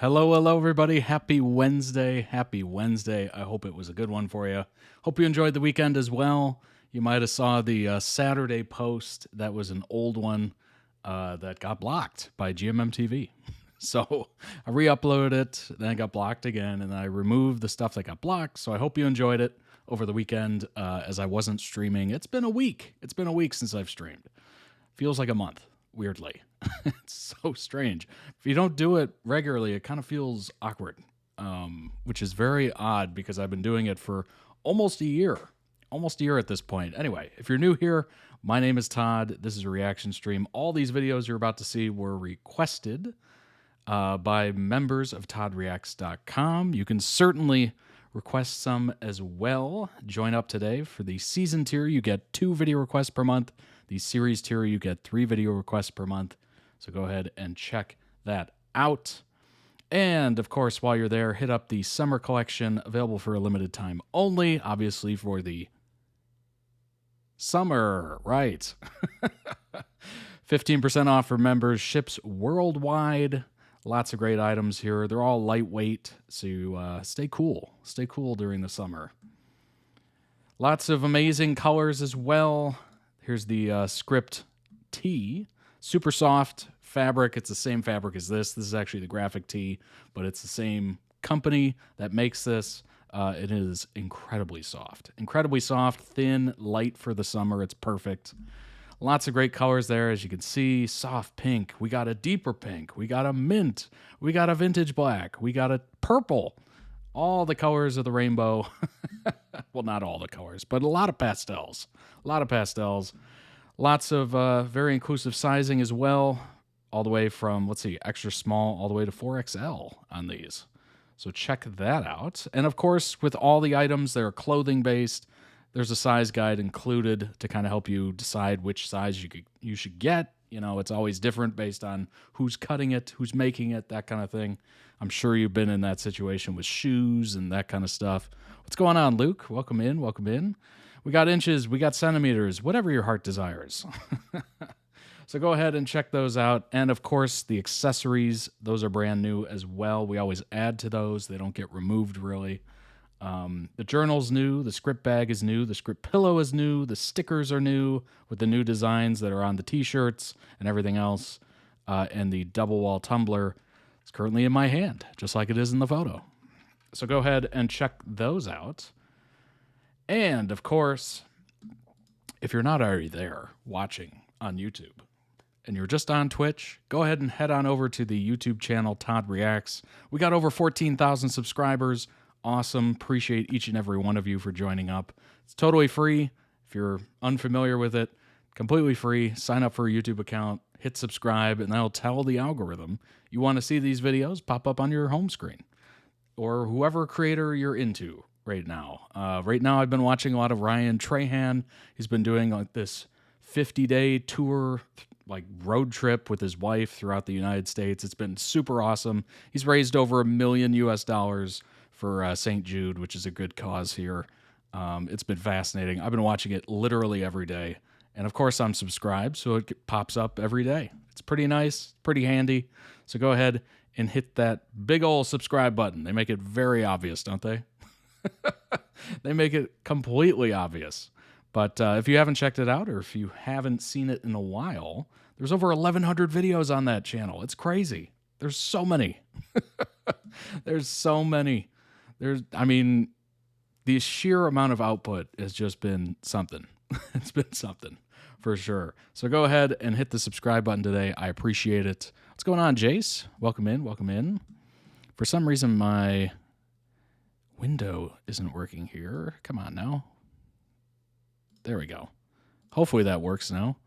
Hello, hello, everybody. Happy Wednesday. Happy Wednesday. I hope it was a good one for you. Hope you enjoyed the weekend as well. You might have saw the Saturday post. That was an old one that got blocked by GMMTV. So I re-uploaded it, then it got blocked again, and I removed the stuff that got blocked. So I hope you enjoyed it over the weekend as I wasn't streaming. It's been a week. It's been a week since I've streamed. Feels like a month, weirdly. It's so strange. If you don't do it regularly, it kind of feels awkward, which is very odd because I've been doing it for almost a year. Almost a year at this point. Anyway, if you're new here, my name is Todd. This is a reaction stream. All these videos you're about to see were requested by members of toddreacts.com. You can certainly request some as well. Join up today. For the season tier, you get 2 video requests per month. The series tier, you get 3 video requests per month. So go ahead and check that out. And of course, while you're there, hit up the summer collection, available for a limited time only, obviously for the summer, right? 15% off for members, ships worldwide. Lots of great items here. They're all lightweight, so you stay cool. Stay cool during the summer. Lots of amazing colors as well. Here's the script tee. Super soft fabric. It's the same fabric as this. This is actually the graphic tee, but it's the same company that makes this. It is incredibly soft. Incredibly soft, thin, light for the summer. It's perfect. Lots of great colors there, as you can see. Soft pink. We got a deeper pink. We got a mint. We got a vintage black. We got a purple. All the colors of the rainbow. Well, not all the colors, but a lot of pastels. A lot of pastels. Lots of very inclusive sizing as well. All the way from, let's see, extra small all the way to 4XL on these. So check that out. And of course, with all the items, they're clothing based. There's a size guide included to kind of help you decide which size you should get. You know, it's always different based on who's cutting it, who's making it, that kind of thing. I'm sure you've been in that situation with shoes and that kind of stuff. What's going on, Luke? Welcome in, welcome in. We got inches, we got centimeters, whatever your heart desires. So go ahead and check those out. And of course, the accessories, those are brand new as well. We always add to those. They don't get removed, really. The journal's new, the script bag is new, the script pillow is new, the stickers are new with the new designs that are on the t-shirts and everything else. And the double wall tumbler is currently in my hand, just like it is in the photo. So go ahead and check those out. And of course, if you're not already there watching on YouTube and you're just on Twitch, go ahead and head on over to the YouTube channel Todd Reacts. We got over 14,000 subscribers. Awesome. Appreciate each and every one of you for joining up. It's totally free. If you're unfamiliar with it, completely free. Sign up for a YouTube account, hit subscribe, and that'll tell the algorithm you want to see these videos pop up on your home screen or whoever creator you're into right now. Right now, I've been watching a lot of Ryan Trahan. He's been doing like this 50-day tour, like road trip with his wife throughout the United States. It's been super awesome. He's raised over $1 million for St. Jude, which is a good cause here. It's been fascinating. I've been watching it literally every day. And of course, I'm subscribed, so it pops up every day. It's pretty nice, pretty handy. So go ahead and hit that big old subscribe button. They make it very obvious, don't they? They make it completely obvious. But if you haven't checked it out, or if you haven't seen it in a while, there's over 1,100 videos on that channel. It's crazy. There's so many. There's so many. I mean, the sheer amount of output has just been something. It's been something for sure. So go ahead and hit the subscribe button today. I appreciate it. What's going on, Jace? Welcome in. Welcome in. For some reason, my window isn't working here. Come on now. There we go. Hopefully that works now.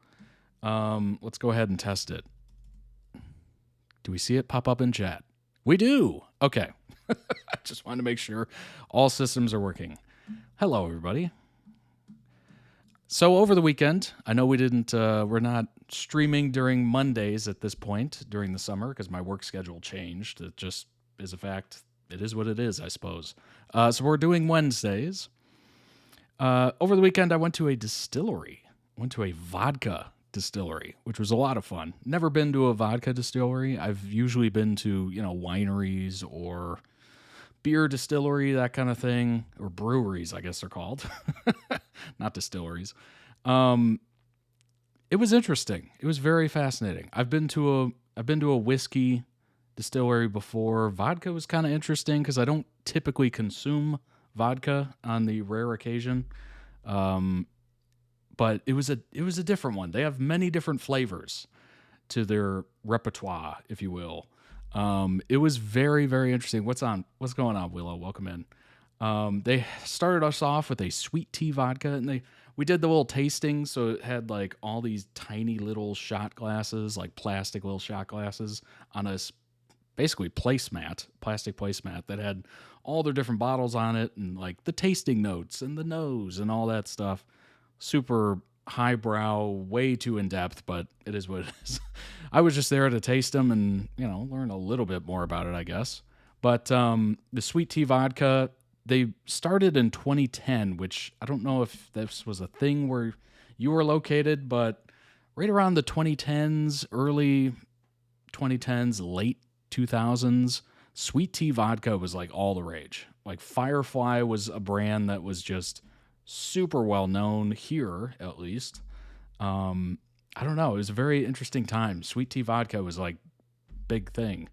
Let's go ahead and test it. Do we see it pop up in chat? We do. Okay. I just wanted to make sure all systems are working. Hello, everybody. So over the weekend, I know we're not streaming during Mondays at this point during the summer because my work schedule changed. It just is a fact. It is what it is, I suppose. So we're doing Wednesdays. Over the weekend, I went to a distillery. Went to a vodka distillery, which was a lot of fun. Never been to a vodka distillery. I've usually been to, wineries or beer distillery, that kind of thing, or breweries, I guess they're called, not distilleries. It was interesting. It was very fascinating. I've been to a whiskey distillery before. Vodka was kind of interesting because I don't typically consume vodka on the rare occasion. But it was a different one. They have many different flavors to their repertoire, if you will. It was very, very interesting. What's going on, Willow? Welcome in. They started us off with a sweet tea vodka, and we did the little tasting, so it had like all these tiny little shot glasses, like plastic little shot glasses on a basically plastic placemat that had all their different bottles on it, and like the tasting notes and the nose and all that stuff. Super highbrow, way too in depth, but it is what it is. I was just there to taste them and, learn a little bit more about it, I guess. But the sweet tea vodka, they started in 2010, which I don't know if this was a thing where you were located, but right around the 2010s, early 2010s, late 2000s, sweet tea vodka was like all the rage. Like Firefly was a brand that was just super well known here, at least. I don't know. It was a very interesting time. Sweet tea vodka was like big thing.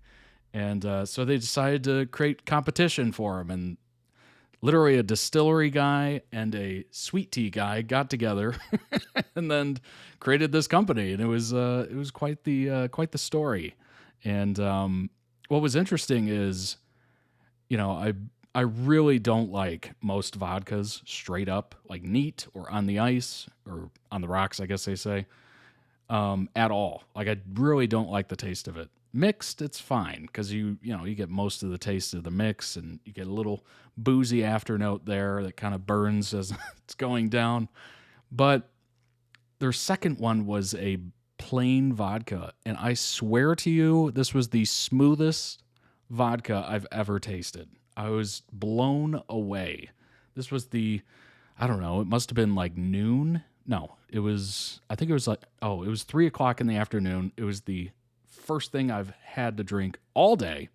And so they decided to create competition for them. And literally a distillery guy and a sweet tea guy got together and then created this company. And it was quite the story. And what was interesting is, I really don't like most vodkas straight up, like neat or on the ice or on the rocks, I guess they say, at all. Like, I really don't like the taste of it. Mixed, it's fine because you get most of the taste of the mix, and you get a little boozy afternote there that kind of burns as it's going down. But their second one was a plain vodka, and I swear to you, this was the smoothest vodka I've ever tasted. I was blown away. This was I don't know, it must have been like noon. No, I think it was like, it was 3:00 in the afternoon. It was the first thing I've had to drink all day.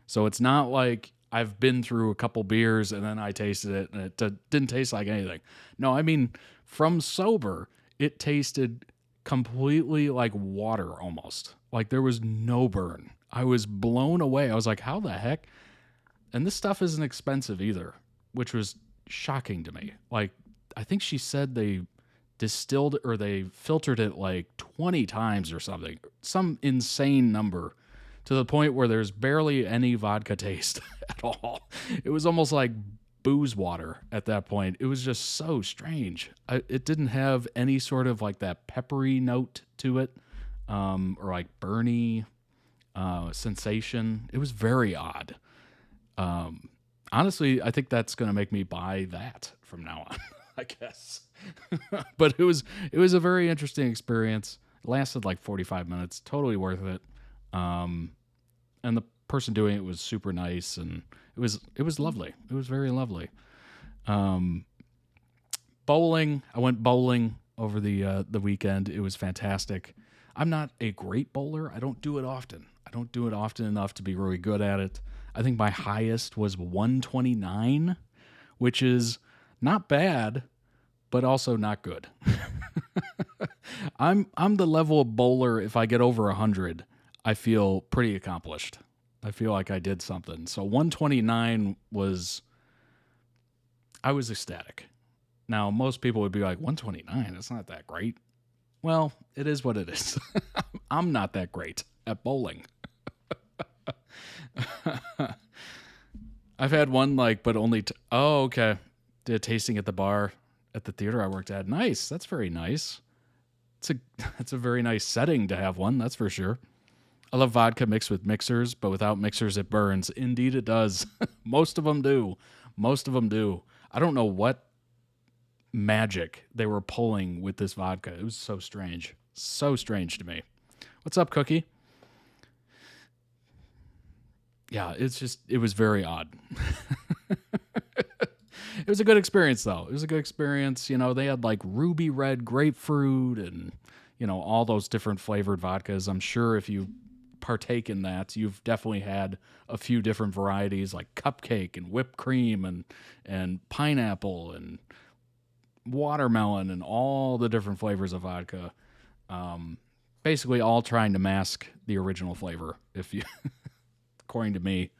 So it's not like I've been through a couple beers and then I tasted it and it didn't taste like anything. No, I mean, from sober, it tasted completely like water almost. Like there was no burn. I was blown away. I was like, how the heck? And this stuff isn't expensive either, which was shocking to me. Like, I think she said they distilled or they filtered it like 20 times or something. Some insane number to the point where there's barely any vodka taste at all. It was almost like booze water at that point. It was just so strange. It didn't have any sort of like that peppery note to it, or like burny sensation. It was very odd. Honestly, I think that's going to make me buy that from now on, I guess. But it was a very interesting experience. It lasted like 45 minutes, totally worth it. And the person doing it was super nice, and it was lovely. It was very lovely. Bowling, I went bowling over the weekend. It was fantastic. I'm not a great bowler. I don't do it often. I don't do it often enough to be really good at it. I think my highest was 129, which is not bad, but also not good. I'm the level of bowler, if I get over 100, I feel pretty accomplished. I feel like I did something. So 129 I was ecstatic. Now, most people would be like, 129, it's not that great. Well, it is what it is. I'm not that great at bowling. I've had one but only okay. Did a tasting at the bar at the theater I worked at. Nice. That's very nice. It's a very nice setting to have one, that's for sure. I love vodka mixed with mixers, but without mixers it burns. Indeed it does. Most of them do. I don't know what magic they were pulling with this vodka. It was so strange. So strange to me. What's up, Cookie? Yeah, it was very odd. It was a good experience, though. It was a good experience. They had like ruby red grapefruit and, all those different flavored vodkas. I'm sure if you partake in that, you've definitely had a few different varieties like cupcake and whipped cream and pineapple and watermelon and all the different flavors of vodka. Basically all trying to mask the original flavor, if you according to me.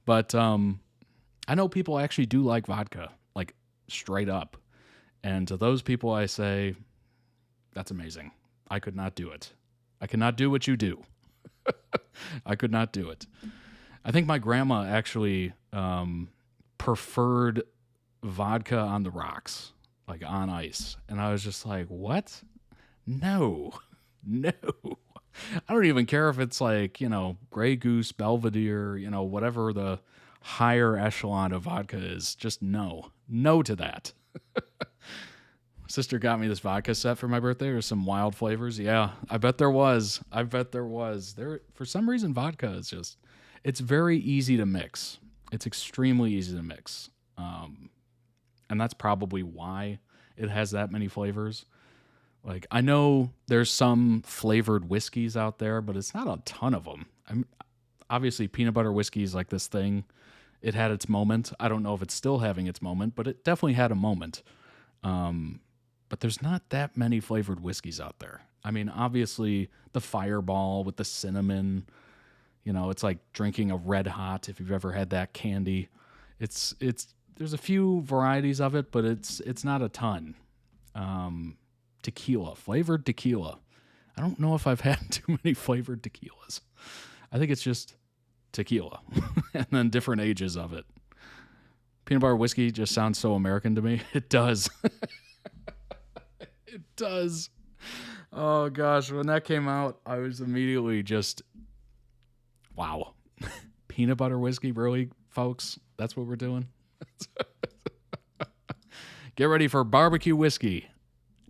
But I know people actually do like vodka, like straight up. And to those people I say, that's amazing. I could not do it. I cannot do what you do. I could not do it. I think my grandma actually preferred vodka on the rocks, like on ice. And I was just like, what? No. No. I don't even care if it's like, Grey Goose, Belvedere, whatever the higher echelon of vodka is. Just no. No to that. Sister got me this vodka set for my birthday. There's some wild flavors. Yeah, I bet there was. There, for some reason, vodka is just, it's very easy to mix. It's extremely easy to mix. And that's probably why it has that many flavors. Like, I know there's some flavored whiskeys out there, but it's not a ton of them. Obviously, peanut butter whiskey is like this thing. It had its moment. I don't know if it's still having its moment, but it definitely had a moment. But there's not that many flavored whiskeys out there. I mean, obviously, the Fireball with the cinnamon, it's like drinking a Red Hot, if you've ever had that candy. There's a few varieties of it, but it's not a ton. Tequila, flavored tequila. I don't know if I've had too many flavored tequilas. I think it's just tequila and then different ages of it. Peanut butter whiskey just sounds so American to me. It does. It does. Oh gosh, when that came out, I was immediately just, wow. Peanut butter whiskey, really, folks? That's what we're doing? Get ready for barbecue whiskey.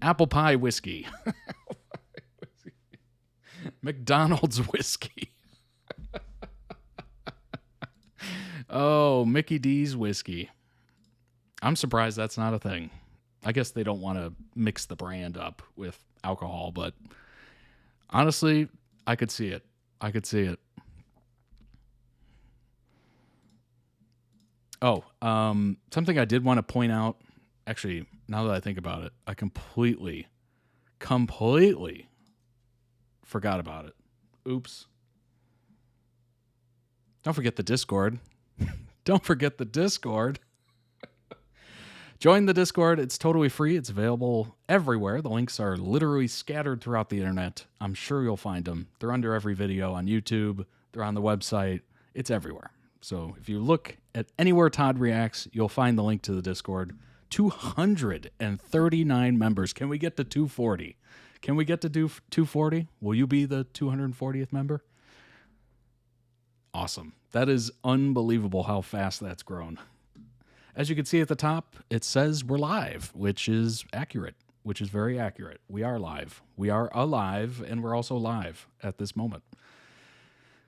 Apple pie whiskey. McDonald's whiskey. Oh, Mickey D's whiskey. I'm surprised that's not a thing. I guess they don't want to mix the brand up with alcohol, but honestly, I could see it. Oh, something I did want to point out. Actually, now that I think about it, I completely forgot about it. Oops. Don't forget the Discord. Don't forget the Discord. Join the Discord. It's totally free. It's available everywhere. The links are literally scattered throughout the internet. I'm sure you'll find them. They're under every video on YouTube. They're on the website. It's everywhere. So if you look at anywhere Todd reacts, you'll find the link to the Discord. 239 members. Can we get to 240? Can we get to 240? Will you be the 240th member? Awesome. That is unbelievable how fast that's grown. As you can see at the top, it says we're live, which is accurate, which is very accurate. We are live. We are alive, and we're also live at this moment.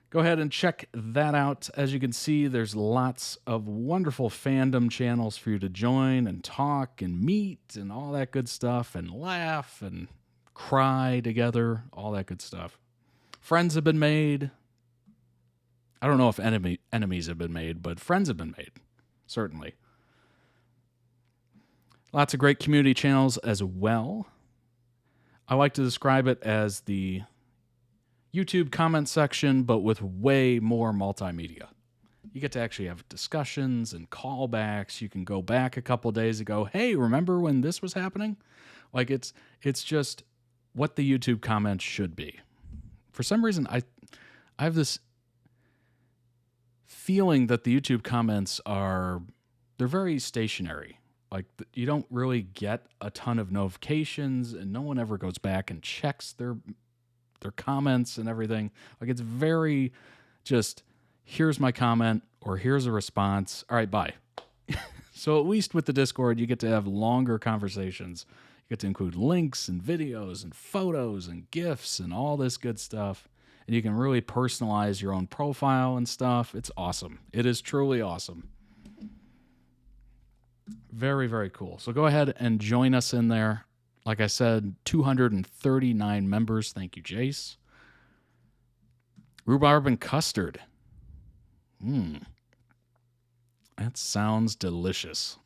Go ahead and check that out. As you can see, there's lots of wonderful fandom channels for you to join and talk and meet and all that good stuff and laugh and cry together, all that good stuff. Friends have been made. I don't know if enemies have been made, but friends have been made, certainly. Lots of great community channels as well. I like to describe it as the YouTube comment section, but with way more multimedia. You get to actually have discussions and callbacks. You can go back a couple days ago. Hey, remember when this was happening? Like it's just what the YouTube comments should be. For some reason, I have this feeling that the YouTube comments they're very stationary. Like you don't really get a ton of notifications, and no one ever goes back and checks their comments and everything. Like it's very just, here's my comment or here's a response. All right, bye. So at least with the Discord, you get to have longer conversations. You get to include links and videos and photos and GIFs and all this good stuff. And you can really personalize your own profile and stuff. It's awesome. It is truly awesome. Very, very cool. So go ahead and join us in there. Like I said, 239 members. Thank you, Jace. Rhubarb and custard. That sounds delicious.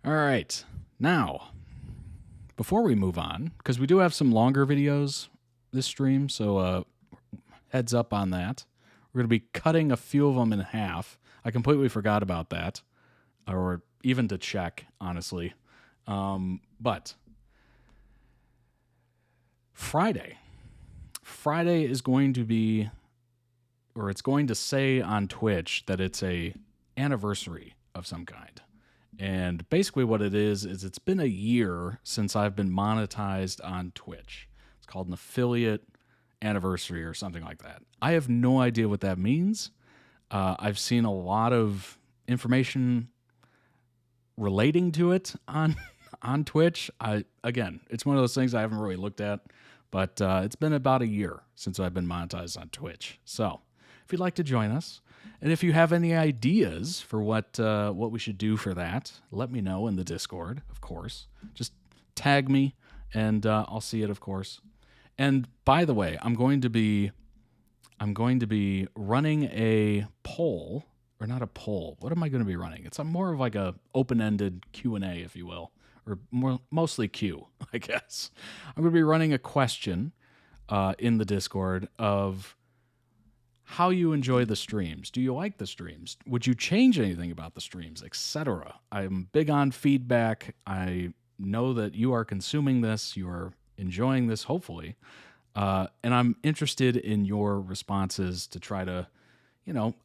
All right. Now, before we move on, because we do have some longer videos this stream, so heads up on that. We're going to be cutting a few of them in half. I completely forgot about that, or even to check, honestly. But Friday is going to be, or it's going to say on Twitch that it's a anniversary of some kind. And basically what it is it's been a year since I've been monetized on Twitch. It's called an affiliate anniversary or something like that. I have no idea what that means. I've seen a lot of information relating to it on Twitch. Again, it's one of those things I haven't really looked at, but it's been about a year since I've been monetized on Twitch. So if you'd like to join us, and if you have any ideas for what we should do for that, let me know in the Discord, of course. Just tag me, and I'll see it, of course. And by the way, I'm going to be running a poll, or not a poll. What am I going to be running? It's more of like a open-ended Q&A, if you will, or mostly Q, I guess. I'm going to be running a question in the Discord of how you enjoy the streams. Do you like the streams? Would you change anything about the streams, etc.? I'm big on feedback. I know that you are consuming this. You are enjoying this, hopefully. And I'm interested in your responses to try to,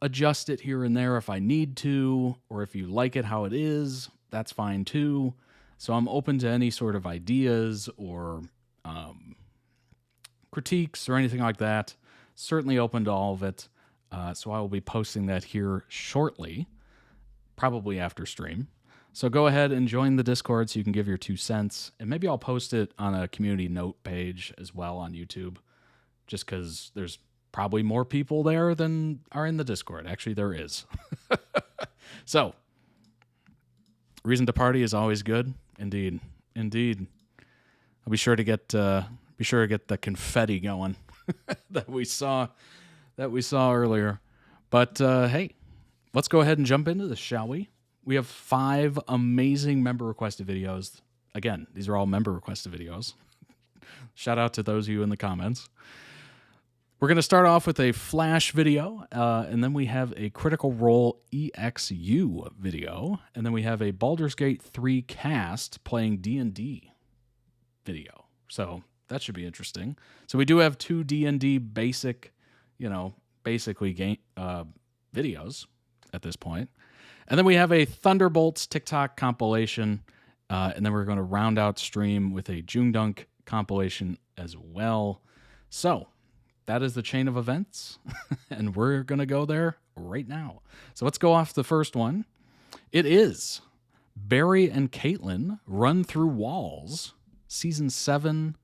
adjust it here and there if I need to, or if you like it how it is, that's fine too. So I'm open to any sort of ideas or critiques or anything like that. Certainly open to all of it. So I will be posting that here shortly, probably after stream. So go ahead and join the Discord so you can give your 2 cents. And maybe I'll post it on a community note page as well on YouTube, just because there's probably more people there than are in the Discord. Actually, there is. So, reason to party is always good. Indeed. I'll be sure to get the confetti going that we saw earlier. But hey, let's go ahead and jump into this, shall we? We have 5 amazing member requested videos. Again, these are all member requested videos. Shout out to those of you in the comments. We're going to start off with a Flash video, and then we have a Critical Role EXU video, and then we have a Baldur's Gate 3 cast playing D&D video. So that should be interesting. So we do have 2 D&D basically game videos at this point. And then we have a Thunderbolts TikTok compilation, and then we're going to round out stream with a JoongDunk compilation as well. So that is the chain of events, and we're going to go there right now. So let's go off the first one. It is Barry and Caitlin Run Through Walls, Season 7.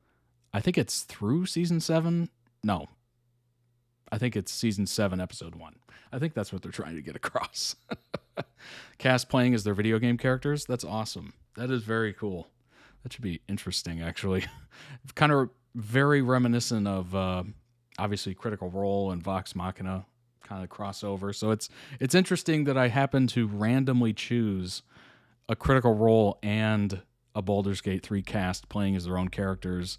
I think it's through Season 7. No. I think it's Season 7, Episode 1. I think that's what they're trying to get across. Cast playing as their video game characters. That's awesome. That is very cool. That should be interesting, actually. Kind of very reminiscent of, obviously, Critical Role and Vox Machina kind of crossover. So it's interesting that I happen to randomly choose a Critical Role and a Baldur's Gate 3 cast playing as their own characters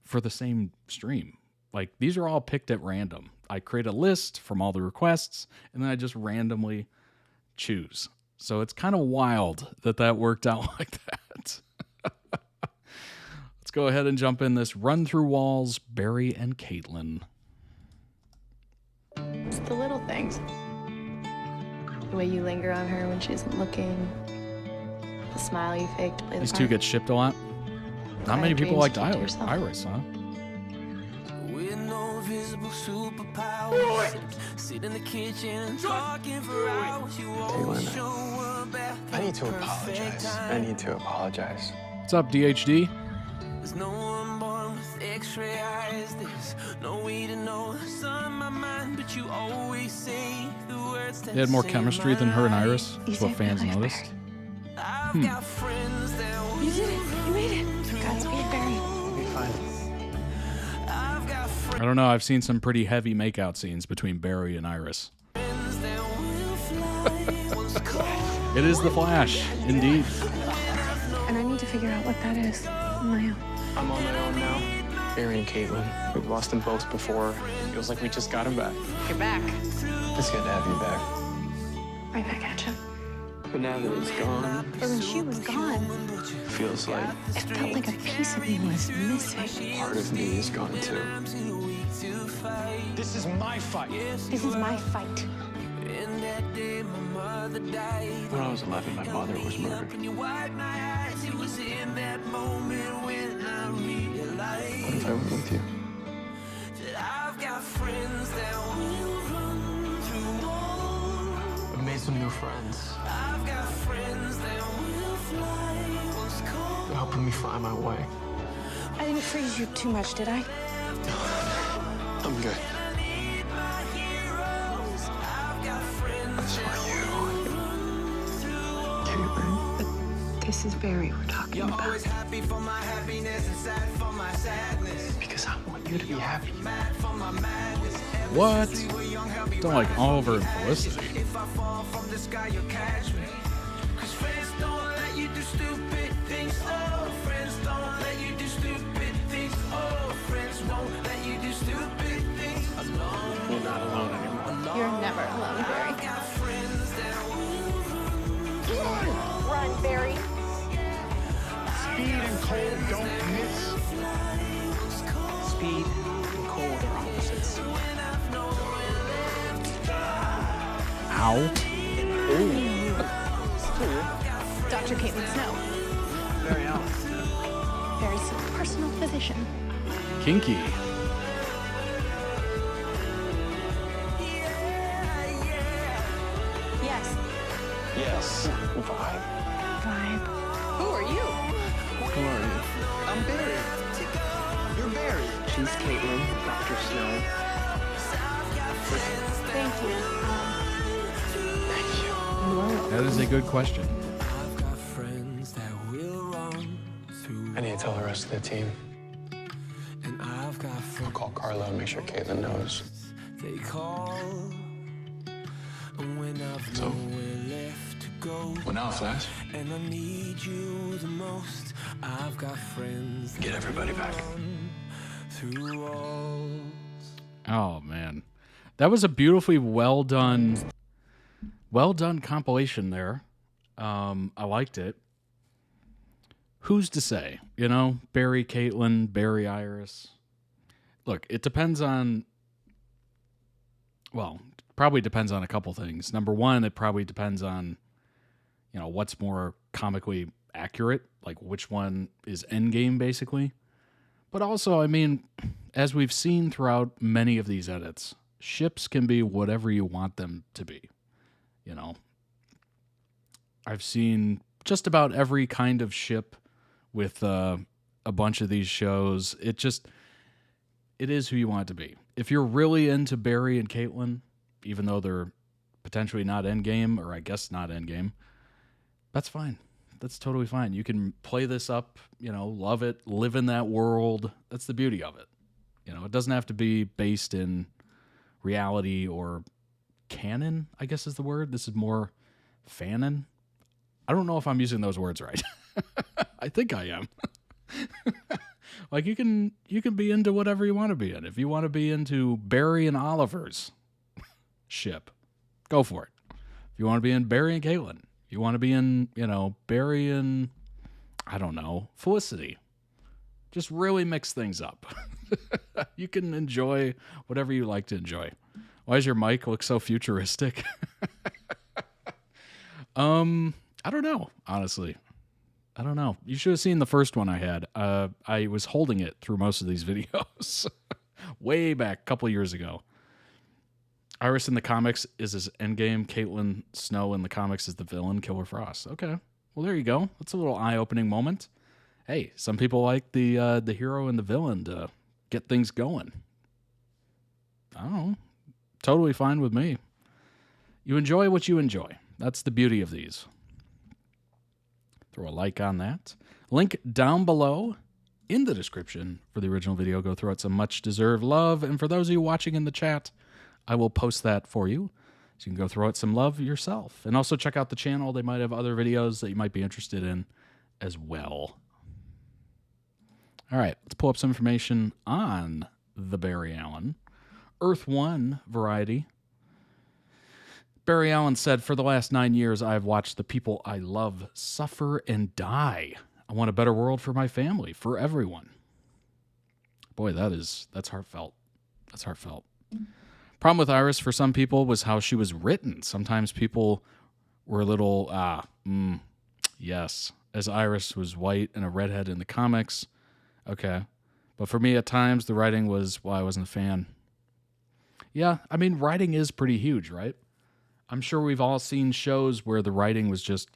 for the same stream. Like, these are all picked at random. I create a list from all the requests, and then I just randomly choose. So it's kind of wild that worked out like that. Let's go ahead and jump in this Run Through Walls, Barry and Caitlin. It's the little things. The way you linger on her when she isn't looking. The smile you fake to play the These part. two get shipped a lot. Not many people liked Iris, huh? Sit in the kitchen talking for hours. You always show up after I need to apologize. What's up, DHD? There's no one born with X-ray eyes. There's no way to know what's on my mind, but you always say the words that They had more save chemistry my than her and life. Iris. That's what fans noticed. got friends that You did it. You made it. Godspeed, Barry. You'll be fine. I've got I don't know. I've seen some pretty heavy makeout scenes between Barry and Iris. friends that will fly. Once cold, It is the Flash, indeed. And I need to figure out what that is on my own. I'm on my own now. Barry and Caitlin. We've lost them both before. Feels like we just got them back. You're back. It's good to have you back. Right back at you. But now that it's gone, But when she was gone, feels like it felt like a piece of me was missing. part of me is gone too. This is my fight. This is my fight. and that day my mother died. When I was 11, my mother was murdered. When you wiped my eyes, it was in that moment when I What realized if I went with you? that I've got friends that will run through walls. I've made some new friends. I've got friends that will fly. Once cold, They're helping me find my way. I didn't freeze you too much, did I? I'm good. I need my heroes. I've got friends So that are you. run through Caitlin. But this is Barry we're talking You're about. always happy for my happiness and sad for my sadness. Because I want you to be happy. Mad for my madness. What? We're young, healthy Don't like Oliver and riders. Felicity. If I fall from the sky, you'll catch me. 'Cause friends don't let you do stupid things. Oh, friends don't let you do stupid things. Oh, friends won't let you do stupid things. Alone, You're not alone anymore. You're never alone, Barry. I've got friends that will Run, Barry. Speed and cold don't mix. Speed and cold are opposites. Ow. Dr. Caitlin Snow. Very honest. Barry's personal physician. Kinky. Yes. Yes. Vibe. Vibe. Who are you? Who are you? I'm Barry. You're Barry. She's Caitlin, Dr. Snow. Thank you. Thank you. That is a good question. I've got friends that will run through. I need to tell the rest of the team. And I've got I'll friends call Carlo and make sure Caitlin knows. they call. And when I've So? nowhere left to go. Well, now, Flash. And I need you the most. I've got friends Get everybody back. through walls. Oh man, that was a beautifully well done compilation there. I liked it. Who's to say? You know, Barry, Caitlin, Barry, Iris. Look, it depends on. Well, probably depends on a couple things. Number one, it probably depends on, you know, what's more comically accurate, like which one is endgame, basically. But also, I mean, as we've seen throughout many of these edits, ships can be whatever you want them to be. You know, I've seen just about every kind of ship with a bunch of these shows. It is who you want it to be. If you're really into Barry and Caitlin, even though they're potentially not endgame, or I guess not endgame, that's fine. That's totally fine. You can play this up, you know, love it, live in that world. That's the beauty of it. You know, it doesn't have to be based in reality or canon, I guess is the word. This is more fanon. I don't know if I'm using those words right. I think I am. Like you can be into whatever you want to be in. If you want to be into Barry and Oliver's ship, go for it. If you want to be in Barry and Caitlin, you want to be in, you know, Barry and, I don't know, Felicity. Just really mix things up. You can enjoy whatever you like to enjoy. Why does your mic look so futuristic? I don't know, honestly. I don't know. You should have seen the first one I had. I was holding it through most of these videos. Way back, a couple years ago. Iris in the comics is his endgame. Caitlin Snow in the comics is the villain, Killer Frost. Okay. Well, there you go. That's a little eye-opening moment. Hey, some people like the hero and the villain to get things going. I don't know. Totally fine with me. You enjoy what you enjoy. That's the beauty of these. Throw a like on that. Link down below in the description for the original video. Go throw out some much-deserved love. And for those of you watching in the chat, I will post that for you. So you can go throw out some love yourself. And also check out the channel. They might have other videos that you might be interested in as well. All right, let's pull up some information on the Barry Allen. Earth 1 variety. Barry Allen said, "For the last 9 years, I have watched the people I love suffer and die. I want a better world for my family, for everyone." Boy, that's heartfelt. That's heartfelt. Problem with Iris for some people was how she was written. Sometimes people were a little, yes, as Iris was white and a redhead in the comics. Okay. But for me, at times, the writing was, well, I wasn't a fan. Yeah, I mean, writing is pretty huge, right? I'm sure we've all seen shows where the writing was just,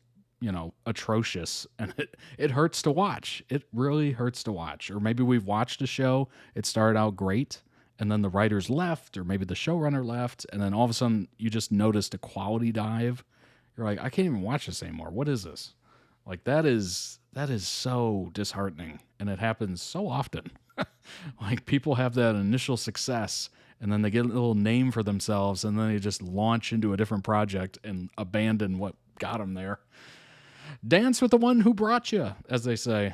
atrocious, and it hurts to watch. It really hurts to watch. Or maybe we've watched a show, it started out great, and then the writers left, or maybe the showrunner left, and then all of a sudden you just noticed a quality dive. You're like, I can't even watch this anymore. What is this? Like, that is so disheartening, and it happens so often. Like, people have that initial success, and then they get a little name for themselves, and then they just launch into a different project and abandon what got them there. Dance with the one who brought you, as they say.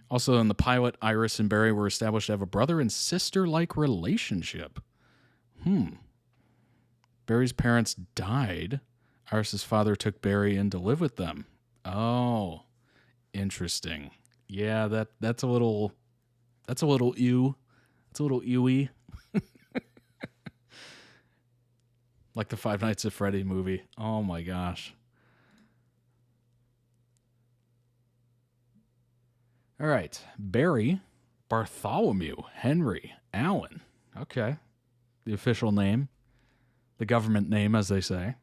Also, in the pilot, Iris and Barry were established to have a brother and sister-like relationship. Barry's parents died. Iris's father took Barry in to live with them. Oh, interesting. Yeah, that's a little ew. That's a little ewy. Like the Five Nights at Freddy movie. Oh my gosh. All right. Barry Bartholomew Henry Allen. Okay. The official name. The government name, as they say.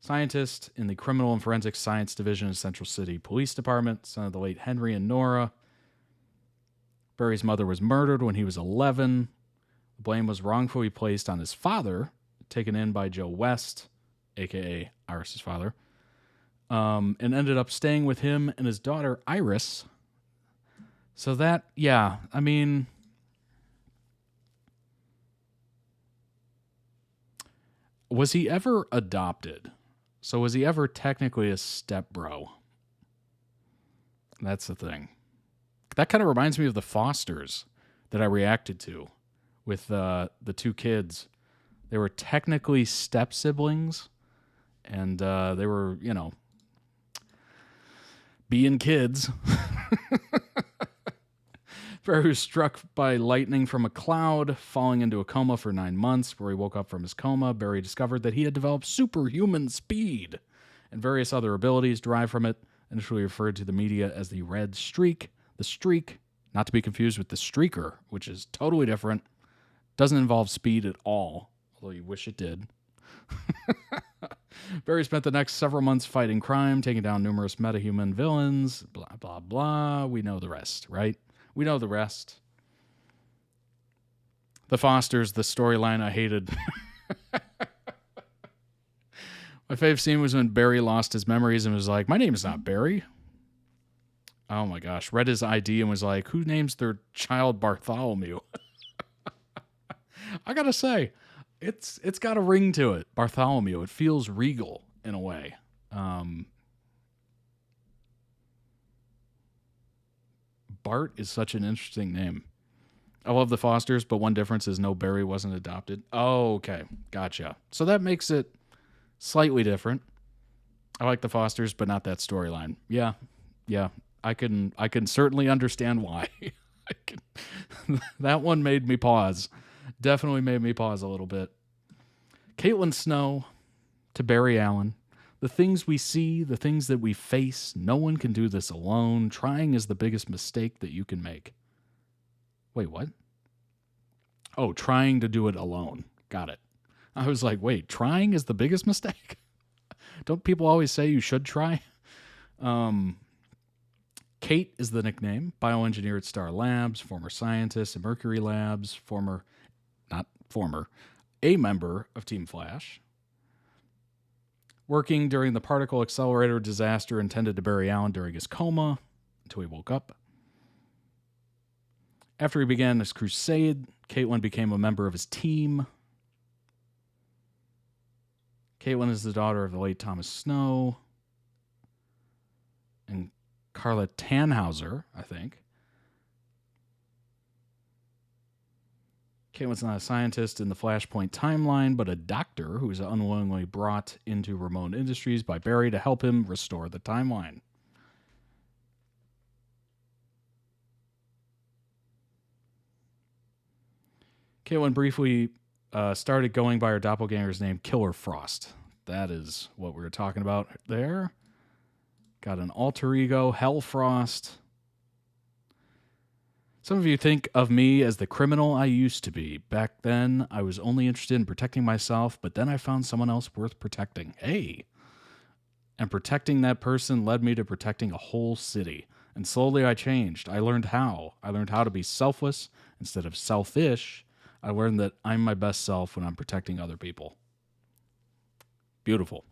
Scientist in the Criminal and Forensic Science Division of Central City Police Department, son of the late Henry and Nora. Barry's mother was murdered when he was 11. The blame was wrongfully placed on his father, taken in by Joe West, a.k.a. Iris' father, and ended up staying with him and his daughter, Iris. So that, yeah, I mean, was he ever adopted? So was he ever technically a stepbro? That's the thing. That kind of reminds me of the Fosters that I reacted to with the two kids. They were technically step siblings, and they were, being kids. Barry was struck by lightning from a cloud, falling into a coma for 9 months. Where he woke up from his coma, Barry discovered that he had developed superhuman speed and various other abilities derived from it, initially referred to the media as the Red Streak. The Streak, not to be confused with the Streaker, which is totally different. Doesn't involve speed at all, although you wish it did. Barry spent the next several months fighting crime, taking down numerous metahuman villains, blah, blah, blah. We know the rest, right? We know the rest. The Fosters, the storyline I hated. My fave scene was when Barry lost his memories and was like, my name is not Barry. Oh my gosh. Read his ID and was like, who names their child Bartholomew? I gotta say, it's got a ring to it. Bartholomew. It feels regal in a way. Bart is such an interesting name. I love the Fosters, but one difference is no, Barry wasn't adopted. Oh, okay. Gotcha. So that makes it slightly different. I like the Fosters, but not that storyline. Yeah. I can certainly understand why. That one made me pause. Definitely made me pause a little bit. Caitlin Snow to Barry Allen. The things we see, the things that we face, no one can do this alone. Trying is the biggest mistake that you can make. Wait, what? Oh, trying to do it alone. Got it. I was like, wait, trying is the biggest mistake? Don't people always say you should try? Kate is the nickname. Bioengineer at Star Labs, former scientist at Mercury Labs, a member of Team Flash. working during the particle accelerator disaster intended to bury Alan during his coma until he woke up. After he began his crusade, Caitlin became a member of his team. Caitlin is the daughter of the late Thomas Snow and Carla Tannhauser, I think. Caitlin's not a scientist in the Flashpoint timeline, but a doctor who is unwillingly brought into Ramon Industries by Barry to help him restore the timeline. Caitlin briefly started going by her doppelganger's name, Killer Frost. That is what we were talking about there. Got an alter ego, Hell Frost. Some of you think of me as the criminal I used to be. Back then, I was only interested in protecting myself, but then I found someone else worth protecting. Hey! And protecting that person led me to protecting a whole city. And slowly I changed. I learned how. I learned how to be selfless instead of selfish. I learned that I'm my best self when I'm protecting other people. Beautiful.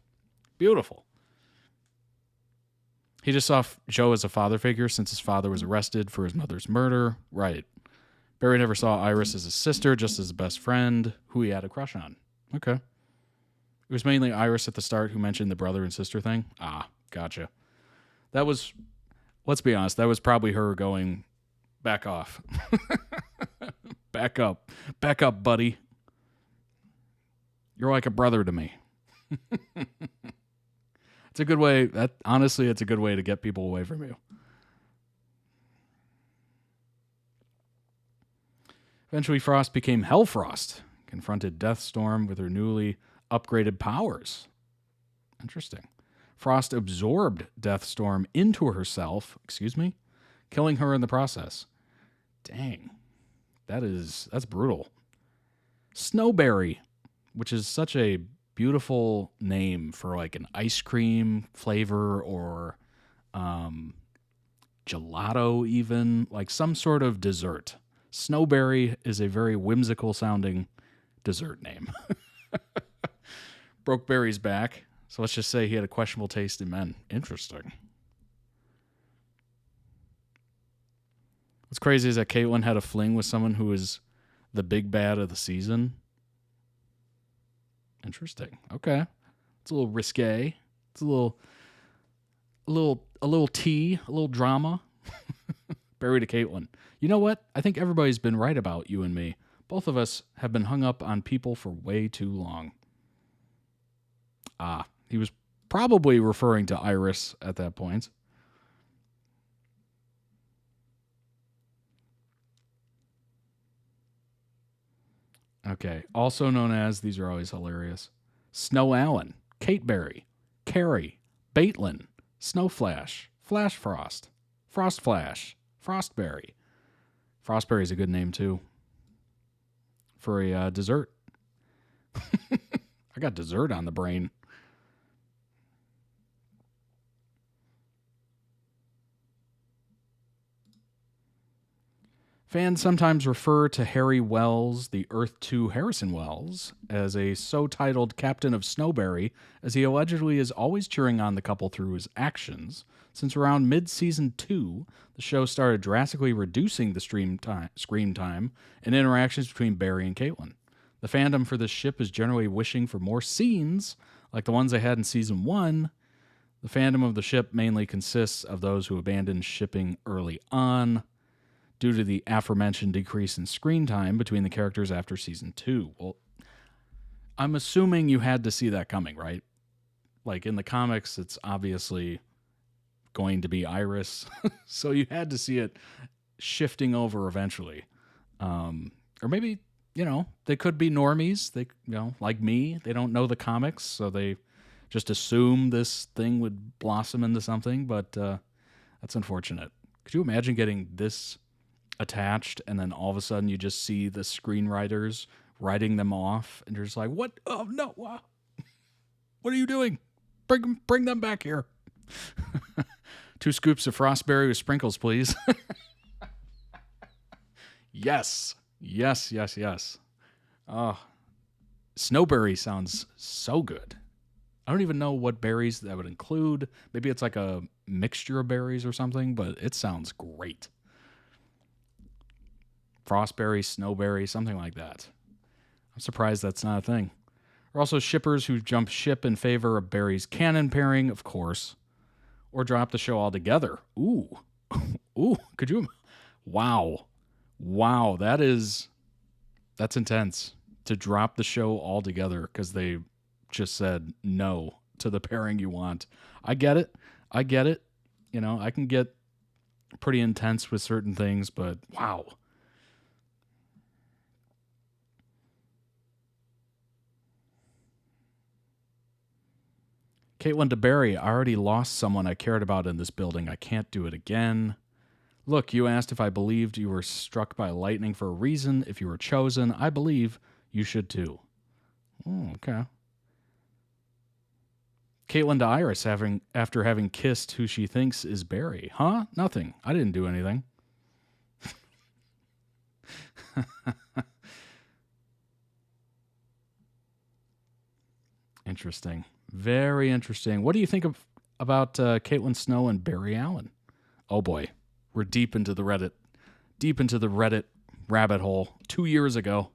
Beautiful. He just saw Joe as a father figure since his father was arrested for his mother's murder. Right. Barry never saw Iris as a sister, just as a best friend who he had a crush on. Okay. It was mainly Iris at the start who mentioned the brother and sister thing. Ah, gotcha. That was, let's be honest, that was probably her going, back off. Back up. Back up, buddy. You're like a brother to me. It's a good way. Honestly, it's a good way to get people away from you. Eventually, Frost became Hellfrost, confronted Deathstorm with her newly upgraded powers. Interesting. Frost absorbed Deathstorm into herself, killing her in the process. Dang. That's brutal. Snowberry, which is such a beautiful name for like an ice cream flavor or gelato even, like some sort of dessert. Snowberry is a very whimsical sounding dessert name. Broke Barry's back, so let's just say he had a questionable taste in men. Interesting. What's crazy is that Caitlin had a fling with someone who was the big bad of the season. Interesting. Okay. It's a little risque. It's a little tea, a little drama. Barry to Caitlin. You know what? I think everybody's been right about you and me. Both of us have been hung up on people for way too long. Ah, he was probably referring to Iris at that point. Okay, also known as, these are always hilarious, Snow Allen, Kate Berry, Carrie, Baitlin, Snow Flash, Flash Frost, Frost Flash, Frostberry. Frostberry is a good name, too, for a dessert. I got dessert on the brain. Fans sometimes refer to Harry Wells, the Earth 2 Harrison Wells, as a so-titled Captain of Snowberry, as he allegedly is always cheering on the couple through his actions. Since around mid-season 2, the show started drastically reducing the screen time and interactions between Barry and Caitlin. The fandom for this ship is generally wishing for more scenes, like the ones they had in season 1. The fandom of the ship mainly consists of those who abandoned shipping early on, due to the aforementioned decrease in screen time between the characters after season 2. Well, I'm assuming you had to see that coming, right? Like in the comics, it's obviously going to be Iris, so you had to see it shifting over eventually. Or maybe, they could be normies. They, like me, they don't know the comics, so they just assume this thing would blossom into something, but that's unfortunate. Could you imagine getting this attached and then all of a sudden you just see the screenwriters writing them off and you're just like, what? Oh no. What are you doing? Bring them back here. 2 scoops of Frostberry with sprinkles, please. Yes. Oh, Snowberry sounds so good. I don't even know what berries that would include. Maybe it's like a mixture of berries or something, but it sounds great. Frostberry, snowberry, something like that. I'm surprised that's not a thing. There are also shippers who jump ship in favor of Barry's canon pairing, of course, or drop the show altogether. Ooh. Ooh, could you? Wow. Wow, that's intense. To drop the show altogether because they just said no to the pairing you want. I get it. You know, I can get pretty intense with certain things, but wow. Caitlin to Barry, I already lost someone I cared about in this building. I can't do it again. Look, you asked if I believed you were struck by lightning for a reason. If you were chosen, I believe you should too. Oh, okay. Caitlin to Iris, after having kissed who she thinks is Barry. Huh? Nothing. I didn't do anything. Interesting. Very interesting. What do you think about Caitlin Snow and Barry Allen? Oh boy, we're deep into the Reddit rabbit hole. 2 years ago,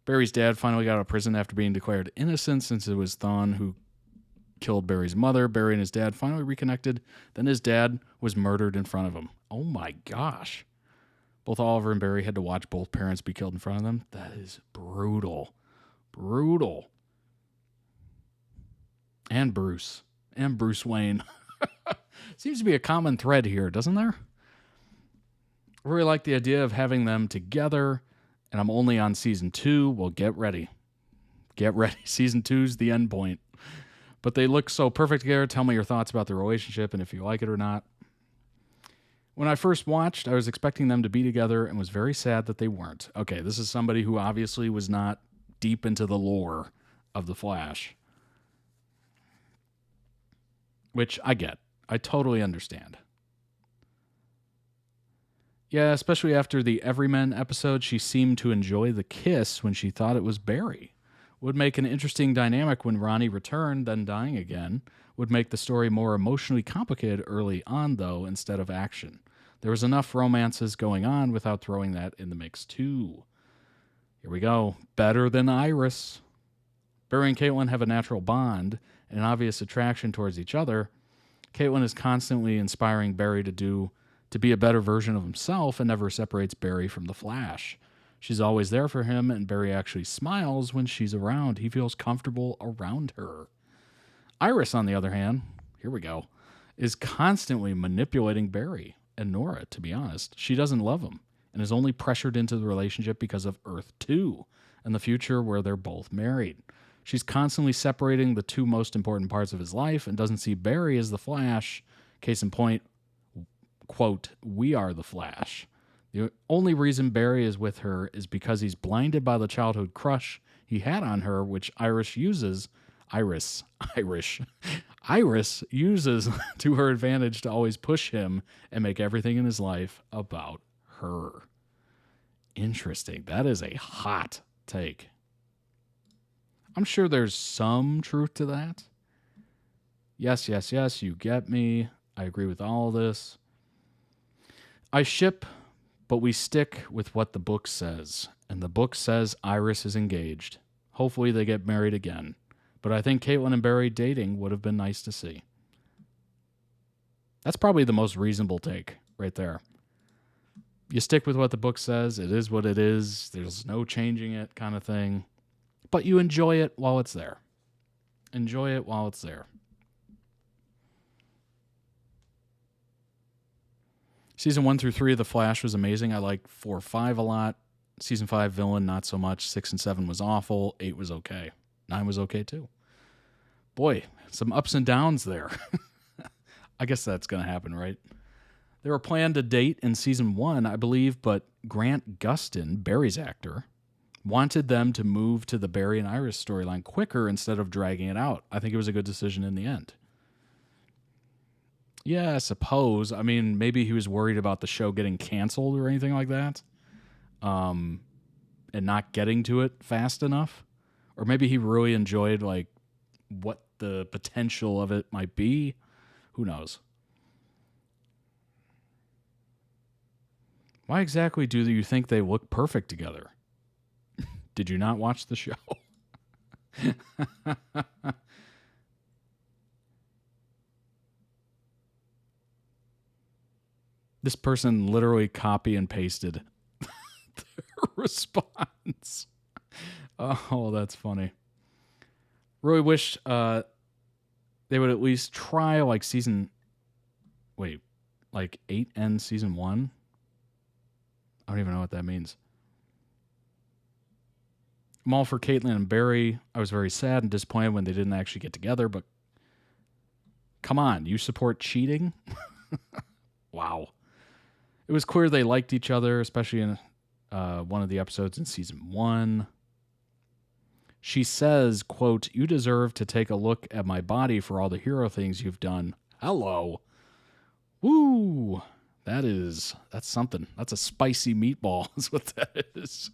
Barry's dad finally got out of prison after being declared innocent since it was Thawne who killed Barry's mother. Barry and his dad finally reconnected. Then his dad was murdered in front of him. Oh my gosh. Both Oliver and Barry had to watch both parents be killed in front of them. That is brutal. Brutal. And Bruce Wayne. Seems to be a common thread here, doesn't there? I really like the idea of having them together, and I'm only on season 2. Well, get ready. Get ready. Season 2's the end point. But they look so perfect together. Tell me your thoughts about the relationship and if you like it or not. When I first watched, I was expecting them to be together and was very sad that they weren't. Okay, this is somebody who obviously was not deep into the lore of The Flash. Which I get. I totally understand. Yeah, especially after the Everyman episode, she seemed to enjoy the kiss when she thought it was Barry. Would make an interesting dynamic when Ronnie returned, then dying again. Would make the story more emotionally complicated early on, though, instead of action. There was enough romances going on without throwing that in the mix, too. Here we go. Better than Iris. Barry and Caitlin have a natural bond and an obvious attraction towards each other. Caitlin is constantly inspiring Barry to be a better version of himself and never separates Barry from the Flash. She's always there for him, and Barry actually smiles when she's around. He feels comfortable around her. Iris, on the other hand, here we go, is constantly manipulating Barry and Nora, to be honest. She doesn't love him and is only pressured into the relationship because of Earth 2 and the future where they're both married. She's constantly separating the two most important parts of his life and doesn't see Barry as the Flash. Case in point, quote, we are the Flash. The only reason Barry is with her is because he's blinded by the childhood crush he had on her, which Iris uses to her advantage to always push him and make everything in his life about her. Interesting. That is a hot take. I'm sure there's some truth to that. Yes, you get me. I agree with all of this. I ship, but we stick with what the book says. And the book says Iris is engaged. Hopefully they get married again. But I think Caitlin and Barry dating would have been nice to see. That's probably the most reasonable take right there. You stick with what the book says. It is what it is. There's no changing it kind of thing. But you enjoy it while it's there. Enjoy it while it's there. Season 1 through 3 of The Flash was amazing. I like 4 or 5 a lot. Season 5, Villain, not so much. 6 and 7 was awful. 8 was okay. 9 was okay, too. Boy, some ups and downs there. I guess that's going to happen, right? They were planned to date in Season 1, I believe, but Grant Gustin, Barry's actor, wanted them to move to the Barry and Iris storyline quicker instead of dragging it out. I think it was a good decision in the end. Yeah, I suppose. I mean, maybe he was worried about the show getting canceled or anything like that, and not getting to it fast enough. Or maybe he really enjoyed, like, what the potential of it might be. Who knows? Why exactly do you think they look perfect together? Did you not watch the show? This person literally copy and pasted their response. Oh, that's funny. Really wish they would at least try like like 8 end season 1. I don't even know what that means. I'm all for Caitlin and Barry. I was very sad and disappointed when they didn't actually get together, but come on, you support cheating? Wow. It was clear they liked each other, especially in one of the episodes in season 1. She says, quote, "You deserve to take a look at my body for all the hero things you've done." Hello. Woo. That's something. That's a spicy meatball is what that is.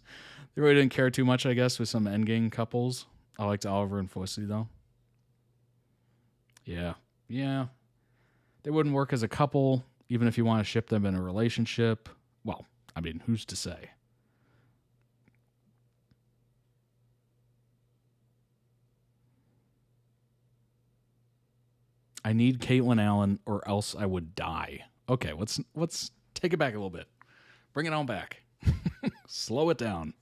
They really didn't care too much, I guess, with some endgame couples. I liked Oliver and Felicity, though. Yeah. They wouldn't work as a couple, even if you want to ship them in a relationship. Well, I mean, who's to say? I need Caitlin Allen or else I would die. Okay, let's take it back a little bit. Bring it on back. Slow it down.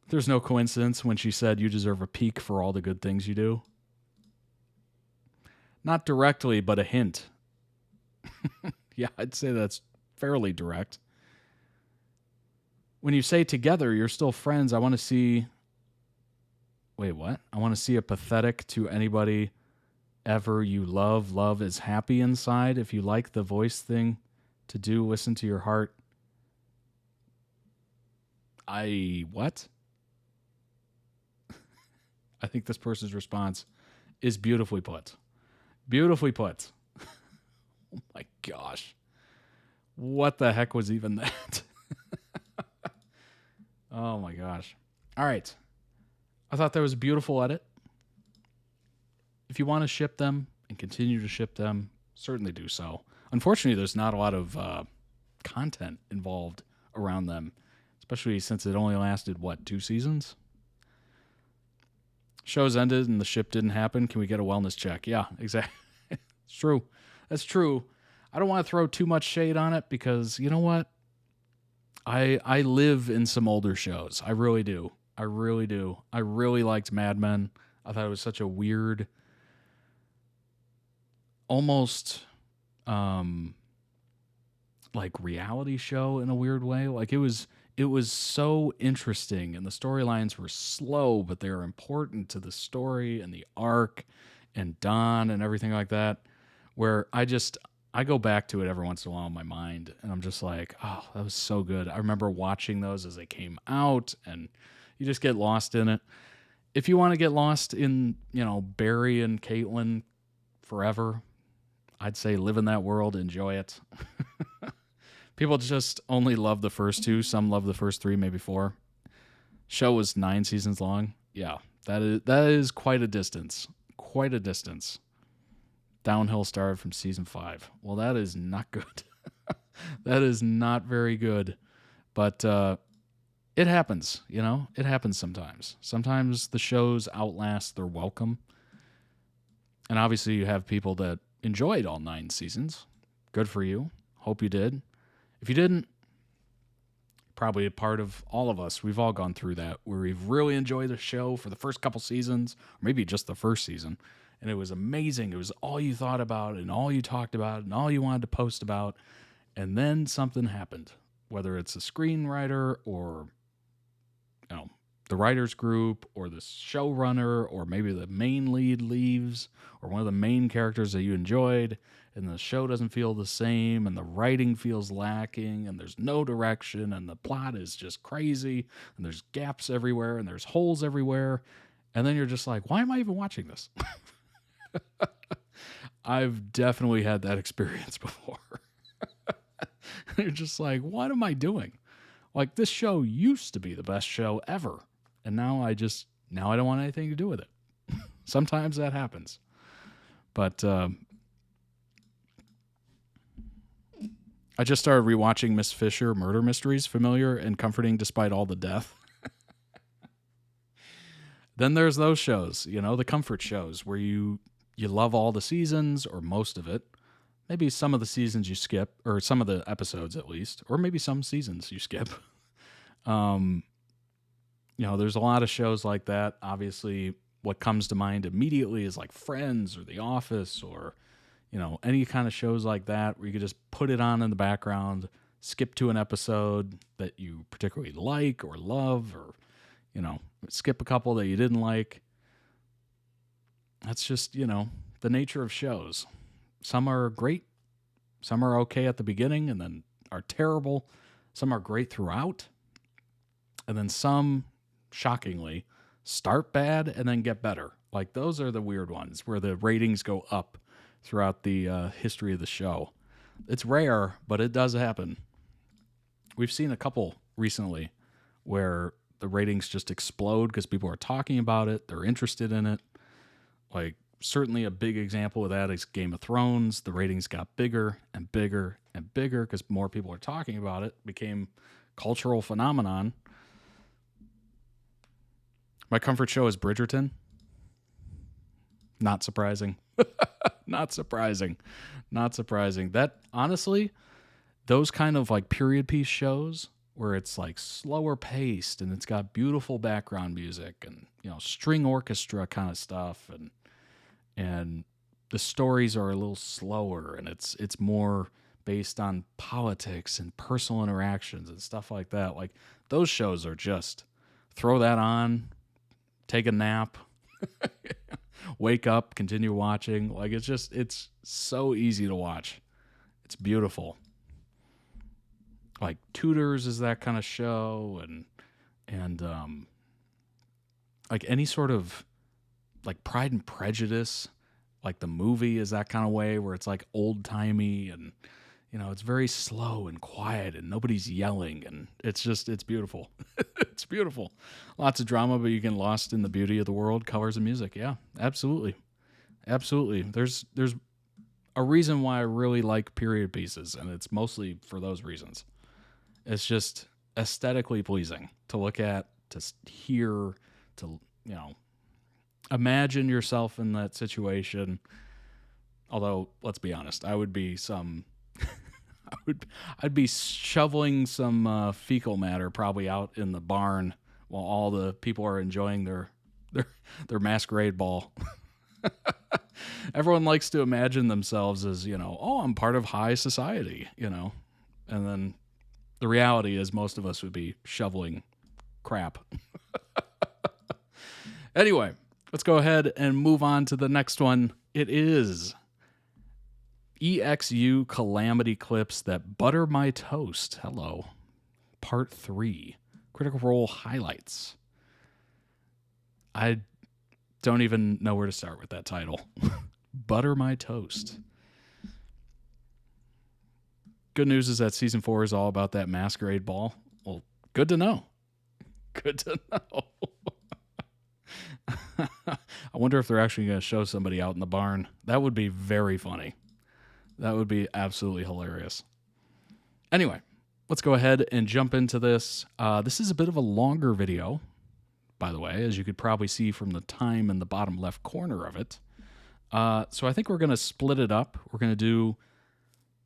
There's no coincidence when she said you deserve a peak for all the good things you do. Not directly, but a hint. Yeah, I'd say that's fairly direct. When you say together, you're still friends. I want to see... Wait, what? I want to see a pathetic to anybody ever you love. Love is happy inside. If you like the voice thing to do, listen to your heart. What? I think this person's response is beautifully put. Beautifully put. Oh my gosh. What the heck was even that? Oh my gosh. All right. I thought that was a beautiful edit. If you want to ship them and continue to ship them, certainly do so. Unfortunately, there's not a lot of content involved around them, especially since it only lasted, 2 seasons? Show's ended and the ship didn't happen. Can we get a wellness check? Yeah, exactly. It's true. That's true. I don't want to throw too much shade on it because, you know what? I live in some older shows. I really do. I really do. I really liked Mad Men. I thought it was such a weird, almost like reality show in a weird way. Like it was so interesting and the storylines were slow, but they were important to the story and the arc and Don and everything like that, where I go back to it every once in a while in my mind and I'm just like, oh, that was so good. I remember watching those as they came out and you just get lost in it. If you want to get lost in, Barry and Caitlin forever, I'd say live in that world, enjoy it. People just only love the first 2. Some love the first 3, maybe 4. Show was 9 seasons long. Yeah, that is quite a distance. Quite a distance. Downhill started from season 5. Well, that is not good. That is not very good. But it happens, It happens sometimes. Sometimes the shows outlast their welcome. And obviously you have people that enjoyed all 9 seasons. Good for you. Hope you did. If you didn't, probably a part of all of us. We've all gone through that where we've really enjoyed the show for the first couple seasons, or maybe just the first season. And it was amazing. It was all you thought about and all you talked about and all you wanted to post about. And then something happened, whether it's a screenwriter or the writers group or the showrunner, or maybe the main lead leaves, or one of the main characters that you enjoyed, and the show doesn't feel the same, and the writing feels lacking, and there's no direction, and the plot is just crazy, and there's gaps everywhere, and there's holes everywhere, and then you're just like, why am I even watching this? I've definitely had that experience before. You're just like, what am I doing? Like, this show used to be the best show ever. And now I don't want anything to do with it. Sometimes that happens. But I just started rewatching Miss Fisher Murder Mysteries, familiar and comforting despite all the death. Then there's those shows, you know, the comfort shows where you love all the seasons or most of it. Maybe some of the seasons you skip, or some of the episodes at least, or maybe some seasons you skip. You know, there's a lot of shows like that. Obviously, what comes to mind immediately is like Friends or The Office or, you know, any kind of shows like that where you could just put it on in the background, skip to an episode that you particularly like or love, or, you know, skip a couple that you didn't like. That's just, you know, the nature of shows. Some are great. Some are okay at the beginning and then are terrible. Some are great throughout. And then some, shockingly, start bad and then get better. Like those are the weird ones where the ratings go up throughout the history of the show. It's rare, but it does happen. We've seen a couple recently where the ratings just explode because people are talking about it. They're interested in it. Like, certainly a big example of that is Game of Thrones. The ratings got bigger and bigger and bigger because more people are talking about it. It became a cultural phenomenon. My comfort show is Bridgerton. Not surprising. Not surprising. Not surprising. That, honestly, those kind of like period piece shows where it's like slower paced and it's got beautiful background music and, you know, string orchestra kind of stuff, and the stories are a little slower and it's more based on politics and personal interactions and stuff like that. Like those shows are just throw that on, take a nap, wake up, continue watching. Like it's so easy to watch. It's beautiful. Like Tudors is that kind of show, and like any sort of like Pride and Prejudice, like the movie is that kind of way where it's like old timey and, you know, it's very slow and quiet and nobody's yelling and it's beautiful. It's beautiful. Lots of drama, but you get lost in the beauty of the world, colors and music. Yeah, absolutely. Absolutely. There's a reason why I really like period pieces, and it's mostly for those reasons. It's just aesthetically pleasing to look at, to hear, to, you know, imagine yourself in that situation. Although, let's be honest, I'd be shoveling some fecal matter probably out in the barn while all the people are enjoying their masquerade ball. Everyone likes to imagine themselves as, you know, oh, I'm part of high society, you know, and then the reality is most of us would be shoveling crap. Anyway, let's go ahead and move on to the next one. It is EXU Calamity Clips That Butter My Toast. Hello. Part 3. Critical Role Highlights. I don't even know where to start with that title. Butter My Toast. Good news is that season 4 is all about that masquerade ball. Well, good to know. Good to know. I wonder if they're actually going to show somebody out in the barn. That would be very funny. That would be absolutely hilarious. Anyway, let's go ahead and jump into this. This is a bit of a longer video, by the way, as you could probably see from the time in the bottom left corner of it. So I think we're going to split it up. We're going to do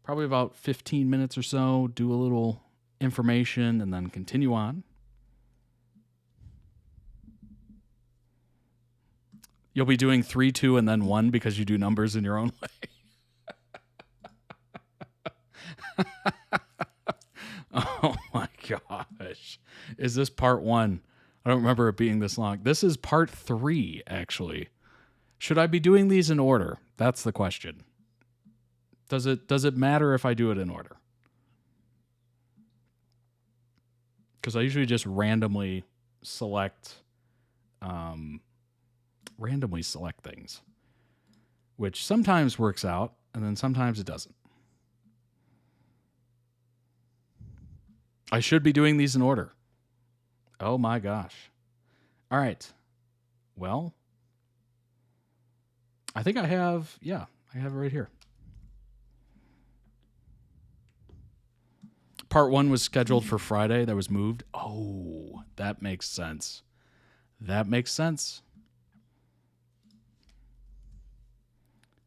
probably about 15 minutes or so, do a little information, and then continue on. You'll be doing 3, 2, and then 1 because you do numbers in your own way. Oh my gosh. Is this part 1? I don't remember it being this long. This is part 3, actually. Should I be doing these in order? That's the question. Does it matter if I do it in order? Because I usually just randomly select things, which sometimes works out, and then sometimes it doesn't. I should be doing these in order. Oh my gosh. All right. Well, I think I have it right here. Part 1 was scheduled for Friday. That was moved. Oh, that makes sense. That makes sense.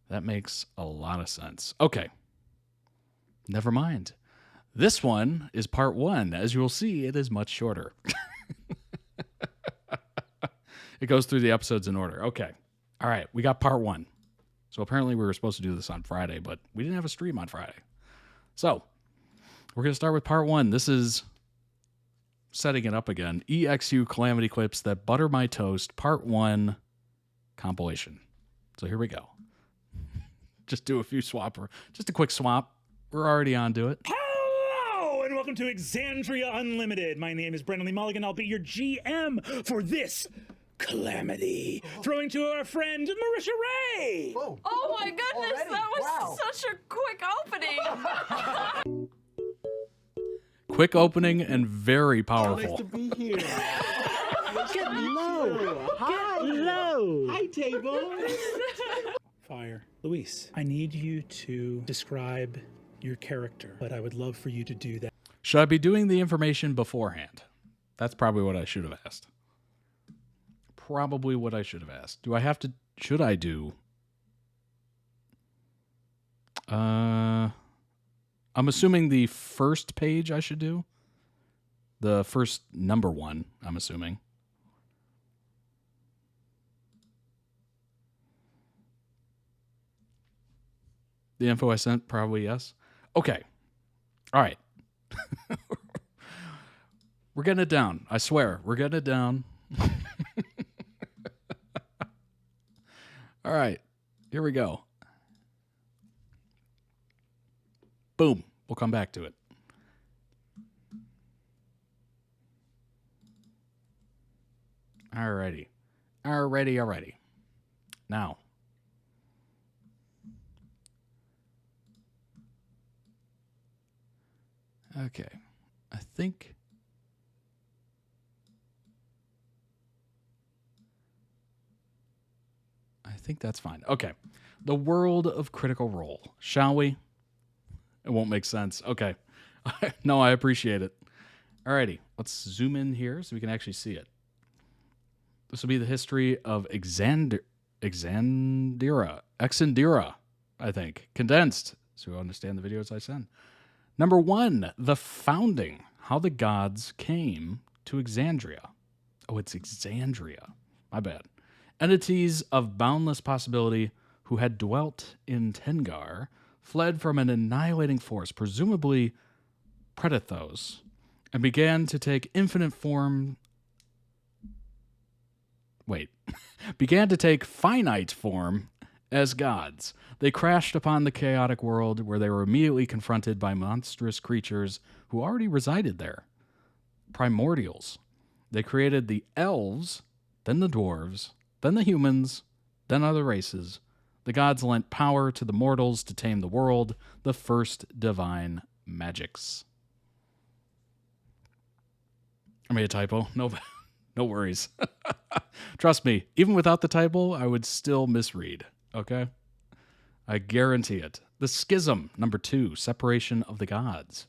That makes a lot of sense. Okay. Never mind. This one is part 1. As you will see, it is much shorter. It goes through the episodes in order. Okay. All right. We got part 1. So apparently we were supposed to do this on Friday, but we didn't have a stream on Friday. So we're going to start with part 1. This is setting it up again. EXU Calamity Clips That Butter My Toast, part 1 compilation. So here we go. Just do a few just a quick swap. We're already on to it. Hello, and welcome to Exandria Unlimited. My name is Brendan Lee Mulligan. I'll be your GM for this calamity. Throwing to our friend Marisha Ray. Whoa. Oh my goodness, Already? that was Wow. such a quick opening. Quick opening and very Nice powerful. to be here. Get low. Get low. Hi, table. Fire. Luis, I need you to describe your character, but I would love for you to do that. Should I be doing the information beforehand? That's probably what I should have asked. Probably what I should have asked. Should I do? I'm assuming the first page I should do. The first number 1, I'm assuming. The info I sent, probably yes. Okay. All right. We're getting it down. I swear. We're getting it down. All right. Here we go. Boom. We'll come back to it. Alrighty. Alrighty. Now. Okay. I think that's fine. Okay. The world of Critical Role. Shall we? It won't make sense. Okay. No, I appreciate it. Alrighty. Let's zoom in here so we can actually see it. This will be the history of Exandira, I think. Condensed, so you understand the videos I send. Number 1, the founding. How the gods came to Exandria. Oh, it's Exandria. My bad. Entities of boundless possibility who had dwelt in Tengar fled from an annihilating force, presumably Predathos, and began to take infinite form. Began to take finite form as gods. They crashed upon the chaotic world where they were immediately confronted by monstrous creatures who already resided there. Primordials. They created the elves, then the dwarves, then the humans, then other races. The gods lent power to the mortals to tame the world, the first divine magics. I made a typo. No worries. Trust me, even without the typo, I would still misread. Okay? I guarantee it. The Schism, number 2, separation of the gods.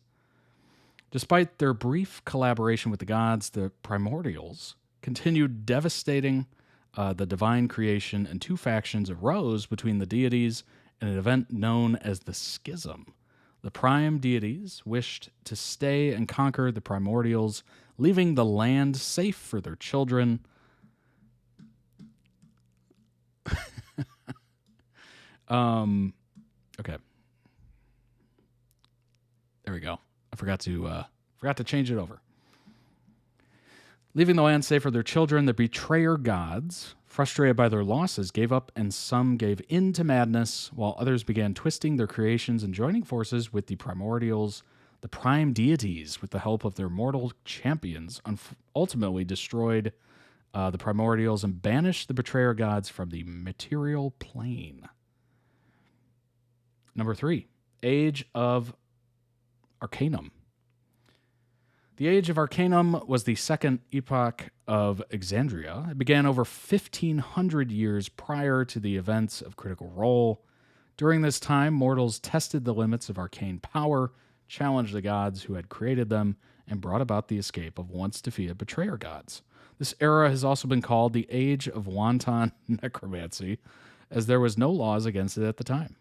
Despite their brief collaboration with the gods, the Primordials continued devastating the divine creation, and 2 factions arose between the deities in an event known as the Schism. The prime deities wished to stay and conquer the Primordials, leaving the land safe for their children. Okay. There we go. I forgot to change it over. Leaving the land safe for their children, the betrayer gods, frustrated by their losses, gave up, and some gave in to madness, while others began twisting their creations and joining forces with the primordials. The prime deities, with the help of their mortal champions, ultimately destroyed the primordials and banished the betrayer gods from the material plane. Number 3, Age of Arcanum. The Age of Arcanum was the second epoch of Exandria. It began over 1,500 years prior to the events of Critical Role. During this time, mortals tested the limits of arcane power, challenged the gods who had created them, and brought about the escape of once defeated betrayer gods. This era has also been called the Age of Wanton Necromancy, as there was no laws against it at the time.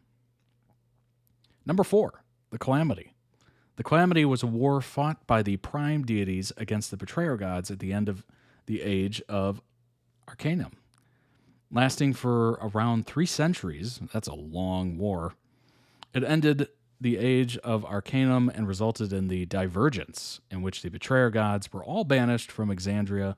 Number 4, the Calamity. The Calamity was a war fought by the prime deities against the betrayer gods at the end of the Age of Arcanum. Lasting for around 3 centuries, that's a long war, it ended the Age of Arcanum and resulted in the Divergence, in which the betrayer gods were all banished from Exandria.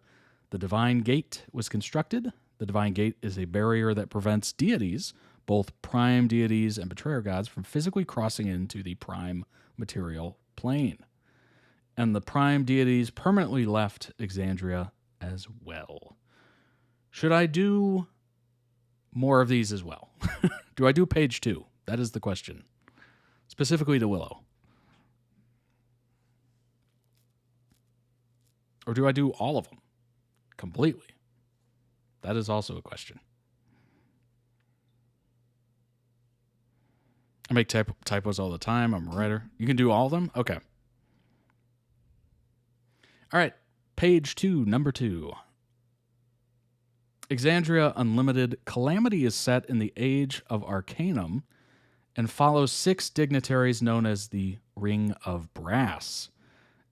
The Divine Gate was constructed. The Divine Gate is a barrier that prevents deities, both prime deities and betrayer gods, from physically crossing into the prime material plane. And the prime deities permanently left Exandria as well. Should I do more of these as well? Do I do page 2? That is the question. Specifically to Willow. Or do I do all of them completely? That is also a question. I make typos all the time. I'm a writer. You can do all of them? Okay. All right. Page 2, number 2. Exandria Unlimited. Calamity is set in the Age of Arcanum and follows 6 dignitaries known as the Ring of Brass.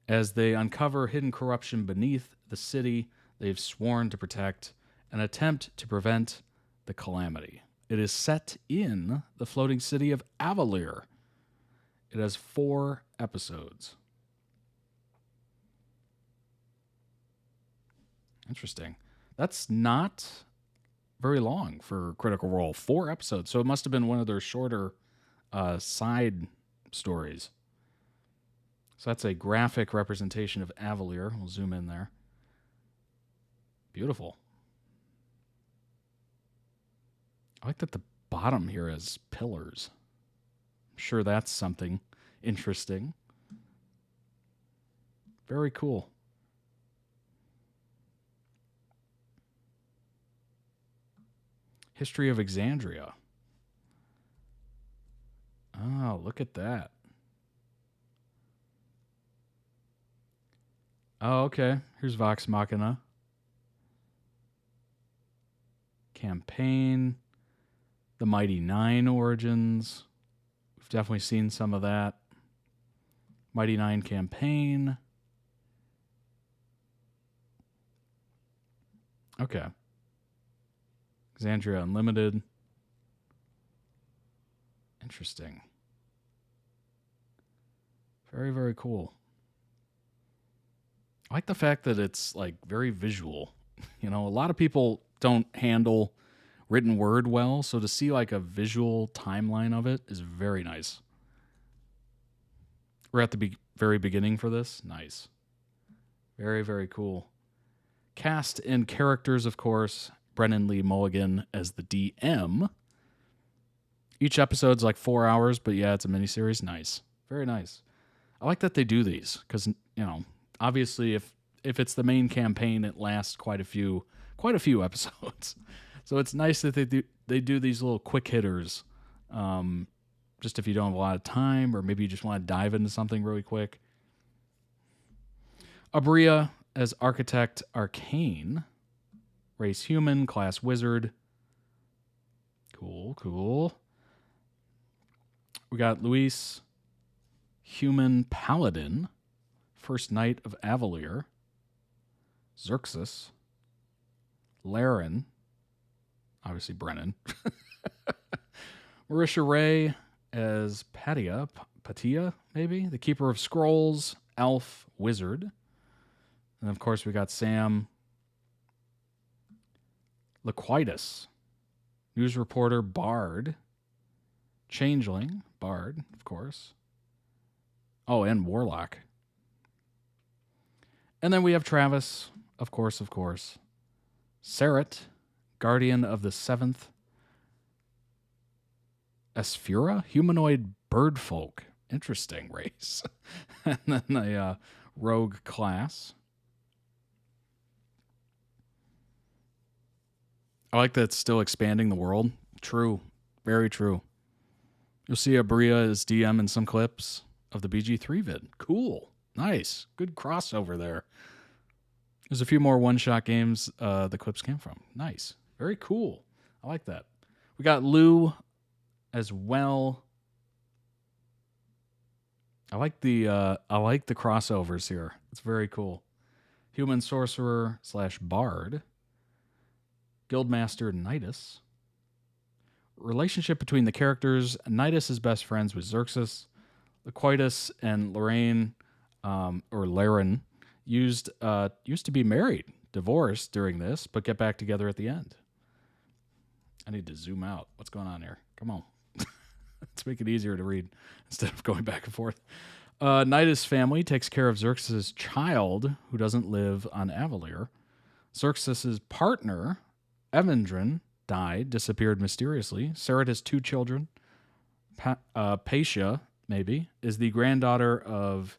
As they uncover hidden corruption beneath the city they've sworn to protect and attempt to prevent the calamity. It is set in the floating city of Avalur. It has 4 episodes. Interesting. That's not very long for Critical Role. 4 episodes. So it must have been one of their shorter side stories. So that's a graphic representation of Avalur. We'll zoom in there. Beautiful. I like that the bottom here has pillars. I'm sure that's something interesting. Very cool. History of Exandria. Oh, look at that. Oh, okay. Here's Vox Machina. Campaign. The Mighty Nine origins. We've definitely seen some of that. Mighty Nine campaign. Okay. Exandria Unlimited. Interesting. Very, very cool. I like the fact that it's like very visual. You know, a lot of people don't handle written word well, so to see like a visual timeline of it is very nice. We're at the very beginning for this. Nice. Very, very cool. Cast and characters, of course. Brennan Lee Mulligan as the DM. Each episode's like 4 hours, but yeah, it's a miniseries. Nice. Very nice. I like that they do these because, you know, obviously if it's the main campaign, it lasts quite a few episodes. So it's nice that they do these little quick hitters. Just if you don't have a lot of time, or maybe you just want to dive into something really quick. Abria as Architect Arcane. Race Human, Class Wizard. Cool, cool. We got Luis, Human Paladin. First Knight of Avalur. Xerxes. Laren. Obviously Brennan. Marisha Ray as Patia, maybe? The Keeper of Scrolls, Elf, Wizard. And of course we got Sam Laquitus, News Reporter, Bard. Changeling, Bard, of course. Oh, and Warlock. And then we have Travis, of course. Saret, Guardian of the 7th. Esphira, humanoid bird folk. Interesting race. And then a rogue class. I like that it's still expanding the world. True. Very true. You'll see Abria as DM in some clips of the BG3 vid. Cool. Nice. Good crossover there. There's a few more one-shot games the clips came from. Nice. Very cool. I like that. We got Lou as well. I like the crossovers here. It's very cool. Human sorcerer / bard. Guildmaster Nidus. Relationship between the characters. Nidus is best friends with Xerxes. Laquatus and Lorraine, or Laren, used to be married, divorced during this, but get back together at the end. I need to zoom out. What's going on here? Come on. Let's make it easier to read instead of going back and forth. Nidus' family takes care of Xerxes' child, who doesn't live on Avalir. Xerxes' partner, Evandrin, died, disappeared mysteriously. Sarah has 2 children. Patia, maybe, is the granddaughter of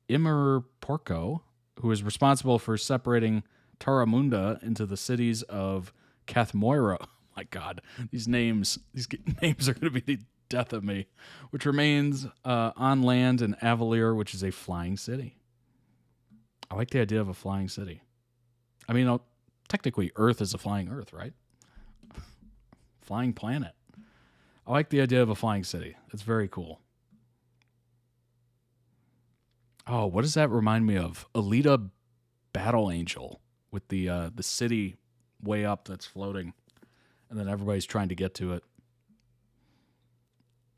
Immer Porco, who is responsible for separating Taramunda into the cities of Cathmoira. Oh my God, these names are going to be the death of me. Which remains on land in Avalir, which is a flying city. I like the idea of a flying city. I mean, technically, Earth is a flying Earth, right? Flying planet. I like the idea of a flying city. It's very cool. Oh, what does that remind me of? Alita Battle Angel with the city way up that's floating, and then everybody's trying to get to it.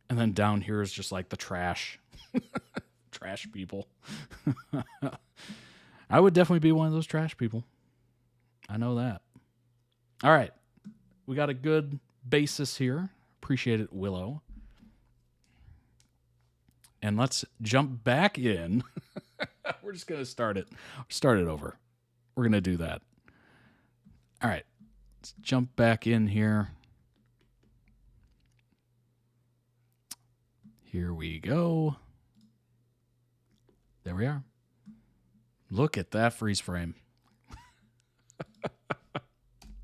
And then down here is just like the trash. Trash people. I would definitely be one of those trash people. I know that. All right. We got a good basis here. Appreciate it, Willow. And let's jump back in. We're just going to start it over. We're going to do that. All right. Let's jump back in here. Here we go. There we are. Look at that freeze frame.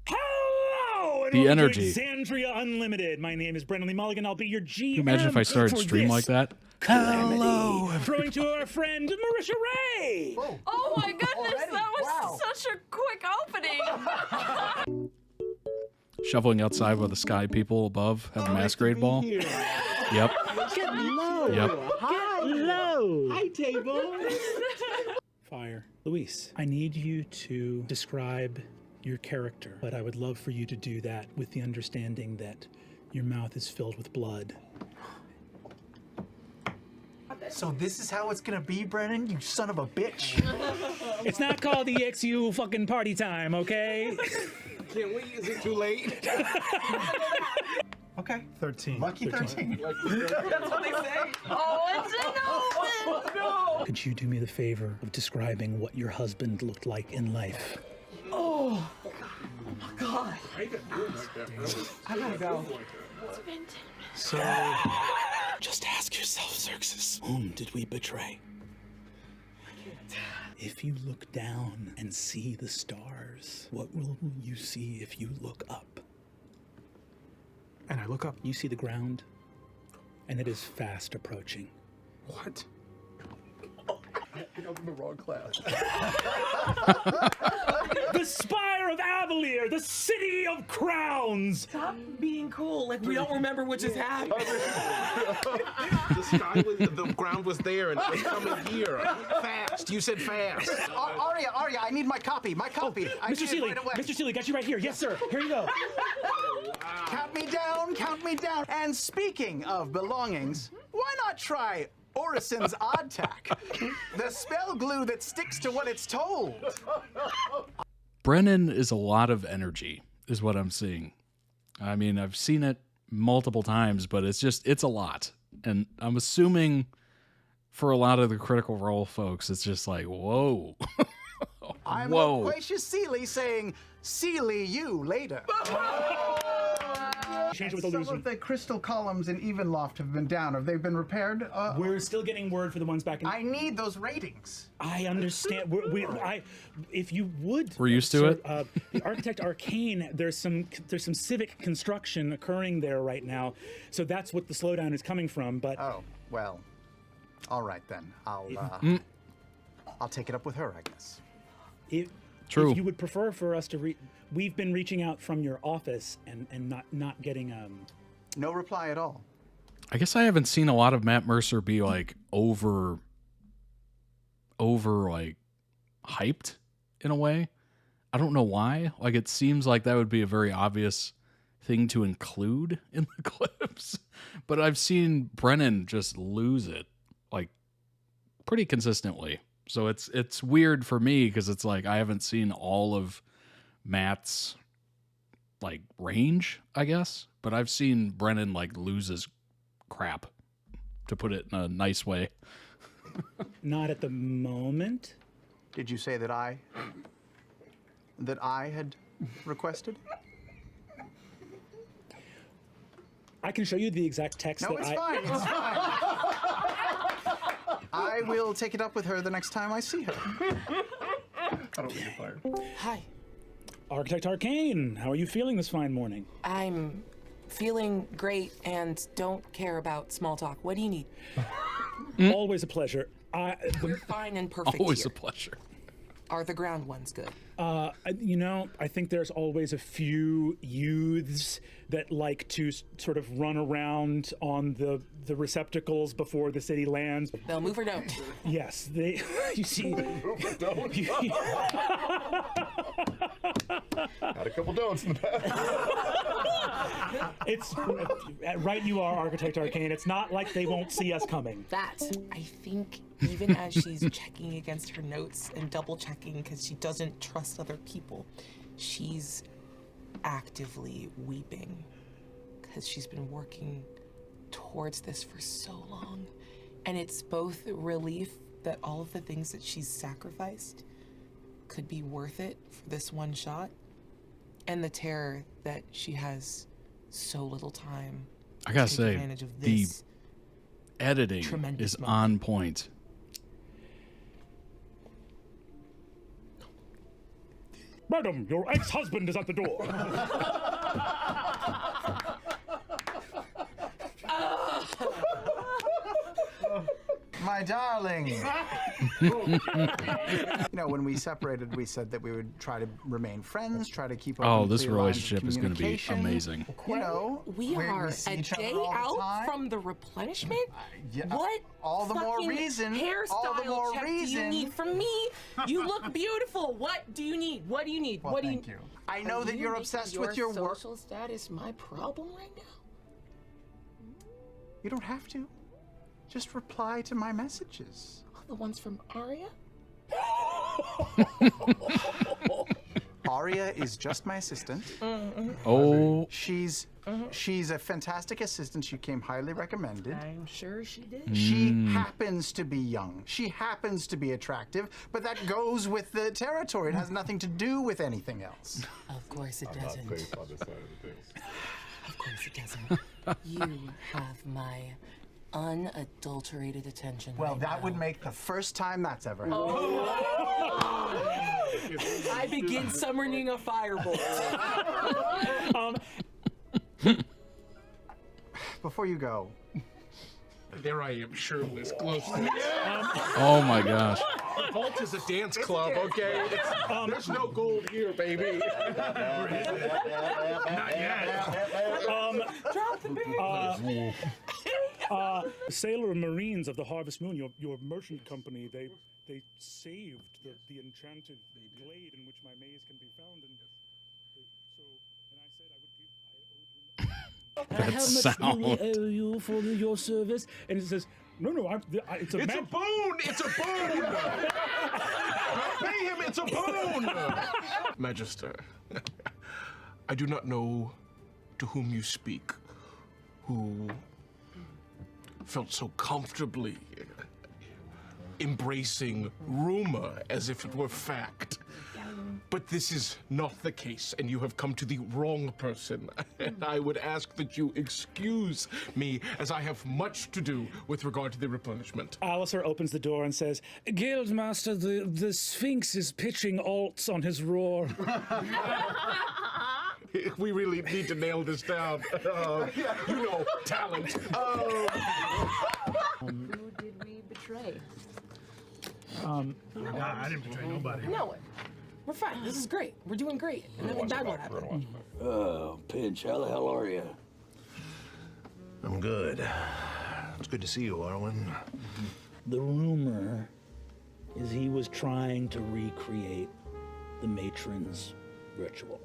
Hello! And The welcome to energy. Exandria Unlimited. My name is Brennan Lee Mulligan. I'll be your GM. Can you imagine if I started for stream this like that? calamity. Hello. Throwing to our friend Marisha Ray. Oh my goodness, that was such a quick opening. Shoveling outside with the sky people above have a masquerade ball. Yep. Get low. Yep. Get low. Hi, table. Fire. Luis, I need you to describe your character, but I would love for you to do that with the understanding that your mouth is filled with blood. So this is how it's gonna be, Brennan? You son of a bitch. It's not called EXU fucking party time, okay? Can we? Is it too late? Okay. 13. Lucky 13. That's what they say. Oh, it's an open. No. Could you do me the favor of describing what your husband looked like in life? Oh, God. I gotta go. So, just ask yourself, Xerxes, whom did we betray? If you look down and see the stars, what will you see if you look up? And I look up. You see the ground, and it is fast approaching. What? I'm in the wrong class. The spire of Avalier, the city of crowns! Stop being cool, like we don't remember what just happened. The ground was there and it was coming here. Fast. You said fast. Arya, I need my copy. I Mr. need it Seeley, right away. Mr. Seeley, got you right here. Yes, sir. Here you go. Count me down, count me down. And speaking of belongings, why not try Orison's Odd Tack? The spell glue that sticks to what it's told. Brennan is a lot of energy, is what I'm seeing. I mean, I've seen it multiple times, but it's a lot. And I'm assuming for a lot of the Critical Role folks, it's just like, whoa. I'm Whoa. Loquacious Seeley saying, Seeley you later. Change it with the Some loser. of the crystal columns in Evenloft have been down. Have they been repaired? We're still getting word for the ones back in. I need those ratings. I understand. If you would, We're used to it. The Architect Arcane. There's some civic construction occurring there right now, so that's what the slowdown is coming from. But Oh, well, all right then. I'll take it up with her, I guess. True. If you would prefer for us to we've been reaching out from your office and not getting No reply at all. I guess I haven't seen a lot of Matt Mercer be like over like hyped in a way. I don't know why. Like it seems like that would be a very obvious thing to include in the clips. But I've seen Brennan just lose it like pretty consistently. So it's weird for me because it's like I haven't seen all of Matt's like range, I guess. But I've seen Brennan like lose his crap, to put it in a nice way. Not at the moment. Did you say that I had requested? I can show you the exact text. No, it's fine. It's fine. I will take it up with her the next time I see her. I don't need to fire. Hi. Architect Arcane, how are you feeling this fine morning? I'm feeling great and don't care about small talk. What do you need? Always a pleasure. We're fine and perfect Always here. a pleasure. Are the ground ones good? I think there's always a few youths that like to sort of run around on the receptacles before the city lands. They'll move or don't. Yes, they. You see. Had a couple don'ts in the past. It's right. You are Architect Arcane. It's not like they won't see us coming. That, I think, even as she's checking against her notes and double checking because she doesn't trust other people, she's actively weeping because she's been working towards this for so long. And it's both relief that all of the things that she's sacrificed could be worth it for this one shot, and the terror that she has so little time I gotta to take say, advantage of the this editing tremendous is moment. on point. Madam, your ex-husband is at the door. My darling. When we separated, we said that we would try to remain friends, try to keep. Oh, open, this clear lines of relationship is going to be communication. amazing. We are see a each other day all the out time. from the replenishment. What? All the more fucking reason. Hairstyle All the more check reason. do you need from me? You look beautiful. What do you need? What do you need? Well, what do thank you? you. I know that you're obsessed with your work. social status my problem right now. You don't have to. Just reply to my messages. The ones from Aria? Aria is just my assistant. Oh, She's a fantastic assistant. She came highly recommended. I'm sure she did. She happens to be young. She happens to be attractive, but that goes with the territory. It has nothing to do with anything else. Of course it Not doesn't. safe on this side of the things. Of course it doesn't. You have my unadulterated attention. Well, right that now. would make the first time that's ever happened. I begin summoning a firebolt. Before you go, There I am, shirtless, close to it. oh my gosh. Vault is a dance club, okay? There's no gold here, baby. Not yet. Drop the beat. Sailor Marines of the Harvest Moon, your merchant company, they saved the enchanted glade in which my maze can be found, and I said I would give. That How much do we sound. owe you for your service? And it says, no, it's a It's a boon! It's a boon! Don't pay him, it's a boon! Magister, I do not know to whom you speak, who felt so comfortably embracing rumor as if it were fact. But this is not the case, and you have come to the wrong person. And I would ask that you excuse me, as I have much to do with regard to the replenishment. Alistair opens the door and says, Guildmaster, the Sphinx is pitching alts on his roar. We really need to nail this down. You know, talent. Who did we betray? I didn't betray nobody. No, we're fine. This is great. We're doing great. And then bad one happened. Oh, Pinch, how the hell are you? I'm good. It's good to see you, Arwen. The rumor is he was trying to recreate the matron's ritual.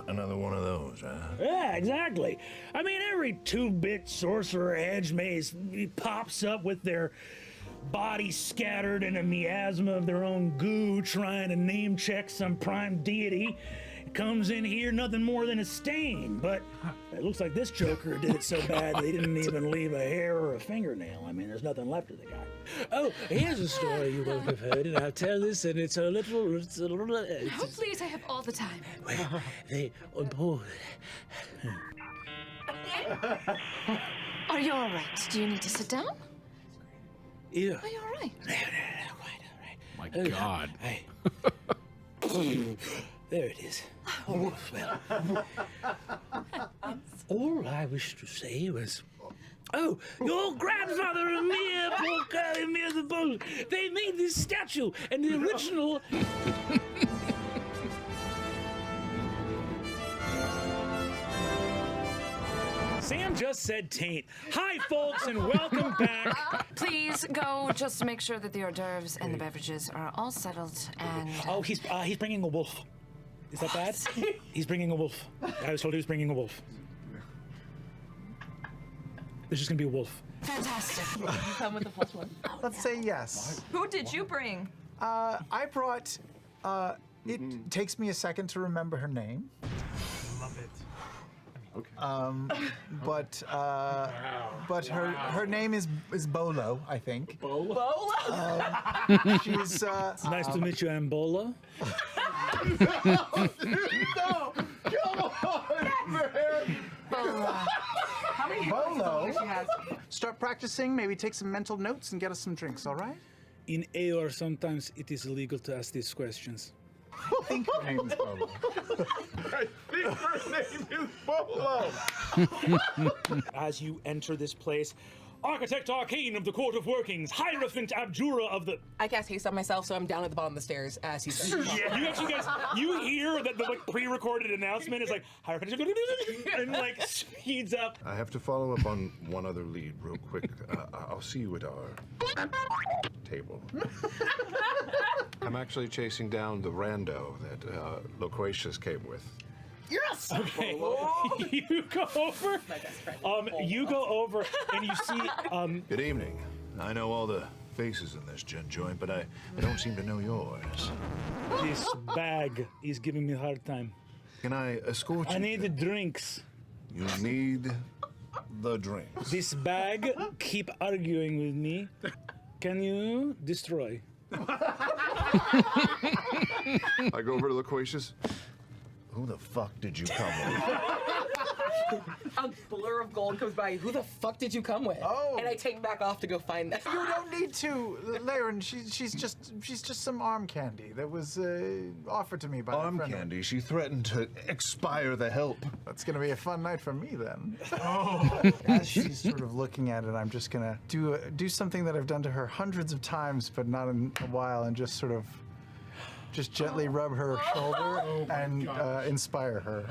Another one of those, huh? Yeah, exactly. I mean, every two-bit sorcerer edge maze pops up with their bodies scattered in a miasma of their own goo, trying to name-check some prime deity. Comes in here nothing more than a stain, but it looks like this joker did it so bad they didn't even leave a hair or a fingernail. I mean, there's nothing left of the guy. Oh, here's a story you won't have heard, and I'll tell this, and it's a little... Oh, please, I have all the time. Well, Are you all right? Do you need to sit down? Yeah. Are you all right? My God. Hey. There it is. Oh, well. All I wish to say was, oh, your grandfather Emir the Bull. They made this statue, and the original. Sam just said taint. Hi, folks, and welcome back. Please go just to make sure that the hors d'oeuvres and the beverages are all settled and... Oh, he's bringing a wolf. Is that bad? He's bringing a wolf. I was told he was bringing a wolf. There's just gonna be a wolf. Fantastic. You come with the +1. Let's say yes. Who did you bring? I brought. It takes me a second to remember her name. Love it. But her name is Bolo, I think. Bolo? She's nice to meet you, Ambola. No, come on, man. How many Bolo. she has? Start practicing. Maybe take some mental notes and get us some drinks. All right? In AOR, sometimes it is illegal to ask these questions. I think her name is Bolo. I think her name is Bolo. As you enter this place, Architect Arcane of the Court of Workings, Hierophant Abjura of the... I cast haste on myself, so I'm down at the bottom of the stairs as he's... Yeah. You actually guys, you hear that the like pre-recorded announcement is like, Hierophant, and like speeds up. I have to follow up on one other lead real quick. I'll see you at our table. I'm actually chasing down the rando that Loquacious came with. Yes. Okay. You go over. You go over, and you see. Good evening. I know all the faces in this gin joint, but I don't seem to know yours. This bag is giving me a hard time. Can I escort you? I need the drinks. You need the drinks. This bag keep arguing with me. Can you destroy? I go over to Loquacious. Who the fuck did you come with? A blur of gold comes by. Who the fuck did you come with? Oh. And I take back off to go find that. You don't need to, Laren. She's just some arm candy that was offered to me by Arm a friend. candy? She threatened to expire the help. That's gonna be a fun night for me then. Oh. As she's sort of looking at it, I'm just gonna do something that I've done to her hundreds of times, but not in a while, and just sort of. Just gently rub her shoulder and inspire her.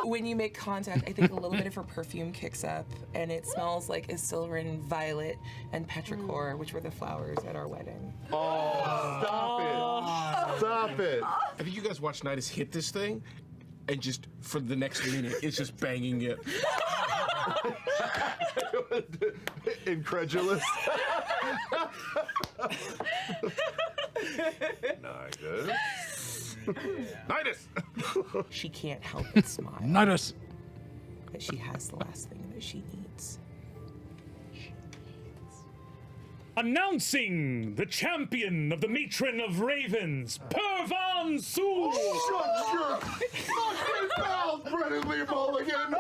When you make contact, I think a little bit of her perfume kicks up, and it smells like Isilrin, violet, and petrichor, which were the flowers at our wedding. Oh, stop it. Stop it. I think you guys watch Nidus hit this thing, and just for the next minute, it's just banging it. Incredulous. Nidus. Nidus! She can't help but smile. Nidus! But she has the last thing that she needs. Announcing the champion of the matron of ravens, Pervan Sul. Shut your fucking mouth, Brennan Lee Mulligan!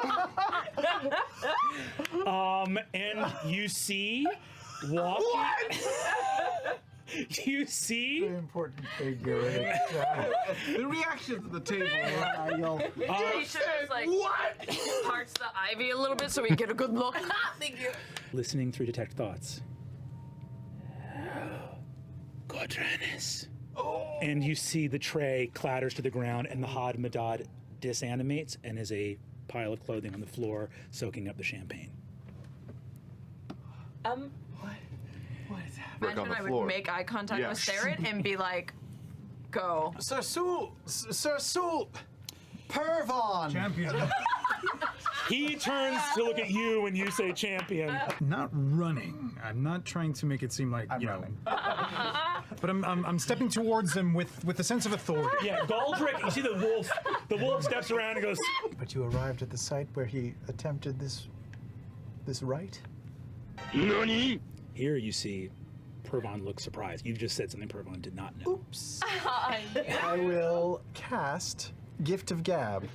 And you see walking. What? You see? Very important figure. The reaction to the table. He should have like parts the ivy a little bit so we get a good look. Thank you. Listening through detect thoughts. Godrenis. And you see the tray clatters to the ground, and the Had Madad disanimates and is a pile of clothing on the floor, soaking up the champagne. What is happening? Rick on Imagine the I floor. would make eye contact with Yes. Sarah and be like, go. Sir Sul! Pervon! Champion. He turns to look at you when you say champion. Not running. I'm not trying to make it seem like, you know. But I'm stepping towards him with a sense of authority. Yeah, Galdrick, you see the wolf. The wolf steps around and goes, But you arrived at the site where he attempted this rite? Nani? Here you see Pervon looks surprised. You just said something Pervon did not know. Oops. I will cast Gift of Gab.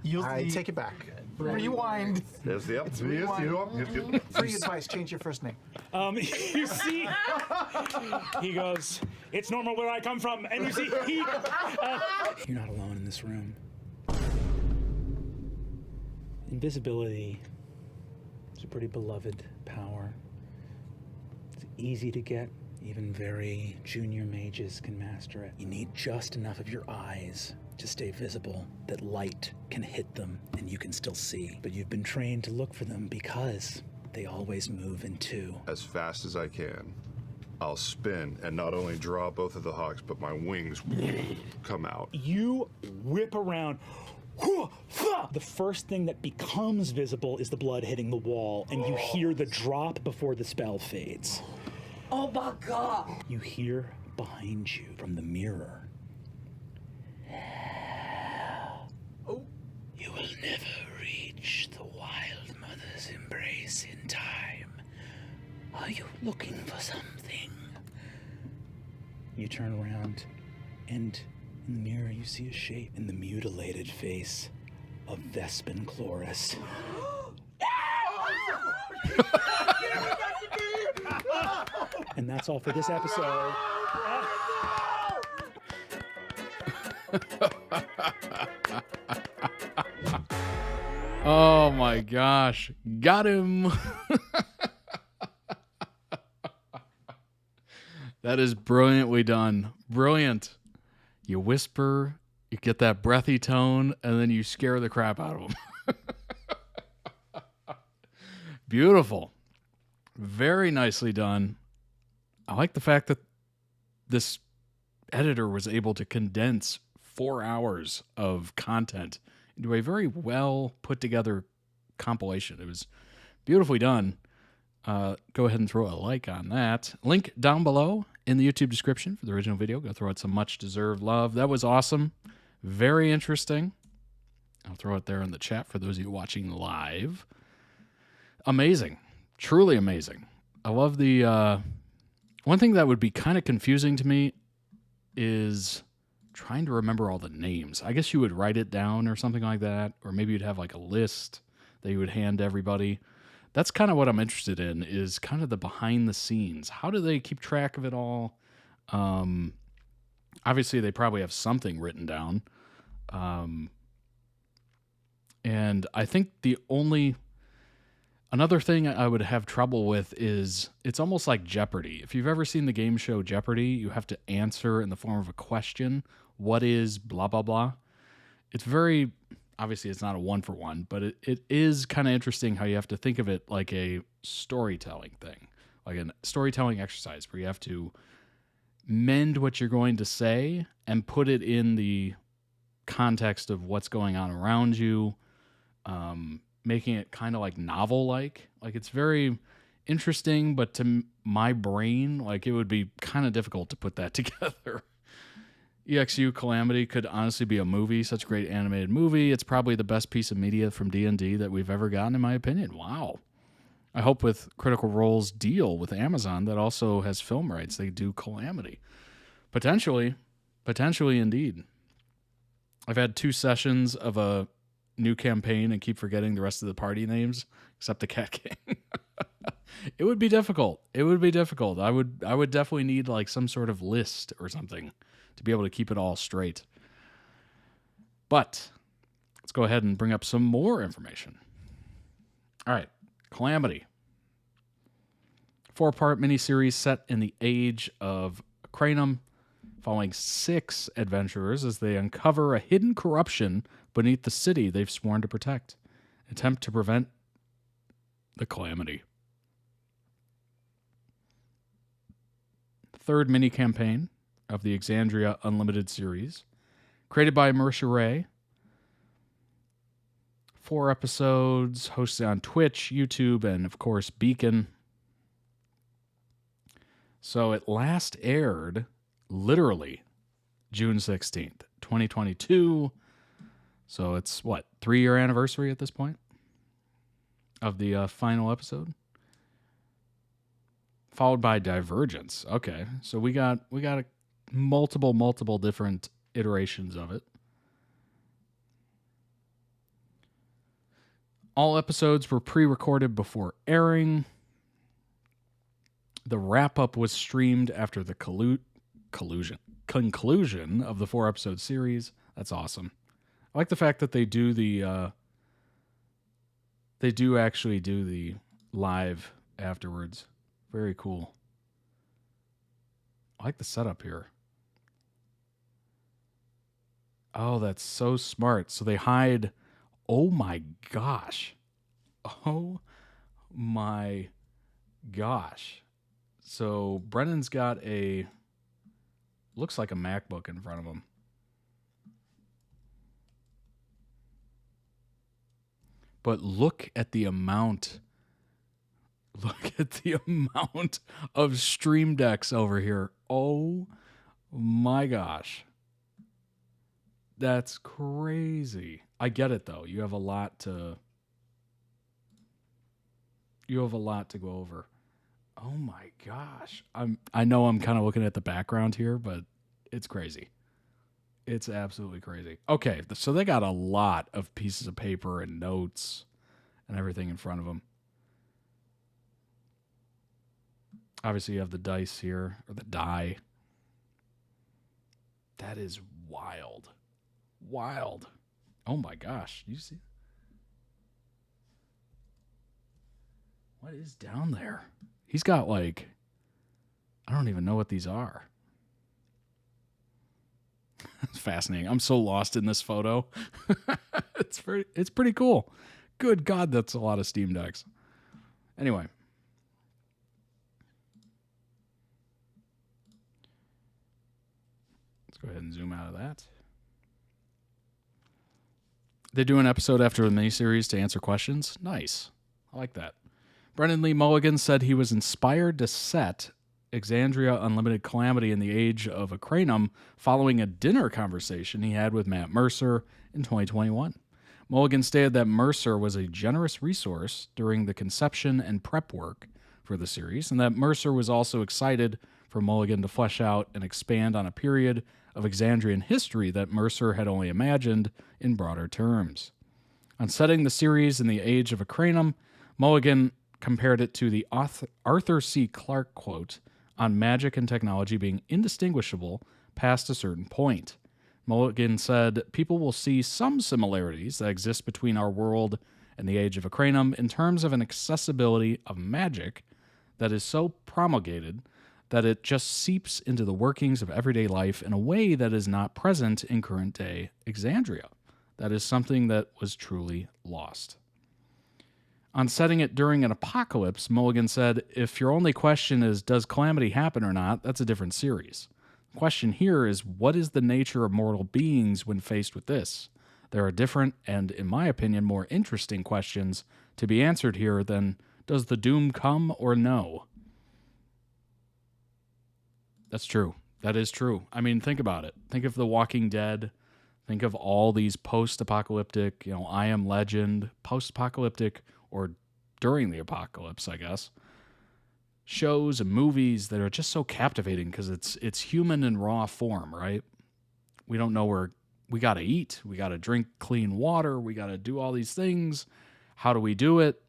I take it back. Rewind. There's the up. Free advice, change your first name. You see, he goes, it's normal where I come from. And you see, you're not alone in this room. Invisibility is a pretty beloved power. It's easy to get. Even very junior mages can master it. You need just enough of your eyes to stay visible, that light can hit them and you can still see. But you've been trained to look for them because they always move in two. As fast as I can, I'll spin and not only draw both of the hawks, but my wings come out. You whip around. The first thing that becomes visible is the blood hitting the wall, and you hear the drop before the spell fades. Oh my god! You hear behind you from the mirror. You will never reach the Wild Mother's embrace in time. Are you looking for something? You turn around, and in the mirror you see a shape in the mutilated face of Vespin Chloris. And that's all for this episode. Oh my gosh. Got him. That is brilliantly done. Brilliant. You whisper, you get that breathy tone, and then you scare the crap out of them. Beautiful. Very nicely done. I like the fact that this editor was able to condense 4 hours of content into a very well put together compilation. It was beautifully done. Go ahead and throw a like on that. Link down below in the YouTube description for the original video. Go throw it some much deserved love. That was awesome. Very interesting. I'll throw it there in the chat for those of you watching live. Amazing. Truly amazing. I love the... one thing that would be kind of confusing to me is trying to remember all the names. I guess you would write it down or something like that, or maybe you'd have like a list that you would hand to everybody. That's kind of what I'm interested in, is kind of the behind the scenes. How do they keep track of it all? Obviously, they probably have something written down. And I think another thing I would have trouble with is it's almost like Jeopardy. If you've ever seen the game show Jeopardy, you have to answer in the form of a question. What is blah, blah, blah? It's very, obviously it's not a one-for-one, but it is kind of interesting how you have to think of it like a storytelling thing, like a storytelling exercise where you have to mend what you're going to say and put it in the context of what's going on around you, making it kind of like novel-like. Like it's very interesting, but to my brain, like it would be kind of difficult to put that together. EXU Calamity could honestly be a movie, such a great animated movie. It's probably the best piece of media from D&D that we've ever gotten, in my opinion. Wow. I hope with Critical Role's deal with Amazon that also has film rights, they do Calamity. Potentially indeed. I've had 2 sessions of a new campaign and keep forgetting the rest of the party names, except the Cat King. It would be difficult. I would definitely need like some sort of list or something to be able to keep it all straight. But let's go ahead and bring up some more information. All right, Calamity. 4-part miniseries set in the age of Cranum, following 6 adventurers as they uncover a hidden corruption beneath the city they've sworn to protect. Attempt to prevent the calamity. 3rd mini-campaign of the Exandria Unlimited series, created by Marisha Ray. 4 episodes, hosted on Twitch, YouTube, and of course Beacon. So it last aired literally June 16th, 2022. So it's what, 3-year anniversary at this point of the final episode, followed by Divergence. Okay, so we got multiple different iterations of it. All episodes were pre-recorded before airing. The wrap-up was streamed after the conclusion of the 4-episode series. That's awesome. I like the fact that they do actually do the live afterwards. Very cool. I like the setup here. Oh, that's so smart. So they hide. Oh my gosh. Oh my gosh. So Brennan's got looks like a MacBook in front of him. But look at the amount of Stream Decks over here. Oh my gosh. That's crazy. I get it though. You have a lot to go over. Oh my gosh. I know I'm kind of looking at the background here, but it's crazy. It's absolutely crazy. Okay, so they got a lot of pieces of paper and notes and everything in front of them. Obviously, you have the dice here, or the die. That is wild. Wild. Oh my gosh. You see? What is down there? He's got like, I don't even know what these are. It's fascinating. I'm so lost in this photo. It's pretty cool. Good God, that's a lot of Steam Decks. Anyway. Let's go ahead and zoom out of that. They do an episode after the miniseries to answer questions. Nice. I like that. Brendan Lee Mulligan said he was inspired to set Exandria Unlimited Calamity in the Age of Acranum following a dinner conversation he had with Matt Mercer in 2021. Mulligan stated that Mercer was a generous resource during the conception and prep work for the series, and that Mercer was also excited for Mulligan to flesh out and expand on a period of Exandrian history that Mercer had only imagined in broader terms. On setting the series in the Age of Acranum, Mulligan compared it to the Arthur C. Clarke quote on magic and technology being indistinguishable past a certain point. Mulligan said, "People will see some similarities that exist between our world and the Age of Acranum in terms of an accessibility of magic that is so promulgated that it just seeps into the workings of everyday life in a way that is not present in current-day Exandria. That is something that was truly lost." On setting it during an apocalypse, Mulligan said, "If your only question is, does calamity happen or not, that's a different series. The question here is, what is the nature of mortal beings when faced with this? There are different and, in my opinion, more interesting questions to be answered here than, does the doom come or no?" That's true. That is true. I mean, think about it. Think of The Walking Dead. Think of all these post-apocalyptic, I Am Legend, post-apocalyptic or during the apocalypse, I guess. Shows and movies that are just so captivating because it's human in raw form, right? We don't know where we got to eat. We got to drink clean water. We got to do all these things. How do we do it?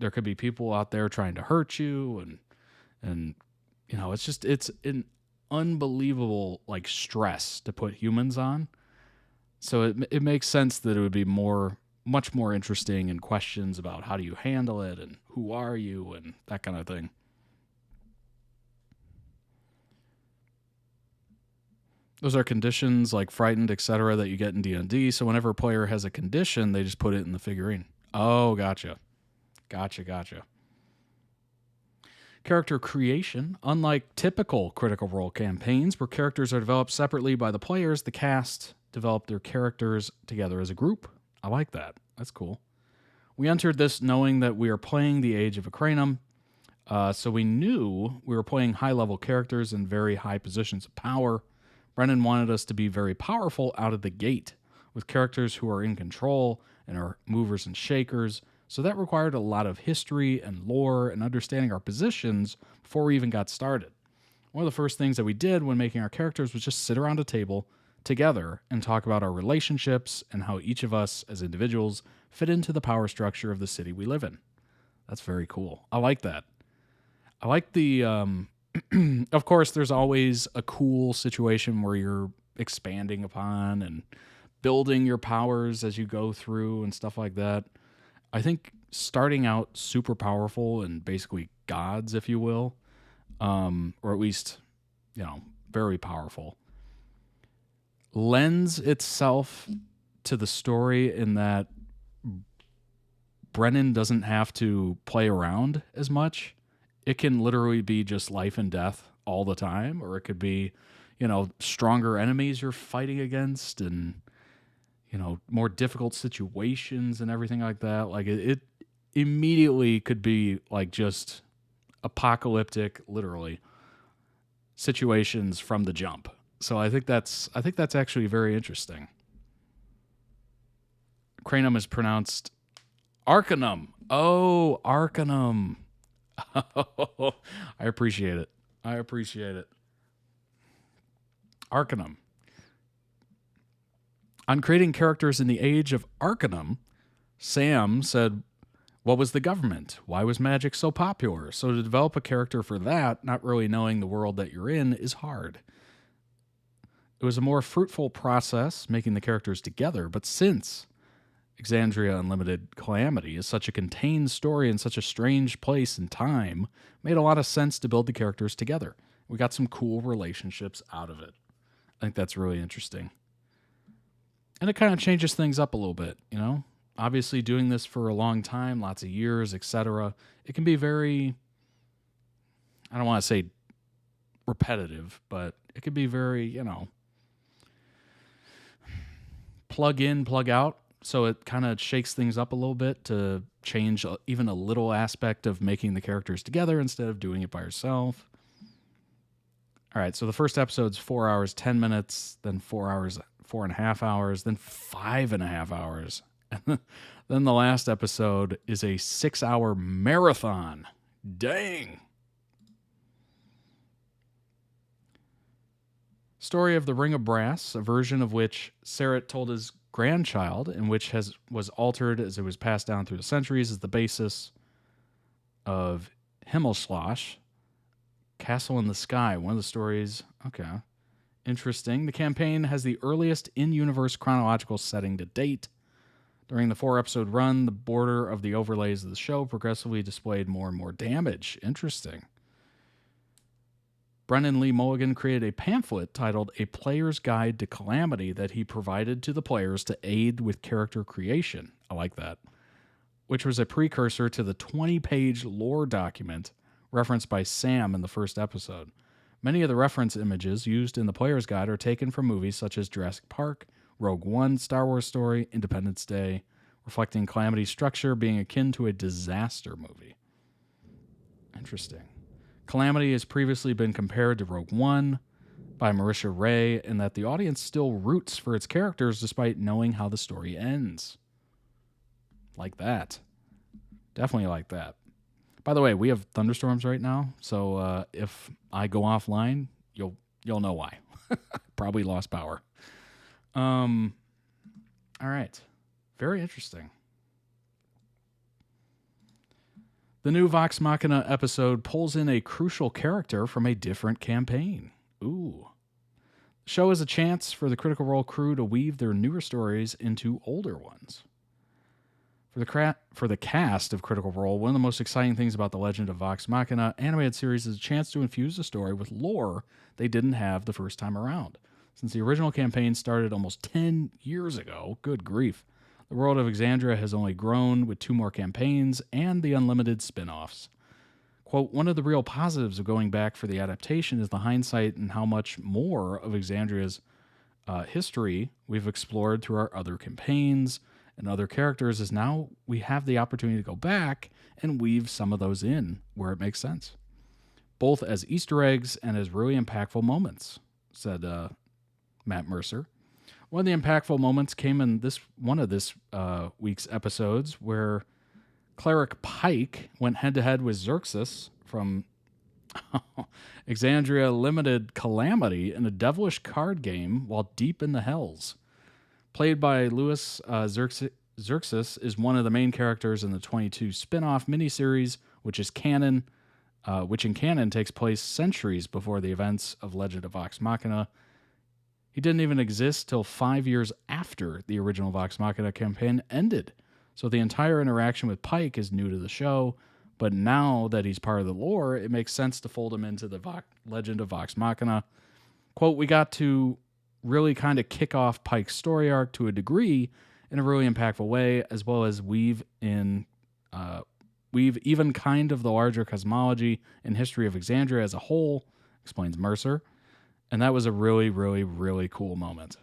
There could be people out there trying to hurt you. And you know, it's an unbelievable like stress to put humans on. So it makes sense that it would be much more interesting and questions about how do you handle it and who are you and that kind of thing. Those are conditions like frightened, etc. that you get in D&D. So whenever a player has a condition, they just put it in the figurine. Oh, gotcha. Gotcha. Character creation. Unlike typical Critical Role campaigns where characters are developed separately by the players, the cast develop their characters together as a group. I like that. That's cool. We entered this knowing that we are playing the Age of Acranum, so we knew we were playing high-level characters in very high positions of power. Brennan wanted us to be very powerful out of the gate, with characters who are in control and are movers and shakers, so that required a lot of history and lore and understanding our positions before we even got started. One of the first things that we did when making our characters was just sit around a table together and talk about our relationships and how each of us as individuals fit into the power structure of the city we live in. That's very cool. I like that. I like the... of course, there's always a cool situation where you're expanding upon and building your powers as you go through and stuff like that. I think starting out super powerful and basically gods, if you will, or at least, you know, very powerful, lends itself to the story in that Brennan doesn't have to play around as much. It can literally be just life and death all the time, or it could be, you know, stronger enemies you're fighting against and, you know, more difficult situations and everything like that. Like it immediately could be like just apocalyptic, literally, situations from the jump. So I think that's actually very interesting. Cranum is pronounced Arcanum. Oh, Arcanum. I appreciate it. Arcanum. On creating characters in the Age of Arcanum, Sam said, what was the government? Why was magic so popular? So to develop a character for that, not really knowing the world that you're in, is hard. It was a more fruitful process making the characters together, but since Exandria Unlimited Calamity is such a contained story in such a strange place and time, it made a lot of sense to build the characters together. We got some cool relationships out of it. I think that's really interesting. And it kind of changes things up a little bit, you know? Obviously doing this for a long time, lots of years, etc., it can be very, I don't want to say repetitive, but it can be very, you know, plug in, plug out. So it kind of shakes things up a little bit to change even a little aspect of making the characters together instead of doing it by yourself. All right, so the first episode's 4 hours, 10 minutes, then 4 hours, 4.5 hours, then 5.5 hours. And then the last episode is a 6-hour marathon. Dang. Story of the Ring of Brass, a version of which Sarret told his grandchild, and which was altered as it was passed down through the centuries, is the basis of Himmelschloss, Castle in the Sky. One of the stories. Okay. Interesting. The campaign has the earliest in-universe chronological setting to date. During the 4-episode run, the border of the overlays of the show progressively displayed more and more damage. Interesting. Brennan Lee Mulligan created a pamphlet titled A Player's Guide to Calamity that he provided to the players to aid with character creation. I like that. Which was a precursor to the 20-page lore document referenced by Sam in the first episode. Many of the reference images used in the Player's Guide are taken from movies such as Jurassic Park, Rogue One, Star Wars Story, Independence Day, reflecting Calamity's structure being akin to a disaster movie. Interesting. Calamity has previously been compared to Rogue One by Marisha Ray, in that the audience still roots for its characters despite knowing how the story ends. Like that. Definitely like that. By the way, we have thunderstorms right now, so if I go offline, you'll know why. Probably lost power. All right. Very interesting. The new Vox Machina episode pulls in a crucial character from a different campaign. Ooh. The show is a chance for the Critical Role crew to weave their newer stories into older ones. For the cast of Critical Role, one of the most exciting things about the Legend of Vox Machina animated series is a chance to infuse the story with lore they didn't have the first time around. Since the original campaign started almost 10 years ago, good grief, the world of Exandria has only grown with 2 more campaigns and the unlimited spin-offs. Quote, one of the real positives of going back for the adaptation is the hindsight and how much more of Exandria's history we've explored through our other campaigns and other characters is now we have the opportunity to go back and weave some of those in where it makes sense, both as Easter eggs and as really impactful moments, said Matt Mercer. One of the impactful moments came in one of this week's episodes where Cleric Pike went head-to-head with Xerxes from Exandria Limited Calamity in a devilish card game while deep in the Hells. Played by Louis, Xerxes is one of the main characters in the 22 spin-off miniseries, which in canon takes place centuries before the events of Legend of Vox Machina. He didn't even exist till 5 years after the original Vox Machina campaign ended, so the entire interaction with Pike is new to the show, but now that he's part of the lore, it makes sense to fold him into the Legend of Vox Machina. Quote, we got to really kind of kick off Pike's story arc to a degree in a really impactful way, as well as weave even kind of the larger cosmology and history of Exandria as a whole, explains Mercer. And that was a really, really, really cool moment.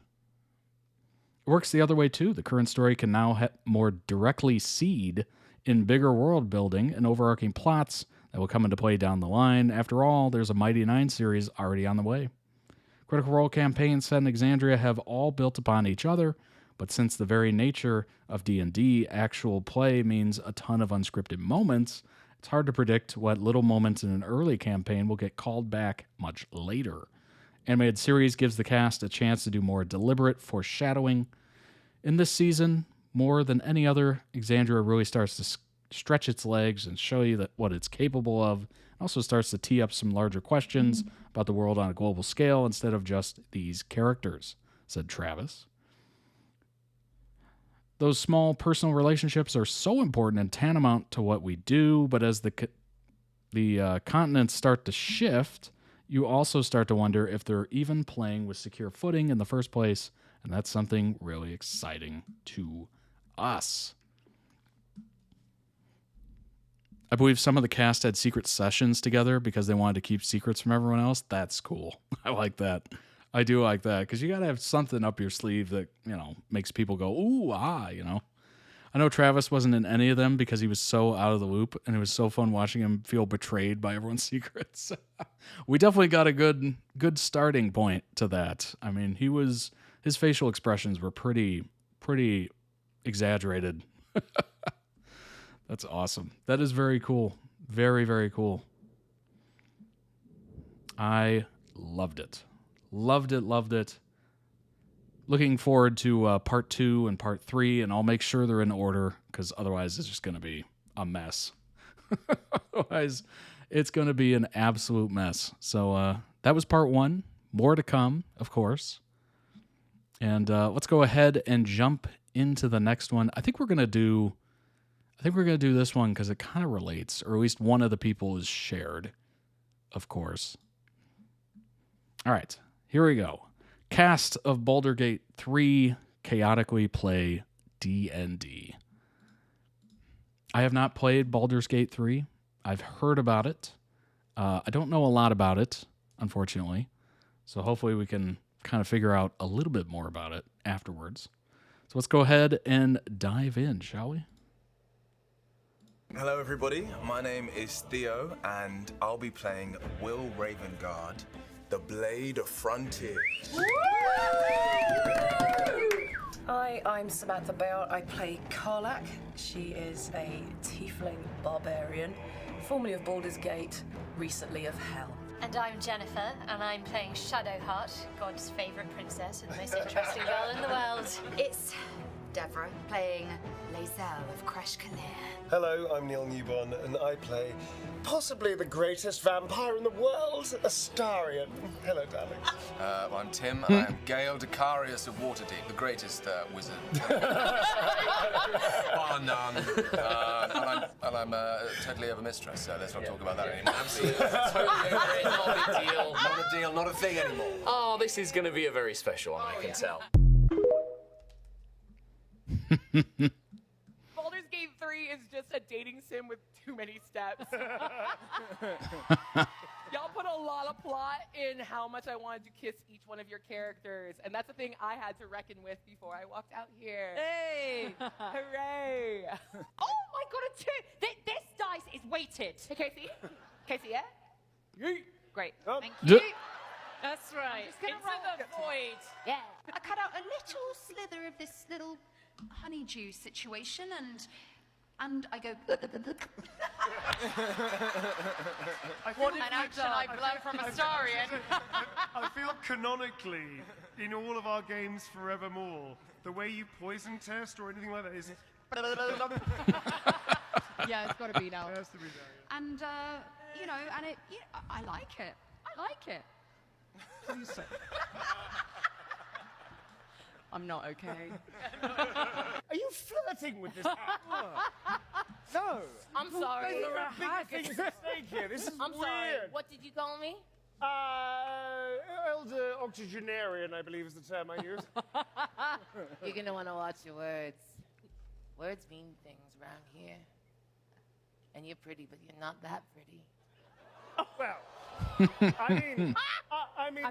It works the other way too. The current story can now more directly seed in bigger world building and overarching plots that will come into play down the line. After all, there's a Mighty Nine series already on the way. Critical Role campaigns set in Exandria have all built upon each other, but since the very nature of D&D, actual play means a ton of unscripted moments, it's hard to predict what little moments in an early campaign will get called back much later. Animated series gives the cast a chance to do more deliberate foreshadowing. In this season, more than any other, Exandria really starts to stretch its legs and show you what it's capable of. It also starts to tee up some larger questions about the world on a global scale instead of just these characters, said Travis. Those small personal relationships are so important and tantamount to what we do, but as the continents start to shift, you also start to wonder if they're even playing with secure footing in the first place, and that's something really exciting to us. I believe some of the cast had secret sessions together because they wanted to keep secrets from everyone else. That's cool. I like that. I do like that because you got to have something up your sleeve that, makes people go, ooh, ah, I know Travis wasn't in any of them because he was so out of the loop, and it was so fun watching him feel betrayed by everyone's secrets. We definitely got a good starting point to that. I mean, his facial expressions were pretty exaggerated. That's awesome. That is very cool. Very, very cool. I loved it. Loved it. Looking forward to part 2 and part 3, and I'll make sure they're in order because otherwise it's just going to be a mess. Otherwise, it's going to be an absolute mess. So that was part 1. More to come, of course. And let's go ahead and jump into the next one. I think we're going to do this one because it kind of relates, or at least one of the people is shared, of course. All right, here we go. Cast of Baldur Gate 3 chaotically play D&D. I have not played Baldur's Gate 3. I've heard about it. I don't know a lot about it, unfortunately. So hopefully we can kind of figure out a little bit more about it afterwards. So let's go ahead and dive in, shall we? Hello everybody, my name is Theo and I'll be playing Will Ravengard, the Blade of Frontier. Hi, I'm Samantha Bale. I play Karlak. She is a tiefling barbarian, formerly of Baldur's Gate, recently of Hell. And I'm Jennifer, and I'm playing Shadowheart, God's favourite princess and the most interesting girl in the world. It's Deborah, playing Lae'zel of Crashkalir. Hello, I'm Neil Newborn, and I play possibly the greatest vampire in the world, Astarion. Hello, darling. Well, I'm Tim, and I'm Gale Decarius of Waterdeep, the greatest wizard. Bar none. And I'm totally over mistress, so let's not talk about that anymore. Absolutely. Totally agree. Not a big deal. Not a deal, not a thing anymore. Oh, this is going to be a very special one, I can tell. Baldur's Gate 3 is just a dating sim with too many steps. Y'all put a lot of plot in how much I wanted to kiss each one of your characters, and that's the thing I had to reckon with before I walked out here. Hey! Hooray! Oh my god, this dice is weighted. Hey, Casey. Casey, yeah? Great. Thank you. That's right. Just gonna Into roll the void. Yeah. I cut out a little slither of this little honeydew situation, and I go. What an action I blow from Astarion. I feel canonically, in all of our games forevermore, the way you poison test or anything like that is... Yeah, it's got to be now. It has to be now, yeah. And, you know, and it, yeah, I like it. I like it. What do you say? I'm not okay. Are you flirting with this? No. I'm sorry. There are big things at stake here. This is I'm weird. sorry. What did you call me? Elder octogenarian, I believe is the term I use. You're gonna want to watch your words. Words mean things around here. And you're pretty, but you're not that pretty. Well, I mean,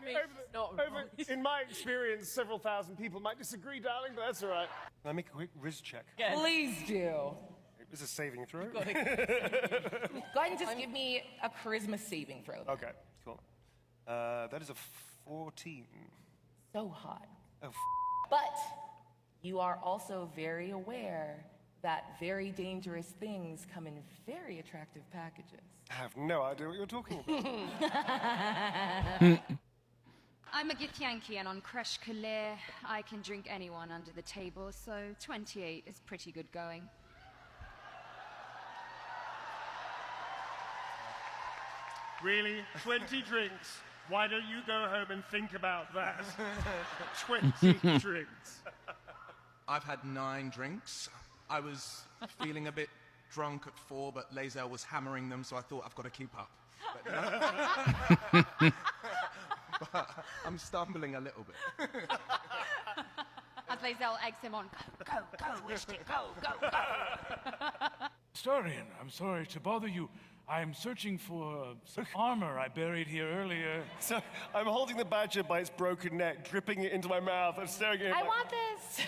in my experience, several thousand people might disagree, darling, but that's all right. Can I make a quick Riz check? Please do. It was a saving throw. Go ahead and just give me a charisma saving throw. Okay, cool. That is a 14. So hot. Oh, But you are also very aware that very dangerous things come in very attractive packages. I have no idea what you're talking about. I'm a Githyanki, and on Crashkalir, I can drink anyone under the table, so 28 is pretty good going. Really? 20 drinks? Why don't you go home and think about that? 20 drinks. I've had 9 drinks. I was feeling a bit drunk at 4, but Lae'zel was hammering them, so I thought I've got to keep up. But I'm stumbling a little bit. As Lae'zel eggs him on, go, Wishti, go. Astarion, I'm sorry to bother you. I'm searching for some armor I buried here earlier. So I'm holding the badger by its broken neck, dripping it into my mouth and staring at it. I want this.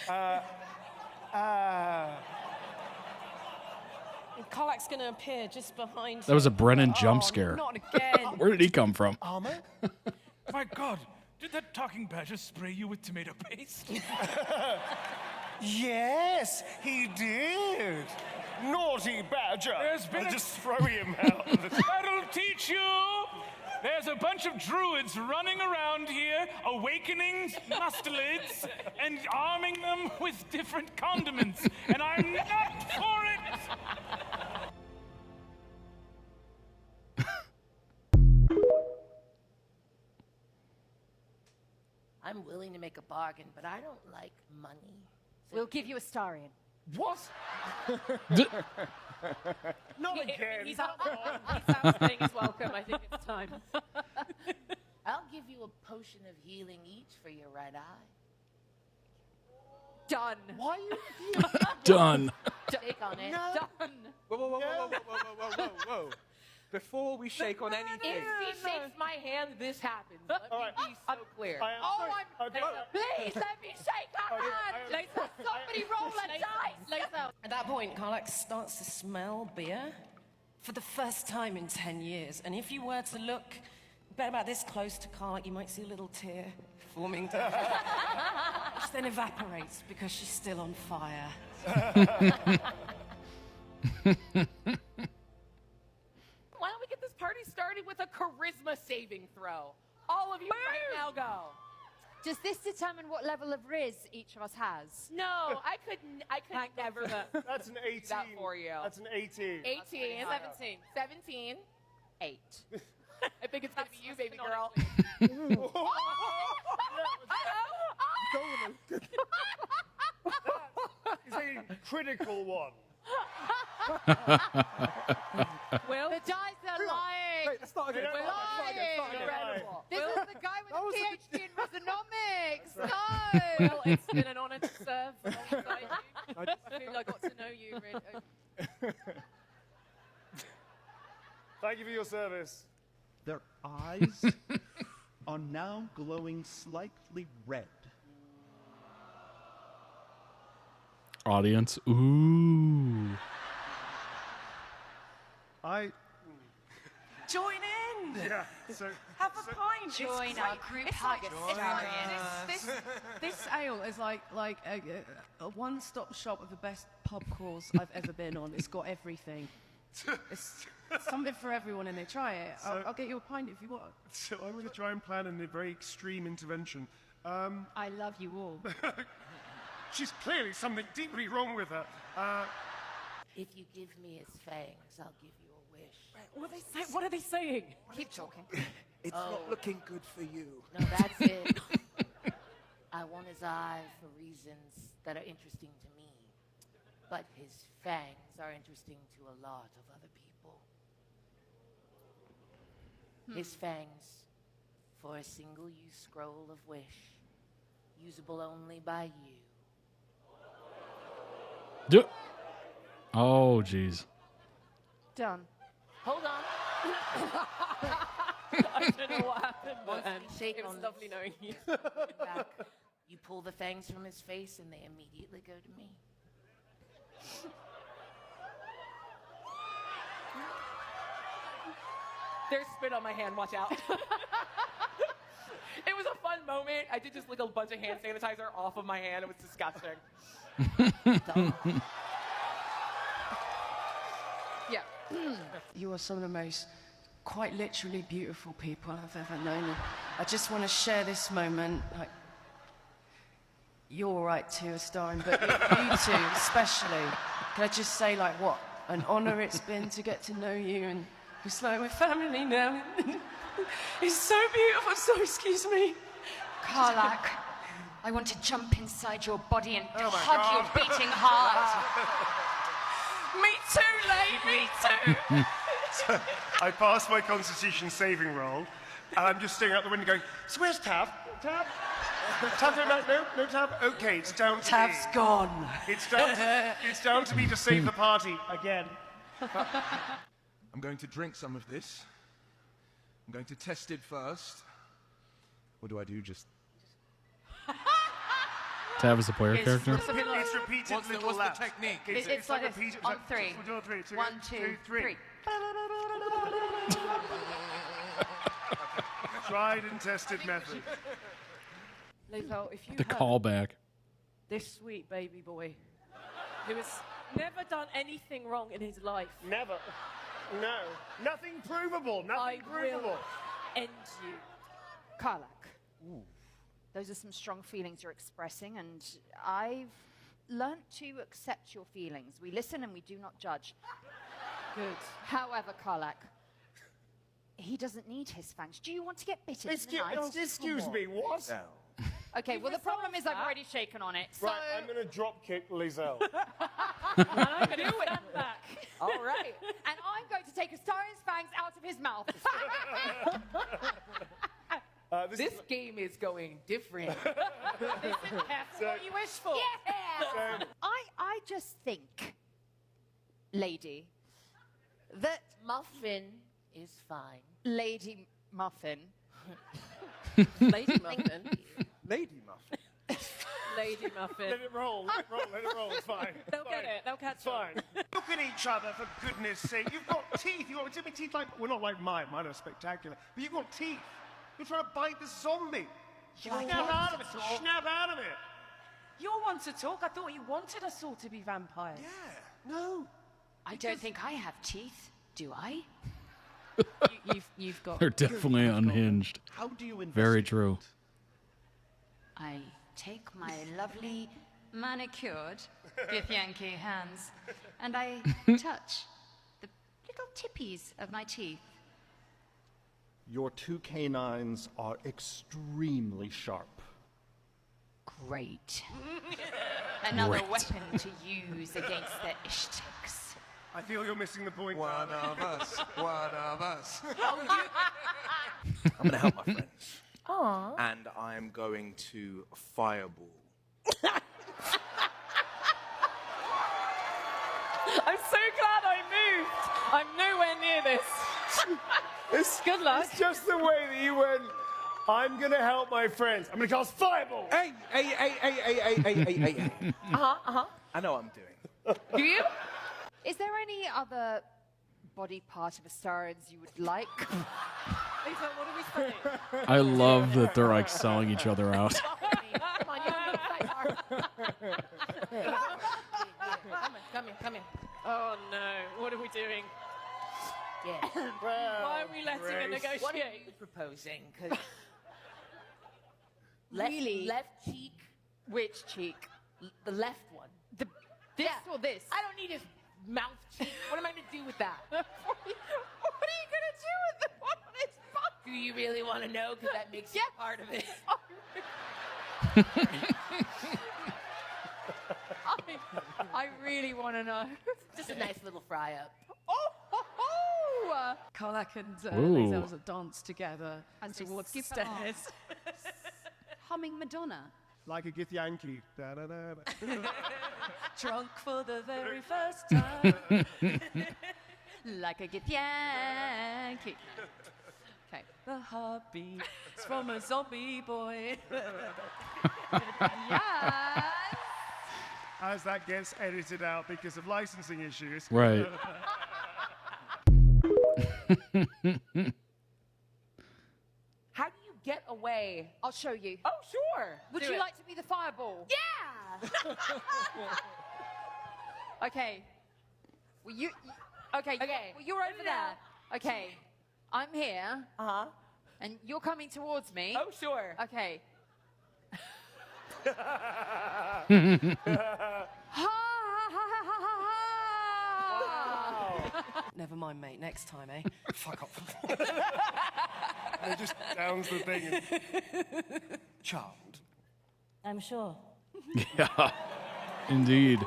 Karlak's gonna appear just behind. That was a Brennan jump scare. Not again. Where did he come from? Armor? My God, did that talking badger spray you with tomato paste? Yes, he did. Naughty badger. I'll just throw him out. That'll teach you. There's a bunch of druids running around here, awakening mustelids and arming them with different condiments, and I'm not for it. I'm willing to make a bargain, but I don't like money. So We'll give you Astarion. What? Not again. He's out saying he's welcome. I think it's time. I'll give you a potion of healing each for your right eye. Done. Why are you Done. Take on it. Done. Whoa. Before we shake on anything. If he shakes my hand, this happens. Let me be so clear. Please let me shake her hand. Somebody roll a dice. At that point, Karlak starts to smell beer for the first time in 10 years. And if you were to look bet about this close to Carl, you might see a little tear forming down there, which then evaporates because she's still on fire. Why don't we get this party started with a charisma saving throw? All of you right now go. Does this determine what level of Riz each of us has? No, I could never That's an 18. that for you. That's an 18. 18. 17. 17. 8. I think it's gonna be you, baby girl. It's a critical one. Will? The dice are lying. Wait, that's not We're again. lying. Incredible. This is the guy with a PhD in Resonomics. No. Well, it's been an honor to serve alongside you. I feel I got to know you really. Thank you for your service. Their eyes are now glowing slightly red. Audience, ooh. Join in! Yeah, so... Have a pint! Join It's our great. group It's hug like this ale is like a one-stop shop of the best pub crawls I've ever been on. It's got everything. It's something for everyone in there. Try it. I'll get you a pint if you want. So I'm going to try and plan a very extreme intervention. I love you all. She's clearly something deeply wrong with her. If you give me his fangs, I'll give you a wish. What are they saying? Keep talking. It's not looking good for you. No, that's it. I want his eye for reasons that are interesting to me. But his fangs are interesting to a lot of other people. His fangs for a single-use scroll of wish, usable only by you. Oh, jeez. Done. Hold on. I don't know what happened, but Shake it was on lovely knowing you. back. You pull the fangs from his face, and they immediately go to me. There's spit on my hand, watch out. It was a fun moment. I did just lick a bunch of hand sanitizer off of my hand. It was disgusting. Yeah. You are some of the most quite literally beautiful people I've ever known. And I just want to share this moment. Like, you're all right too, a starring, but you two especially. Can I just say, like, what an honor it's been to get to know you, and it's like we're family now. It's so beautiful. So excuse me. Karlak, I want to jump inside your body and Oh my hug God. your beating heart. Me too, late. Me too. So I passed my Constitution saving roll, and I'm just staring out the window going, so where's Tav? Tav? Tav, no, Tav. Okay, it's down to Tav's me. gone. It's down to me to save the party again. I'm going to drink some of this. I'm going to test it first. What do I do? Just... Tav is a player character. It's repeated little what's laps. the technique? It's like this. repeated- On three. We'll do it three. So 1, 2, 3. Tried and tested method. Lethal, if you The had callback. this sweet baby boy Who has never done anything wrong in his life. Never. No. Nothing provable. Nothing I provable. will end you. Karlak. Those are some strong feelings you're expressing, and I've learnt to accept your feelings. We listen and we do not judge. Good. However, Karlak, he doesn't need his fangs. Do you want to get bitten Excuse tonight? me, what? Okay, well, the problem is I've already shaken on it. So Right, I'm going to drop kick Lizelle. And I'm going to stand back. all right. And I'm going to take Astarian's fangs out of his mouth. This game is going different. That's what you wish for. Yeah. I just think, lady, that Muffin is fine. Lady Muffin. Lady Muffin. Lady Muffin. Lady Muffin. Let it roll, let it roll, let it roll. It's fine. They'll get it. They'll catch It's fine. Look at each other, for goodness sake. You've got teeth. You've got teeth like, well, not like mine. Mine are spectacular. But you've got teeth. You're trying to bite this zombie. Snap out of it. Snap out of it. You're one to talk. I thought you wanted us all to be vampires. Yeah. No. I don't think I have teeth, do I? You've got... They're definitely unhinged. How do you Very true. I take my lovely manicured Githyanki hands and I touch the little tippies of my teeth. Your 2 canines are extremely sharp. Great. Another Great. weapon to use against their ishtiks. I feel you're missing the point. One of us. One of us. I'm going to help my friends. Aww. And I'm going to fireball. I'm so glad I moved. I'm nowhere near this. Good luck. It's just the way that you went, I'm going to help my friends. I'm going to cast fireball. Hey. I know what I'm doing. Do you? Is there any other body part of Astarians you would like? Lisa, what are we saying? I love that they're like selling each other out. Come on, you look Come in. Oh no, what are we doing? Yeah. Why are we letting her negotiate? What are you proposing? 'Cause Really? Left cheek, Which cheek? the left one. This or this? I don't need his mouth cheek. What am I going to do with that? What are you going to do with the one on his butt? Do you really want to know? Because that makes you part of it. I really want to know. Just a nice little fry up. Karlak and Ooh. Lae'zel will dance together As they towards the skip along. stairs. Humming Madonna. Like a Githyanki. Da-da-da-da. Drunk for the very first time. Like a Githyanki. Okay. The heartbeat is from a zombie boy. Yes. As that gets edited out because of licensing issues. Right. How do you get away? I'll show you. Oh, sure. Would Do you it. like to be the fireball? Yeah. Okay. Well, okay. Well, you're over there. Okay. I'm here. Uh-huh. And you're coming towards me. Oh, sure. Okay. Never mind, mate. Next time, eh? Fuck off. They just downs the thing and... Charmed. I'm sure. Yeah. Indeed.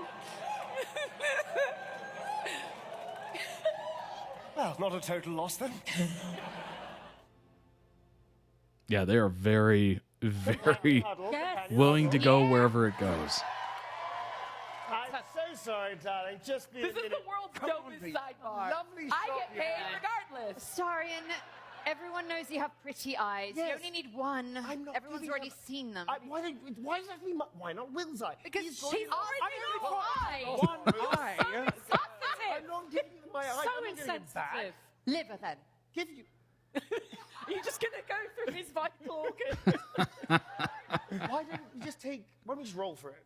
Well, not a total loss then. Yeah, they are very, very willing to go wherever it goes. I'm so sorry, darling. Just be This is the world's dopest sidebar. Lovely I shot get you paid had. regardless. Starian, everyone knows you have pretty eyes. You Yes. only need one. I'm not Everyone's giving already them- seen them. Why does that mean why not Will's eye? Because He's she's got- already I got only one got one eye. Sensitive. I'm not giving you my eye. So I'm not giving it back. insensitive. Liver then. Give you. Are you just going to go through his vital organs? Why don't you just take? Why don't we just roll for it?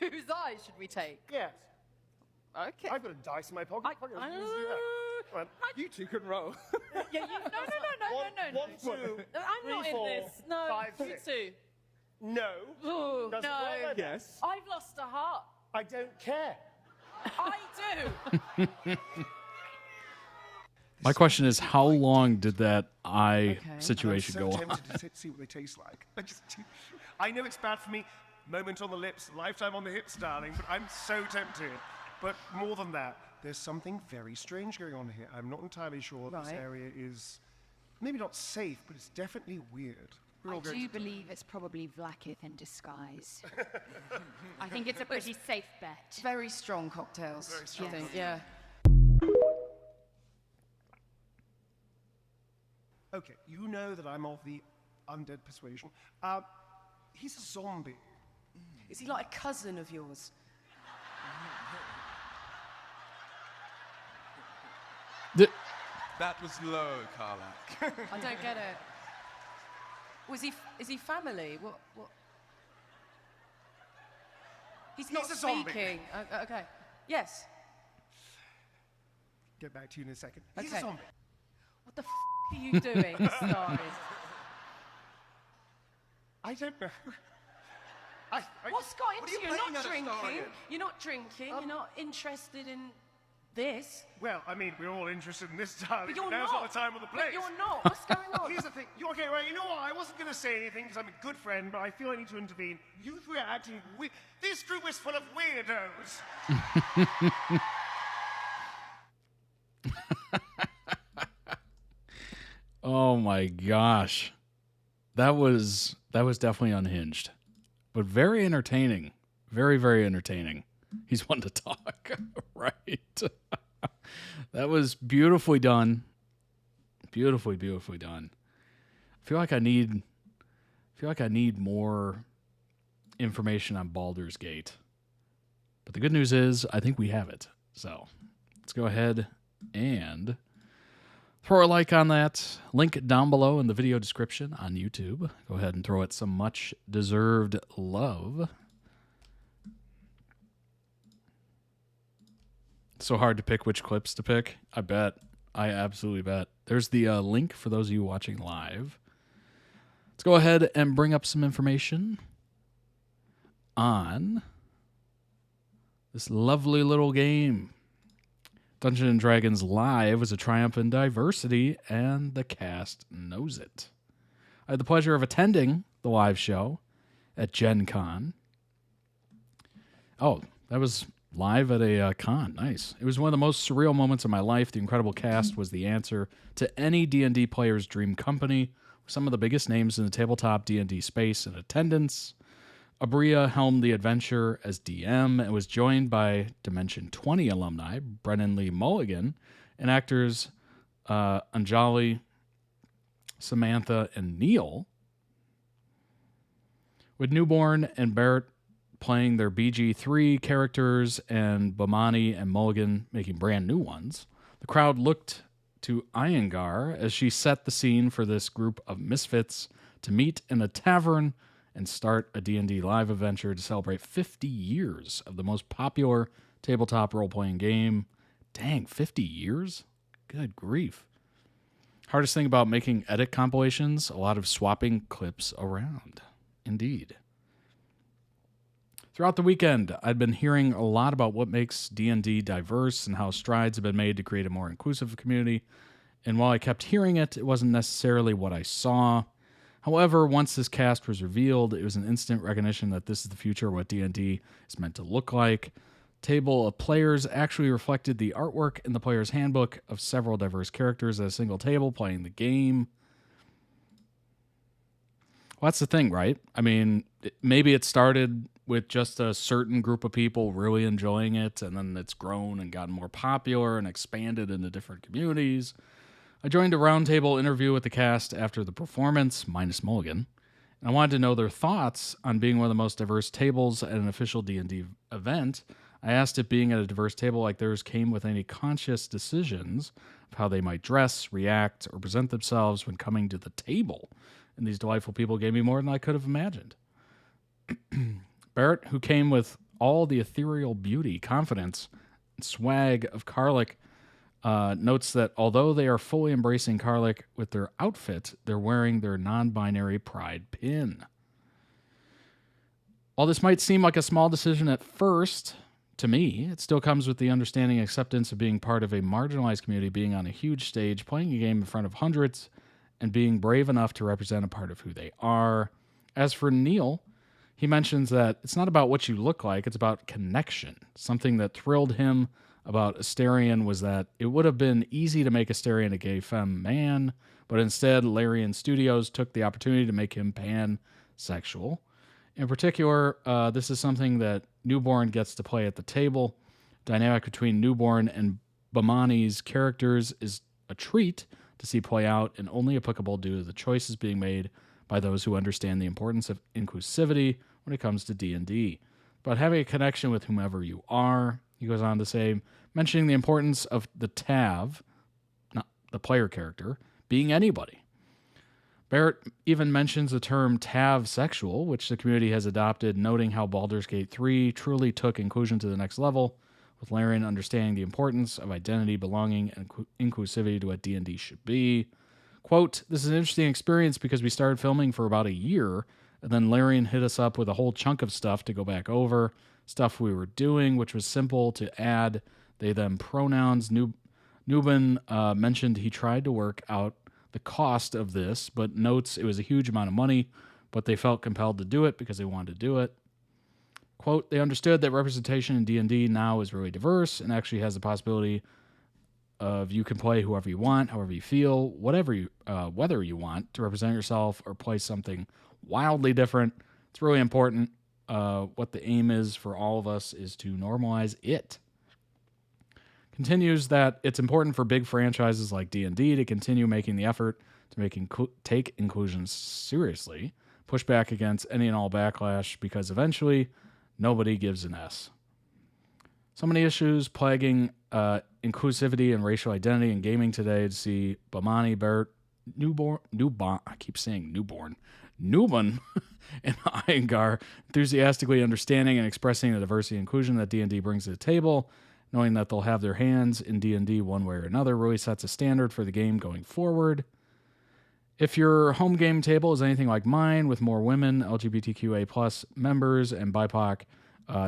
Whose eyes should we take? Yes. Okay. I've got a dice in my pocket. Let's do that. Come on, you two can roll. Yeah, no. One, two, I'm not three, in four, this. No, 5, you 6. two. No. Ooh, Doesn't no. work like that. Yes. I've lost a heart. I don't care. I do. My question is, how long did that eye situation I'm go so on? tempted to see what they taste like. I know it's bad for me. Moment on the lips, lifetime on the hips, darling. But I'm so tempted. But more than that, there's something very strange going on here. I'm not entirely sure this Right. area is maybe not safe, but it's definitely weird. We're I all going do to- believe it's probably Vlaakith in disguise. I think it's a pretty safe bet. Very strong cocktails. Very strong. I think, yeah. Okay, you know that I'm of the undead persuasion. He's a zombie. Is he like a cousin of yours? That was low, Karlak. I don't get it. Is he family? What? He's not a zombie. speaking. Okay. Yes. Get back to you in a second. He's Okay. a zombie. What the are you doing, Starry? I don't know. What's got into are you you? You're playing not at a drinking. Stargate? You're not drinking. You're not interested in this. Well, I mean, we're all interested in this, darling. But you're Now's not. not the time or the place. But you're not. What's going on? Here's the thing. You okay, right? You know what? I wasn't going to say anything because I'm a good friend, but I feel I need to intervene. You three are acting weird. This group is full of weirdos. Oh my gosh. That was definitely unhinged. But very entertaining. Very, very entertaining. He's one to talk, right? That was beautifully done. Beautifully, beautifully done. I feel like I need more information on Baldur's Gate. But the good news is I think we have it. So let's go ahead and throw a like on that. Link down below in the video description on YouTube. Go ahead and throw it some much deserved love. So hard to pick which clips to pick. I bet. I absolutely bet. There's the link for those of you watching live. Let's go ahead and bring up some information on this lovely little game. Dungeons & Dragons Live was a triumph in diversity, and the cast knows it. I had the pleasure of attending the live show at Gen Con. Oh, that was live at a con. Nice. It was one of the most surreal moments of my life. The incredible cast was the answer to any D&D player's dream company. Some of the biggest names in the tabletop D&D space in attendance. Abria helmed the adventure as DM and was joined by Dimension 20 alumni Brennan Lee Mulligan and actors Anjali, Samantha, and Neil, with Newborn and Barrett playing their BG3 characters and Bomani and Mulligan making brand new ones. The crowd looked to Iyengar as she set the scene for this group of misfits to meet in a tavern and start a D&D live adventure to celebrate 50 years of the most popular tabletop role-playing game. Dang, 50 years? Good grief. Hardest thing about making edit compilations, a lot of swapping clips around. Indeed. Throughout the weekend, I'd been hearing a lot about what makes D&D diverse and how strides have been made to create a more inclusive community. And while I kept hearing it, it wasn't necessarily what I saw. However, once this cast was revealed, it was an instant recognition that this is the future of what D&D is meant to look like. Table of players actually reflected the artwork in the player's handbook of several diverse characters at a single table playing the game. Well, that's the thing, right? I mean, maybe it started with just a certain group of people really enjoying it, and then it's grown and gotten more popular and expanded into different communities. I joined a roundtable interview with the cast after the performance, minus Mulligan, and I wanted to know their thoughts on being one of the most diverse tables at an official D&D event. I asked if being at a diverse table like theirs came with any conscious decisions of how they might dress, react, or present themselves when coming to the table. And these delightful people gave me more than I could have imagined. Barrett, who came with all the ethereal beauty, confidence, and swag of Karlak, notes that although they are fully embracing Karlak with their outfit, they're wearing their non-binary pride pin. While this might seem like a small decision at first, to me, it still comes with the understanding and acceptance of being part of a marginalized community, being on a huge stage, playing a game in front of hundreds, and being brave enough to represent a part of who they are. As for Neil, he mentions that it's not about what you look like, it's about connection. Something that thrilled him about Asterion was that it would have been easy to make Asterion a gay femme man, but instead Larian Studios took the opportunity to make him pansexual. In particular, this is something that Newborn gets to play at the table. Dynamic between Newborn and Bomani's characters is a treat to see play out and only applicable due to the choices being made by those who understand the importance of inclusivity when it comes to D&D. But having a connection with whomever you are, he goes on to say, mentioning the importance of the Tav, not the player character, being anybody. Barrett even mentions the term Tav sexual, which the community has adopted, noting how Baldur's Gate 3 truly took inclusion to the next level, with Larian understanding the importance of identity, belonging, and inclusivity to what D&D should be. Quote, this is an interesting experience because we started filming for about a year, and then Larian hit us up with a whole chunk of stuff to go back over, stuff we were doing, which was simple to add, they them pronouns. Newman mentioned he tried to work out the cost of this, but notes it was a huge amount of money, but they felt compelled to do it because they wanted to do it. Quote, they understood that representation in D&D now is really diverse and actually has the possibility of you can play whoever you want, however you feel, whether you want to represent yourself or play something wildly different. It's really important. What the aim is for all of us is to normalize it. Continues that it's important for big franchises like D&D to continue making the effort to take inclusion seriously, push back against any and all backlash, because eventually nobody gives an S. So many issues plaguing inclusivity and racial identity in gaming today. To see Bomani, Barrett, Newborn, Newman, and Iyengar enthusiastically understanding and expressing the diversity and inclusion that D&D brings to the table, knowing that they'll have their hands in D&D one way or another, really sets a standard for the game going forward. If your home game table is anything like mine, with more women, LGBTQA+ members, and BIPOC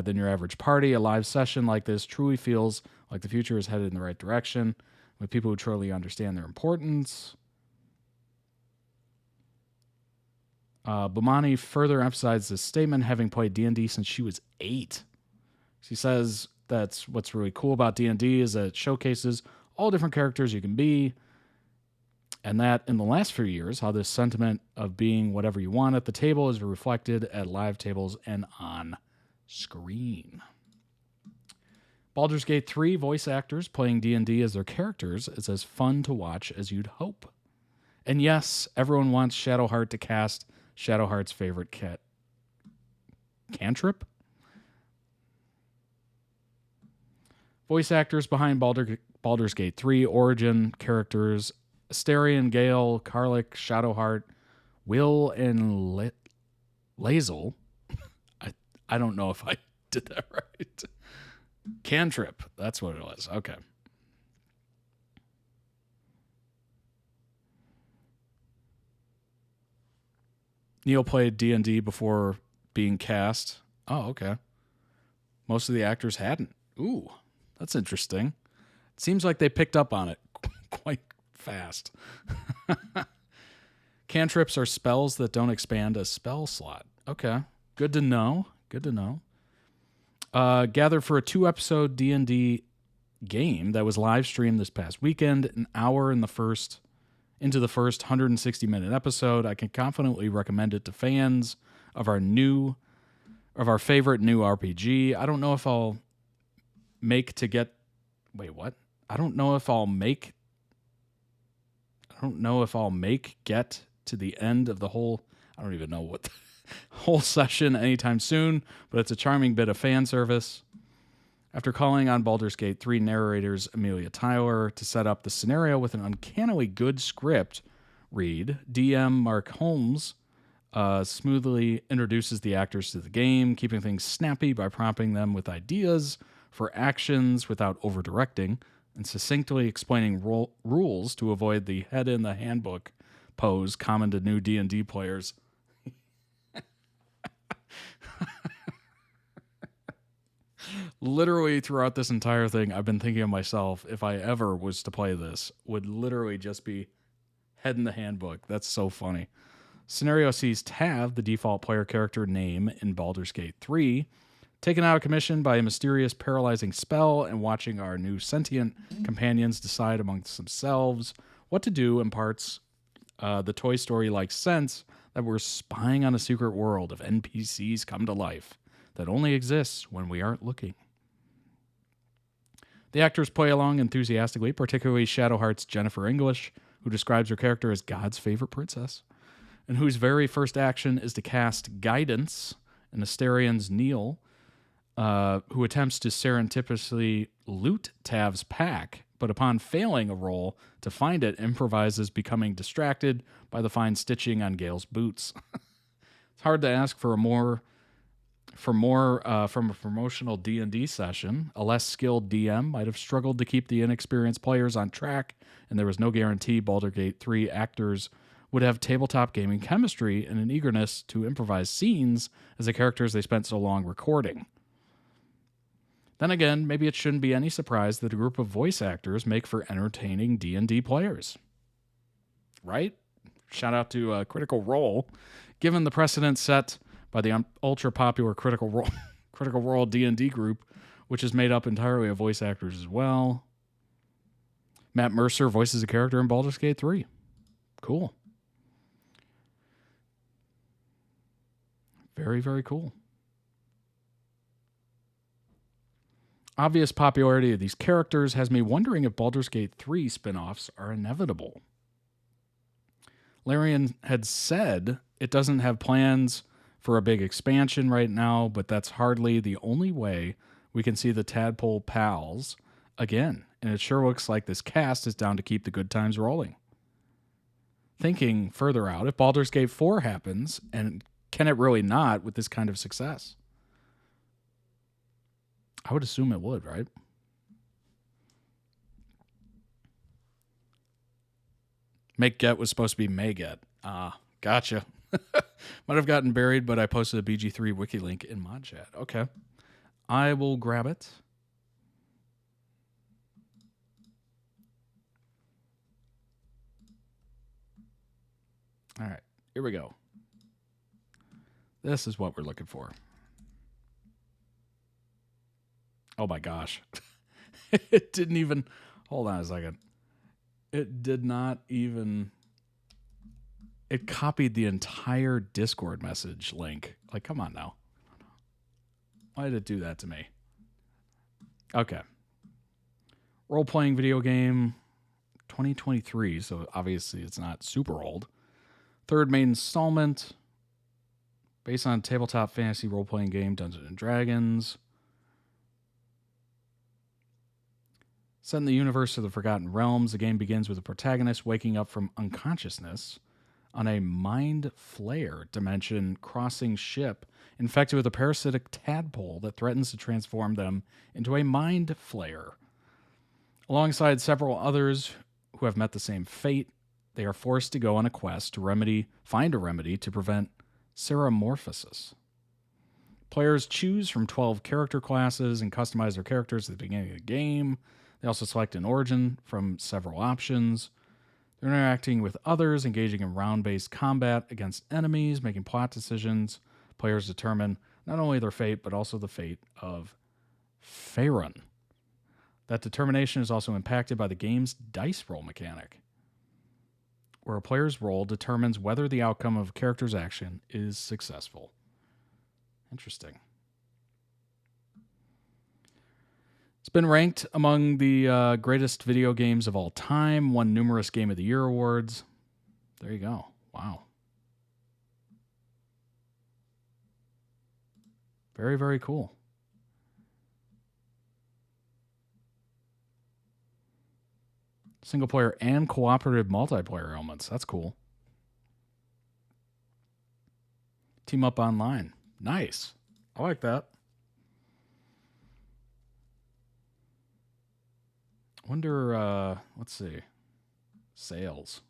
than your average party, a live session like this truly feels like the future is headed in the right direction, with people who truly understand their importance. Bomani further emphasized this statement, having played D&D since she was 8. She says that's what's really cool about D&D is that it showcases all different characters you can be, and that in the last few years, how this sentiment of being whatever you want at the table is reflected at live tables and on screen. Baldur's Gate 3 voice actors playing D&D as their characters is as fun to watch as you'd hope. And yes, everyone wants Shadowheart to cast Shadowheart's favorite cantrip. Voice actors behind Baldur's Gate 3 origin characters Astarion, Gale, Karlik, Shadowheart, Will, and Lae'zel. I don't know if I did that right. Cantrip. That's what it was. Okay. Neil played D&D before being cast. Oh, okay. Most of the actors hadn't. Ooh, that's interesting. It seems like they picked up on it quite fast. Cantrips are spells that don't expand a spell slot. Okay. Good to know. Good to know. Gathered for a 2-episode D&D game that was live streamed this past weekend, an hour into the first 160-minute episode. I can confidently recommend it to fans of our favorite new RPG. I don't know if I'll make get to the end of the whole, I don't even know what the whole session anytime soon, but it's a charming bit of fan service. After calling on Baldur's Gate 3 narrators Amelia Tyler to set up the scenario with an uncannily good script read, DM Mark Holmes smoothly introduces the actors to the game, keeping things snappy by prompting them with ideas for actions without over-directing, and succinctly explaining rules to avoid the head in the handbook pose common to new D&D players. Literally throughout this entire thing, I've been thinking of myself, if I ever was to play this, would literally just be head in the handbook. That's so funny. Scenario sees Tav, the default player character name in Baldur's Gate 3, taken out of commission by a mysterious paralyzing spell, and watching our new sentient companions decide amongst themselves what to do imparts the Toy Story-like sense that we're spying on a secret world of NPCs come to life that only exists when we aren't looking. The actors play along enthusiastically, particularly Shadowheart's Jennifer English, who describes her character as God's favorite princess, and whose very first action is to cast guidance and Asterian's Neil, who attempts to serendipitously loot Tav's pack, but upon failing a roll to find it, improvises, becoming distracted by the fine stitching on Gale's boots. It's hard to ask for more from a promotional D&D session. A less skilled DM might have struggled to keep the inexperienced players on track, and there was no guarantee Baldur's Gate 3 actors would have tabletop gaming chemistry and an eagerness to improvise scenes as the characters they spent so long recording. Then again, maybe it shouldn't be any surprise that a group of voice actors make for entertaining D&D players. Right? Shout out to Critical Role. Given the precedent set by the ultra-popular Critical Role D&D group, which is made up entirely of voice actors as well. Matt Mercer voices a character in Baldur's Gate 3. Cool. Very, very cool. Obvious popularity of these characters has me wondering if Baldur's Gate 3 spin-offs are inevitable. Larian had said it doesn't have plans for a big expansion right now, but that's hardly the only way we can see the Tadpole pals again, and it sure looks like this cast is down to keep the good times rolling. Thinking further out, if Baldur's Gate 4 happens, and can it really not with this kind of success? I would assume it would, right? Make Get was supposed to be May Get. Gotcha. Might have gotten buried, but I posted a BG3 wiki link in mod chat. Okay. I will grab it. All right. Here we go. This is what we're looking for. Oh my gosh. It didn't even... Hold on a second. It did not even... It copied the entire Discord message link. Like, come on now. Why did it do that to me? Okay. Role-playing video game 2023, so obviously it's not super old. Third main installment. Based on tabletop fantasy role-playing game Dungeons & Dragons. Set in the universe of the Forgotten Realms, the game begins with the protagonist waking up from unconsciousness on a mind flare dimension crossing ship infected with a parasitic tadpole that threatens to transform them into a mind flare. Alongside several others who have met the same fate, they are forced to go on a quest to find a remedy to prevent ceremorphosis. Players choose from 12 character classes and customize their characters at the beginning of the game. They also select an origin from several options. They're interacting with others, engaging in round-based combat against enemies, making plot decisions. Players determine not only their fate, but also the fate of Faerun. That determination is also impacted by the game's dice roll mechanic, where a player's roll determines whether the outcome of a character's action is successful. Interesting. It's been ranked among the greatest video games of all time, won numerous Game of the Year awards. There you go. Wow. Very, very cool. Single player and cooperative multiplayer elements. That's cool. Team up online. Nice. I like that. Wonder, let's see. Sales.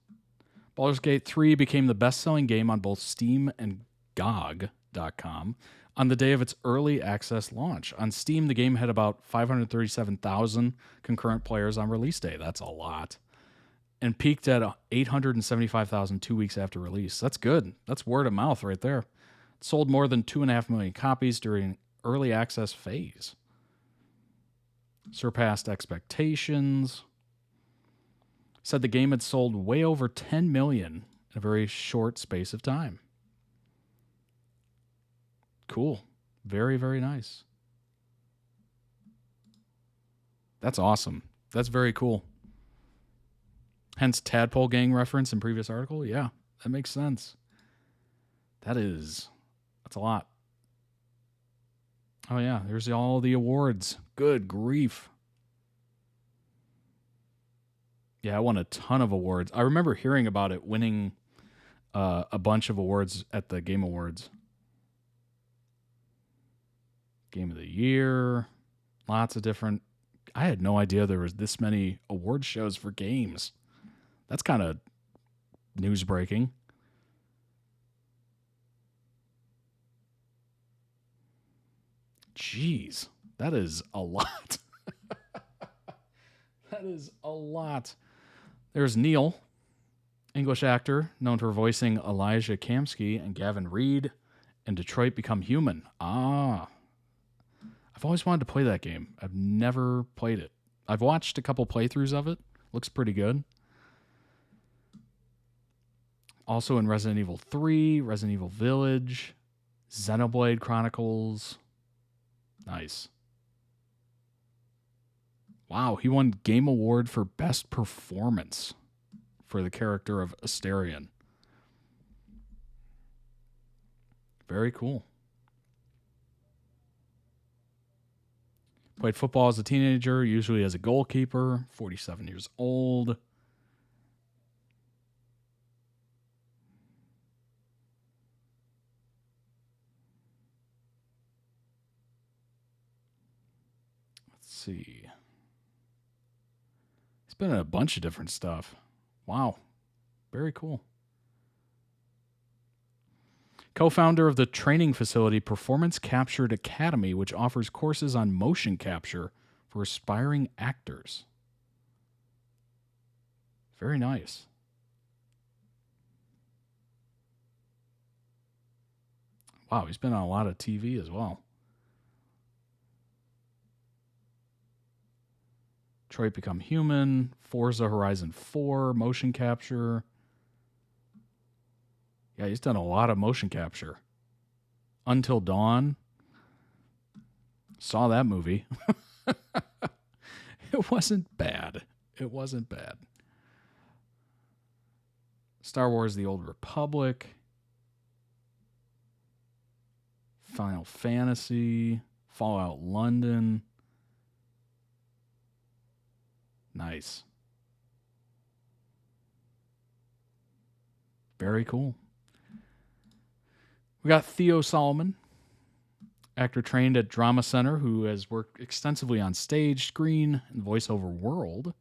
Baldur's Gate 3 became the best-selling game on both Steam and GOG.com on the day of its early access launch. On Steam, the game had about 537,000 concurrent players on release day. That's a lot. And peaked at 875,000 2 weeks after release. That's good. That's word of mouth right there. It sold more than 2.5 million copies during early access phase. Surpassed expectations. Said the game had sold way over 10 million in a very short space of time. Cool. Very, very nice. That's awesome. That's very cool. Hence Tadpole Gang reference in previous article. Yeah, that makes sense. That's a lot. Oh, yeah. There's all the awards. Good grief. Yeah, I won a ton of awards. I remember hearing about it winning a bunch of awards at the Game Awards. Game of the Year. Lots of different... I had no idea there was this many award shows for games. That's kind of news breaking. Jeez, that is a lot. That is a lot. There's Neil, English actor known for voicing Elijah Kamsky and Gavin Reed in Detroit Become Human. I've always wanted to play that game. I've never played it. I've watched a couple playthroughs of it. Looks pretty good. Also in Resident Evil 3, Resident Evil Village, Xenoblade Chronicles. Nice. Wow, he won Game Award for Best Performance for the character of Asterion. Very cool. Played football as a teenager, usually as a goalkeeper, 47 years old. Let's see. He's been in a bunch of different stuff. Wow. Very cool. Co-founder of the training facility Performance Captured Academy, which offers courses on motion capture for aspiring actors. Very nice. Wow, he's been on a lot of TV as well. Detroit Become Human, Forza Horizon 4, motion capture. Yeah, he's done a lot of motion capture. Until Dawn. Saw that movie. It wasn't bad. It wasn't bad. Star Wars The Old Republic. Final Fantasy. Fallout London. Nice. Very cool. We got Theo Solomon, actor trained at Drama Center, who has worked extensively on stage, screen, and voiceover world.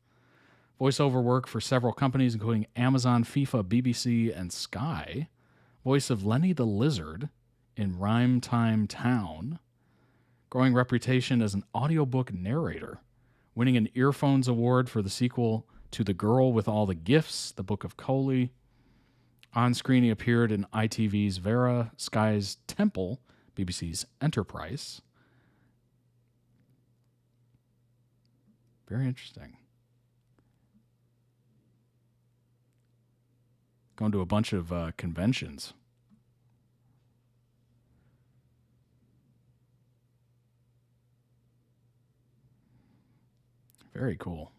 Voiceover work for several companies, including Amazon, FIFA, BBC, and Sky. Voice of Lenny the Lizard in Rhyme Time Town. Growing reputation as an audiobook narrator. Winning an Earphones Award for the sequel to The Girl with All the Gifts, The Book of Coley. On screen, he appeared in ITV's Vera, Sky's Temple, BBC's Enterprise. Very interesting. Going to a bunch of conventions. Very cool.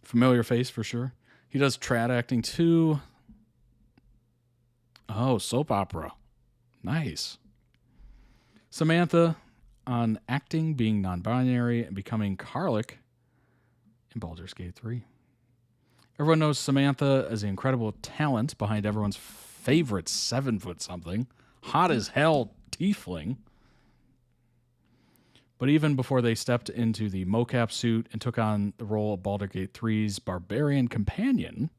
Familiar face for sure. He does trad acting too. Oh, soap opera. Nice. Samantha on acting, being non-binary, and becoming Karlik in Baldur's Gate 3. Everyone knows Samantha as the incredible talent behind everyone's favorite 7-foot-something, hot as hell tiefling. But even before they stepped into the mocap suit and took on the role of Baldur's Gate 3's barbarian companion,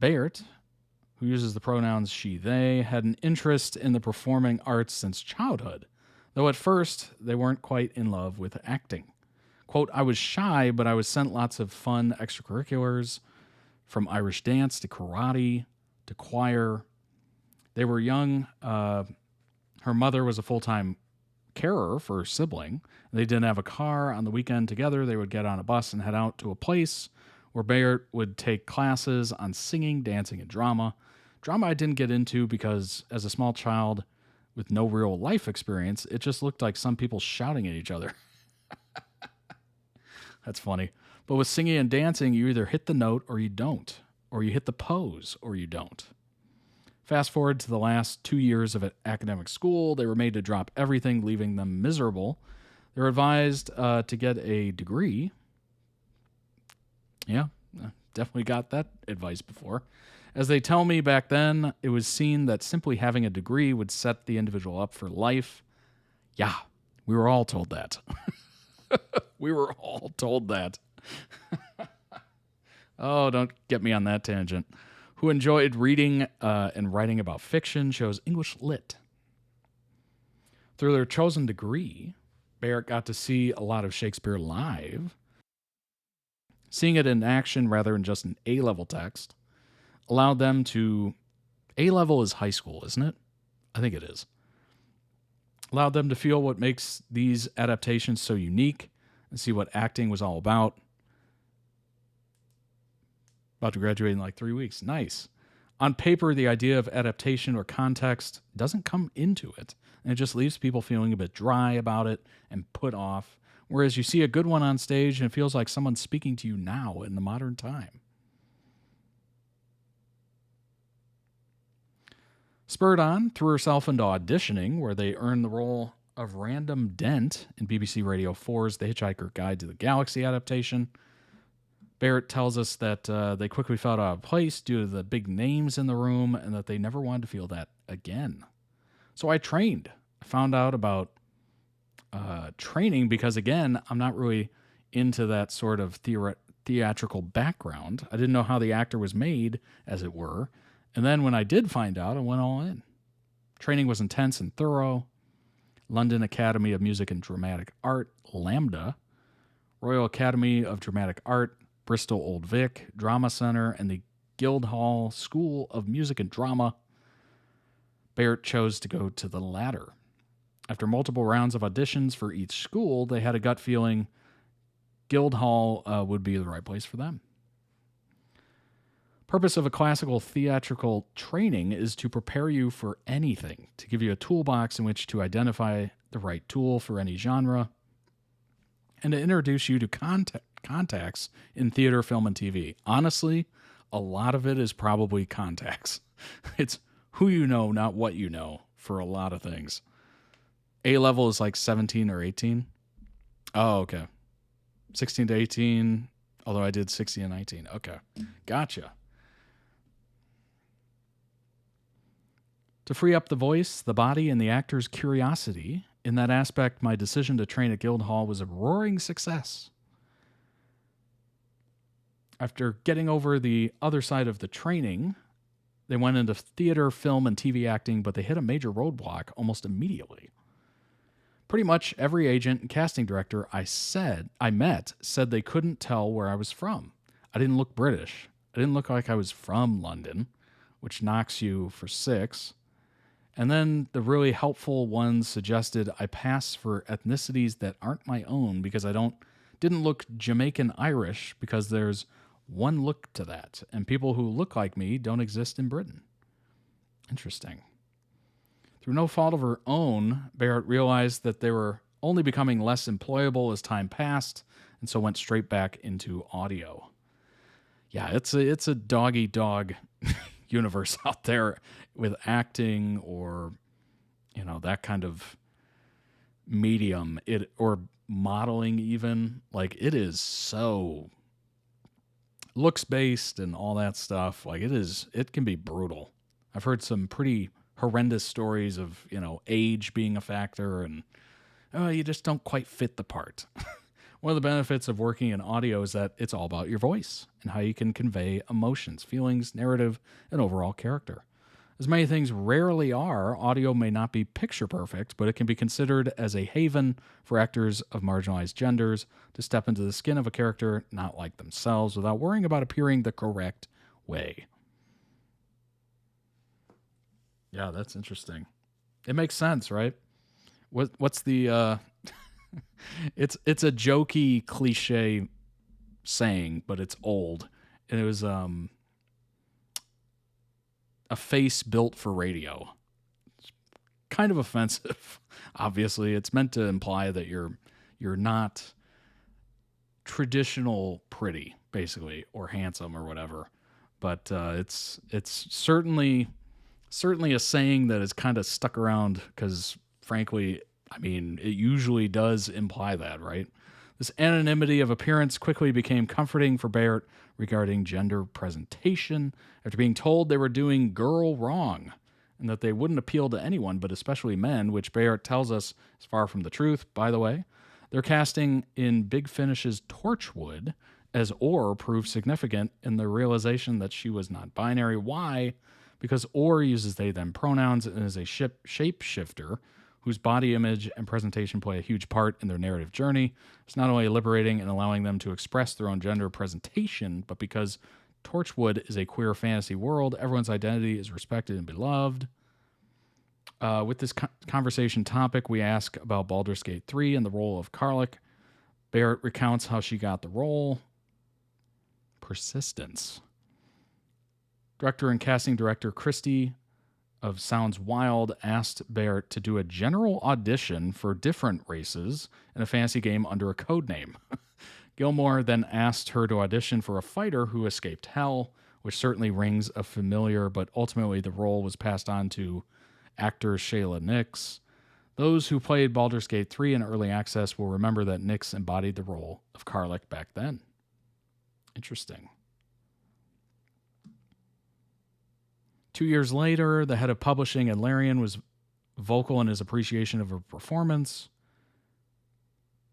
Bayert, who uses the pronouns she, they, had an interest in the performing arts since childhood, though at first they weren't quite in love with acting. Quote, I was shy, but I was sent lots of fun extracurriculars, from Irish dance to karate to choir. They were young. Her mother was a full-time carer for her sibling. They didn't have a car. On the weekend together, they would get on a bus and head out to a place where Bayert would take classes on singing, dancing, and drama. Drama I didn't get into because as a small child with no real life experience, it just looked like some people shouting at each other. That's funny. But with singing and dancing, you either hit the note or you don't, or you hit the pose or you don't. Fast forward to the last 2 years of academic school, they were made to drop everything, leaving them miserable. They were advised to get a degree. Yeah, definitely got that advice before. As they tell me back then, it was seen that simply having a degree would set the individual up for life. Yeah, we were all told that. We were all told that. Oh, don't get me on that tangent. Who enjoyed reading and writing about fiction chose English Lit. Through their chosen degree, Barrett got to see a lot of Shakespeare live. Seeing it in action rather than just an A-level text allowed them to... A-level is high school, isn't it? I think it is. Allowed them to feel what makes these adaptations so unique and see what acting was all about. About to graduate in like 3 weeks. Nice. On paper, the idea of adaptation or context doesn't come into it, and it just leaves people feeling a bit dry about it and put off, whereas you see a good one on stage and it feels like someone's speaking to you now in the modern time. Spurred on, threw herself into auditioning, where they earned the role of Random Dent in BBC Radio 4's The Hitchhiker Guide to the Galaxy adaptation. Barrett tells us that they quickly felt out of place due to the big names in the room and that they never wanted to feel that again. So I trained. I found out about training because, again, I'm not really into that sort of theatrical background. I didn't know how the actor was made, as it were. And then when I did find out, I went all in. Training was intense and thorough. London Academy of Music and Dramatic Art, Lambda, Royal Academy of Dramatic Art, Bristol Old Vic, Drama Center, and the Guildhall School of Music and Drama. Barrett chose to go to the latter. After multiple rounds of auditions for each school, they had a gut feeling Guildhall would be the right place for them. Purpose of a classical theatrical training is to prepare you for anything, to give you a toolbox in which to identify the right tool for any genre, and to introduce you to contacts in theater, film, and TV. Honestly, a lot of it is probably contacts. It's who you know, not what you know, for a lot of things. A-level is like 17 or 18. Oh, okay. 16 to 18, although I did 16 and 19. Okay, gotcha. To free up the voice, the body, and the actor's curiosity, in that aspect, my decision to train at Guildhall was a roaring success. After getting over the other side of the training, they went into theater, film, and TV acting, but they hit a major roadblock almost immediately. Pretty much every agent and casting director I met said they couldn't tell where I was from. I didn't look British. I didn't look like I was from London, which knocks you for 6. And then the really helpful ones suggested I pass for ethnicities that aren't my own because I didn't look Jamaican Irish, because there's one look to that, and people who look like me don't exist in Britain. Interesting. Through no fault of her own, Barrett realized that they were only becoming less employable as time passed, and so went straight back into audio. Yeah, it's a dog-eat-dog universe out there with acting or, that kind of medium, or modeling even. Like, it is so looks-based and all that stuff. Like, it can be brutal. I've heard some pretty horrendous stories of, age being a factor and, you just don't quite fit the part. One of the benefits of working in audio is that it's all about your voice and how you can convey emotions, feelings, narrative, and overall character. As many things rarely are, audio may not be picture perfect, but it can be considered as a haven for actors of marginalized genders to step into the skin of a character not like themselves without worrying about appearing the correct way. Yeah, that's interesting. It makes sense, right? What's the it's a jokey cliche saying, but it's old. And it was a face built for radio. It's kind of offensive. Obviously, it's meant to imply that you're not traditional pretty, basically, or handsome or whatever. But it's certainly Certainly a saying that is kind of stuck around because, frankly, I mean, it usually does imply that, right? This anonymity of appearance quickly became comforting for Barrett regarding gender presentation after being told they were doing girl wrong and that they wouldn't appeal to anyone, but especially men, which Barrett tells us is far from the truth, by the way. Their casting in Big Finish's Torchwood as Orr proved significant in the realization that she was not binary. Why? Because Orr uses they-them pronouns and is a shapeshifter whose body image and presentation play a huge part in their narrative journey. It's not only liberating and allowing them to express their own gender presentation, but because Torchwood is a queer fantasy world, everyone's identity is respected and beloved. With this conversation topic, we ask about Baldur's Gate 3 and the role of Karlach. Barrett recounts how she got the role. Persistence. Director and casting director Christie of Sounds Wild asked Barrett to do a general audition for different races in a fantasy game under a code name. Gilmore then asked her to audition for a fighter who escaped hell, which certainly rings a familiar, but ultimately the role was passed on to actor Shayla Nix. Those who played Baldur's Gate 3 in early access will remember that Nix embodied the role of Karlach back then. Interesting. 2 years later, the head of publishing at Larian was vocal in his appreciation of her performance.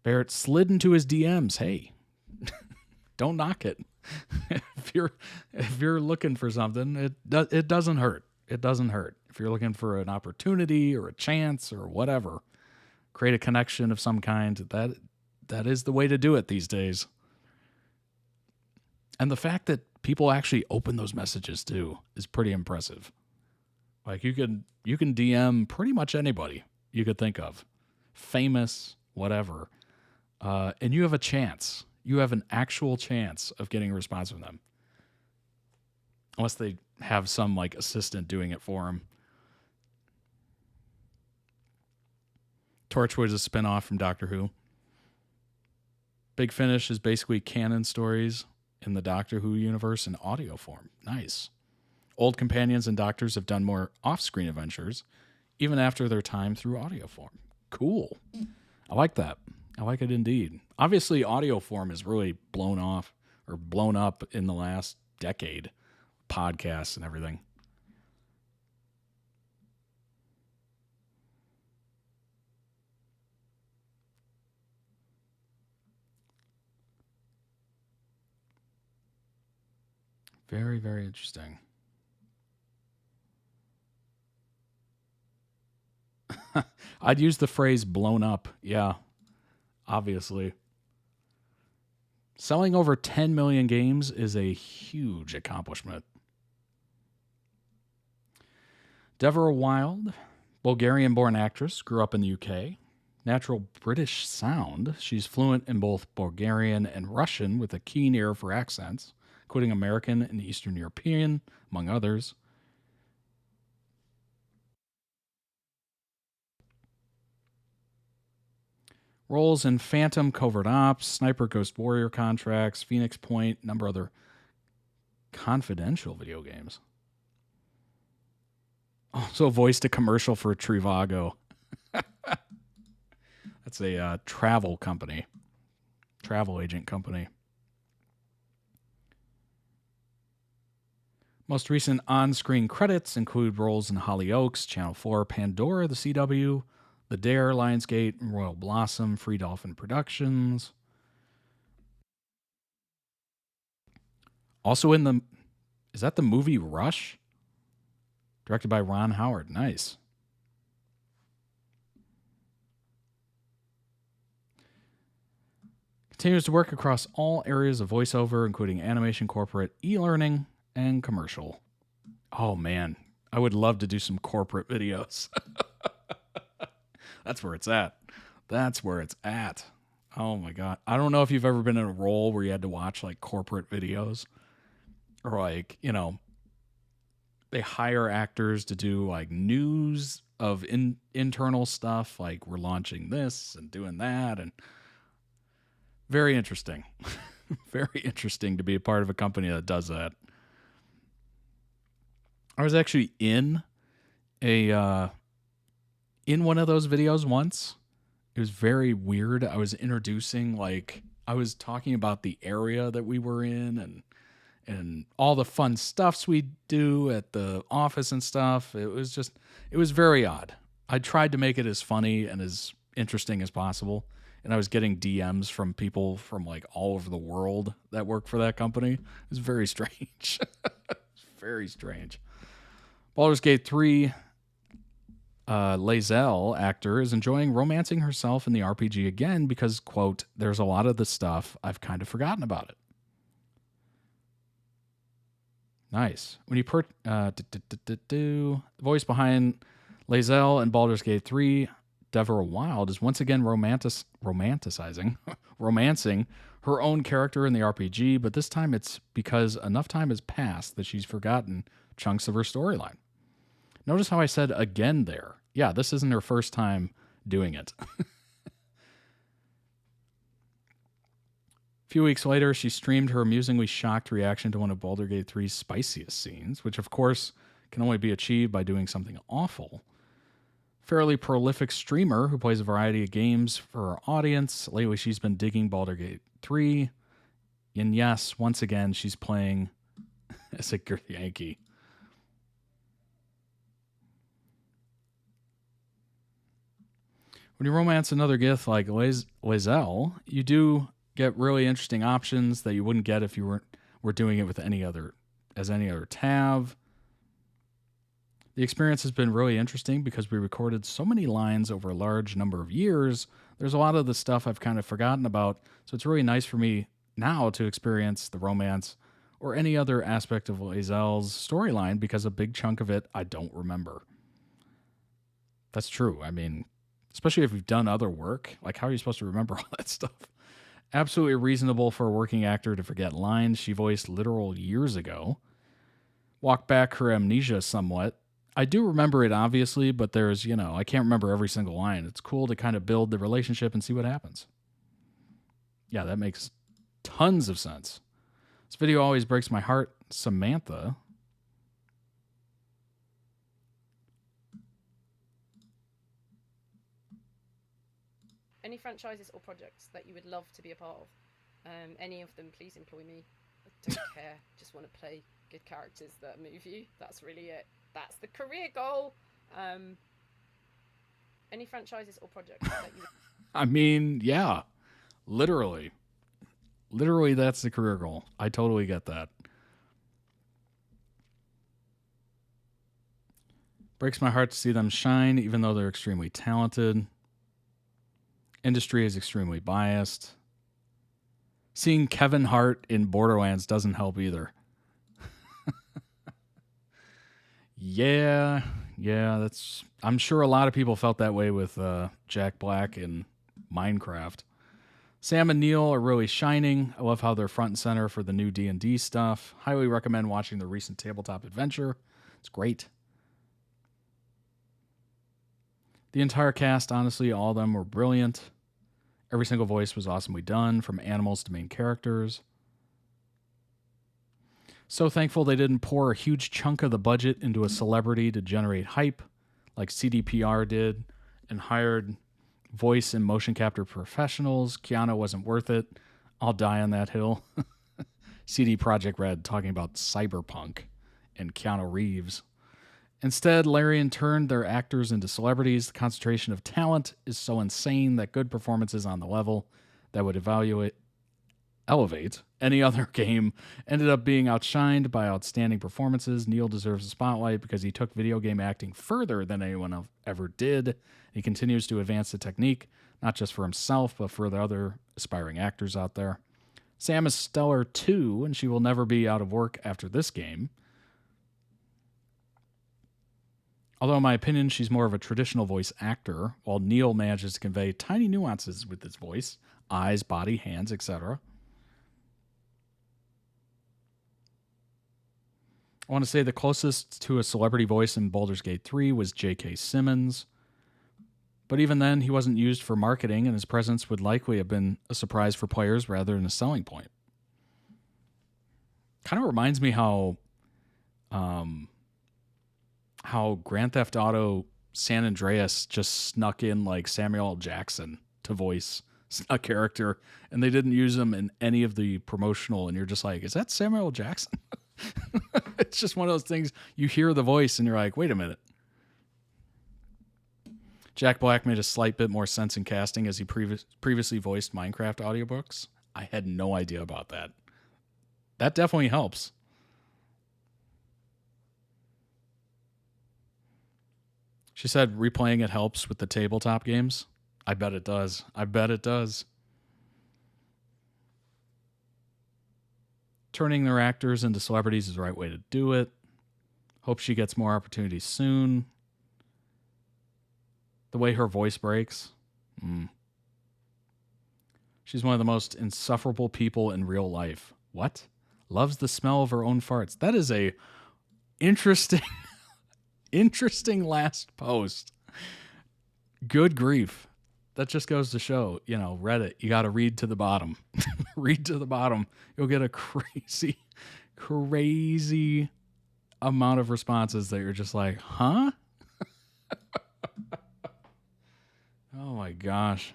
Barrett slid into his DMs. Hey, don't knock it. If you're looking for something, it doesn't hurt. It doesn't hurt. If you're looking for an opportunity or a chance or whatever, create a connection of some kind, that is the way to do it these days. And the fact that people actually open those messages too is pretty impressive. Like you can DM pretty much anybody you could think of, famous, whatever, and you have a chance. You have an actual chance of getting a response from them, unless they have some like assistant doing it for them. Torchwood is a spinoff from Doctor Who. Big Finish is basically canon stories in the Doctor Who universe in audio form. Nice. Old companions and doctors have done more off-screen adventures, even after their time through audio form. Cool. I like that. I like it indeed. Obviously, audio form is really blown up in the last decade. Podcasts and everything. Very, very interesting. I'd use the phrase blown up. Yeah, obviously. Selling over 10 million games is a huge accomplishment. Deborah Wild, Bulgarian-born actress, grew up in the UK. Natural British sound. She's fluent in both Bulgarian and Russian with a keen ear for accents, including American and Eastern European, among others. Roles in Phantom, Covert Ops, Sniper Ghost Warrior contracts, Phoenix Point, a number of other confidential video games. Also voiced a commercial for Trivago. That's a travel company. Travel agent company. Most recent on-screen credits include roles in Hollyoaks, Channel 4, Pandora, The CW, The Dare, Lionsgate, Royal Blossom, Free Dolphin Productions. Also in the... Is that the movie Rush? Directed by Ron Howard. Nice. Continues to work across all areas of voiceover, including animation, corporate, e-learning, and commercial. Oh, man. I would love to do some corporate videos. That's where it's at. That's where it's at. Oh, my God. I don't know if you've ever been in a role where you had to watch, like, corporate videos. Or, like, you know, they hire actors to do, like, news of internal stuff. Like, we're launching this and doing that. And very interesting. Very interesting to be a part of a company that does that. I was actually in in one of those videos once. It was very weird. I was introducing, like, I was talking about the area that we were in and all the fun stuffs we do at the office and stuff. It was very odd. I tried to make it as funny and as interesting as possible. And I was getting DMs from people from like all over the world that work for that company. It was very strange. Very strange. Baldur's Gate 3, Lae'zel, actor, is enjoying romancing herself in the RPG again because, quote, there's a lot of the stuff I've kind of forgotten about it. Nice. When you the voice behind Lae'zel in Baldur's Gate 3, Deborah Wild, is once again romancing her own character in the RPG, but this time it's because enough time has passed that she's forgotten chunks of her storyline. Notice how I said again there. Yeah, this isn't her first time doing it. A few weeks later, she streamed her amusingly shocked reaction to one of Baldur's Gate 3's spiciest scenes, which of course can only be achieved by doing something awful. Fairly prolific streamer who plays a variety of games for her audience. Lately, she's been digging Baldur's Gate 3. And yes, once again, she's playing as a Yankee. When you romance another Gith like Lae'zel, you do get really interesting options that you wouldn't get if you were doing it with any other Tav. The experience has been really interesting because we recorded so many lines over a large number of years. There's a lot of the stuff I've kind of forgotten about, so it's really nice for me now to experience the romance or any other aspect of Lae'zel's storyline because a big chunk of it I don't remember. That's true. I mean, especially if you've done other work, like how are you supposed to remember all that stuff? Absolutely reasonable for a working actor to forget lines she voiced literal years ago. Walk back her amnesia somewhat. I do remember it, obviously, but there's, I can't remember every single line. It's cool to kind of build the relationship and see what happens. Yeah, that makes tons of sense. This video always breaks my heart. Samantha. Any franchises or projects that you would love to be a part of? Any of them, please employ me. I don't care. Just want to play good characters that move you. That's really it. That's the career goal. Any franchises or projects that you... I mean, yeah. Literally. Literally, that's the career goal. I totally get that. Breaks my heart to see them shine, even though they're extremely talented. Industry is extremely biased. Seeing Kevin Hart in Borderlands doesn't help either. Yeah, I'm sure a lot of people felt that way with Jack Black in Minecraft. Sam and Neil are really shining. I love how they're front and center for the new D&D stuff. Highly recommend watching the recent tabletop adventure. It's great. The entire cast, honestly, all of them were brilliant. Every single voice was awesomely done, from animals to main characters. So thankful they didn't pour a huge chunk of the budget into a celebrity to generate hype, like CDPR did, and hired voice and motion capture professionals. Keanu wasn't worth it. I'll die on that hill. CD Projekt Red talking about cyberpunk and Keanu Reeves. Instead, Larian turned their actors into celebrities. The concentration of talent is so insane that good performances on the level that would elevate any other game ended up being outshined by outstanding performances. Neil deserves a spotlight because he took video game acting further than anyone ever did. He continues to advance the technique, not just for himself, but for the other aspiring actors out there. Sam is stellar too, and she will never be out of work after this game. Although in my opinion, she's more of a traditional voice actor, while Neil manages to convey tiny nuances with his voice, eyes, body, hands, etc. I want to say the closest to a celebrity voice in Baldur's Gate 3 was J.K. Simmons. But even then, he wasn't used for marketing, and his presence would likely have been a surprise for players rather than a selling point. Kind of reminds me how how Grand Theft Auto San Andreas just snuck in like Samuel L. Jackson to voice a character, and they didn't use him in any of the promotional, and you're just like, is that Samuel L. Jackson? It's just one of those things, you hear the voice and you're like, wait a minute. Jack Black made a slight bit more sense in casting as he previously voiced Minecraft audiobooks. I had no idea about that. That definitely helps. She said replaying it helps with the tabletop games. I bet it does. I bet it does. Turning their actors into celebrities is the right way to do it. Hope she gets more opportunities soon. The way her voice breaks. She's one of the most insufferable people in real life. What? Loves the smell of her own farts. That is a interesting, interesting last post. Good grief. That just goes to show, you know, Reddit, you got to read to the bottom. Read to the bottom. You'll get a crazy, crazy amount of responses that you're just like, huh? Oh my gosh.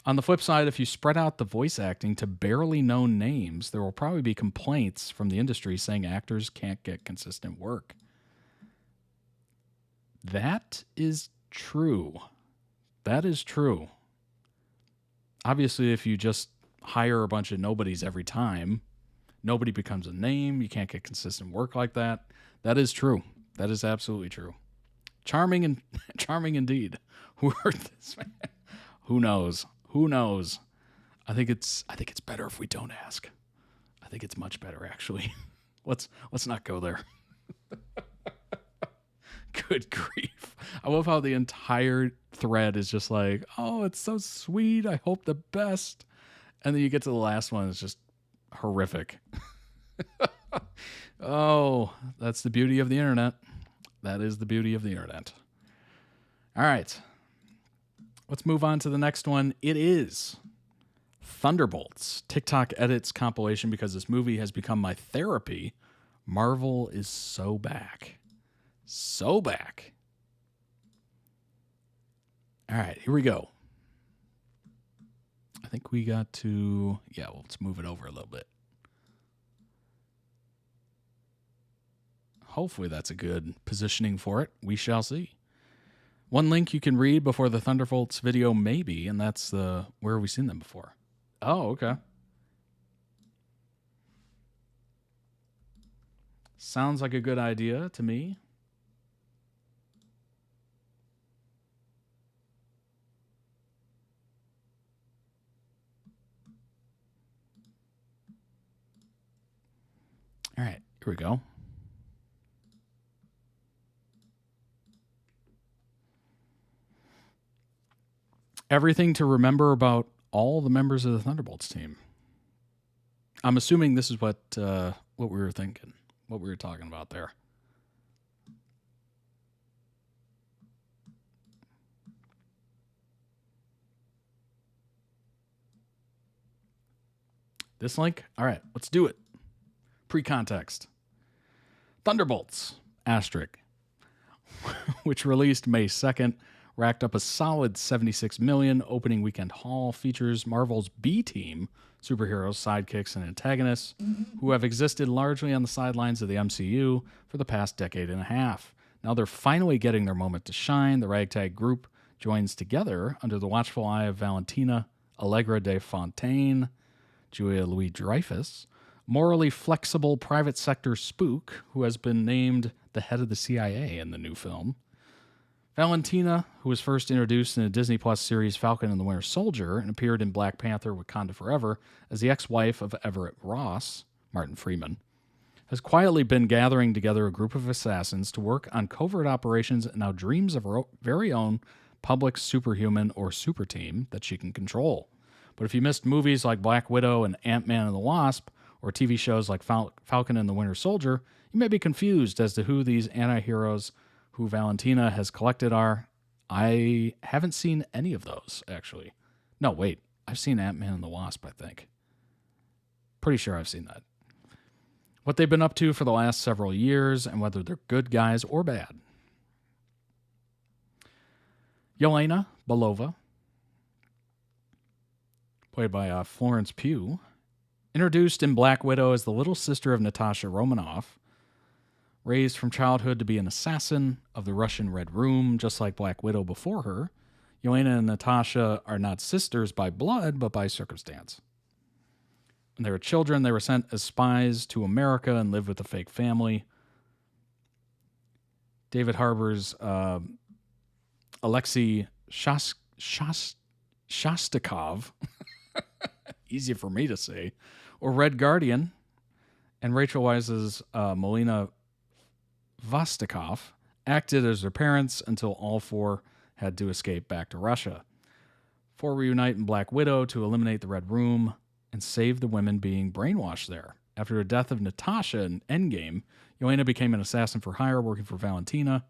On the flip side, if you spread out the voice acting to barely known names, there will probably be complaints from the industry saying actors can't get consistent work. That is true. That is true. Obviously, if you just hire a bunch of nobodies every time, nobody becomes a name. You can't get consistent work like that. That is true. That is absolutely true. Charming and charming indeed. Who heard this, man? Who knows? Who knows? I think it's better if we don't ask. I think it's much better, actually. Let's not go there. Good grief. I love how the entire thread is just like, oh, it's so sweet. I hope the best. And then you get to the last one, it's just horrific. Oh, that's the beauty of the internet. That is the beauty of the internet. All right. Let's move on to the next one. It is Thunderbolts, TikTok edits compilation because this movie has become my therapy. Marvel is so back. So back. All right, here we go. I think we got to, well, let's move it over a little bit. Hopefully that's a good positioning for it. We shall see. One link you can read before the Thunderbolts video maybe, and that's the where have we seen them before? Oh, okay. Sounds like a good idea to me. All right, here we go. Everything to remember about all the members of the Thunderbolts team. I'm assuming this is what we were thinking, what we were talking about there. This link? All right, let's do it. Pre-context. Thunderbolts, asterisk, which released May 2nd, racked up a solid $76 million opening weekend haul, features Marvel's B-team, superheroes, sidekicks, and antagonists, who have existed largely on the sidelines of the MCU for the past decade and a half. Now they're finally getting their moment to shine. The ragtag group joins together under the watchful eye of Valentina Allegra de Fontaine, Julia Louis-Dreyfus, morally flexible private sector spook who has been named the head of the CIA in the new film. Valentina, who was first introduced in the Disney Plus series Falcon and the Winter Soldier and appeared in Black Panther Wakanda Forever as the ex-wife of Everett Ross, Martin Freeman, has quietly been gathering together a group of assassins to work on covert operations and now dreams of her very own public superhuman or super team that she can control. But if you missed movies like Black Widow and Ant-Man and the Wasp, or TV shows like Falcon and the Winter Soldier, you may be confused as to who these anti-heroes who Valentina has collected are. I haven't seen any of those, actually. No, wait. I've seen Ant-Man and the Wasp, I think. Pretty sure I've seen that. What they've been up to for the last several years and whether they're good guys or bad. Yelena Belova, played by Florence Pugh, introduced in Black Widow as the little sister of Natasha Romanoff, raised from childhood to be an assassin of the Russian Red Room, just like Black Widow before her. Yelena and Natasha are not sisters by blood, but by circumstance. When they were children, they were sent as spies to America and lived with a fake family. David Harbour's Alexei Shostakov, easy for me to say, or Red Guardian, and Rachel Weisz's Melina Vostokov acted as their parents until all four had to escape back to Russia. Four reunite in Black Widow to eliminate the Red Room and save the women being brainwashed there. After the death of Natasha in Endgame, Yelena became an assassin for hire working for Valentina,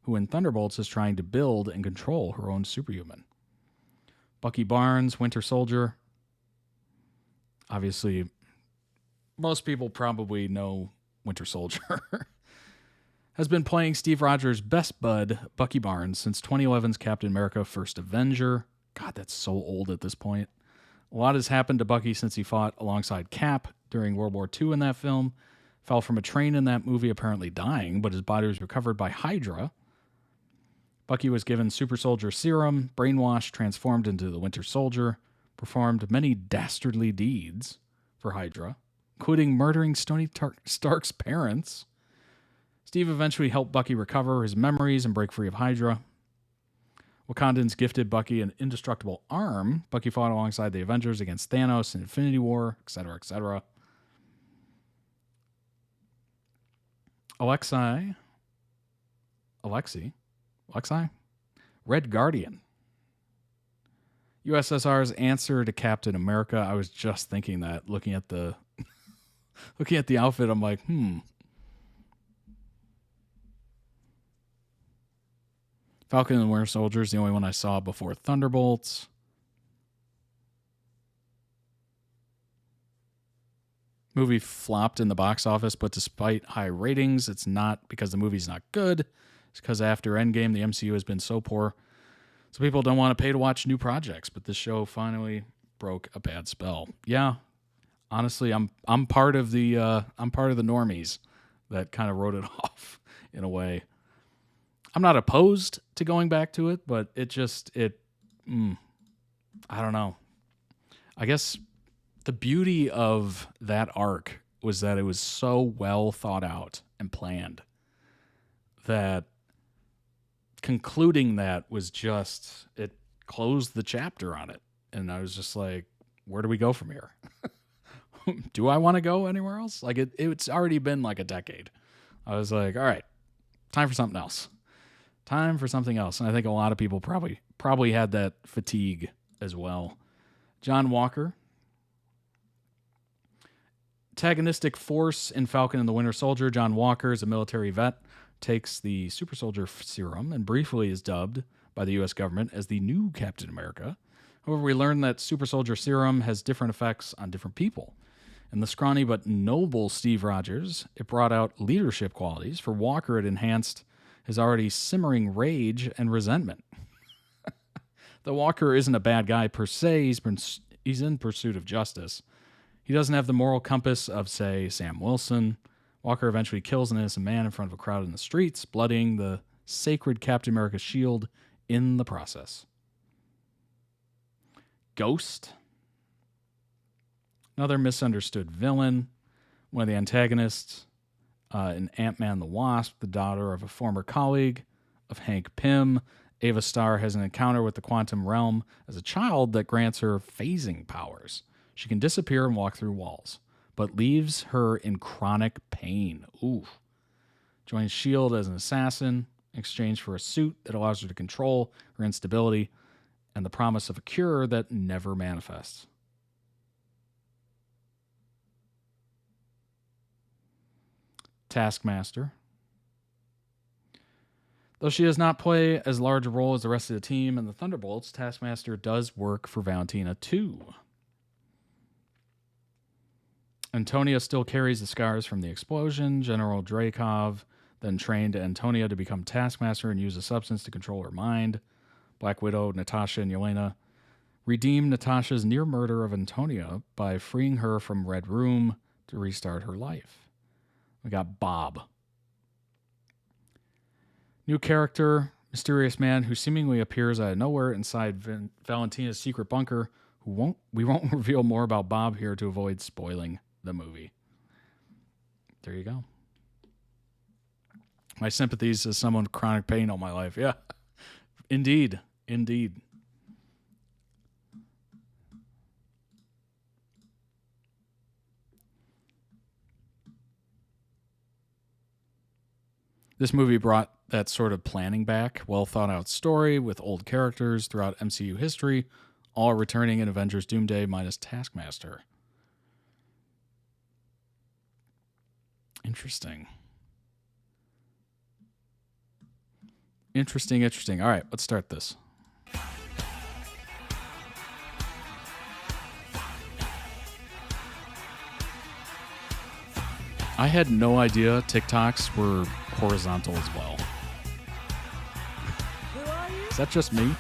who in Thunderbolts is trying to build and control her own superhuman. Bucky Barnes, Winter Soldier. Obviously, most people probably know Winter Soldier. Has been playing Steve Rogers' best bud, Bucky Barnes, since 2011's Captain America First Avenger. God, that's so old at this point. A lot has happened to Bucky since he fought alongside Cap during World War II in that film. Fell from a train in that movie, apparently dying, but his body was recovered by Hydra. Bucky was given Super Soldier Serum, brainwashed, transformed into the Winter Soldier, performed many dastardly deeds for Hydra, including murdering Tony Stark's parents. Steve eventually helped Bucky recover his memories and break free of Hydra. Wakandans gifted Bucky an indestructible arm. Bucky fought alongside the Avengers against Thanos in Infinity War, etc., etc. Alexei? Red Guardian. USSR's answer to Captain America. I was just thinking that, looking at the outfit, I'm like, Falcon and the Winter Soldier is the only one I saw before Thunderbolts. Movie flopped in the box office, but despite high ratings, it's not because the movie's not good. It's because after Endgame, the MCU has been so poor, so people don't want to pay to watch new projects. But this show finally broke a bad spell. Yeah, honestly, I'm part of the normies that kind of wrote it off in a way. I'm not opposed to going back to it, but I don't know. I guess the beauty of that arc was that it was so well thought out and planned that concluding that was just, it closed the chapter on it. And I was just like, where do we go from here? Do I want to go anywhere else? Like it's already been like a decade. I was like, all right, time for something else. Time for something else. And I think a lot of people probably had that fatigue as well. John Walker, antagonistic force in Falcon and the Winter Soldier. John Walker is a military vet, takes the Super Soldier Serum, and briefly is dubbed by the U.S. government as the new Captain America. However, we learn that Super Soldier Serum has different effects on different people. In the scrawny but noble Steve Rogers, it brought out leadership qualities. For Walker, it enhanced his already simmering rage and resentment. The Walker isn't a bad guy per se. He's in pursuit of justice. He doesn't have the moral compass of, say, Sam Wilson. Walker eventually kills an innocent man in front of a crowd in the streets, bloodying the sacred Captain America shield in the process. Ghost. Another misunderstood villain. One of the antagonists in Ant-Man the Wasp, the daughter of a former colleague of Hank Pym. Ava Starr has an encounter with the quantum realm as a child that grants her phasing powers. She can disappear and walk through walls, but leaves her in chronic pain. Oof. Joins S.H.I.E.L.D. as an assassin in exchange for a suit that allows her to control her instability and the promise of a cure that never manifests. Taskmaster. Though she does not play as large a role as the rest of the team in the Thunderbolts, Taskmaster does work for Valentina too. Antonia still carries the scars from the explosion. General Dreykov then trained Antonia to become Taskmaster and use a substance to control her mind. Black Widow, Natasha, and Yelena redeem Natasha's near murder of Antonia by freeing her from Red Room to restart her life. We got Bob. New character, mysterious man who seemingly appears out of nowhere inside Valentina's secret bunker. We won't reveal more about Bob here to avoid spoiling the movie. There you go. My sympathies as someone with chronic pain all my life. Yeah, indeed. Indeed. This movie brought that sort of planning back, well thought out story with old characters throughout MCU history, all returning in Avengers Doomsday minus Taskmaster. Interesting. Interesting. All right, let's start this. I had no idea TikToks were horizontal as well. Is that just me?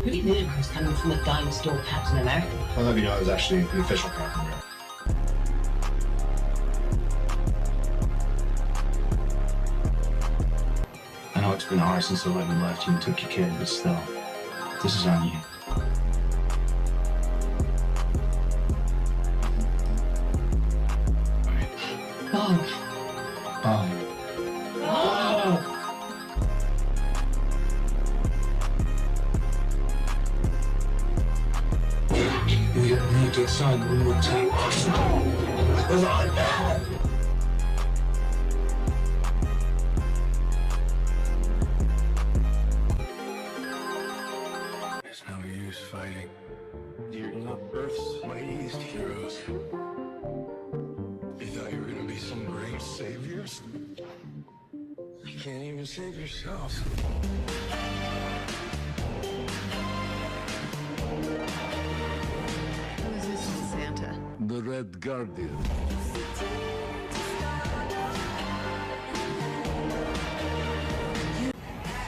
Pretty ludicrous coming from a dime store Captain America. I'll let you know I was actually the official Captain America. I know it's been hard since the legend left you and took your kid, but still, this is on you. Bob. Bob. Bob. You need to sign one more time. There's no use fighting. You're not Earth's mightiest heroes. You thought you were gonna be some great saviors? You can't even save yourselves. Who's this Santa? The Red Guardian.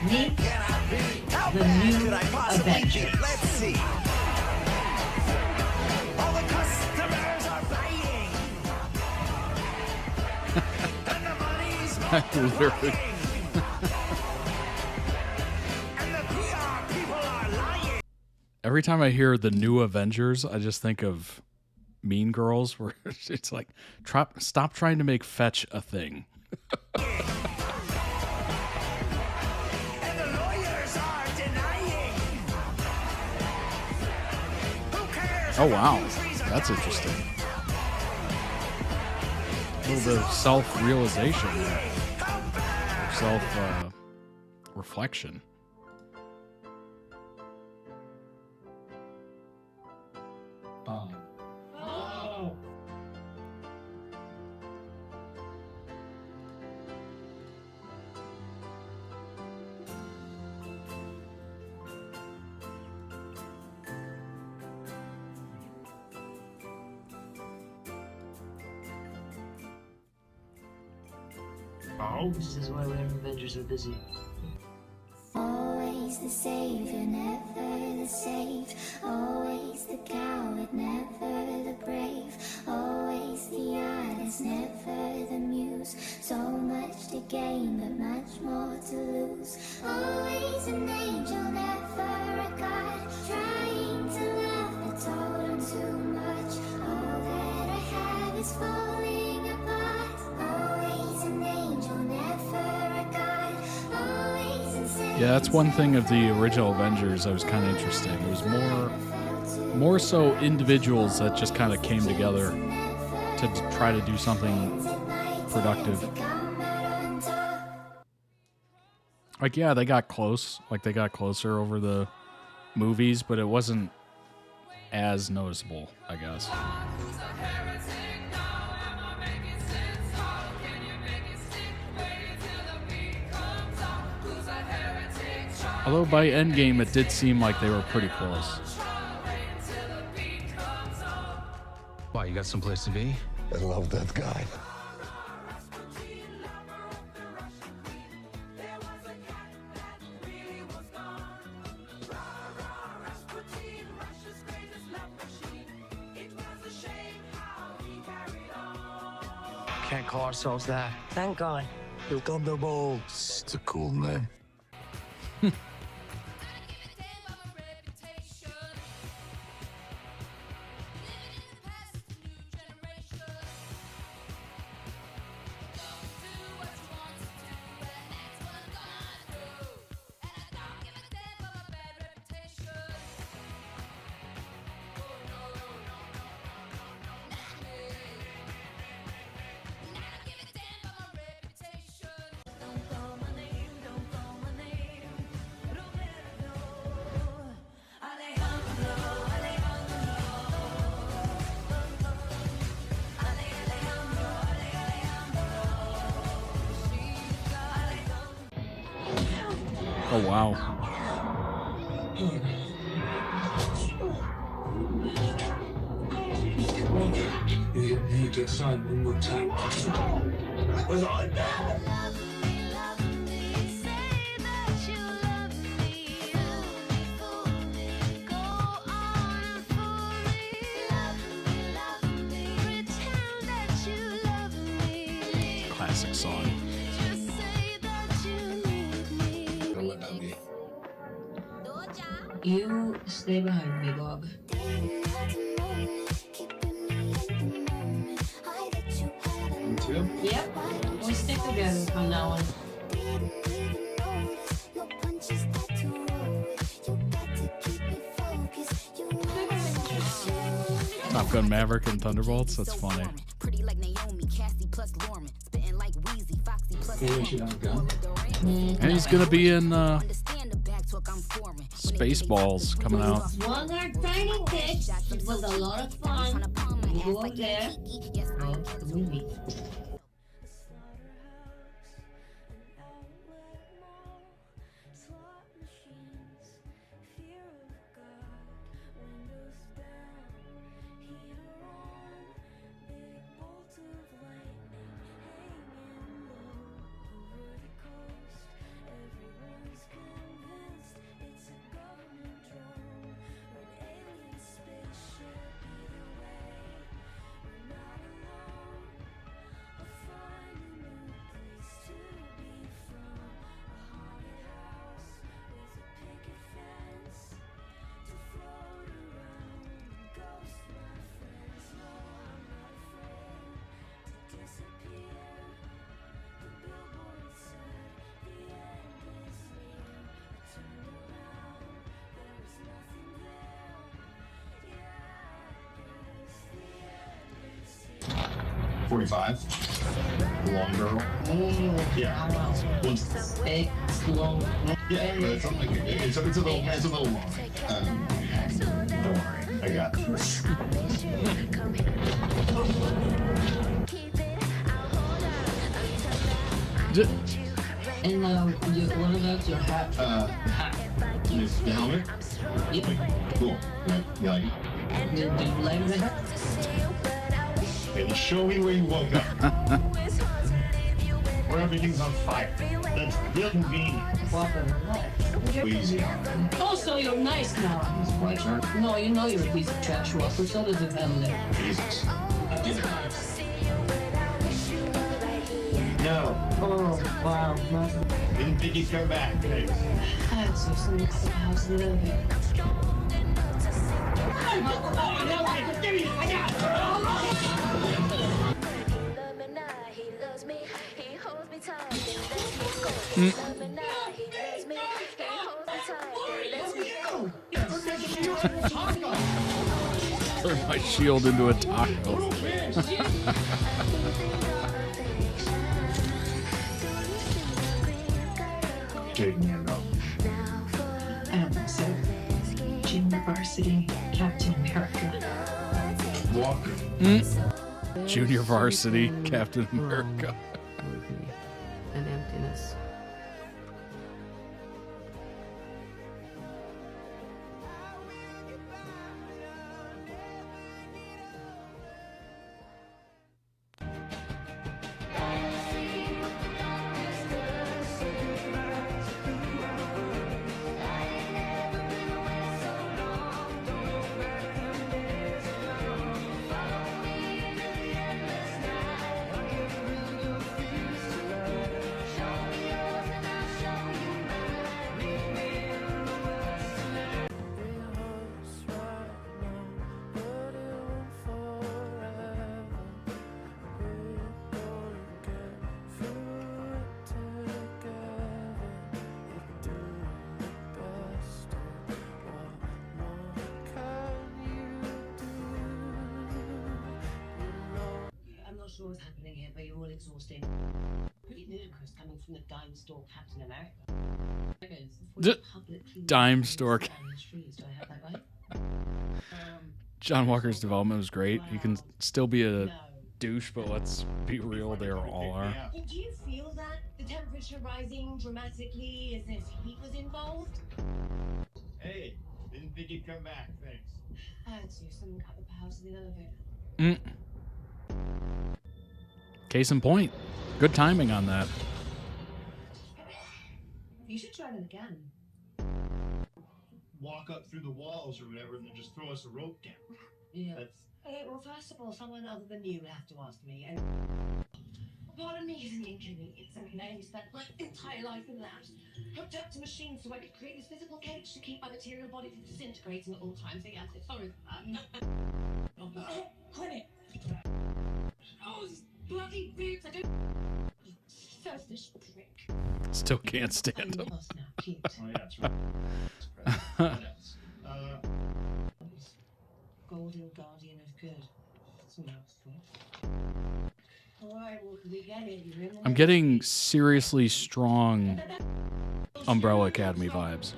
Meet the new Avenger. Let's see. All the customers are buying. And the money's Literally. and the PR people are lying. Every time I hear the new Avengers, I just think of Mean Girls, where it's like, stop trying to make fetch a thing. And the lawyers are denying. Who cares? Oh, wow. That's interesting. A little bit of self-realization there. Self-reflection. Bob. This is why we Avengers are busy. Always the savior, never the saved. Always the coward, never the brave. Always the artist, never the muse. So much to gain, but much more to lose. Always an angel, never a god. Trying to love, but told him too much. All that I have is falling apart. Always Yeah, that's one thing of the original Avengers that was kind of interesting. It was more so individuals that just kind of came together to try to do something productive. Like, yeah, they got close. Like, they got closer over the movies, but it wasn't as noticeable, I guess. Although by Endgame, it did seem like they were pretty close. Why, you got someplace to be? I love that guy. Can't call ourselves that. Thank God. The Thunderbolts. It's a cool name. Oh, wow. You need to sign one more time. What's on that? Classic song. You stay behind me, Bob. You too? Yep. We stick together from now on. Top Gun Maverick and Thunderbolts. That's funny. And he's gonna be in Spaceballs coming out. One more tiny pitch. It was a lot of fun. You go up there. Oh, the movie. Long girl. Yeah. One's big, long. Yeah, but it's like it's a little long. Don't worry, I got this. And what about your hat? The helmet? Yep. Cool. You like it? Do you like the hat? It'll show me where you woke up. Where everything's on fire. That's real convenient. Easy. Also, you're nice now. No, you know you're a piece of trash, Walker. So does the family. Jesus. No. Oh, wow. Didn't think he'd come back, babe. That's so sweet. How's the living? Turn my shield into a taco. So, Junior Varsity Captain America. Walker. Junior Varsity Captain America. An emptiness. I'm not sure what's happening here, but you're all exhausting. Pretty ludicrous coming from the dime store Captain America. Dime store. Do I have that right? John Walker's development was great. He can still be a douche, but let's be real, they all are. Do you feel that? The temperature rising dramatically as if heat was involved? Hey, didn't think you'd come back, thanks. I had to. Someone cut the power to the elevator. Case in point. Good timing on that. You should try that again. Walk up through the walls or whatever, and then just throw us a rope down. Yeah. That's Well, first of all, someone other than you would have to ask me. And pardon me is an inconvenience. I mean, I spent my entire life in labs, hooked up to machines so I could create this physical cage to keep my material body from disintegrating at all times. So yes, sorry for that. Quit it! Oh, these bloody boobs! I don't. Selfish prick. Still can't stand him. oh yeah, that's right. What else? Golden Guardian of Good. That's a mouthful. Alright, well, we get it. You're in I'm getting seriously strong Umbrella Academy vibes.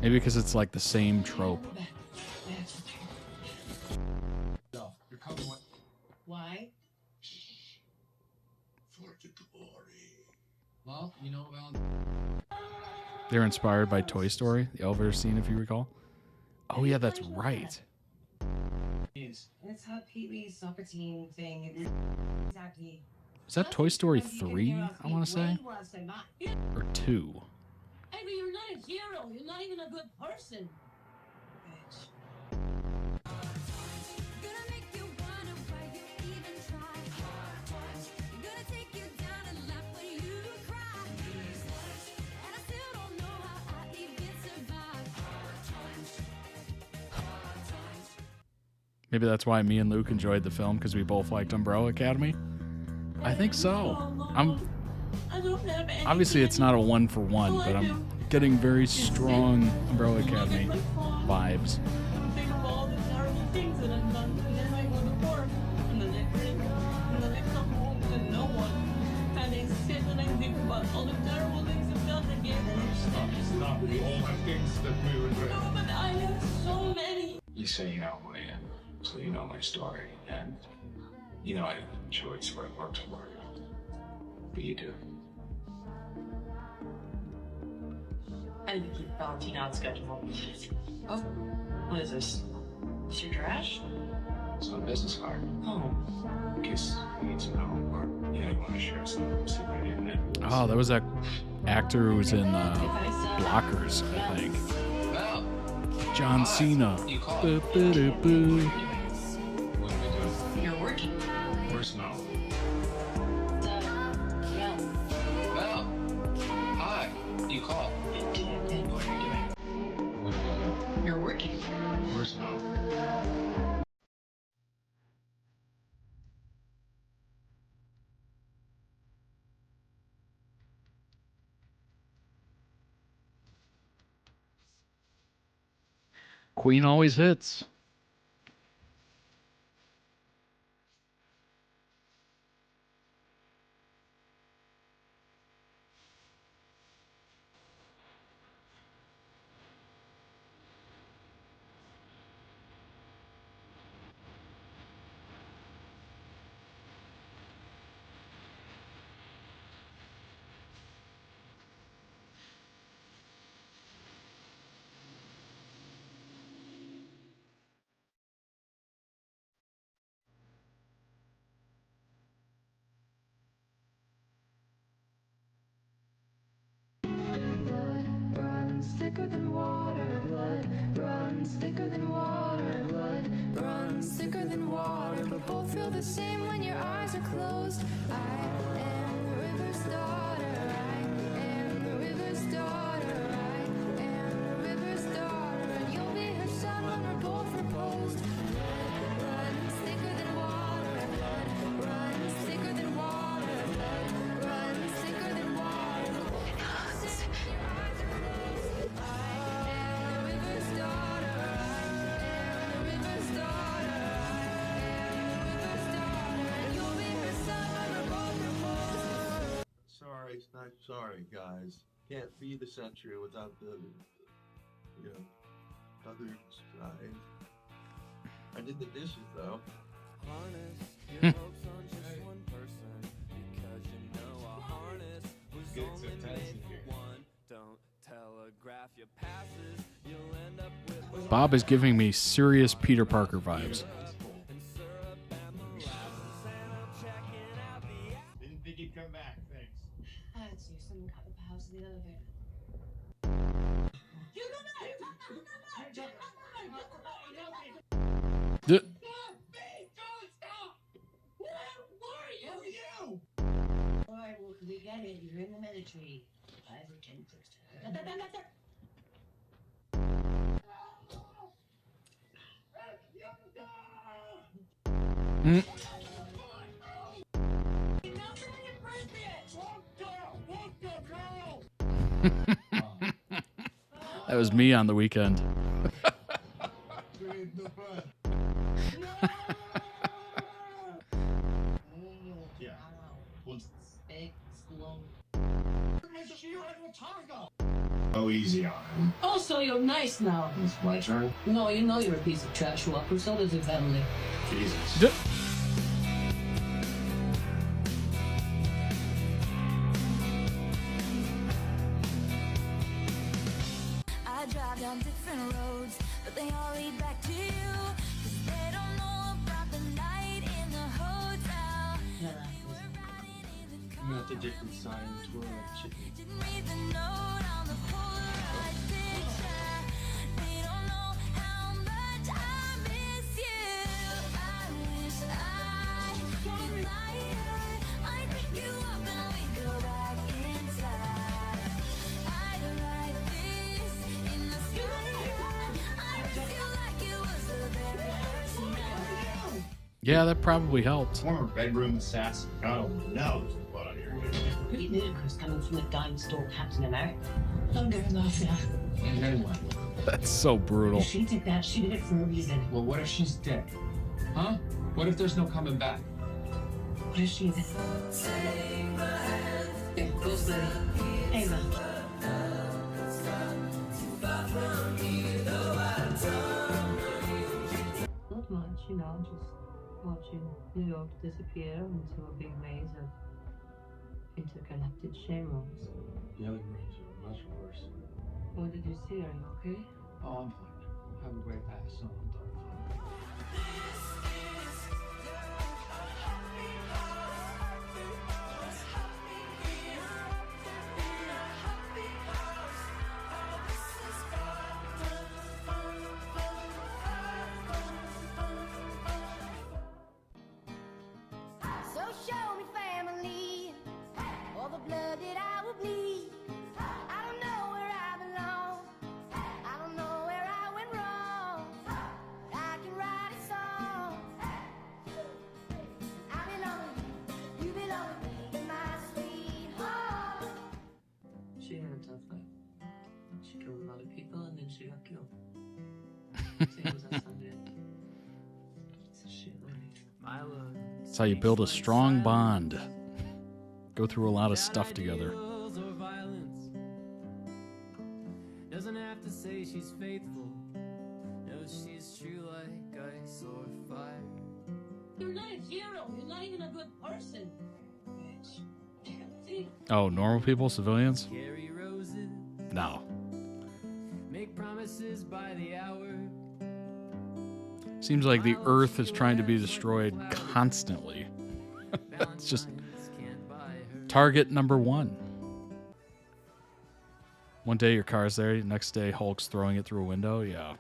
Maybe because it's like the same trope. You're coming with. Why? For the glory. Well, you know, They're inspired by Toy Story, the elevator scene, if you recall. Oh yeah, that's right. It's how Pee-wee's soccer team thing is exactly. Is that Toy Story 3, I want to say? Or 2? Hey, but you're not a hero. You're not even a good person. Maybe that's why me and Luke enjoyed the film, because we both liked Umbrella Academy. I think so. Obviously it's not a one-for-one, but I'm getting very strong Umbrella Academy vibes. Think of all the terrible things that I've done, and then I go to work, and then I drink, and then I come home to no one, and I sit and I think about all the terrible things I've done again. Stop. We all have things that we regret. No, but I have so many. You say you know who I am, so you know my story, and you know I have a choice where it works for you. But you do. I need to keep Valentina on schedule. Oh, what is this? Is your trash? It's on a business card. Oh. In case you need to know, or you want to share some secret in it. Oh, that was that actor who was in Blockers, I think. John Cena. Boo, boo, doo, boo. What are we doing? You're working. Where's Mel? Well, Hi. You call. what are you doing? What are we doing? You're working. Where's Mel? Queen always hits. Runs thicker than water, blood runs thicker than water, blood runs thicker than water, but both feel the same when your eyes are closed. I am the river's daughter, I am the river's daughter, I am the river's daughter, and you'll be her son when we're both proposed. Blood runs thicker than water, blood runs thicker than water, blood runs thicker than water. Sorry, not sorry, guys. Can't feed the century without the other side. I did the dishes though. Harness your hopes on just one person, because you know a harness was only made for one. Don't telegraph your passes, you'll end up with Bob is giving me serious Peter Parker vibes. Didn't think he'd come back, thanks. I had to. Someone cut the power to the elevator. D- Alright, well, we get it. You're in the military. I have a 10 first. Mm. That was me on the weekend. Oh, easy on him. Also, you're nice now. It's my turn. No, you know you're a piece of trash, Walker. So does your family. Jesus. I drive down different roads, but they all lead back to you. 'Cause they don't know about the night in the hotel. I'm at the different side of the world, chicken. Didn't read the note on the Polaroid picture. They don't know how much I miss you. I wish I could lie. I'd pick you up and we'd go back inside. I'd write this in the sky. I'd feel like it was the very first night. Yeah, that probably helped. Former bedroom assassin. God knows what on your Pretty ludicrous coming from the guy who stole Captain America. Don't get enough, yeah. And then what? That's so brutal. She did that. She did it for a reason. Well, what if she's dead? Huh? What if there's no coming back? What is she then? Here, go steady. Ava. Not much, you know, just watching New York disappear into a big maze of interconnected shamrocks. The other rooms are much worse. What did you see? Are you okay? Oh, I'm fine. Have a great pass. So I'm done. So show me family, all the blood that I will bleed. I don't know where I belong. I don't know where I went wrong. I can write a song That's how you build a strong bond. Go through a lot of stuff together. Doesn't have to say she's faithful. No, she's true like ice or fire. You're not a hero. You're not even a good person. Oh, normal people, civilians? Carry roses. No. Make promises by the hour. Seems like the Earth is trying to be destroyed constantly. It's just target number one. One day your car's there, next day Hulk's throwing it through a window. Yeah.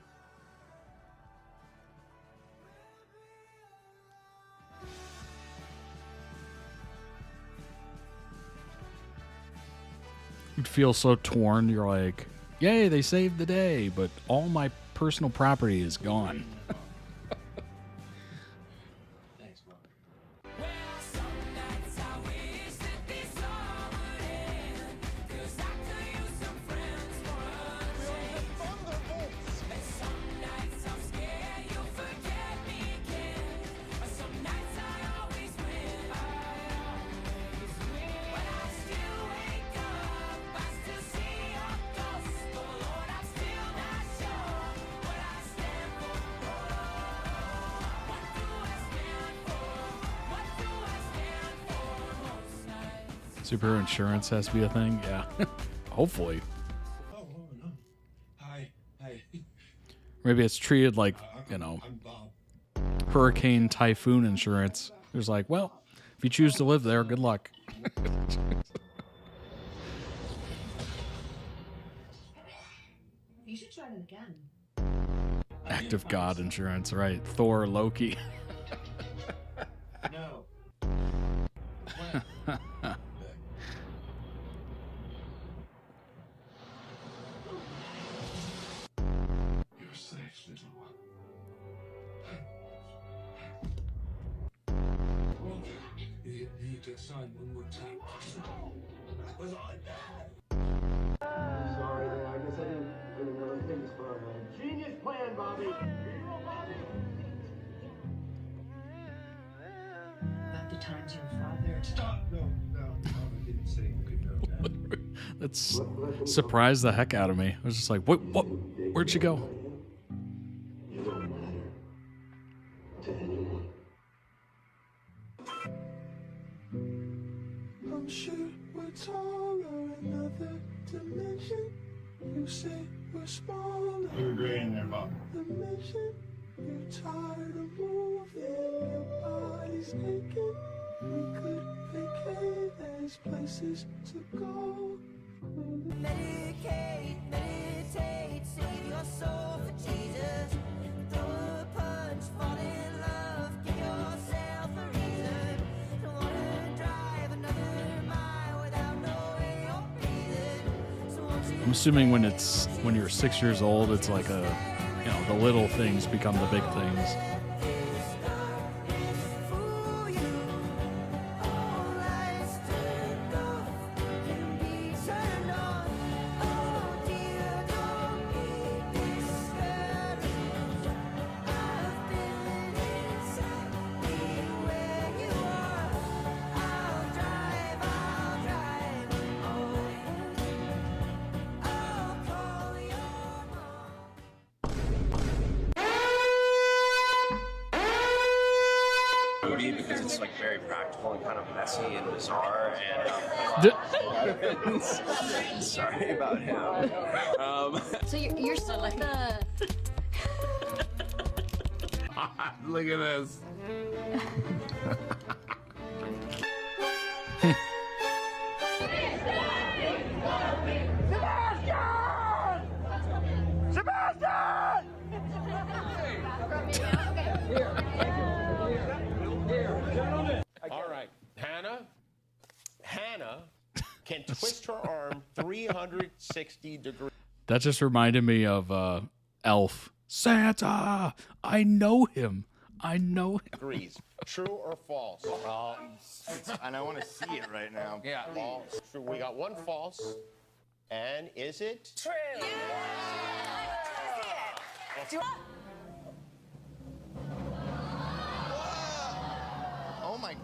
You'd feel so torn. You're like, yay, they saved the day, but all my personal property is gone. Superhero insurance has to be a thing? Yeah. Hopefully. Oh, no. Hi. Maybe it's treated like, you know, hurricane, typhoon insurance. There's like, well, if you choose to live there, good luck. You should try it again. Act of God insurance, right? Thor, Loki. No. You're safe, little one. You need to sign one more time. Was I bad? Sorry, I guess I didn't really know things for a genius plan, Bobby. About the times your father. Stop! No, I didn't say you could know that. That's surprised the heck out of me. I was just like, what? Where'd she go? You don't matter to anyone. I'm sure we're taller, another dimension. You say we're smaller. You're great in there, Bob. Dimension. You're tired of moving, your body's aching. We could vacate, there's places to go. Medicate, meditate, save your soul for Jesus. Throw a punch, fall in love, give yourself a reason. Don't wanna drive another mile without knowing you're breathing. So won't you I'm assuming when you're 6 years old, it's like the little things become the big things. Because it's like very practical and kind of messy and bizarre and sorry about him. So you're still at the... Look at this. All right, Hannah can twist her arm 360 degrees. That just reminded me of Elf. Santa! I know him. Degrees. True or false? And I want to see it right now. Yeah. False. True. We got one false. And is it? True.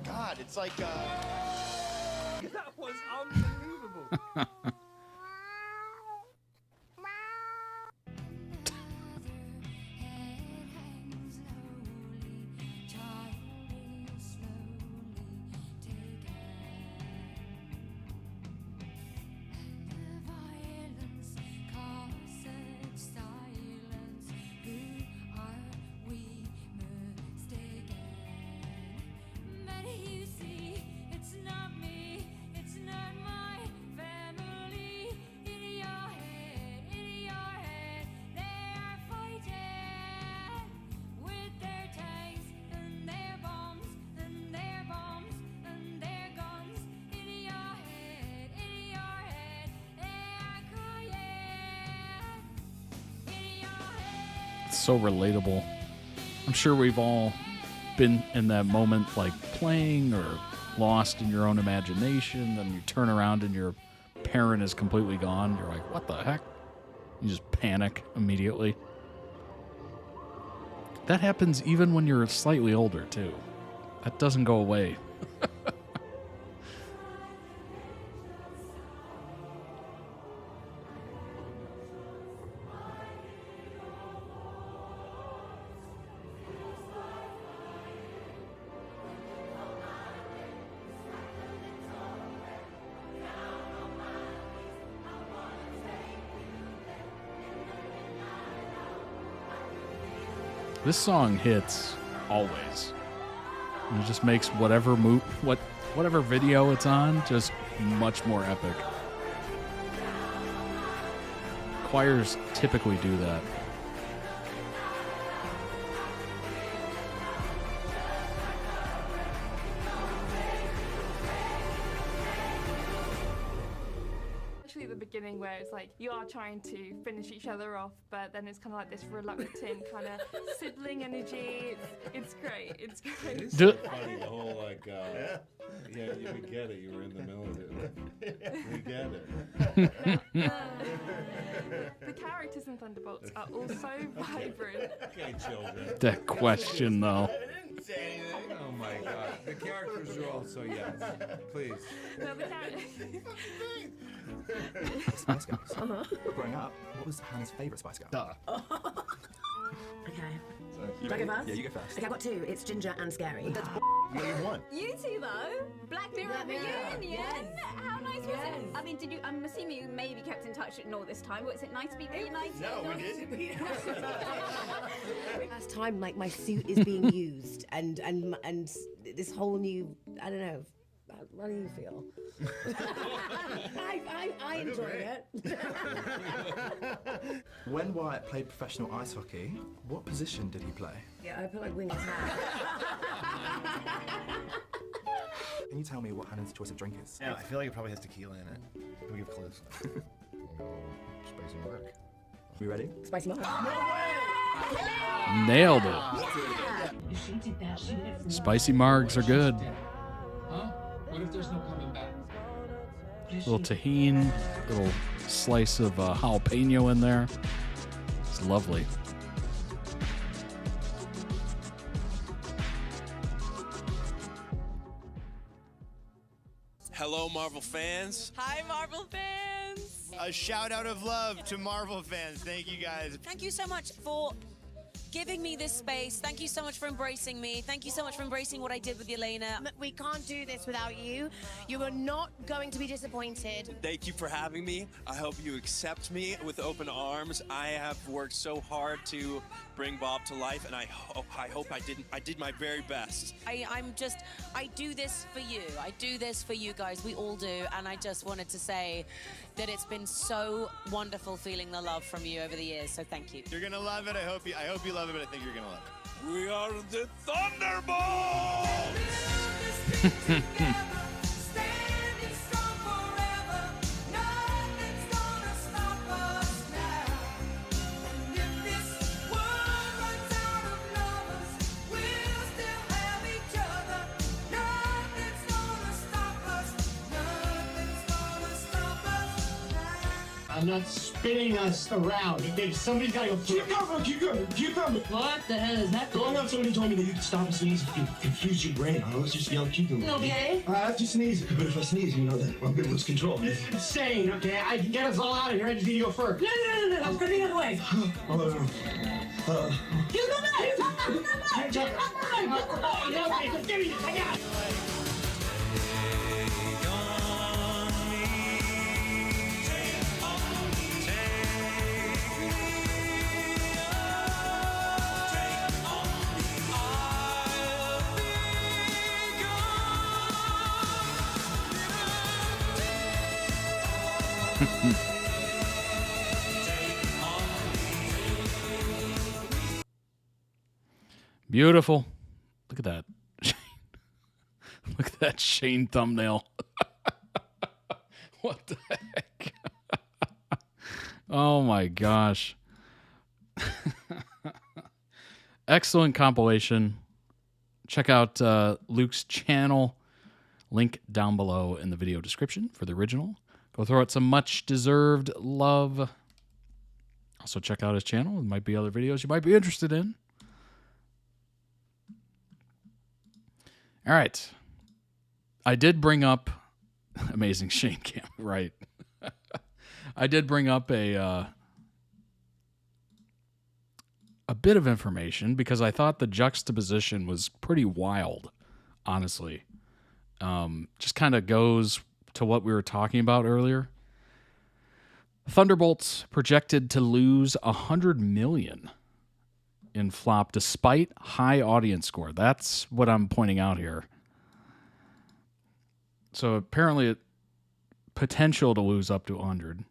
God, it's like That was unbelievable. So relatable. I'm sure we've all been in that moment, like playing or lost in your own imagination. Then you turn around and your parent is completely gone. You're like, what the heck? You just panic immediately. That happens even when you're slightly older, too. That doesn't go away. This song hits always. And it just makes whatever whatever video it's on just much more epic. Choirs typically do that. Actually, the beginning where it's like you are trying to finish each other off, but then it's kind of like this reluctant kind of sibling energy. It's great. It's great. It's so funny, the whole like, yeah, we get it. You were in the middle of it. We get it. The characters in Thunderbolts are all so vibrant. Okay, children. That question, though. Oh my God, the characters are all so yes. Please. No, the characters. Spice Girls. Growing up, what was Hannah's favourite Spice Girl? Okay. Do I go first? Yeah, you go first. Okay, I've got two. It's Ginger and Scary. That's no, you won. You two though, Black Mirror reunion. Yes. How nice was it? I mean, did you? I'm assuming you maybe kept in touch at all this time. Was it nice to be reunited? No, we didn't. Last time, like my suit is being used, and this whole new, I don't know. How do you feel? I enjoy it. When Wyatt played professional ice hockey, what position did he play? Yeah, I put like wing attack. Can you tell me what Hannah's choice of drink is? Yeah, I feel like it probably has tequila in it. Can we give clues? Spicy Mark. We ready? Spicy Mark. Nailed it. Spicy margs are good. Huh? What if there's no coming back? Little tahini, little slice of jalapeno in there. It's lovely. Hello, Marvel fans. Hi, Marvel fans. A shout out of love to Marvel fans. Thank you guys. Thank you so much for giving me this space. Thank you so much for embracing me. Thank you so much for embracing what I did with Yelena. We can't do this without you. You are not going to be disappointed. Thank you for having me. I hope you accept me with open arms. I have worked so hard to bring Bob to life, and I hope I did my very best. I do this for you. I do this for you guys. We all do. And I just wanted to say that it's been so wonderful feeling the love from you over the years. So thank you. You're gonna love it. I hope you love it, but I think you're gonna love it. We are the Thunderbolts! I'm not spinning us around. Okay, somebody's gotta go. Cucumber. What the hell is that? Growing up, somebody told me that you could stop and sneeze if you confuse your brain. I always just yell cucumber. Okay. I have to sneeze, but if I sneeze, you know that I'm gonna lose control. This is insane. Okay, I can get us all out of here. I just need to go first. No. I'm going the other way. Beautiful. Look at that. Look at that Shane thumbnail. What the heck? Oh my gosh. Excellent compilation. Check out Luke's channel. Link down below in the video description for the original. Go throw it some much deserved love. Also check out his channel. There might be other videos you might be interested in. All right. I did bring up amazing Shane Cam, right? I did bring up a bit of information because I thought the juxtaposition was pretty wild, honestly. Just kind of goes to what we were talking about earlier. Thunderbolts projected to lose $100 million in flop despite high audience score. That's what I'm pointing out here. So apparently it potential to lose up to 100.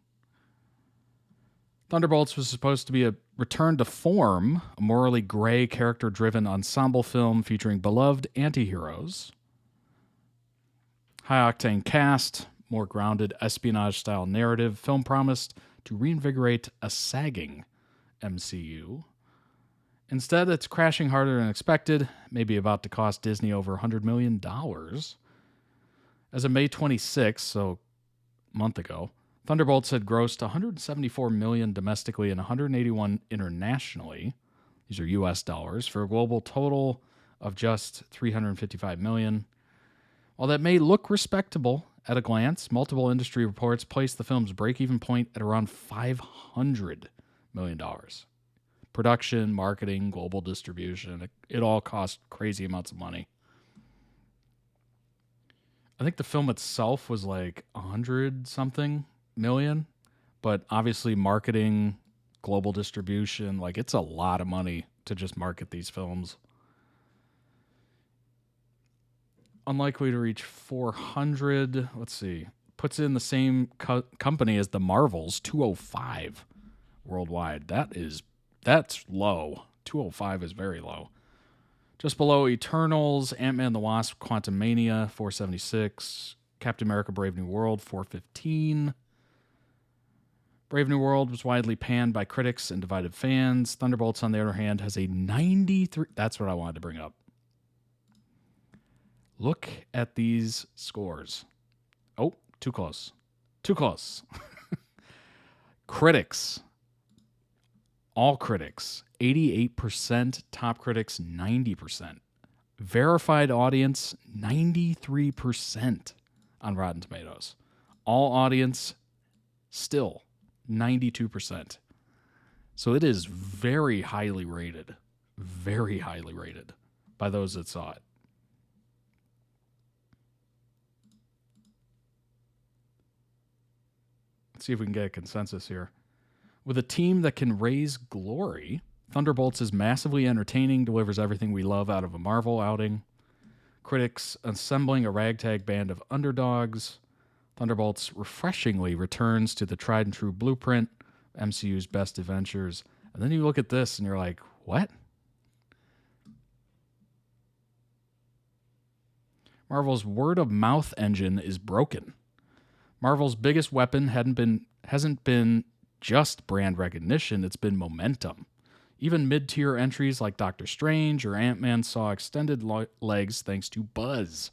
Thunderbolts was supposed to be a return to form, a morally gray character-driven ensemble film featuring beloved anti-heroes. High-octane cast, more grounded espionage-style narrative. Film promised to reinvigorate a sagging MCU. Instead, it's crashing harder than expected, maybe about to cost Disney over $100 million. As of May 26th, so a month ago, Thunderbolts had grossed $174 million domestically and $181 internationally. These are US dollars, for a global total of just $355 million. While that may look respectable at a glance, multiple industry reports place the film's break-even point at around $500 million. Production, marketing, global distribution, it all costs crazy amounts of money. I think the film itself was like 100-something million, but obviously marketing, global distribution, like it's a lot of money to just market these films. Unlikely to reach 400. Let's see. Puts it in the same company as the Marvels, 205 worldwide. That's low. 205 is very low. Just below Eternals, Ant-Man and the Wasp, Quantumania, 476. Captain America, Brave New World, 415. Brave New World was widely panned by critics and divided fans. Thunderbolts, on the other hand, has a 93... That's what I wanted to bring up. Look at these scores. Oh, too close. Too close. Critics. All critics, 88%. Top critics, 90%. Verified audience, 93% on Rotten Tomatoes. All audience, still 92%. So it is very highly rated by those that saw it. Let's see if we can get a consensus here. With a team that can raise glory, Thunderbolts is massively entertaining, delivers everything we love out of a Marvel outing. Critics assembling a ragtag band of underdogs. Thunderbolts refreshingly returns to the tried and true blueprint, MCU's best adventures. And then you look at this and you're like, what? Marvel's word of mouth engine is broken. Marvel's biggest weapon hasn't been just brand recognition, it's been momentum. Even mid-tier entries like Doctor Strange or Ant-Man saw extended legs thanks to buzz.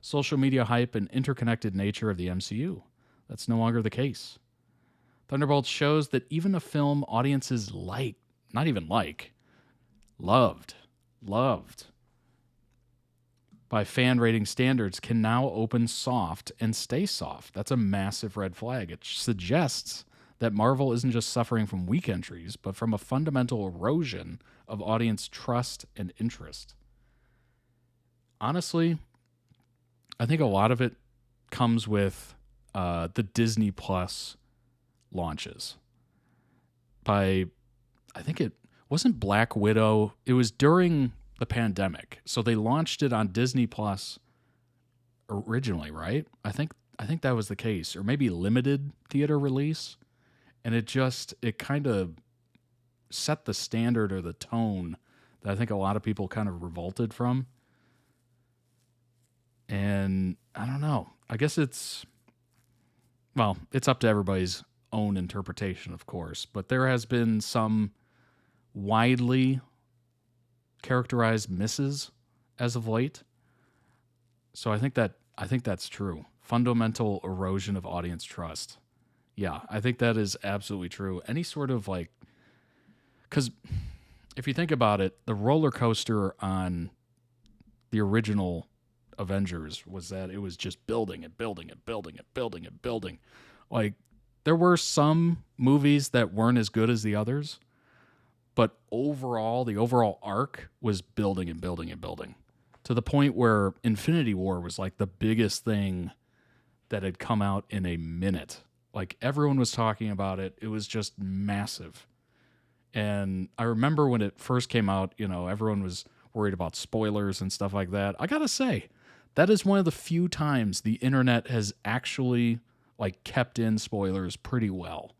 Social media hype and interconnected nature of the MCU. That's no longer the case. Thunderbolts shows that even a film audiences loved by fan rating standards can now open soft and stay soft. That's a massive red flag. It suggests that Marvel isn't just suffering from weak entries, but from a fundamental erosion of audience trust and interest. Honestly, I think a lot of it comes with the Disney Plus launches. I think it wasn't Black Widow. It was during the pandemic. So they launched it on Disney Plus originally, right? I think that was the case, or maybe limited theater release. And it kind of set the standard or the tone that I think a lot of people kind of revolted from. And I don't know. I guess it's up to everybody's own interpretation, of course. But there has been some widely characterized misses as of late. So I think that's true. Fundamental erosion of audience trust. Yeah, I think that is absolutely true. Any sort of because if you think about it, the roller coaster on the original Avengers was that it was just building and building and building and building and building. Like, there were some movies that weren't as good as the others, but overall, the overall arc was building and building and building to the point where Infinity War was like the biggest thing that had come out in a minute. Like, everyone was talking about it. It was just massive. And I remember when it first came out, everyone was worried about spoilers and stuff like that. I gotta say, that is one of the few times the internet has actually kept in spoilers pretty well.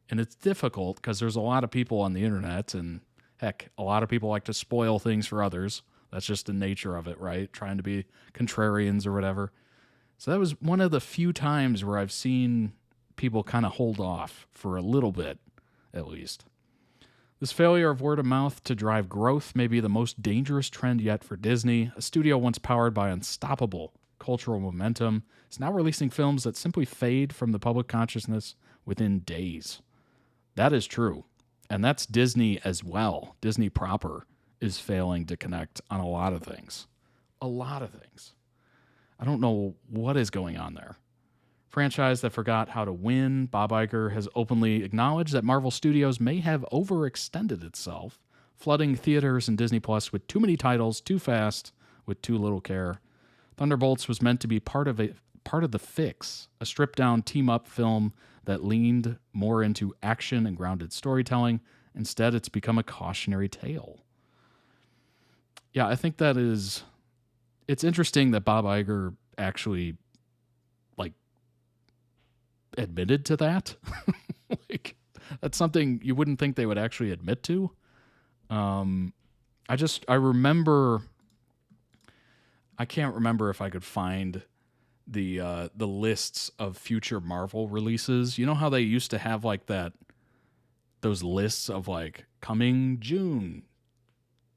And it's difficult because there's a lot of people on the internet, and heck, a lot of people like to spoil things for others. That's just the nature of it, right? Trying to be contrarians or whatever. So that was one of the few times where I've seen people kind of hold off for a little bit, at least. This failure of word of mouth to drive growth may be the most dangerous trend yet for Disney. A studio once powered by unstoppable cultural momentum is now releasing films that simply fade from the public consciousness within days. That is true. And that's Disney as well. Disney proper is failing to connect on a lot of things. A lot of things. I don't know what is going on there. Franchise that forgot how to win, Bob Iger has openly acknowledged that Marvel Studios may have overextended itself, flooding theaters and Disney Plus with too many titles, too fast, with too little care. Thunderbolts was meant to be part of The Fix, a stripped-down team-up film that leaned more into action and grounded storytelling. Instead, it's become a cautionary tale. Yeah, I think it's interesting that Bob Iger actually admitted to that. That's something you wouldn't think they would actually admit to. I remember, I can't remember if I could find the lists of future Marvel releases. You know how they used to have those lists of coming June,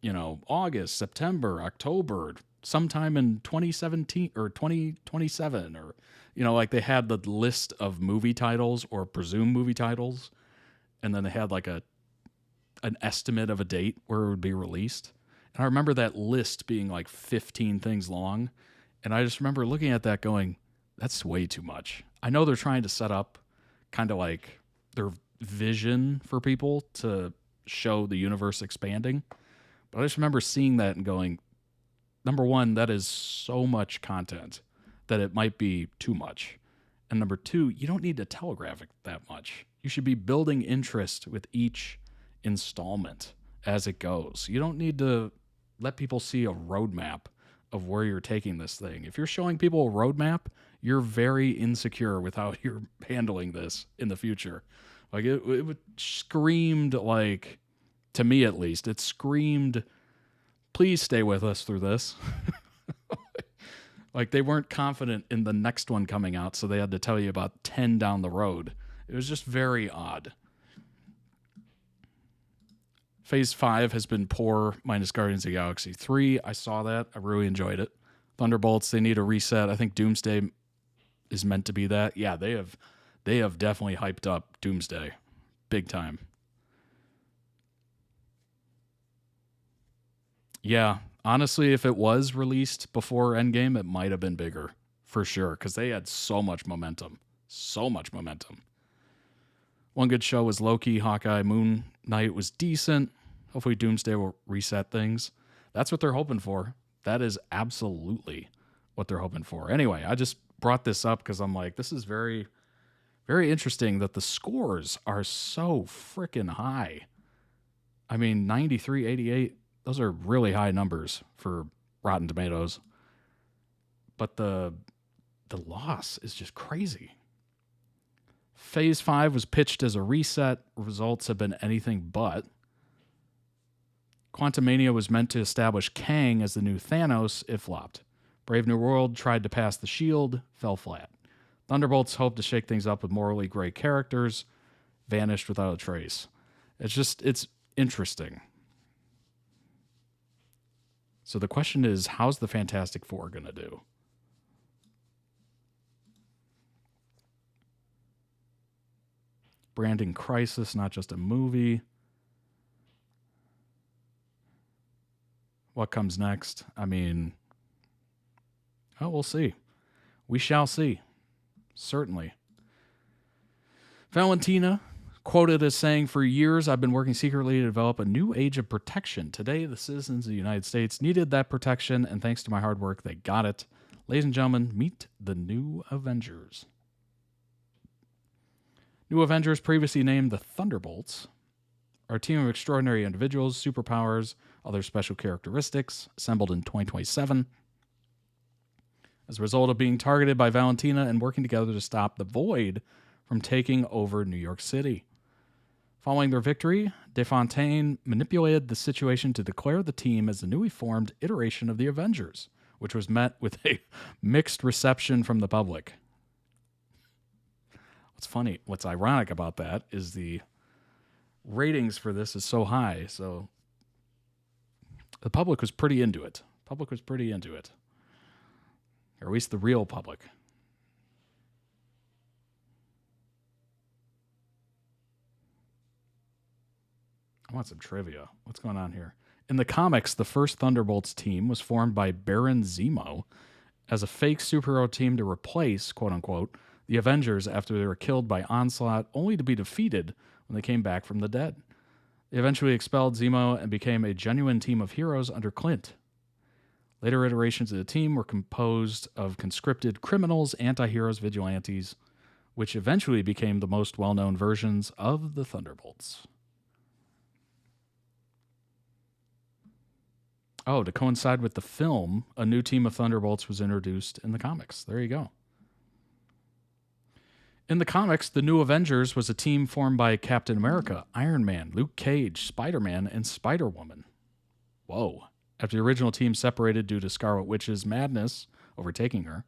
August, September, October, sometime in 2017 or 2027, or they had the list of movie titles or presumed movie titles, and then they had an estimate of a date where it would be released. And I remember that list being 15 things long, and I just remember looking at that going, that's way too much. I know they're trying to set up kind of their vision for people to show the universe expanding, but I just remember seeing that and going, number one, that is so much content that it might be too much. And number two, you don't need to telegraph it that much. You should be building interest with each installment as it goes. You don't need to let people see a roadmap of where you're taking this thing. If you're showing people a roadmap, you're very insecure with how you're handling this in the future. It screamed to me at least, it screamed, please stay with us through this. They weren't confident in the next one coming out, so they had to tell you about 10 down the road. It was just very odd. Phase 5 has been poor, minus Guardians of the Galaxy 3. I saw that. I really enjoyed it. Thunderbolts, they need a reset. I think Doomsday is meant to be that. Yeah, They have definitely hyped up Doomsday. Big time. Yeah, honestly, if it was released before Endgame, it might have been bigger. For sure, because they had so much momentum. So much momentum. One good show was Loki, Hawkeye, Moon Knight was decent. Hopefully Doomsday will reset things. That's what they're hoping for. That is absolutely what they're hoping for. Anyway, I just brought this up because I'm like, this is very, very interesting that the scores are so freaking high. I mean, 93, 88, those are really high numbers for Rotten Tomatoes. But the loss is just crazy. Phase 5 was pitched as a reset. Results have been anything but. Quantumania was meant to establish Kang as the new Thanos. It flopped. Brave New World tried to pass the shield, fell flat. Thunderbolts hoped to shake things up with morally gray characters, vanished without a trace. It's interesting. So the question is, how's the Fantastic Four going to do? Branding crisis, not just a movie. What comes next? I mean, oh, we'll see. We shall see. Certainly. Valentina, quoted as saying, "For years, I've been working secretly to develop a new age of protection. Today, the citizens of the United States needed that protection, and thanks to my hard work, they got it. Ladies and gentlemen, meet the New Avengers." New Avengers, previously named the Thunderbolts, are a team of extraordinary individuals, superpowers, other special characteristics, assembled in 2027. As a result of being targeted by Valentina and working together to stop the Void from taking over New York City. Following their victory, DeFontaine manipulated the situation to declare the team as the newly formed iteration of the Avengers, which was met with a mixed reception from the public. What's funny, what's ironic about that is the ratings for this is so high, so the public was pretty into it. Or at least the real public. I want some trivia. What's going on here? In the comics, the first Thunderbolts team was formed by Baron Zemo as a fake superhero team to replace, quote-unquote, the Avengers after they were killed by Onslaught, only to be defeated when they came back from the dead. They eventually expelled Zemo and became a genuine team of heroes under Clint. Later iterations of the team were composed of conscripted criminals, anti-heroes, vigilantes, which eventually became the most well-known versions of the Thunderbolts. Oh, to coincide with the film, a new team of Thunderbolts was introduced in the comics. There you go. In the comics, the New Avengers was a team formed by Captain America, Iron Man, Luke Cage, Spider-Man, and Spider-Woman. Whoa. After the original team separated due to Scarlet Witch's madness overtaking her,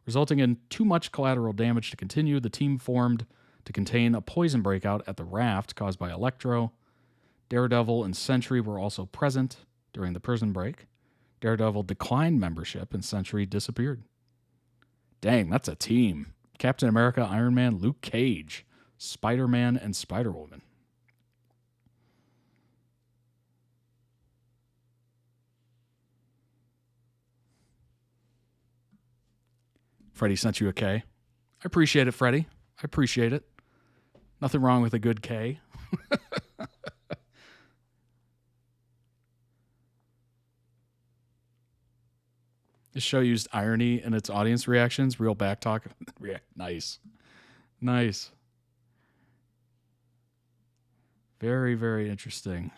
resulting in too much collateral damage to continue, the team formed to contain a poison breakout at the raft caused by Electro. Daredevil and Sentry were also present during the prison break. Daredevil declined membership and Sentry disappeared. Dang, that's a team. Captain America, Iron Man, Luke Cage, Spider-Man, and Spider-Woman. Freddie sent you a K. I appreciate it, Freddie. I appreciate it. Nothing wrong with a good K. This show used irony in its audience reactions, real back talk. Nice. Nice. Very, very interesting.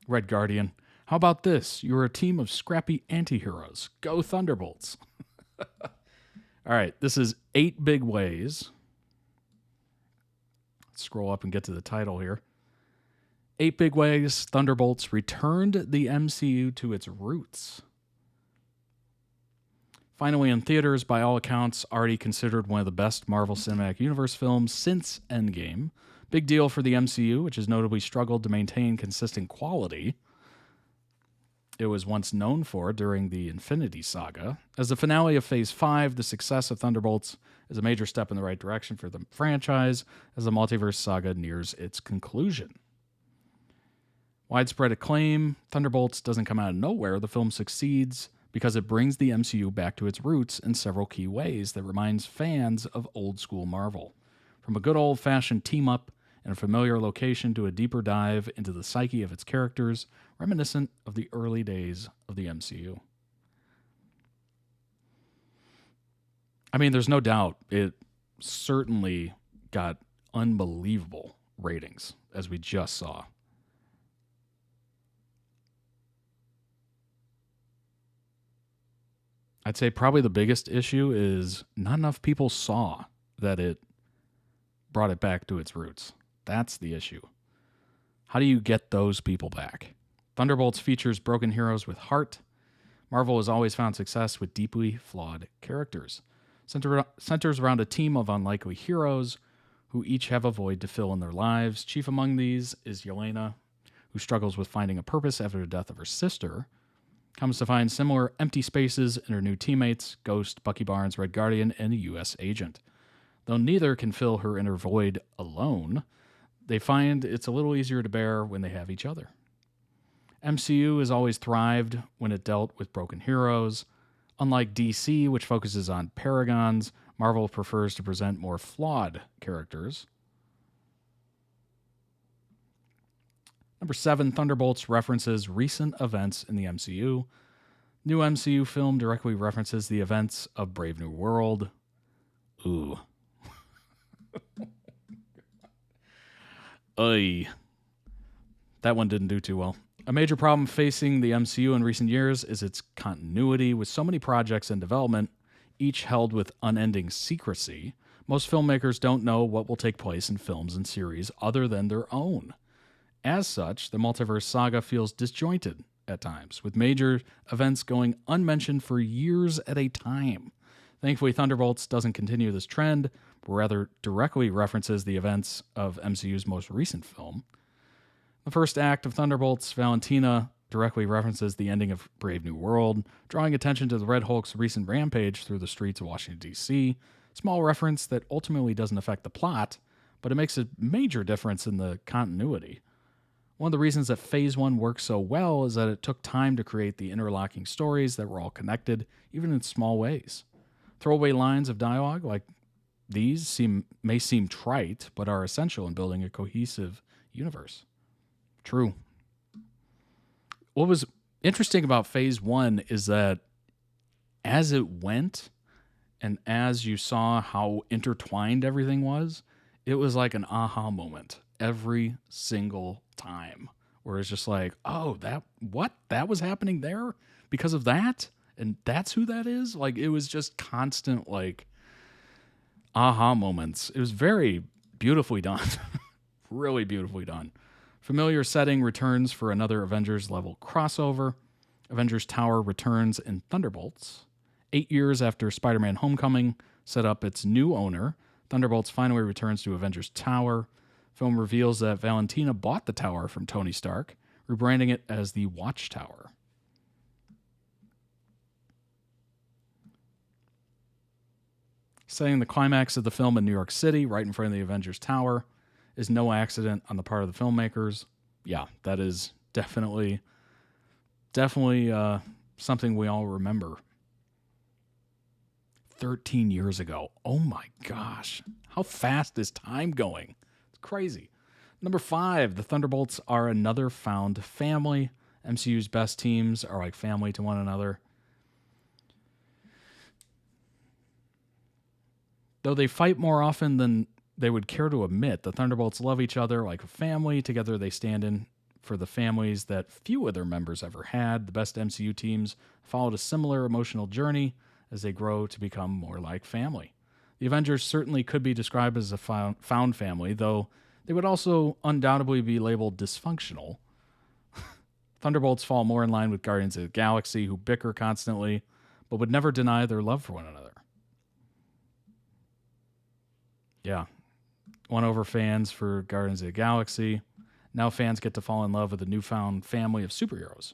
Red Guardian. How about this? You're a team of scrappy anti-heroes. Go Thunderbolts. All right, this is 8 Big Ways. Let's scroll up and get to the title here. 8 Big Ways Thunderbolts returned the MCU to its roots. Finally in theaters, by all accounts, already considered one of the best Marvel Cinematic Universe films since Endgame. Big deal for the MCU, which has notably struggled to maintain consistent quality. it was once known for during the Infinity Saga. As the finale of Phase 5, the success of Thunderbolts is a major step in the right direction for the franchise as the multiverse saga nears its conclusion. Widespread acclaim, Thunderbolts doesn't come out of nowhere. The film succeeds because it brings the MCU back to its roots in several key ways that reminds fans of old school Marvel. From a good old-fashioned team-up in a familiar location to a deeper dive into the psyche of its characters, reminiscent of the early days of the MCU. I mean, there's no doubt it certainly got unbelievable ratings, as we just saw. I'd say probably the biggest issue is not enough people saw that it brought it back to its roots. That's the issue. How do you get those people back? Thunderbolts features broken heroes with heart. Marvel has always found success with deeply flawed characters. Centers around a team of unlikely heroes who each have a void to fill in their lives. Chief among these is Yelena, who struggles with finding a purpose after the death of her sister. Comes to find similar empty spaces in her new teammates, Ghost, Bucky Barnes, Red Guardian, and a U.S. agent. Though neither can fill her inner void alone, they find it's a little easier to bear when they have each other. MCU has always thrived when it dealt with broken heroes. Unlike DC, which focuses on paragons, Marvel prefers to present more flawed characters. Number 7, Thunderbolts references recent events in the MCU. New MCU film directly references the events of Brave New World. Ooh. Oy. That one didn't do too well. A major problem facing the MCU in recent years is its continuity. With so many projects in development, each held with unending secrecy, most filmmakers don't know what will take place in films and series other than their own. As such, the multiverse saga feels disjointed at times, with major events going unmentioned for years at a time. Thankfully, Thunderbolts doesn't continue this trend, but rather directly references the events of MCU's most recent film. The first act of Thunderbolts, Valentina, directly references the ending of Brave New World, drawing attention to the Red Hulk's recent rampage through the streets of Washington, D.C. Small reference that ultimately doesn't affect the plot, but it makes a major difference in the continuity. One of the reasons that Phase 1 works so well is that it took time to create the interlocking stories that were all connected, even in small ways. Throwaway lines of dialogue like these may seem trite, but are essential in building a cohesive universe. True. What was interesting about Phase 1 is that as it went, and as you saw how intertwined everything was, it was like an aha moment every single time, where it's just like, oh, that was happening there because of that, and that's who that is. Like, it was just constant, like, aha moments. It was very beautifully done. Really beautifully done. Familiar setting returns for another Avengers level crossover. Avengers Tower returns in Thunderbolts. 8 years after Spider-Man Homecoming set up its new owner, Thunderbolts finally returns to Avengers Tower. Film reveals that Valentina bought the tower from Tony Stark, rebranding it as the Watchtower. Setting the climax of the film in New York City, right in front of the Avengers Tower, is no accident on the part of the filmmakers. Yeah, that is definitely something we all remember. 13 years ago. Oh my gosh. How fast is time going? It's crazy. Number 5, the Thunderbolts are another found family. MCU's best teams are like family to one another. Though they fight more often than they would care to admit, the Thunderbolts love each other like a family. Together they stand in for the families that few of their members ever had. The best MCU teams followed a similar emotional journey as they grow to become more like family. The Avengers certainly could be described as a found family, though they would also undoubtedly be labeled dysfunctional. Thunderbolts fall more in line with Guardians of the Galaxy, who bicker constantly, but would never deny their love for one another. Yeah. Won over fans for Guardians of the Galaxy. Now fans get to fall in love with a newfound family of superheroes.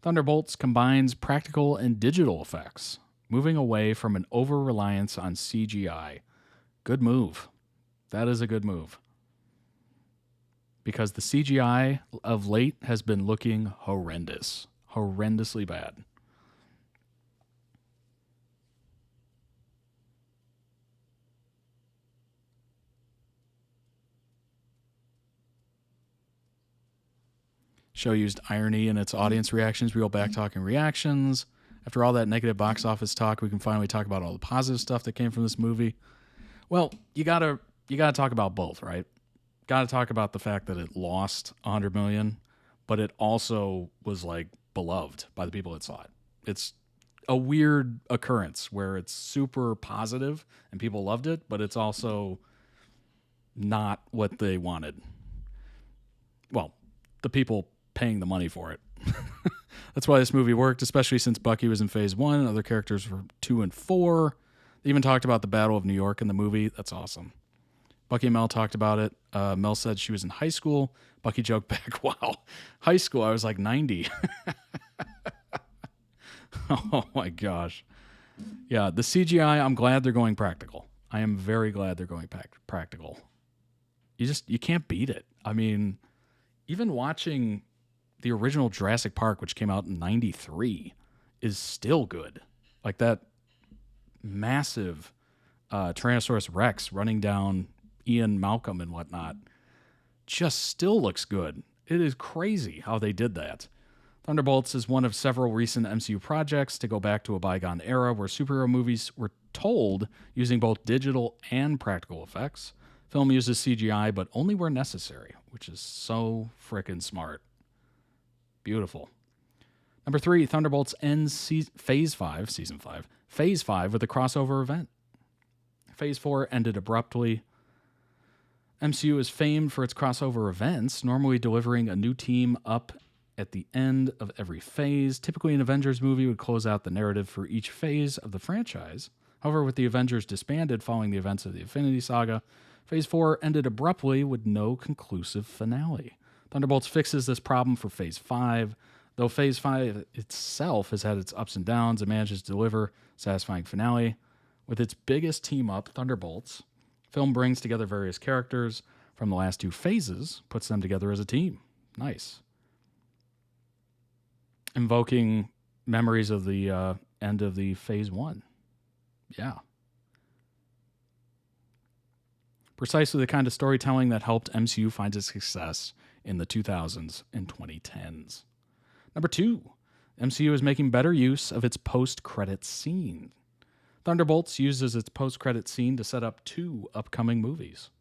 Thunderbolts combines practical and digital effects, moving away from an over-reliance on CGI. Good move. That is a good move. Because the CGI of late has been looking horrendous. Horrendously bad. Show used irony in its audience reactions. We go back talking reactions. After all that negative box office talk, we can finally talk about all the positive stuff that came from this movie. Well, you gotta talk about both, right? Gotta talk about the fact that it lost $100 million, but it also was like beloved by the people that saw it. It's a weird occurrence where it's super positive and people loved it, but it's also not what they wanted. Well, the people paying the money for it. That's why this movie worked, especially since Bucky was in phase 1. Other characters were 2 and 4. They even talked about the Battle of New York in the movie. That's awesome. Bucky and Mel talked about it. Mel said she was in high school. Bucky joked back, wow, high school, I was like 90. Oh my gosh. Yeah, the CGI, I'm glad they're going practical. I am very glad they're going practical. You can't beat it. I mean, even watching the original Jurassic Park, which came out in 93, is still good. Like that massive Tyrannosaurus Rex running down Ian Malcolm and whatnot just still looks good. It is crazy how they did that. Thunderbolts is one of several recent MCU projects to go back to a bygone era where superhero movies were told using both digital and practical effects. Film uses CGI, but only where necessary, which is so frickin' smart. Beautiful. Number 3, Thunderbolts ends Phase 5 with a crossover event. Phase 4 ended abruptly. MCU is famed for its crossover events, normally delivering a new team up at the end of every phase. Typically, an Avengers movie would close out the narrative for each phase of the franchise. However, with the Avengers disbanded following the events of the Infinity Saga, Phase 4 ended abruptly with no conclusive finale. Thunderbolts fixes this problem for Phase 5. Though Phase 5 itself has had its ups and downs, it manages to deliver a satisfying finale. With its biggest team-up, Thunderbolts, film brings together various characters from the last 2 phases, puts them together as a team. Nice. Invoking memories of the end of the Phase 1. Yeah. Precisely the kind of storytelling that helped MCU find its success in the 2000s and 2010s. Number 2, MCU is making better use of its post-credit scene. Thunderbolts uses its post-credit scene to set up 2 upcoming movies.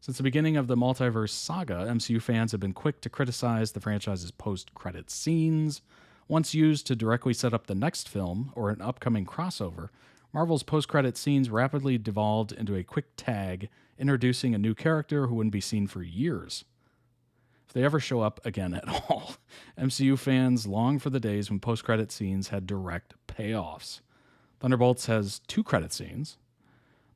Since the beginning of the multiverse saga, MCU fans have been quick to criticize the franchise's post-credit scenes. Once used to directly set up the next film or an upcoming crossover, Marvel's post-credit scenes rapidly devolved into a quick tag, introducing a new character who wouldn't be seen for years. If they ever show up again at all, MCU fans long for the days when post-credit scenes had direct payoffs. Thunderbolts has 2 credit scenes,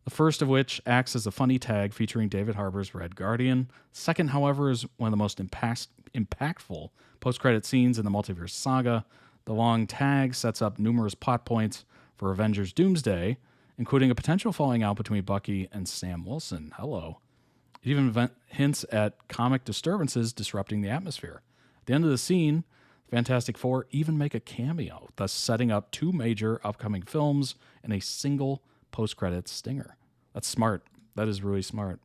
the first of which acts as a funny tag featuring David Harbour's Red Guardian. Second, however, is one of the most impactful post-credit scenes in the multiverse saga. The long tag sets up numerous plot points for Avengers Doomsday, including a potential falling out between Bucky and Sam Wilson. Hello. It even hints at comic disturbances disrupting the atmosphere. At the end of the scene, Fantastic Four even make a cameo, thus setting up 2 major upcoming films in a single post-credits stinger. That's smart. That is really smart.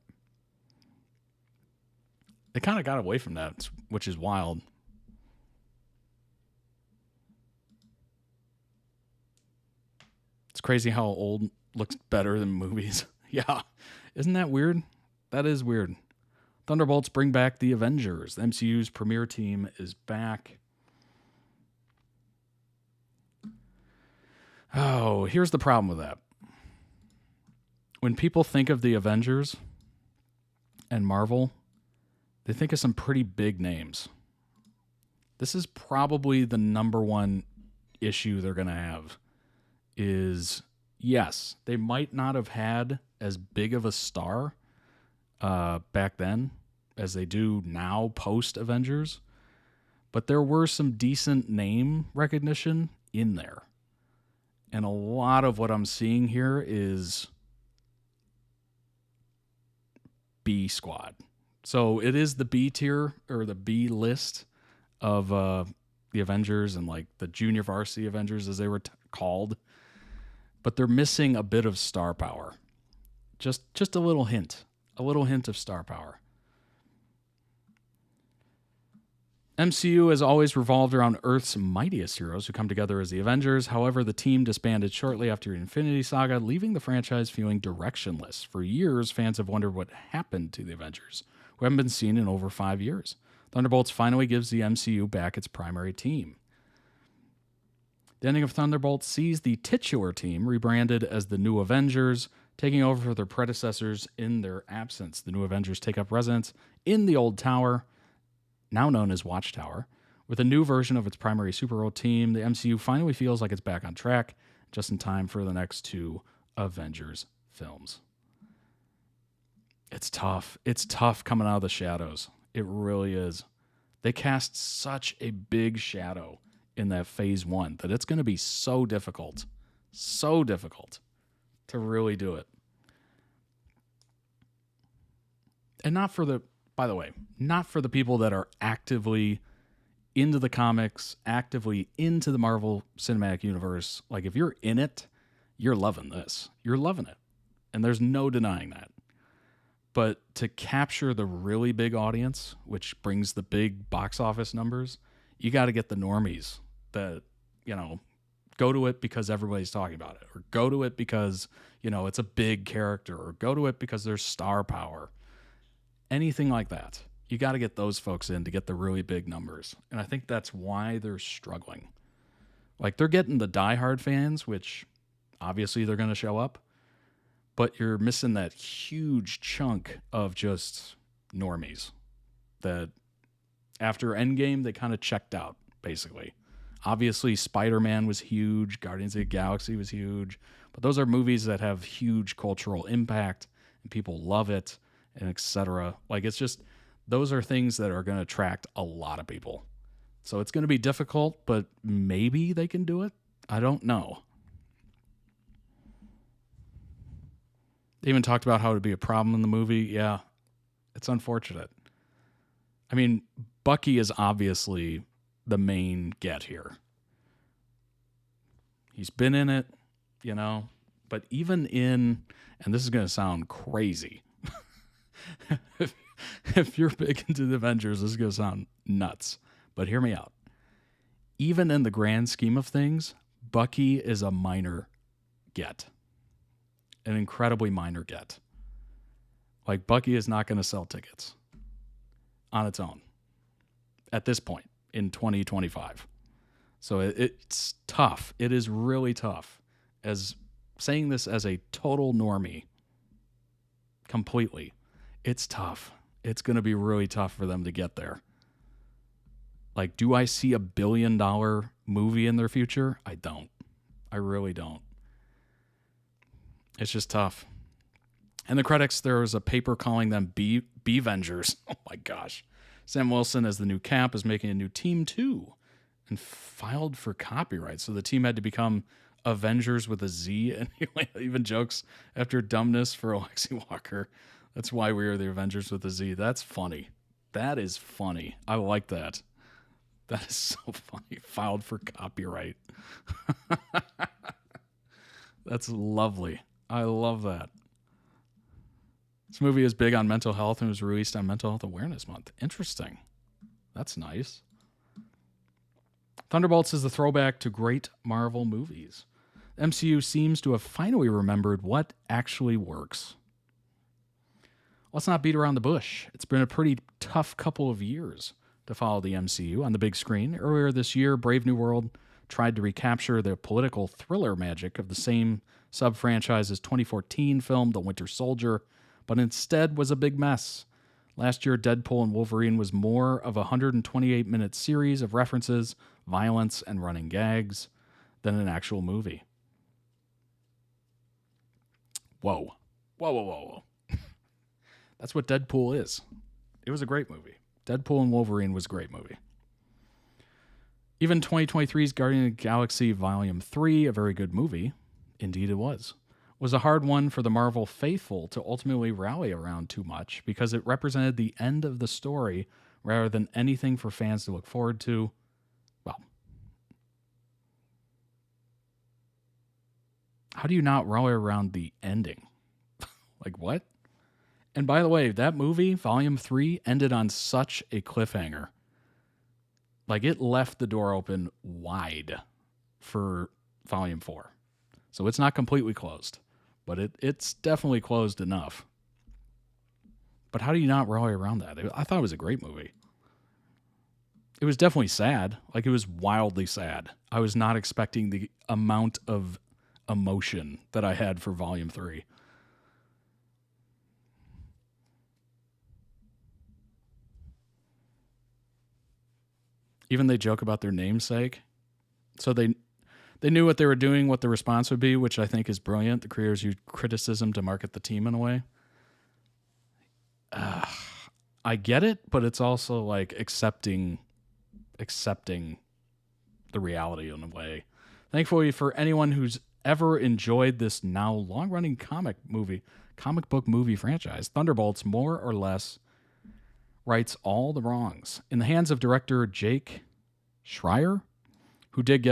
They kind of got away from that, which is wild. It's crazy how old looks better than movies. Yeah. Isn't that weird? That is weird. Thunderbolts bring back the Avengers. The MCU's premier team is back. Oh, here's the problem with that. When people think of the Avengers and Marvel, they think of some pretty big names. This is probably the number one issue they're going to have is, yes, they might not have had as big of a star back then as they do now post-Avengers, but there were some decent name recognition in there. And a lot of what I'm seeing here is B squad. So it is the B tier or the B list of the Avengers and like the junior varsity Avengers as they were called. But they're missing a bit of star power. Just a little hint of star power. MCU has always revolved around Earth's mightiest heroes who come together as the Avengers. However, the team disbanded shortly after Infinity Saga, leaving the franchise feeling directionless. For years, fans have wondered what happened to the Avengers, who haven't been seen in over 5 years. Thunderbolts finally gives the MCU back its primary team. The ending of Thunderbolts sees the titular team rebranded as the New Avengers, taking over for their predecessors in their absence. The New Avengers take up residence in the old tower, now known as Watchtower. With a new version of its primary superhero team, the MCU finally feels like it's back on track, just in time for the next 2 Avengers films. It's tough. It's tough coming out of the shadows. It really is. They cast such a big shadow in that phase 1 that it's going to be so difficult to really do it. And not for the people that are actively into the comics, actively into the Marvel Cinematic Universe. Like, if you're in it, you're loving this. You're loving it. And there's no denying that. But to capture the really big audience, which brings the big box office numbers, you got to get the normies that, go to it because everybody's talking about it, or go to it because, it's a big character, or go to it because there's star power. Anything like that. You got to get those folks in to get the really big numbers. And I think that's why they're struggling. Like, they're getting the diehard fans, which obviously they're going to show up, but you're missing that huge chunk of just normies that after Endgame, they kind of checked out, basically. Obviously, Spider-Man was huge. Guardians of the Galaxy was huge. But those are movies that have huge cultural impact, and people love it, and etc. Like, it's just, those are things that are going to attract a lot of people. So it's going to be difficult, but maybe they can do it. I don't know. They even talked about how it would be a problem in the movie. Yeah, it's unfortunate. I mean, Bucky is obviously the main get here. He's been in it, but even in, and this is going to sound crazy, if you're big into the Avengers, this is going to sound nuts, but hear me out. Even in the grand scheme of things, Bucky is a minor get. An incredibly minor get. Like, Bucky is not going to sell tickets on its own at this point in 2025. So it's tough. It is really tough. As saying this as a total normie, completely, it's tough. It's going to be really tough for them to get there. Like, do I see $1 billion movie in their future? I don't. I really don't. It's just tough. And the critics, there was a paper calling them B-Vengers. Oh my gosh. Sam Wilson, as the new Cap, is making a new team too, and filed for copyright. So the team had to become Avengers with a Z, and he even jokes after dumbness for Alexi Walker. That's why we are the Avengers with a Z. That's funny. That is funny. I like that. That is so funny. Filed for copyright. That's lovely. I love that. This movie is big on mental health and was released on Mental Health Awareness Month. Interesting. That's nice. Thunderbolts is a throwback to great Marvel movies. MCU seems to have finally remembered what actually works. Let's not beat around the bush. It's been a pretty tough couple of years to follow the MCU on the big screen. Earlier this year, Brave New World tried to recapture the political thriller magic of the same sub-franchise's 2014 film, The Winter Soldier, but instead was a big mess. Last year, Deadpool and Wolverine was more of a 128-minute series of references, violence, and running gags than an actual movie. Whoa. Whoa. That's what Deadpool is. It was a great movie. Deadpool and Wolverine was a great movie. Even 2023's Guardian of the Galaxy Volume 3, a very good movie, indeed it was a hard one for the Marvel faithful to ultimately rally around too much because it represented the end of the story rather than anything for fans to look forward to. Well, how do you not rally around the ending? Like, what? And by the way, that movie, Volume 3, ended on such a cliffhanger. Like, it left the door open wide for Volume 4. So it's not completely closed, but it's definitely closed enough. But how do you not rally around that? I thought it was a great movie. It was definitely sad. Like, it was wildly sad. I was not expecting the amount of emotion that I had for Volume 3. Even they joke about their namesake. So they knew what they were doing, what the response would be, which I think is brilliant. The creators used criticism to market the team in a way. I get it, but it's also like accepting the reality in a way. Thankfully, for anyone who's ever enjoyed this now long-running comic book movie franchise, Thunderbolts more or less rights all the wrongs in the hands of director Jake Schreier, who did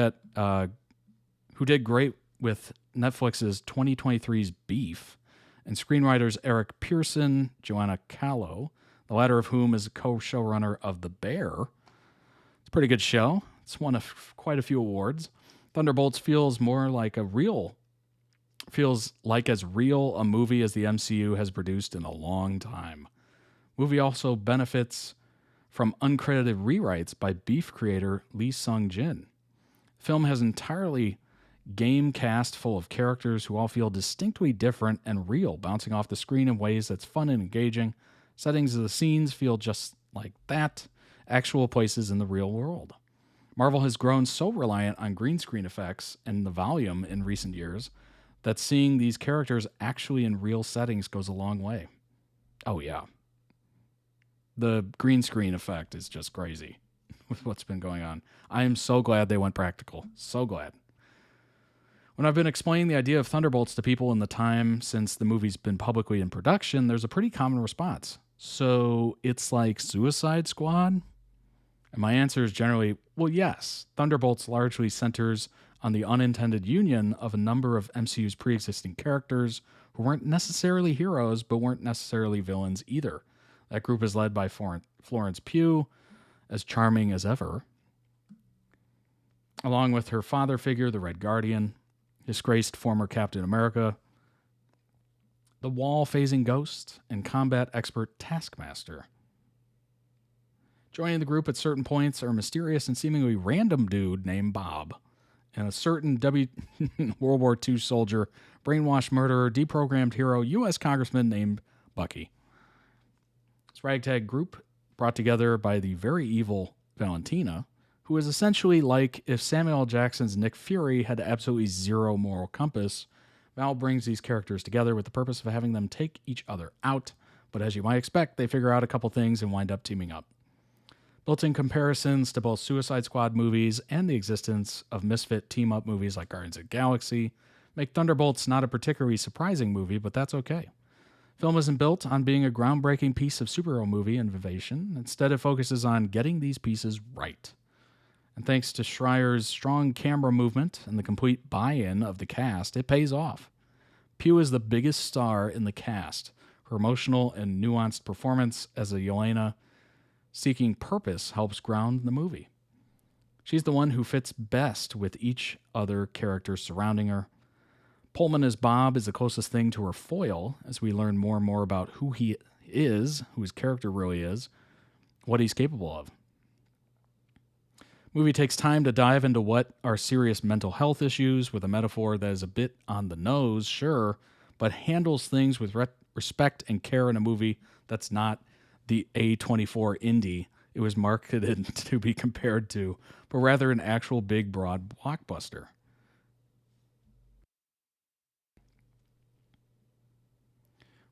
great with Netflix's 2023's Beef, and screenwriters Eric Pearson, Joanna Callow, the latter of whom is a co-showrunner of The Bear. It's a pretty good show. It's won quite a few awards. Thunderbolts feels as real a movie as the MCU has produced in a long time. Movie also benefits from uncredited rewrites by Beef creator Lee Sung-jin. The film has entirely game cast full of characters who all feel distinctly different and real, bouncing off the screen in ways that's fun and engaging. Settings of the scenes feel just like that, actual places in the real world. Marvel has grown so reliant on green screen effects and the volume in recent years that seeing these characters actually in real settings goes a long way. Oh yeah. The green screen effect is just crazy with what's been going on. I am so glad they went practical. So glad. When I've been explaining the idea of Thunderbolts to people in the time since the movie's been publicly in production, there's a pretty common response. So it's like Suicide Squad? And my answer is generally, well, yes. Thunderbolts largely centers on the unintended union of a number of MCU's pre-existing characters who weren't necessarily heroes, but weren't necessarily villains either. That group is led by Florence Pugh, as charming as ever, along with her father figure, the Red Guardian, disgraced former Captain America, the wall-phasing Ghost, and combat expert Taskmaster. Joining the group at certain points are a mysterious and seemingly random dude named Bob, and a certain World War II soldier, brainwashed murderer, deprogrammed hero, U.S. congressman named Bucky. This ragtag group, brought together by the very evil Valentina, who is essentially like if Samuel L. Jackson's Nick Fury had absolutely zero moral compass. Val brings these characters together with the purpose of having them take each other out, but as you might expect, they figure out a couple things and wind up teaming up. Built-in comparisons to both Suicide Squad movies and the existence of misfit team-up movies like Guardians of the Galaxy make Thunderbolts not a particularly surprising movie, but that's okay. Film isn't built on being a groundbreaking piece of superhero movie innovation. Instead, it focuses on getting these pieces right. And thanks to Schreier's strong camera movement and the complete buy-in of the cast, it pays off. Pugh is the biggest star in the cast. Her emotional and nuanced performance as a Yelena seeking purpose helps ground the movie. She's the one who fits best with each other character surrounding her. Pullman as Bob is the closest thing to her foil as we learn more and more about who he is, who his character really is, what he's capable of. Movie takes time to dive into what are serious mental health issues with a metaphor that is a bit on the nose, sure, but handles things with respect and care in a movie that's not the A24 indie it was marketed to be compared to, but rather an actual big, broad blockbuster.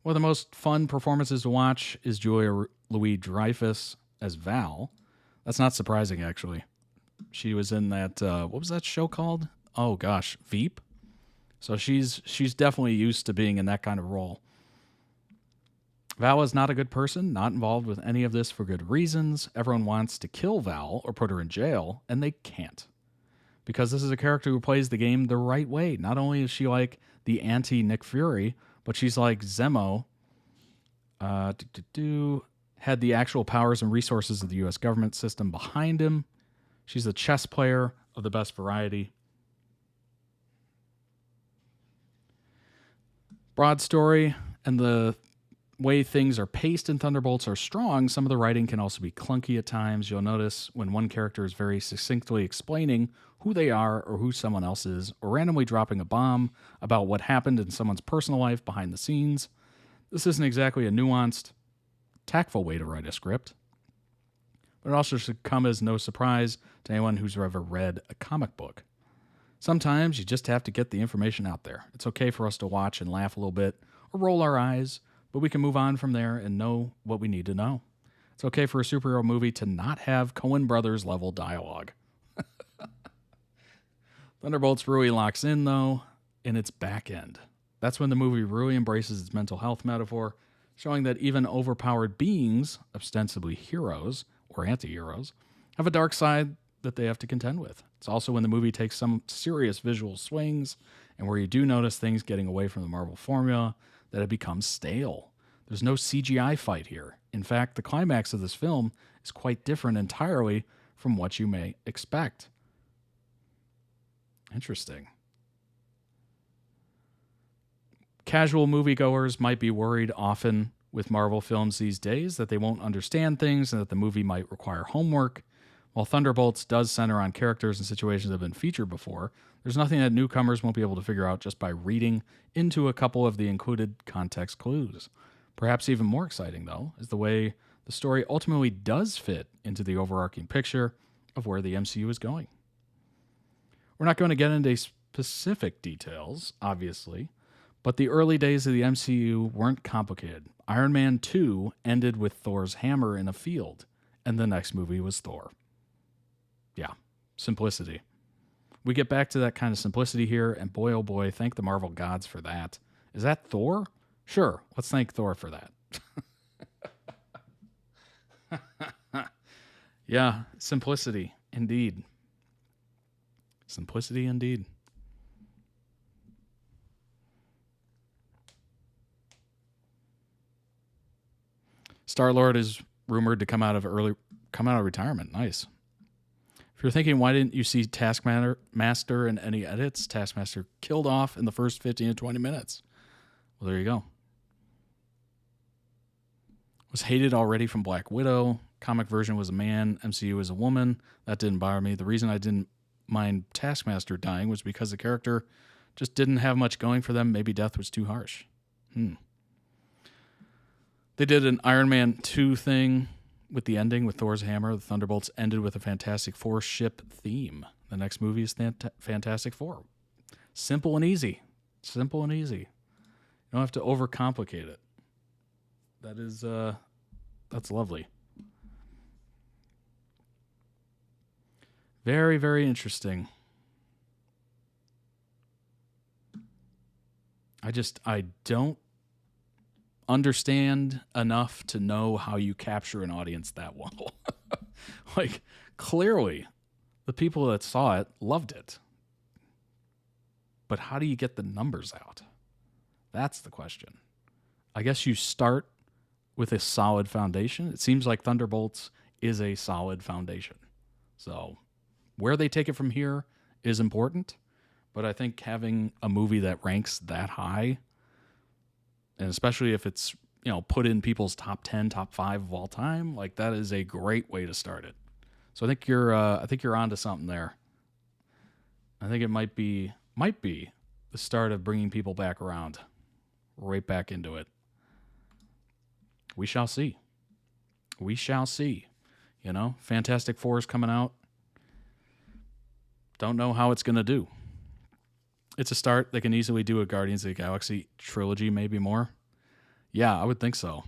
One of the most fun performances to watch is Julia Louis-Dreyfus as Val. That's not surprising, actually. She was in that what was that show called? Oh gosh, Veep. So she's definitely used to being in that kind of role. Val is not a good person, not involved with any of this for good reasons. Everyone wants to kill Val or put her in jail, and they can't. Because this is a character who plays the game the right way. Not only is she like the anti-Nick Fury, but she's like Zemo. Had the actual powers and resources of the U.S. government system behind him. She's a chess player of the best variety. Broad story and the way things are paced in Thunderbolts are strong. Some of the writing can also be clunky at times. You'll notice when one character is very succinctly explaining who they are or who someone else is, or randomly dropping a bomb about what happened in someone's personal life behind the scenes. This isn't exactly a nuanced, tactful way to write a script, but it also should come as no surprise to anyone who's ever read a comic book. Sometimes you just have to get the information out there. It's okay for us to watch and laugh a little bit or roll our eyes, but we can move on from there and know what we need to know. It's okay for a superhero movie to not have Coen Brothers level dialogue. Thunderbolts really locks in, though, in its back end. That's when the movie really embraces its mental health metaphor, showing that even overpowered beings, ostensibly heroes or anti-heroes, have a dark side that they have to contend with. It's also when the movie takes some serious visual swings and where you do notice things getting away from the Marvel formula that it becomes stale. There's no CGI fight here. In fact, the climax of this film is quite different entirely from what you may expect. Interesting. Casual moviegoers might be worried often with Marvel films these days that they won't understand things and that the movie might require homework. While Thunderbolts does center on characters and situations that have been featured before, there's nothing that newcomers won't be able to figure out just by reading into a couple of the included context clues. Perhaps even more exciting, though, is the way the story ultimately does fit into the overarching picture of where the MCU is going. We're not going to get into specific details, obviously, but the early days of the MCU weren't complicated. Iron Man 2 ended with Thor's hammer in a field, and the next movie was Thor. Yeah, simplicity. We get back to that kind of simplicity here, and boy, oh boy, thank the Marvel gods for that. Is that Thor? Sure, let's thank Thor for that. Yeah, simplicity, indeed. Simplicity, indeed. Star-Lord is rumored to come out of retirement. Nice. If you're thinking, why didn't you see Taskmaster in any edits? Taskmaster killed off in the first 15 to 20 minutes. Well, there you go. Was hated already from Black Widow. Comic version was a man. MCU was a woman. That didn't bother me. The reason I didn't mind Taskmaster dying was because the character just didn't have much going for them. Maybe death was too harsh. They did an Iron Man 2 thing with the ending with Thor's hammer. The Thunderbolts ended with a Fantastic Four ship theme. The next movie is Fantastic Four. Simple and easy. Simple and easy. You don't have to overcomplicate it. That is, that's lovely. Very, very interesting. I don't understand enough to know how you capture an audience that well. Like, clearly, the people that saw it loved it. But how do you get the numbers out? That's the question. I guess you start with a solid foundation. It seems like Thunderbolts is a solid foundation. So where they take it from here is important. But I think having a movie that ranks that high, and especially if it's, put in people's top 10, top 5 of all time, like that is a great way to start it. So I think you're onto something there. I think it might be the start of bringing people back around, right back into it. We shall see. We shall see. Fantastic Four is coming out. Don't know how it's going to do. It's a start. They can easily do a Guardians of the Galaxy trilogy, maybe more. Yeah, I would think so.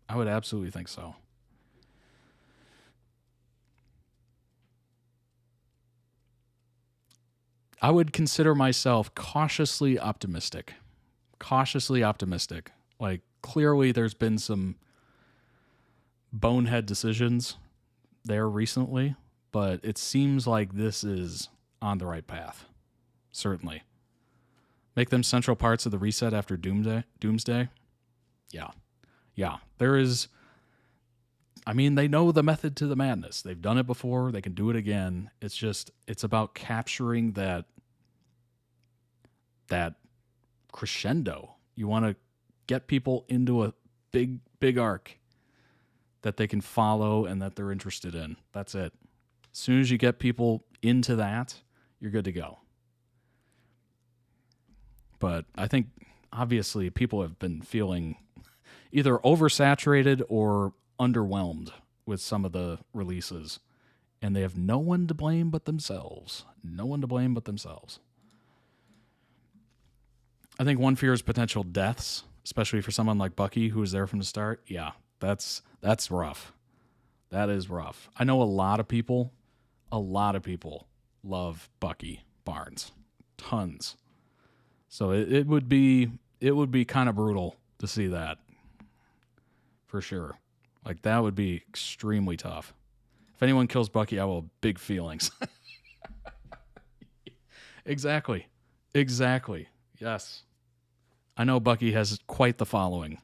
I would absolutely think so. I would consider myself cautiously optimistic. Cautiously optimistic. Like, clearly there's been some bonehead decisions there recently, but it seems like this is on the right path. Certainly. Make them central parts of the reset after Doomsday. Yeah. There is... I mean, they know the method to the madness. They've done it before. They can do it again. It's just, it's about capturing that crescendo. You want to get people into a big arc that they can follow and that they're interested in. That's it. As soon as you get people into that, you're good to go. But I think, obviously, people have been feeling either oversaturated or underwhelmed with some of the releases, and they have no one to blame but themselves. No one to blame but themselves. I think one fear is potential deaths, especially for someone like Bucky, who was there from the start. Yeah, that's rough. That is rough. I know a lot of people love Bucky Barnes. Tons. So it would be kind of brutal to see that. For sure. Like, that would be extremely tough. If anyone kills Bucky, I will have big feelings. Exactly. Yes. I know Bucky has quite the following.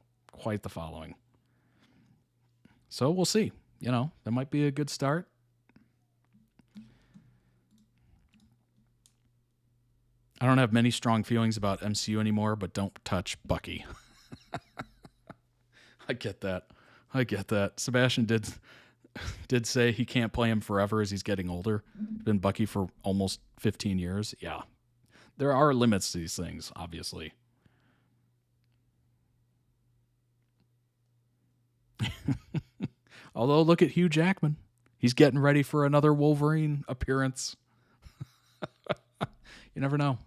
So we'll see. You know, that might be a good start. I don't have many strong feelings about MCU anymore, but don't touch Bucky. I get that. Sebastian did say he can't play him forever as he's getting older. He's been Bucky for almost 15 years. Yeah. There are limits to these things, obviously. Although, look at Hugh Jackman. He's getting ready for another Wolverine appearance. You never know.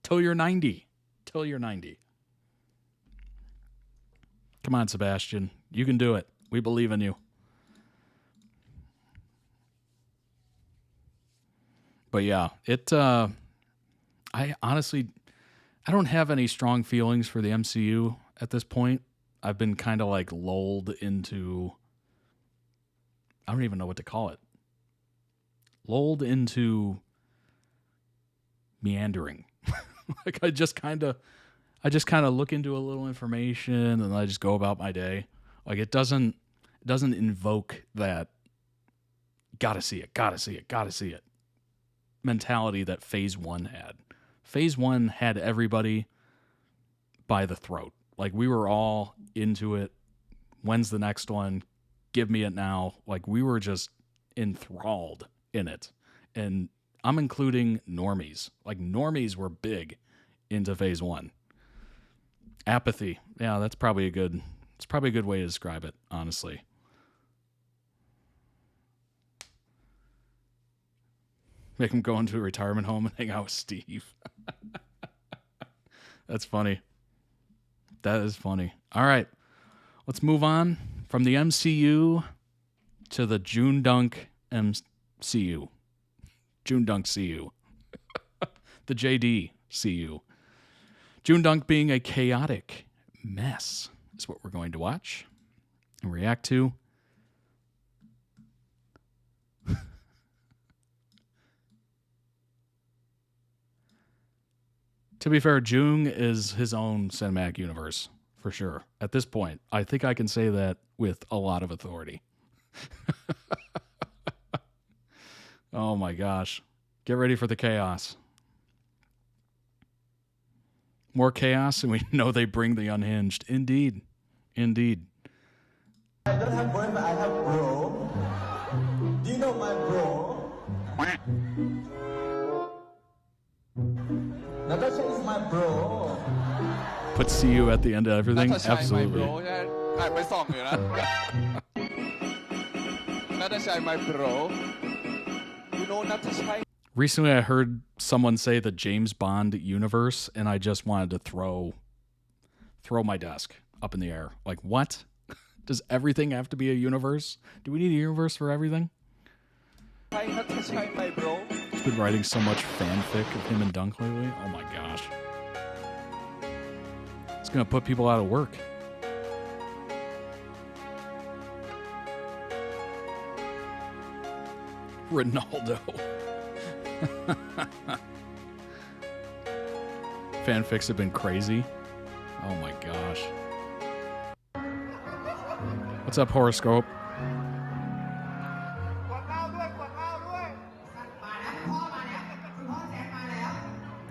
Till you're 90. Come on, Sebastian. You can do it. We believe in you. But yeah, I honestly don't have any strong feelings for the MCU at this point. I've been kind of like lulled into, I don't even know what to call it. Lulled into meandering. Like, I just kind of look into a little information and I just go about my day. Like, it doesn't invoke that gotta see it mentality that Phase 1 had. Phase 1 had everybody by the throat. Like, we were all into it. When's the next one? Give me it now. Like, we were just enthralled in it. And I'm including normies. Like, normies were big into Phase 1. Apathy. Yeah, that's probably a good way to describe it, honestly. Make him go into a retirement home and hang out with Steve. That's funny. That is funny. All right. Let's move on from the MCU to the JoongDunk MCU. JoongDunk CU. The JD CU. JoongDunk being a chaotic mess is what we're going to watch and react to. To be fair, Joong is his own cinematic universe, for sure. At this point, I think I can say that with a lot of authority. Oh my gosh. Get ready for the chaos. More chaos, and we know they bring the unhinged. Indeed. Indeed. I don't have boyfriend, I have bro. Do you know my bro? Natasha is my bro. Put CU at the end of everything? Absolutely. Natasha, my bro. You know Natasha? Recently, I heard someone say the James Bond universe, and I just wanted to throw my desk up in the air. Like, what? Does everything have to be a universe? Do we need a universe for everything? Natasha, my bro. He's been writing so much fanfic of him and Dunk lately. Oh my gosh. It's gonna put people out of work. Ronaldo. Fanfics have been crazy. Oh my gosh. What's up, Horoscope?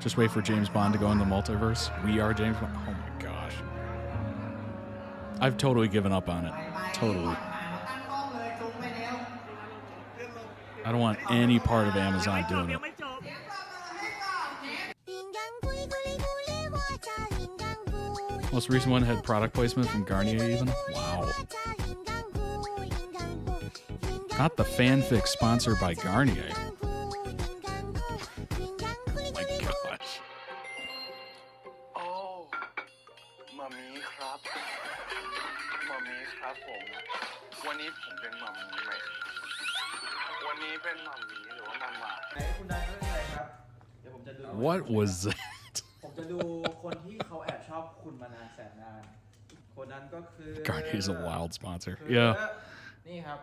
Just wait for James Bond to go in the multiverse. We are James Bond. Oh my gosh. I've totally given up on it. Totally. I don't want any part of Amazon doing it. Most recent one had product placement from Garnier even. Wow. Not the fanfic sponsored by Garnier. What was that? ผมจะดูคนที่เขาแอบชอบคุณมานานแสนนานคนนั้นก็คือ Garnier's a wild sponsor. Yeah. นี่ครับ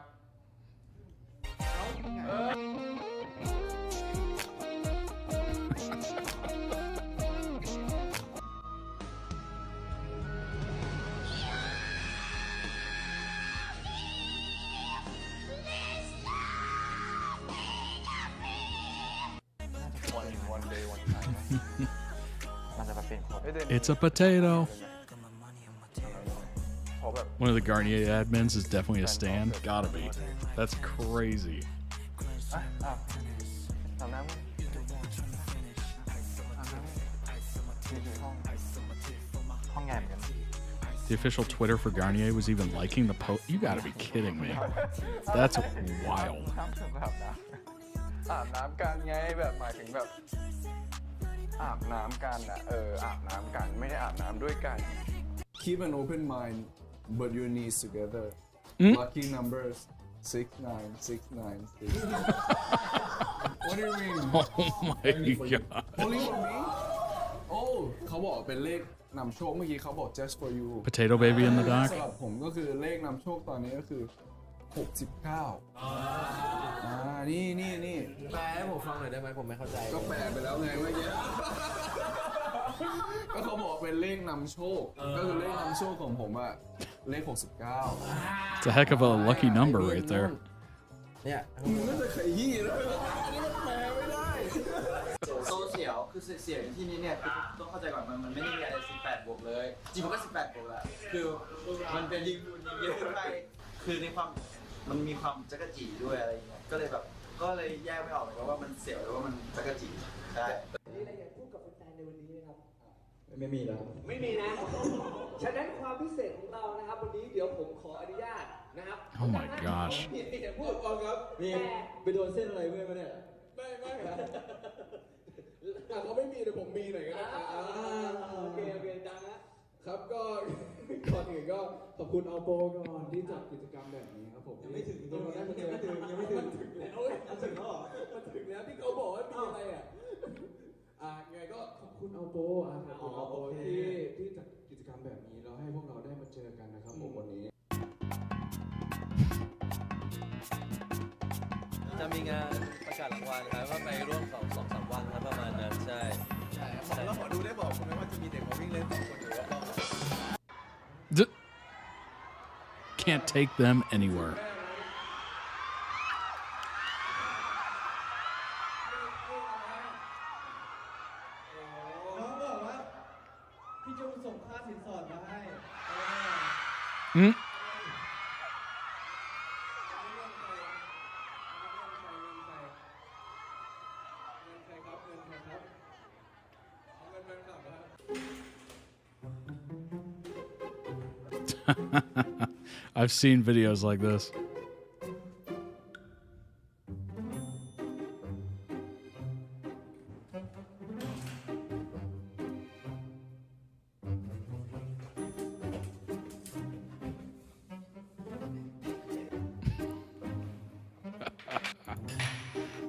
It's a potato. One of the Garnier admins is definitely a stan. Gotta be. That's crazy. The official Twitter for Garnier was even liking the post. You gotta be kidding me. That's wild. อาบน้ำกันไงแบบหมายถึงแบบอาบน้ำกันอะอาบน้ำกันไม่ได้อาบน้ำด้วยกัน Keep an open mind, but your knees together. Lucky numbers 6969. What do you mean? Oh my god. Only for me? Oh, เขาบอกเป็นเลขนำโชคเมื่อกี้เขาบอก just for you. Potato baby in the dock. สำหรับผมก็คือเลขนำโชคตอนนี้ก็คือ69นี่แปลให้ผมฟังหน่อยได้ไหมผมไม่เข้าใจก็แปลไปแล้วไงเมื่อกี้ก็เขาบอกเป็นเลขนำโชคก็คือเลขนำโชคของผมอะเลข69 It's a heck of a lucky number right there. เนี่ย มึงน่าจะขยี้แล้วอันนี้มันแปลไม่ได้ โซเชียลคือเสียงที่นี้เนี่ยต้องเข้าใจก่อนมันไม่ได้มีอะไร18บวกเลยจริงมันก็18บวกแหละคือมันเป็นรีวิวเยอะไปคือในความมันมีความจักรจีด้วยอะไรอย่างเงี้ยก็เลยแบบก็เลยแยกไม่ออกเลยว่ามันเสียวหรือว่ามันจักรจีใช่นี่อะไรอยากพูดกับแฟนในวันนี้นะครับไม่มีแล้วไม่มีนะฉะนั้นความพิเศษของเรานะครับวันนี้เดี๋ยวผมขออนุญาตนะครับ Oh my gosh. พูดก่อนครับนี่ไปโดนเส้นอะไรเมื่อเนี่ยไม่ครับเขาไม่มีแต่ผมมีหน่อยก็ได้โอเคดังนะครับก็ก่อนอื่นก็ขอบคุณอัลโปก่อนที่จัดกิจกรรมแบบนี้ครับผมยังไม่ถึงตรงนั้นยังไม่ถึงโอ้ยถึงแล้วมันถึงแล้วที่เขาบอกว่ามีอะไรไงก็ขอบคุณอัลโปที่จัดกิจกรรมแบบนี้แล้วให้พวกเราได้มาเจอกันนะครับผมวันนี้จะมีงานประกาศรางวัลครับว่าไปร่วม2-3 วันครับประมาณนั้นใช่แล้วขอดูได้บอกคุณไหมว่าจะมีเด็กมาวิ่งเล่น2 คนอยู่รอบๆ Can't take them anywhere. น้องบอกว่าพี่จูส่งค่าสินสอดมาให้ I've seen videos like this.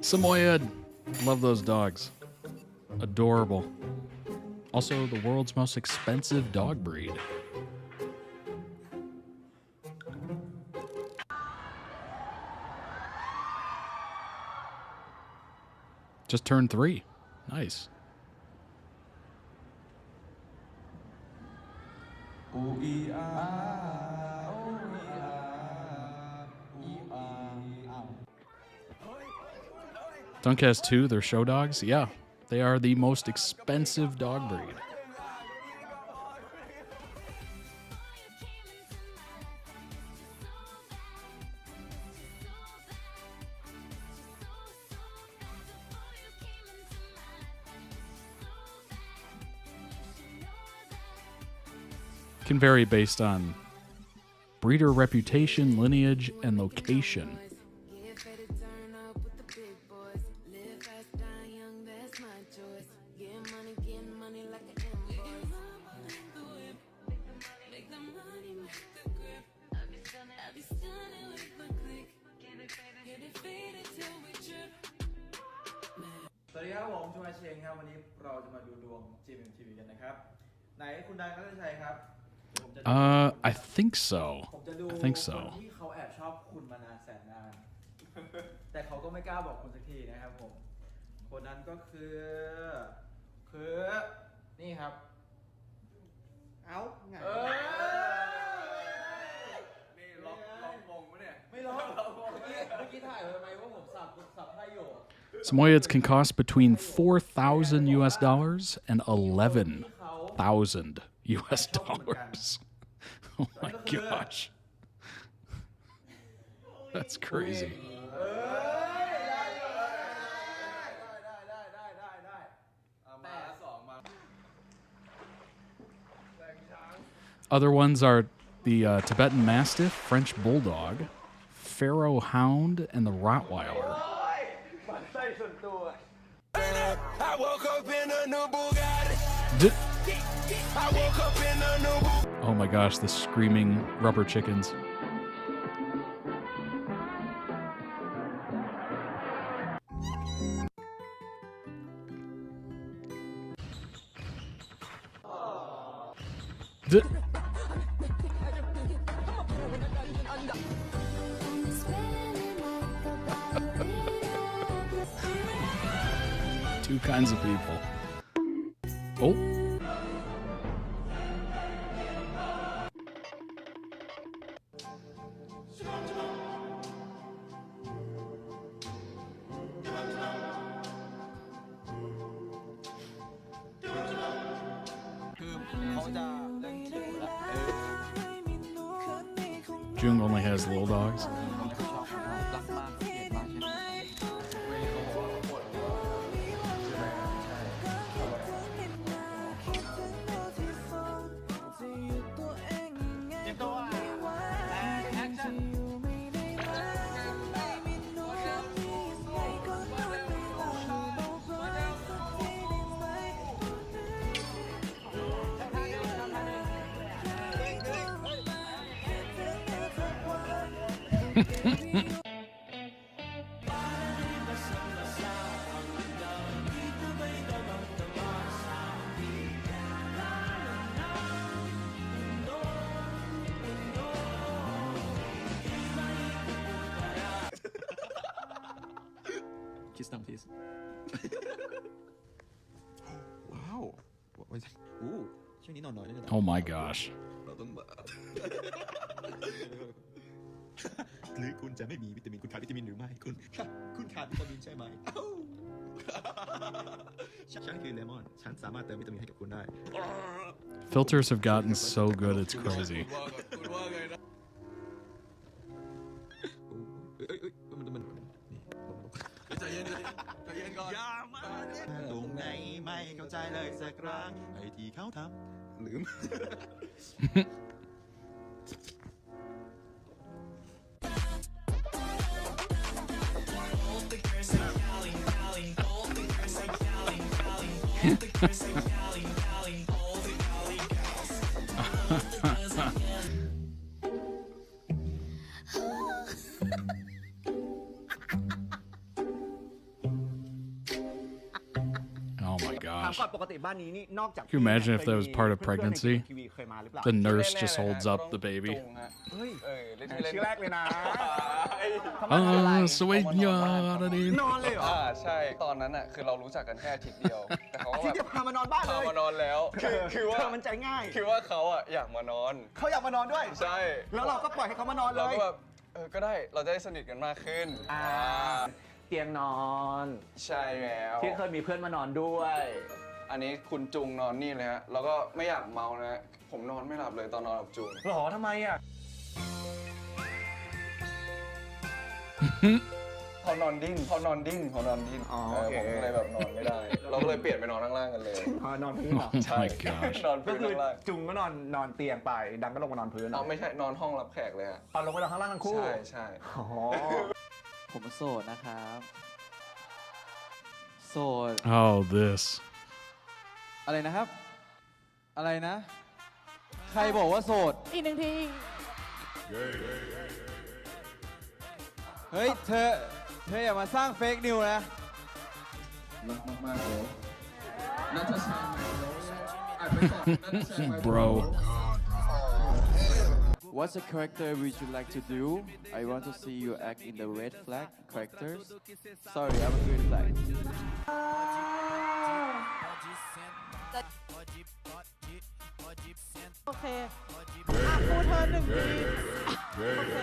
Samoyed. Love those dogs. Adorable. Also, the world's most expensive dog breed. Just turned 3. Nice. Dunk has 2. They're show dogs. Yeah, they are the most expensive dog breed. Can vary based on breeder reputation, lineage, and location. I think so. I think so. ที่เขาแอบชอบคุณมานานแสนนาน แต่เขาก็ไม่กล้าบอกคุณสักทีนะครับผม คนนั้นก็คือนี่ครับ เอ้าไงนี่ล็อกมงปะเนี่ย ไม่ล็อกเมื่อกี้ถ่ายไว้ไหมว่าผมสับให้อยู่ Samoyeds can cost between $4,000 US and $11,000 US. Oh my gosh. That's crazy. Other ones are the Tibetan Mastiff, French Bulldog, Pharaoh Hound, and the Rottweiler. I woke up in a new Bugatti. I woke up in a new Bugatti. Oh my gosh, the screaming rubber chickens. Two kinds of people. Oh. Jung only has little dogs. Kiss them, please. Wow. What was Ooh. ช่วงนี้นอนน้อยด้วยนะ Oh my gosh. เราต้องหรือคุณจะไม่มีวิตามินคุณขาดวิตามินหรือไม่คุณขาดวิตามินใช่ไหมฉันคือเลมอนฉันสามารถเติมวิตามินให้กับคุณได้ Filters have gotten so good, it's crazy. ใจเย็นก่อนอย่ามาตรงไหนไม่เข้าใจเลยสักครั้งไอ้ที่เขาทำลืม I my ถาม gosh. ก่อนปกติบ้านนี้นี่นอกจาก Can you imagine if that was part of เพื่อนๆใน pregnancy? ทีวีเคยมาหรือเปล่า The nurse just holds up the baby. เฮ้ย ชื่อแรกเลยนะ สวยยอดดี นอนเลยเหรอ ใช่ตอนนั้นอ่ะคือเรารู้จักกันแค่อาทิตย์เดียวแต่เขาก็ อาทิตย์เดียวพามานอนบ้านเลย พามานอนแล้วคือว่า เธอมันใจง่าย คือว่าเขาอ่ะอยากมานอน เขาอยากมานอนด้วย ใช่ แล้วเราก็ปล่อยให้เขามานอนเล เรา ย ก็แบบก็ได้เราจะได้สนิทกันมากขึ้น เตียงนอน ใช่แล้ว ที่เคยมีเพื่อนมานอนด้วย อันนี้คุณจุงนอนนี่เลยฮะแล้วก็ไม่อยากเมานะผมนอนไม่หลับเลยตอนนอนกับจุง หรอทำไมอ่ะ เขานอนดิ้นผมก็เลยแบบนอนไม่ได้ เราก็เลยเปลี่ยนไปนอนข้างล่างกันเลย นอนพื้นเหรอ ใช่ นอนพื้นข้างล่าง จุงก็นอนเตียงไปดังก็ลงมานอนพื้น ไม่ใช่นอนห้องรับแขกเลยฮะ ลงไปนอนข้างล่างทั้งคู่ ใช่ ผมโสดนะครับโสด Oh, this. อะไรนะครับ อะไรนะ ใครบอกว่าโสด อีกหนึ่งที เฮ้ยเธออย่ามาสร้างเฟกนิวนะ รักมากๆเลยนัทชัยBro. What's a character would you like to do? I want to see you act in the red flag characters. Sorry, I'm a green flag. โอเคพูดเธอหนึ่งทีโอเค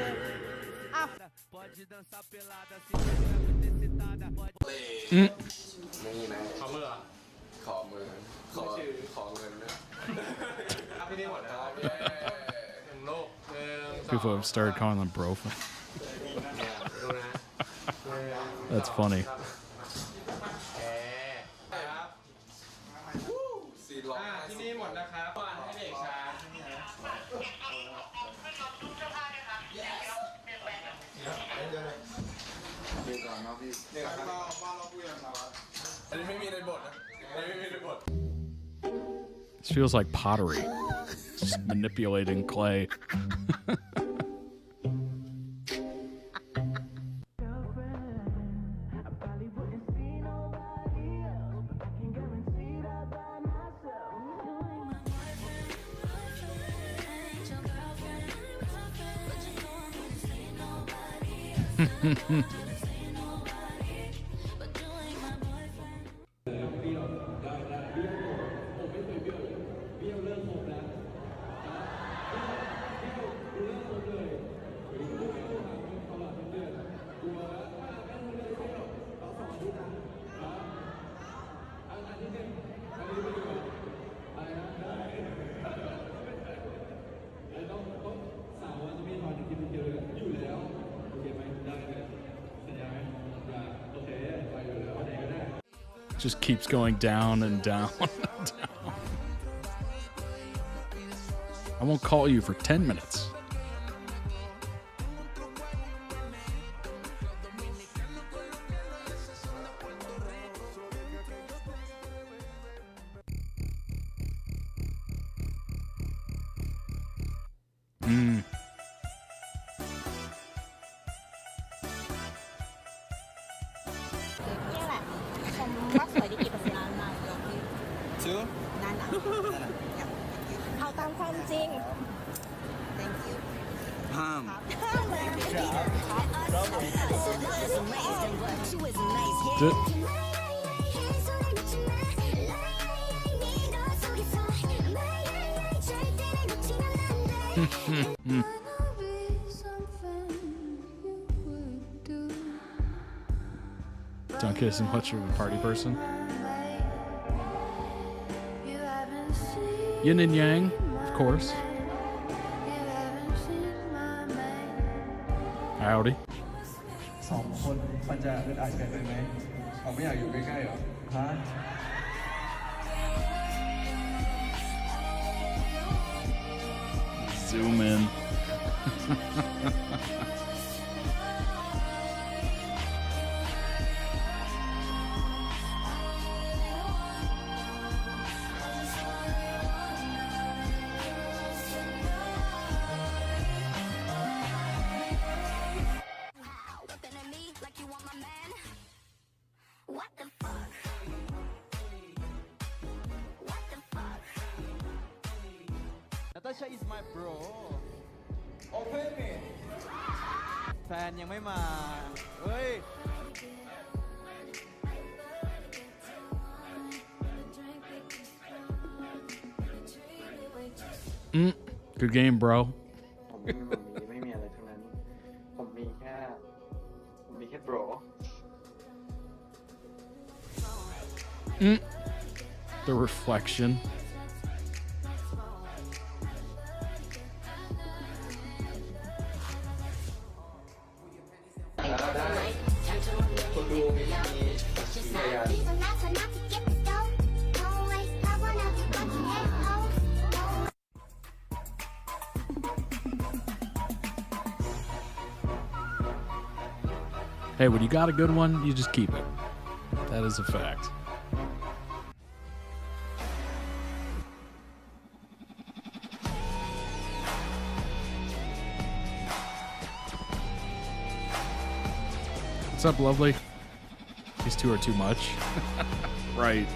นี่นะขอมือขอเงินด้วยพี่นี่หมดนะครับโลก People have started calling them bro. That's funny. ที่นี่หมดนะครับให้เด็กชายเดี๋ยวก่อนนะพี่เดี๋ยวบ้านเราคุยกันมาอันนี้ไม่มีในบทนะไม่มีในบท This feels like pottery. Just manipulating clay. Just keeps going down and down and down. I won't call you for 10 minutes. Mm. นี่แหละชมว่าสวยได้กี่เปอร์เซ็นต์นานๆชื่อนานๆเอาตามความจริง Thank you ห้าม Dunk isn't much of a party person. Yin and yang, of course. Howdy. สองคนมันจะอึดอัดกันไหมเขาไม่อยากอยู่ใกล้ๆหรอฮะ Zoom in. Natasha is my bro โอเพนนี่ แฟนยังไม่มาเฮ้ย Good game, bro. ผมไม่มีอะไรทั้งนั้นผมมีแค่โบร The reflection. Hey, when you got a good one, you just keep it. That is a fact. What's up, lovely? These two are too much. Right.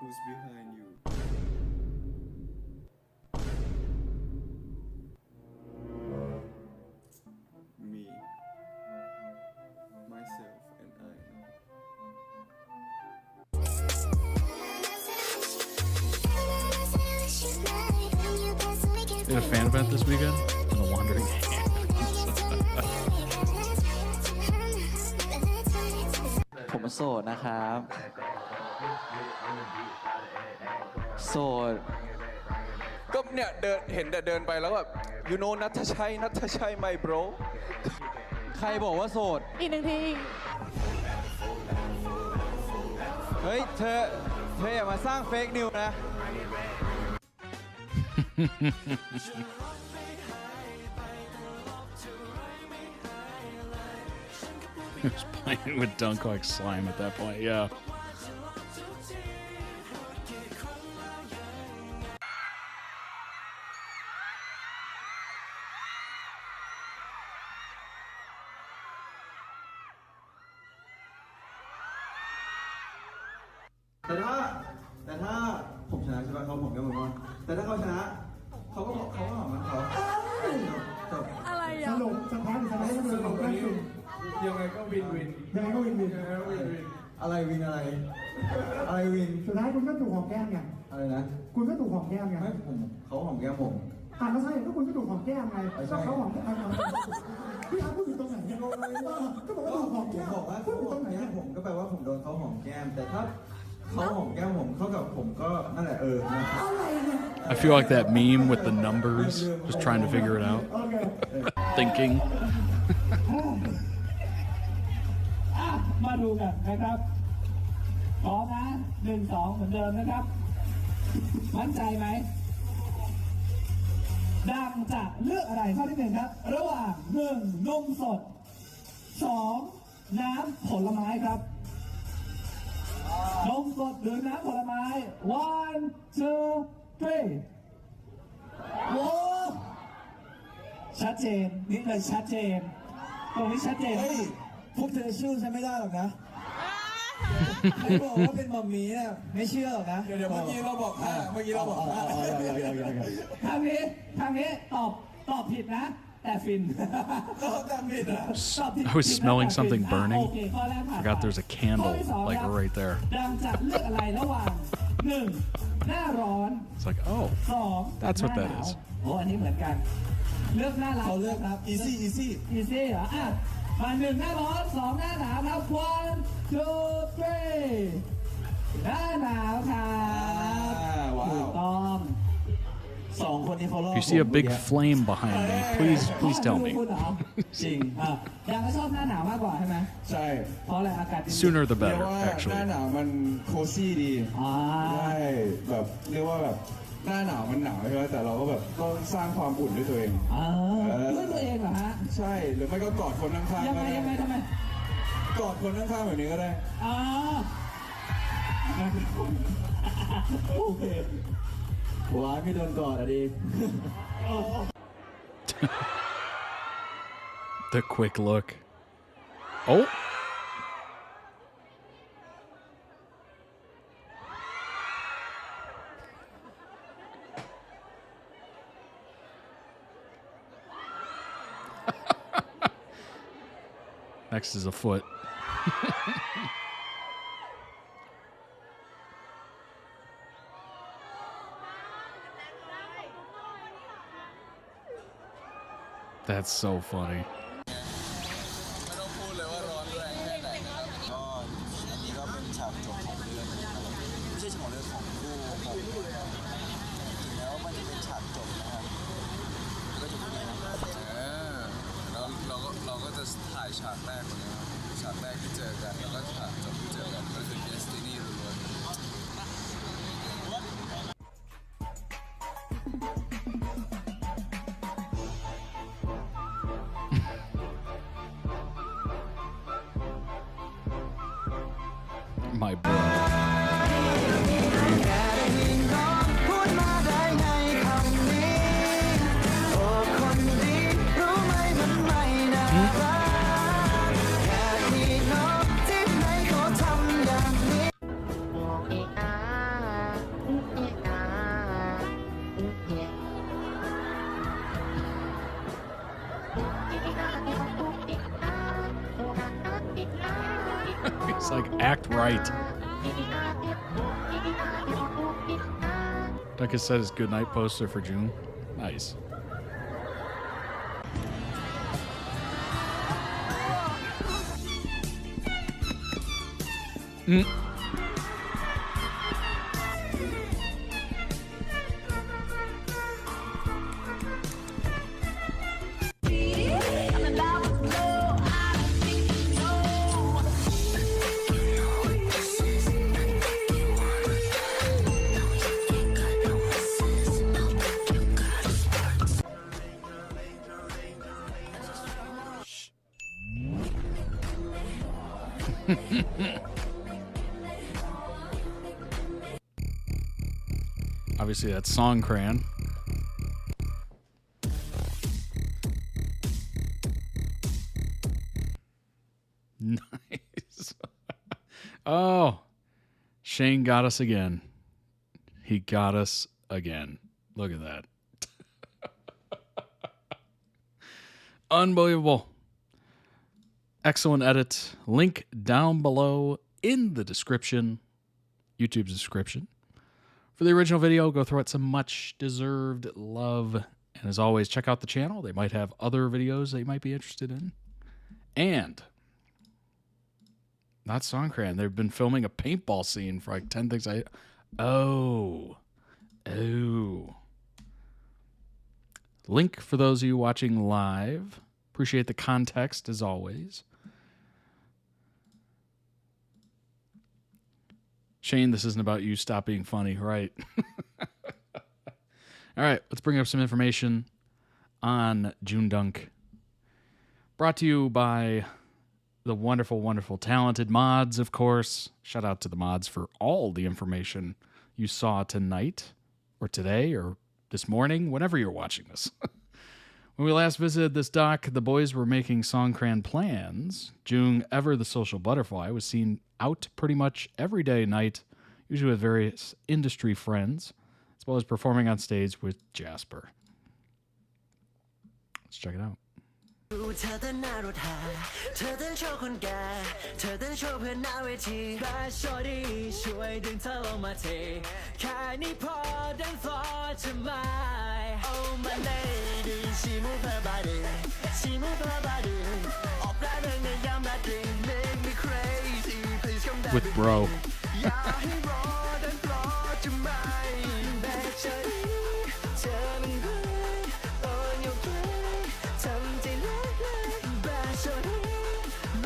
Who's behind you me myself and Did a fan event this weekend? And a wandering hand. ผมโสดนะครับ โสด ก็เนี่ยเห็นแต่เดินไปแล้วแบบ you know นัทชัย my bro ใครบอกว่าโสด อีกหนึ่งที เฮ้ยเธออย่ามาสร้างเฟกนิวนะ He was playing with dunk like slime at that point, yeah.แต่ถ้าผมชนะใช่ไหมผมก็บอกว่าแต่ถ้าเขาชนะเขาก็บอกเขามันเขาจบ อะไร ส อ่ะ รุปสถานสถานที่เราได้คือ ยังไงก็วิน ยังไงก็วิน อะไรวินอะไรวิน สุดท้ายคุณก็ถูกหอมแก้มไง อะไรนะ คุณก็ถูกหอมแก้มไง ไม่เขาหอมแก้มผม ไม่ใช่ก็คุณก็ถูกหอมแก้มไงก็เขาหอมแก้มพี่อาร์ตพูดอยู่ตรงไหนเนี่ยก็บอกว่าถูกหอมแก้ม บอกว่า พูดอยู่ตรงไหน ผมก็แปลว่าผมโดนเขาหอมแก้มแต่ถ้าเขาหอมแก้มผมเข้ากับผมก็นั่นแหละนะครับ I feel like that meme with the numbers, just trying to figure it out. Thinking. มาดูกันนะครับพร้อมนะ1 2เหมือนเดิมนะครับ มั่นใจไหมดังจะเลือกอะไรข้อที่1ครับระหว่าง1นมสด2น้ำผลไม้ครับนมสดหรือน้ำผลไม้ 1 2 3โว้ชัดเจนนี่เลยชัดเจนตรงนี้ชัดเจน พวกเธอชื่อฉันไม่ได้หรอกนะไม่บอกว่าเป็นมัมมี่เนี่ยไม่เชื่อหรอกนะเดี๋ยวเมื่อกี้เราบอกทางนี้ตอบผิดนะ แต่ฟิน I was smelling something burning. Forgot there's a candle like right there. ดังจะเลือกอะไรระหว่าง1หน้าร้อน It's like, oh, 2 that's what that is. โอ้อันนี้เหมือนกันเลือกหน้าร้อนเขาเลือกครับ easy เหรออ่ะมา1หน้าร้อน2หน้าหนาวครับ 1 2 3หน้าหนาวครับถูกต้อง2คนนี้เขารอ If you see a big flame behind me, please tell me. จริงยังชอบหน้าหนาวมากกว่าใช่ไหมใช่เพราะอะไรอากาศ Sooner the เรีย better, กว่าหน้า actually. หนาวมันโคซี่ดีใช่แบบเรียกว่าแบบหน้าหนาวมันหนาวใช่ไหมแต่เราก็แบบก็สร้างความอุ่นด้วยตัวเองด้วยตัวเองเหรอฮะใช่หรือไม่ก็กอดคนข้างๆยังไงทำไมกอดคนข้างๆแบบนี้ก็ได้โอเคว้ายไม่โดนกอดอ่ะดิ The quick look. Oh. Next is a foot. That's so funny. ไม่ต้องพูดเลยว่าร้อนแรงแค่ไหนนะครับก็อันนี้ก็เป็นฉากจบของเรื่องนะครับไม่ใช่ฉากของเรื่องของคู่ผมถึงแม้ว่ามันจะเป็นฉากจบนะครับก็จะเป็นอย่างนี้เราก็จะถ่ายฉากแรกก่อนนะครับฉากแรกที่เจอกันแล้วก็ฉากจบที่เจอกันก็คือ Destiny ล้วนๆ My bro. It's like, act right. Like I said, his goodnight poster for June. Nice. Obviously, that's Songkran. Nice. Oh, Shane got us again. He got us again. Look at that. Unbelievable. Excellent edit. Link down below in the description, YouTube's description. For the original video, go throw it some much-deserved love. And as always, check out the channel. They might have other videos that you might be interested in. And, not Songkran. They've been filming a paintball scene for like 10 things. Oh. Link for those of you watching live. Appreciate the context, as always. Shane, this isn't about you. Stop being funny, right? All right, let's bring up some information on JoongDunk. Brought to you by the wonderful, wonderful, talented mods, of course. Shout out to the mods for all the information you saw tonight, or today, or this morning, whenever you're watching this. When we last visited this dock, the boys were making Songkran plans. Joong, ever the social butterfly, was seen out pretty much every day and night, usually with various industry friends, as well as performing on stage with Jasper. Let's check it out. เธอเต้นหน้ารถหาเธอเต้นโชว์คนแก่เธอเต้นโชว์เพื่อนหน้าเวที Bad shorty ช่วยดึงเธอลงมาทีแค่นี้พอ dance floor จะไม่ Oh my lady she move her body she move her body ออกแรงในยาม that drink make me crazy please come back With bro. อย่าให้รอ dance floor จะไม่ Bad shorty เธอมันเพื่อน on your plate ทำใจเล็กๆ Bad shorty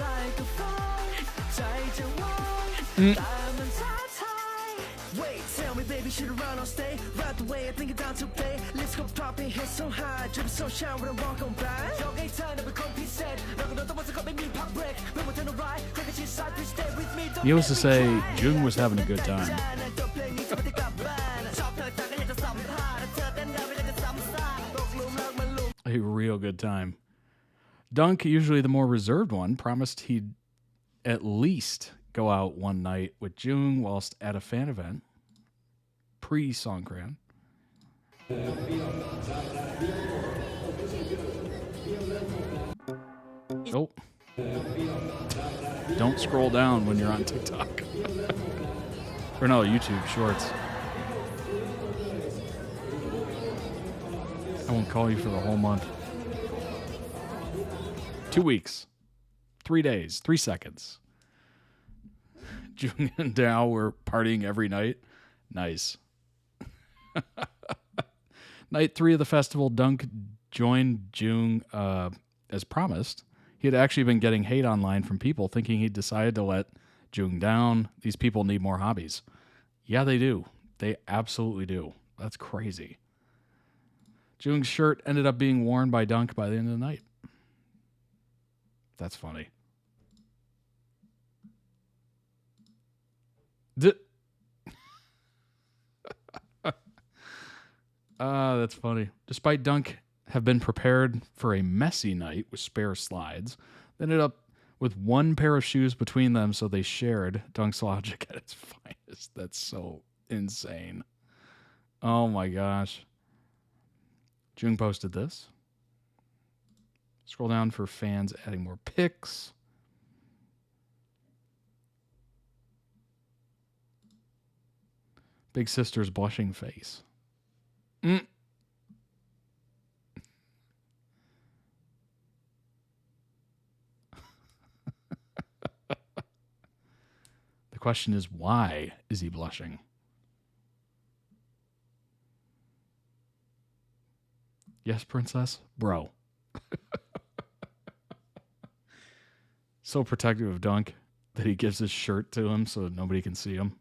like a fire ใจจะวายแต่มันท้าทาย Wait tell me baby should I run or stay right the way I think it down to play let's go pop it hit so high drip so shine when I walk on by ยกให้เธอเป็นคนพิเศษเราก็โดนต้องมาสักคนไม่มีพักเบรกเพื่อมาเธอหน่อยใครก็ชิดซ้าย please stay with me Needless to say, Joong was having a good time. A real good time. Dunk, usually the more reserved one, promised he'd at least go out one night with Jung whilst at a fan event pre-Songkran. Nope. Don't scroll down when you're on TikTok. Or no, YouTube Shorts. I won't call you for the whole month. 2 weeks. 3 days. 3 seconds. Jung and Dao were partying every night. Nice. Night 3 of the festival, Dunk joined Jung as promised. He had actually been getting hate online from people thinking he'd decided to let Jung down. These people need more hobbies. Yeah, they do. They absolutely do. That's crazy. Jung's shirt ended up being worn by Dunk by the end of the night. That's funny. That's funny. Despite Dunk have been prepared for a messy night with spare slides, they ended up with one pair of shoes between them, so they shared. Dunk's logic at its finest. That's so insane. Oh my gosh. Jung posted this. Scroll down for fans adding more pics. Big sister's blushing face. The question is, why is he blushing? Yes, princess? Bro. So protective of Dunk that he gives his shirt to him so that nobody can see him.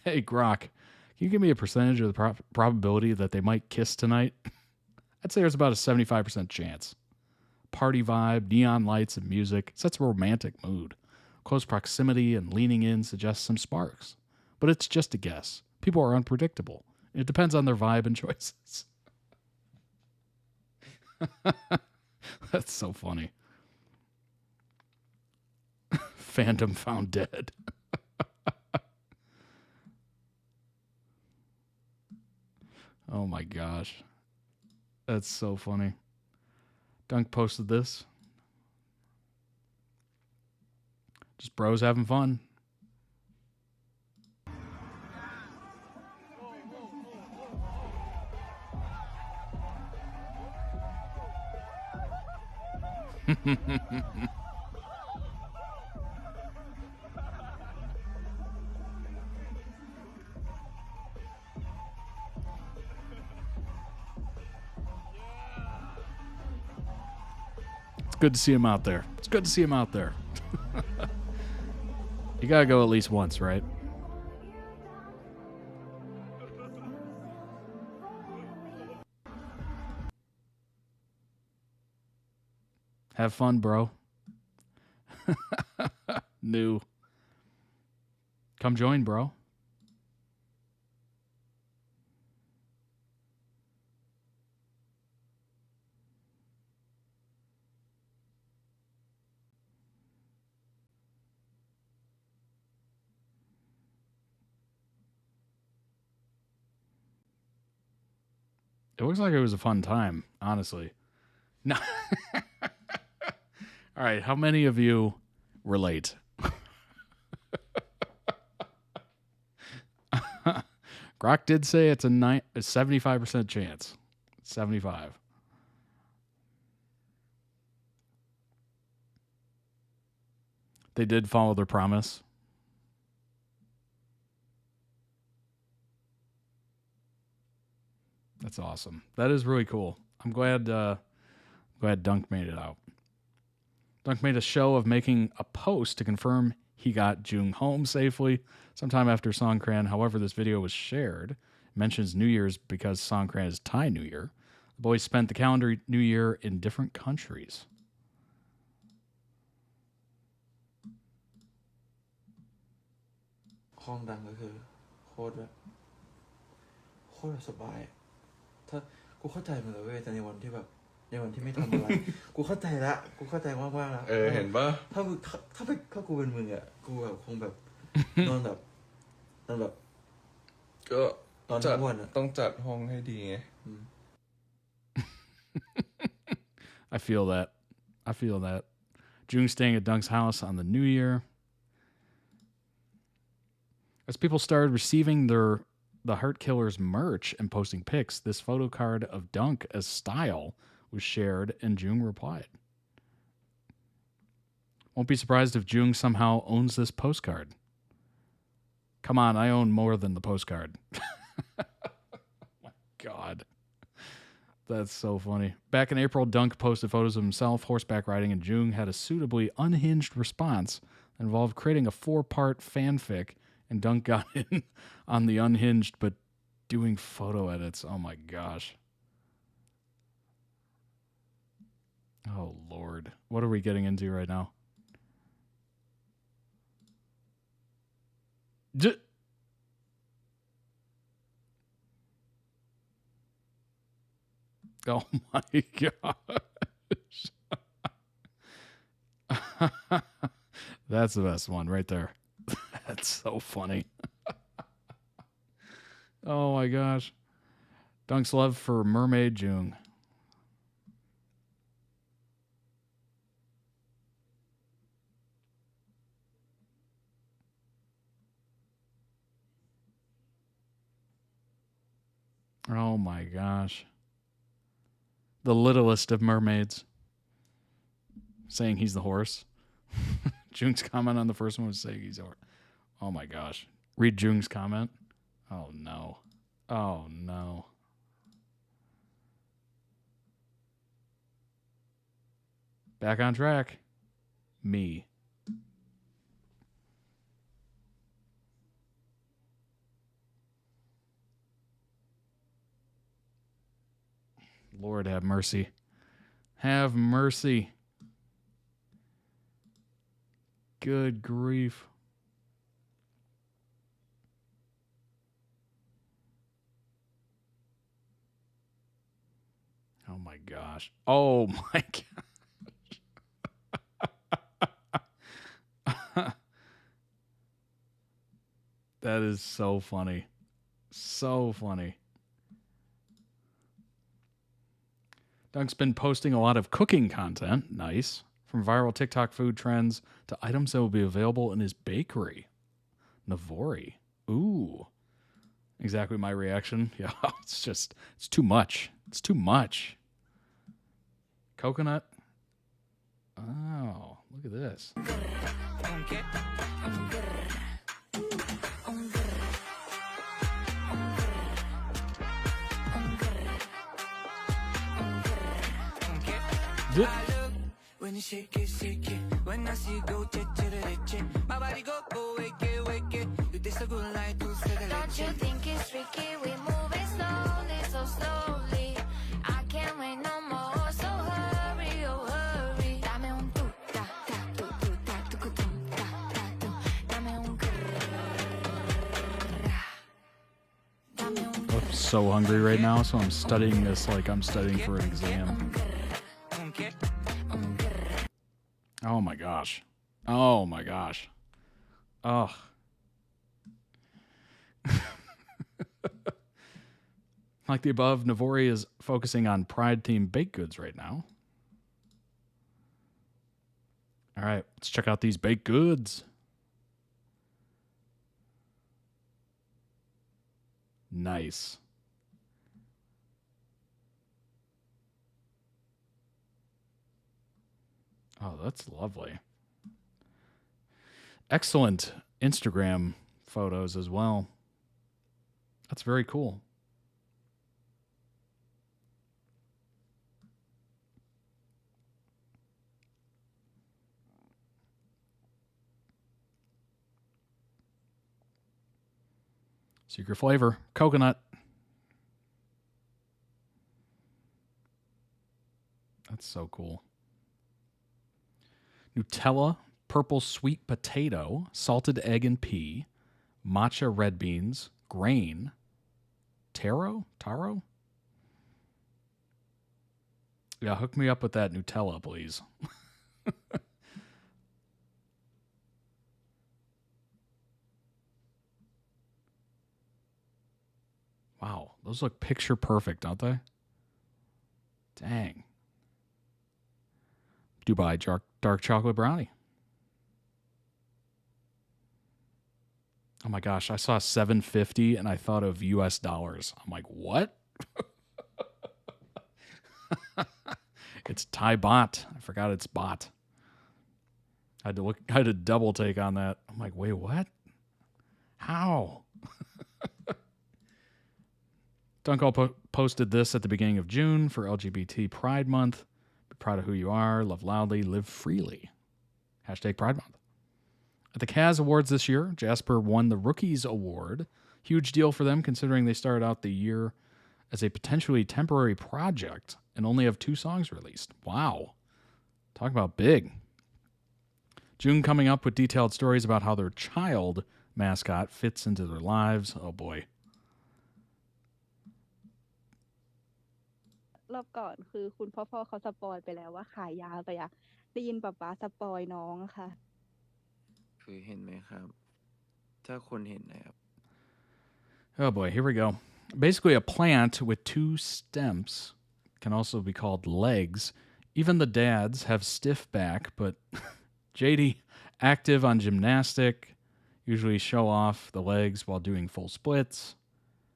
Hey, Grok, can you give me a percentage of the probability that they might kiss tonight? I'd say there's about a 75% chance. Party vibe, neon lights and music sets a romantic mood. Close proximity and leaning in suggests some sparks. But it's just a guess. People are unpredictable. It depends on their vibe and choices. That's so funny. Phantom found dead. Oh my gosh. That's so funny. Dunk posted this. Just bros having fun. It's good to see him out there. It's good to see him out there. You gotta go at least once, right? Have fun, bro. New. Come join, bro. It looks like it was a fun time, honestly. No. All right, how many of you relate? Grok did say it's a 75% chance. 75. They did follow their promise. That's awesome. That is really cool. I'm glad Dunk made it out. Dunk made a show of making a post to confirm he got Jung home safely sometime after Songkran. However, this video was shared. It mentions New Year's because Songkran is Thai New Year. The boys spent the calendar New Year in different countries. ตรแบบโคตรสบายถ้ากูเข้าใจมันเลยเว้ยแต่ในวันที่ไม่ทำอะไร กูเข้าใจมากๆแล้วเห็นปะถ้ากูเป็นมึงอ่ะกูแบบคงแบบนอนแบบก็นอนทั้งวันอ่ะต้องจัดห้องให้ดีไง I feel that. Jung staying at Dunk's house on the New Year. As people started receiving the Heart Killers merch and posting pics, this photo card of Dunk as style was shared, and Jung replied. Won't be surprised if Jung somehow owns this postcard. Come on, I own more than the postcard. Oh my God. That's so funny. Back in April, Dunk posted photos of himself horseback riding, and Jung had a suitably unhinged response that involved creating a 4-part fanfic, and Dunk got in on the unhinged, but doing photo edits. Oh my gosh. Oh Lord. What are we getting into right now? Oh my gosh. That's the best one right there. That's so funny. Oh my gosh. Dunk's love for Mermaid Jung. Oh my gosh. The littlest of mermaids. Saying he's the horse. Jung's comment on the first one was saying he's a horse. Oh my gosh. Read Jung's comment. Oh no. Oh no. Back on track. Me. Lord have mercy. Have mercy. Good grief. Oh my gosh. Oh my gosh. That is so funny. So funny. Dunk's been posting a lot of cooking content. Nice. From viral TikTok food trends to items that will be available in his bakery. Navori. Ooh. Exactly my reaction. Yeah, it's too much. It's too much. Coconut. Oh, look at this. When you shake it, when I see you go, my body go, wake it. You taste so good like two cigarettes. Don't you think it's tricky? We moving slowly, so slowly. I can't wait no more, so hurry, oh hurry. Dame un tu, ta, ta, tu, ta, tu, tu, ta, ta, tu. Dame un I'm so hungry right now, so I'm studying this like I'm studying for an exam. Oh my gosh. Oh my gosh. Oh. Like the above, Navori is focusing on Pride-themed baked goods right now. All right, let's check out these baked goods. Nice. Oh, that's lovely. Excellent Instagram photos as well. That's very cool. Secret flavor, coconut. That's so cool. Nutella, purple sweet potato, salted egg and pea, matcha red beans, grain. Taro? Yeah, hook me up with that Nutella, please. Wow, those look picture perfect, don't they? Dang. Dubai dark chocolate brownie. Oh my gosh, I saw $7.50 and I thought of US dollars. I'm like, what? It's Thai baht. I forgot it's baht. I had to double take on that. I'm like, wait, what? How? Dunk posted this at the beginning of June for LGBT Pride Month. Be proud of who you are. Love loudly. Live freely. Hashtag Pride Month. At the Kaz Awards this year, Jasper won the Rookies Award. Huge deal for them considering they started out the year as a potentially temporary project and only have 2 songs released. Wow. Talk about big. June coming up with detailed stories about how their child mascot fits into their lives. Oh boy. รอบก่อนคือคุณพ่อเขาสปอยไปแล้วว่าขายยาแต่อยากได้ยินป๊าสปอยน้องค่ะ คือเห็นไหมครับ ถ้าคนเห็นนะครับ Oh boy, here we go. Basically, a plant with 2 stems can also be called legs. Even the dads have stiff back, but JD, active on gymnastic, usually show off the legs while doing full splits.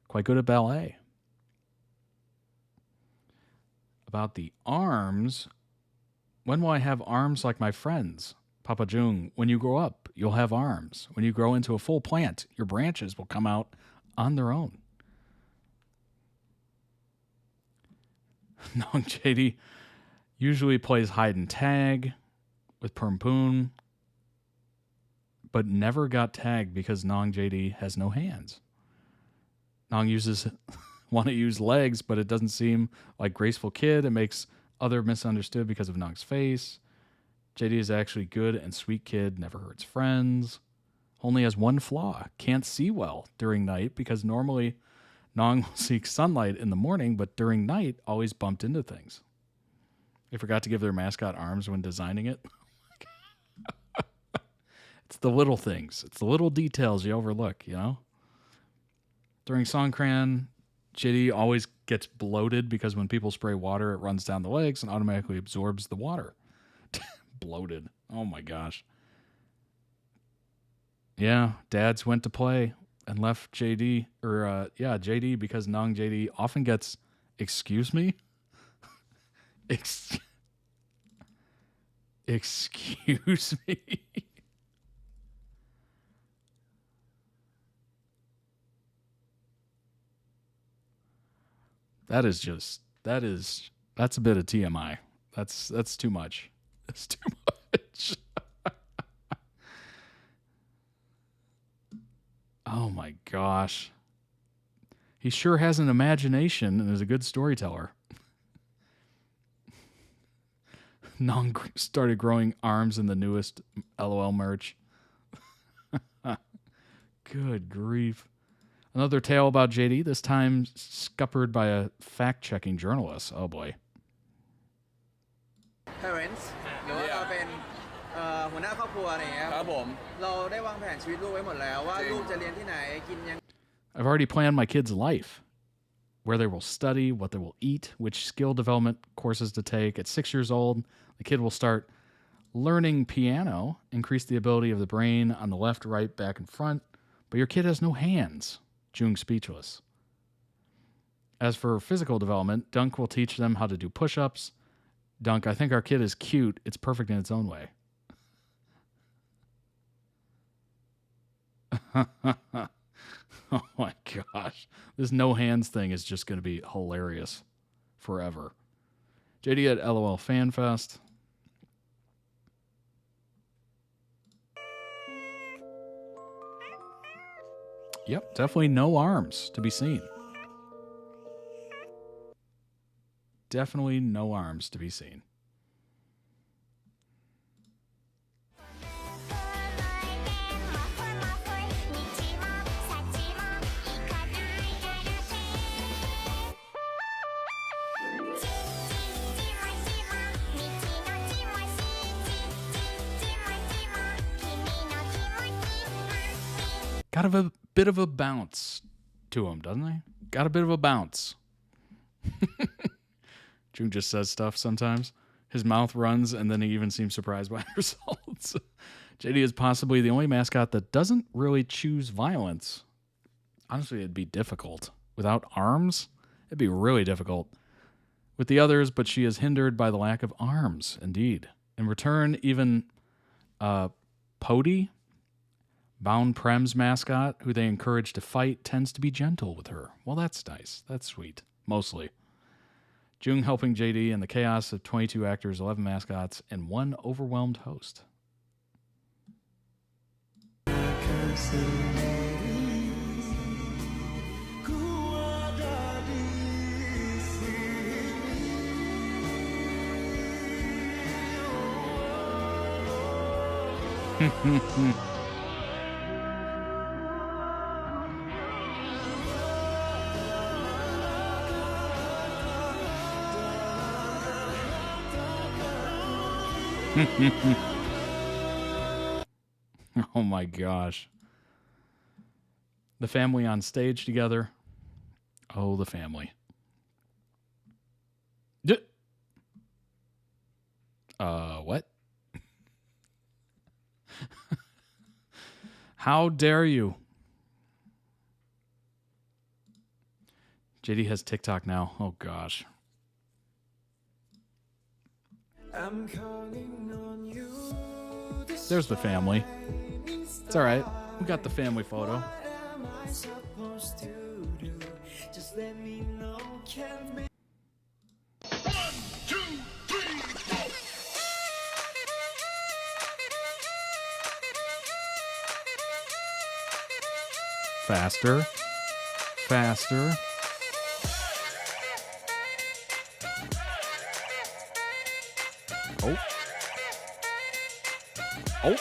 Quite good at ballet. About the arms, when will I have arms like my friends? Papa Jung, when you grow up, you'll have arms. When you grow into a full plant, your branches will come out on their own. Nong JD usually plays hide and tag with Permpoon, but never got tagged because Nong JD has no hands. Nong want to use legs, but it doesn't seem like graceful kid. It makes other misunderstood because of Nong's face. JD is actually good and sweet kid, never hurts friends. Only has one flaw, can't see well during night because normally Nong will seek sunlight in the morning, but during night always bumped into things. They forgot to give their mascot arms when designing it. It's the little things. It's the little details you overlook, you know? During Songkran, JD always gets bloated because when people spray water, it runs down the legs and automatically absorbs the water. Bloated. Oh my gosh. Yeah, dads went to play and left JD, JD, because Nong JD often gets, excuse me? Excuse me? That's a bit of TMI. That's too much. That's too much. Oh my gosh. He sure has an imagination and is a good storyteller. Nong started growing arms in the newest LOL merch. Good grief. Another tale about JD, this time scuppered by a fact-checking journalist. Oh boy. Parents หรือว่าเราเป็นหัวหน้าครอบครัวอะไรอย่างเงี้ยครับผมเราได้วางแผนชีวิตลูกไว้หมดแล้วว่าลูกจะเรียนที่ไหนกินยัง I've already planned my kids' life, where they will study, what they will eat, which skill development courses to take. At 6 years old, the kid will start learning piano, increase the ability of the brain on the left, right, back, and front. But your kid has no hands. Jung speechless. As for physical development, Dunk will teach them how to do push-ups. Dunk, I think our kid is cute. It's perfect in its own way. Oh my gosh. This no hands thing is just going to be hilarious forever. JD at LOL Fan Fest. Yep, definitely no arms to be seen. Definitely no arms to be seen. got a bit of a bounce to him, doesn't he? Got a bit of a bounce. Joong just says stuff sometimes. His mouth runs, and then he even seems surprised by results. JD is possibly the only mascot that doesn't really choose violence. Honestly, it'd be difficult. Without arms, it'd be really difficult. With the others, but she is hindered by the lack of arms, indeed. In return, even Pody, Bound Prem's mascot, who they encourage to fight, tends to be gentle with her. Well, that's nice. That's sweet. Mostly. Joong helping JD in the chaos of 22 actors, 11 mascots, and one overwhelmed host. Oh my gosh. The family on stage together. Oh, the family. What? How dare you? JD has TikTok now. Oh gosh. I'm calling on you. There's the family. It's all right. We got the family photo. What am I supposed to do? Just let me know. Can't make... Faster. Faster. Oh. Oh.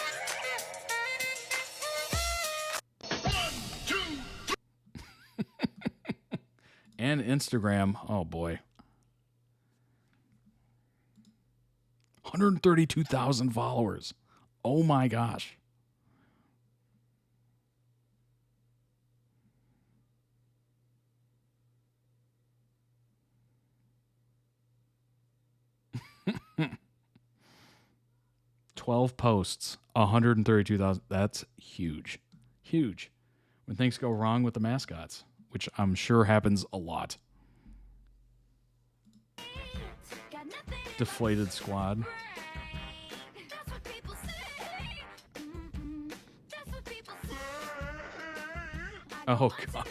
And Instagram. Oh boy. 132,000 followers. Oh my gosh. "12 posts, 132,000. That's huge. Huge. When things go wrong with the mascots, which I'm sure happens a lot. Deflated squad. Oh, God.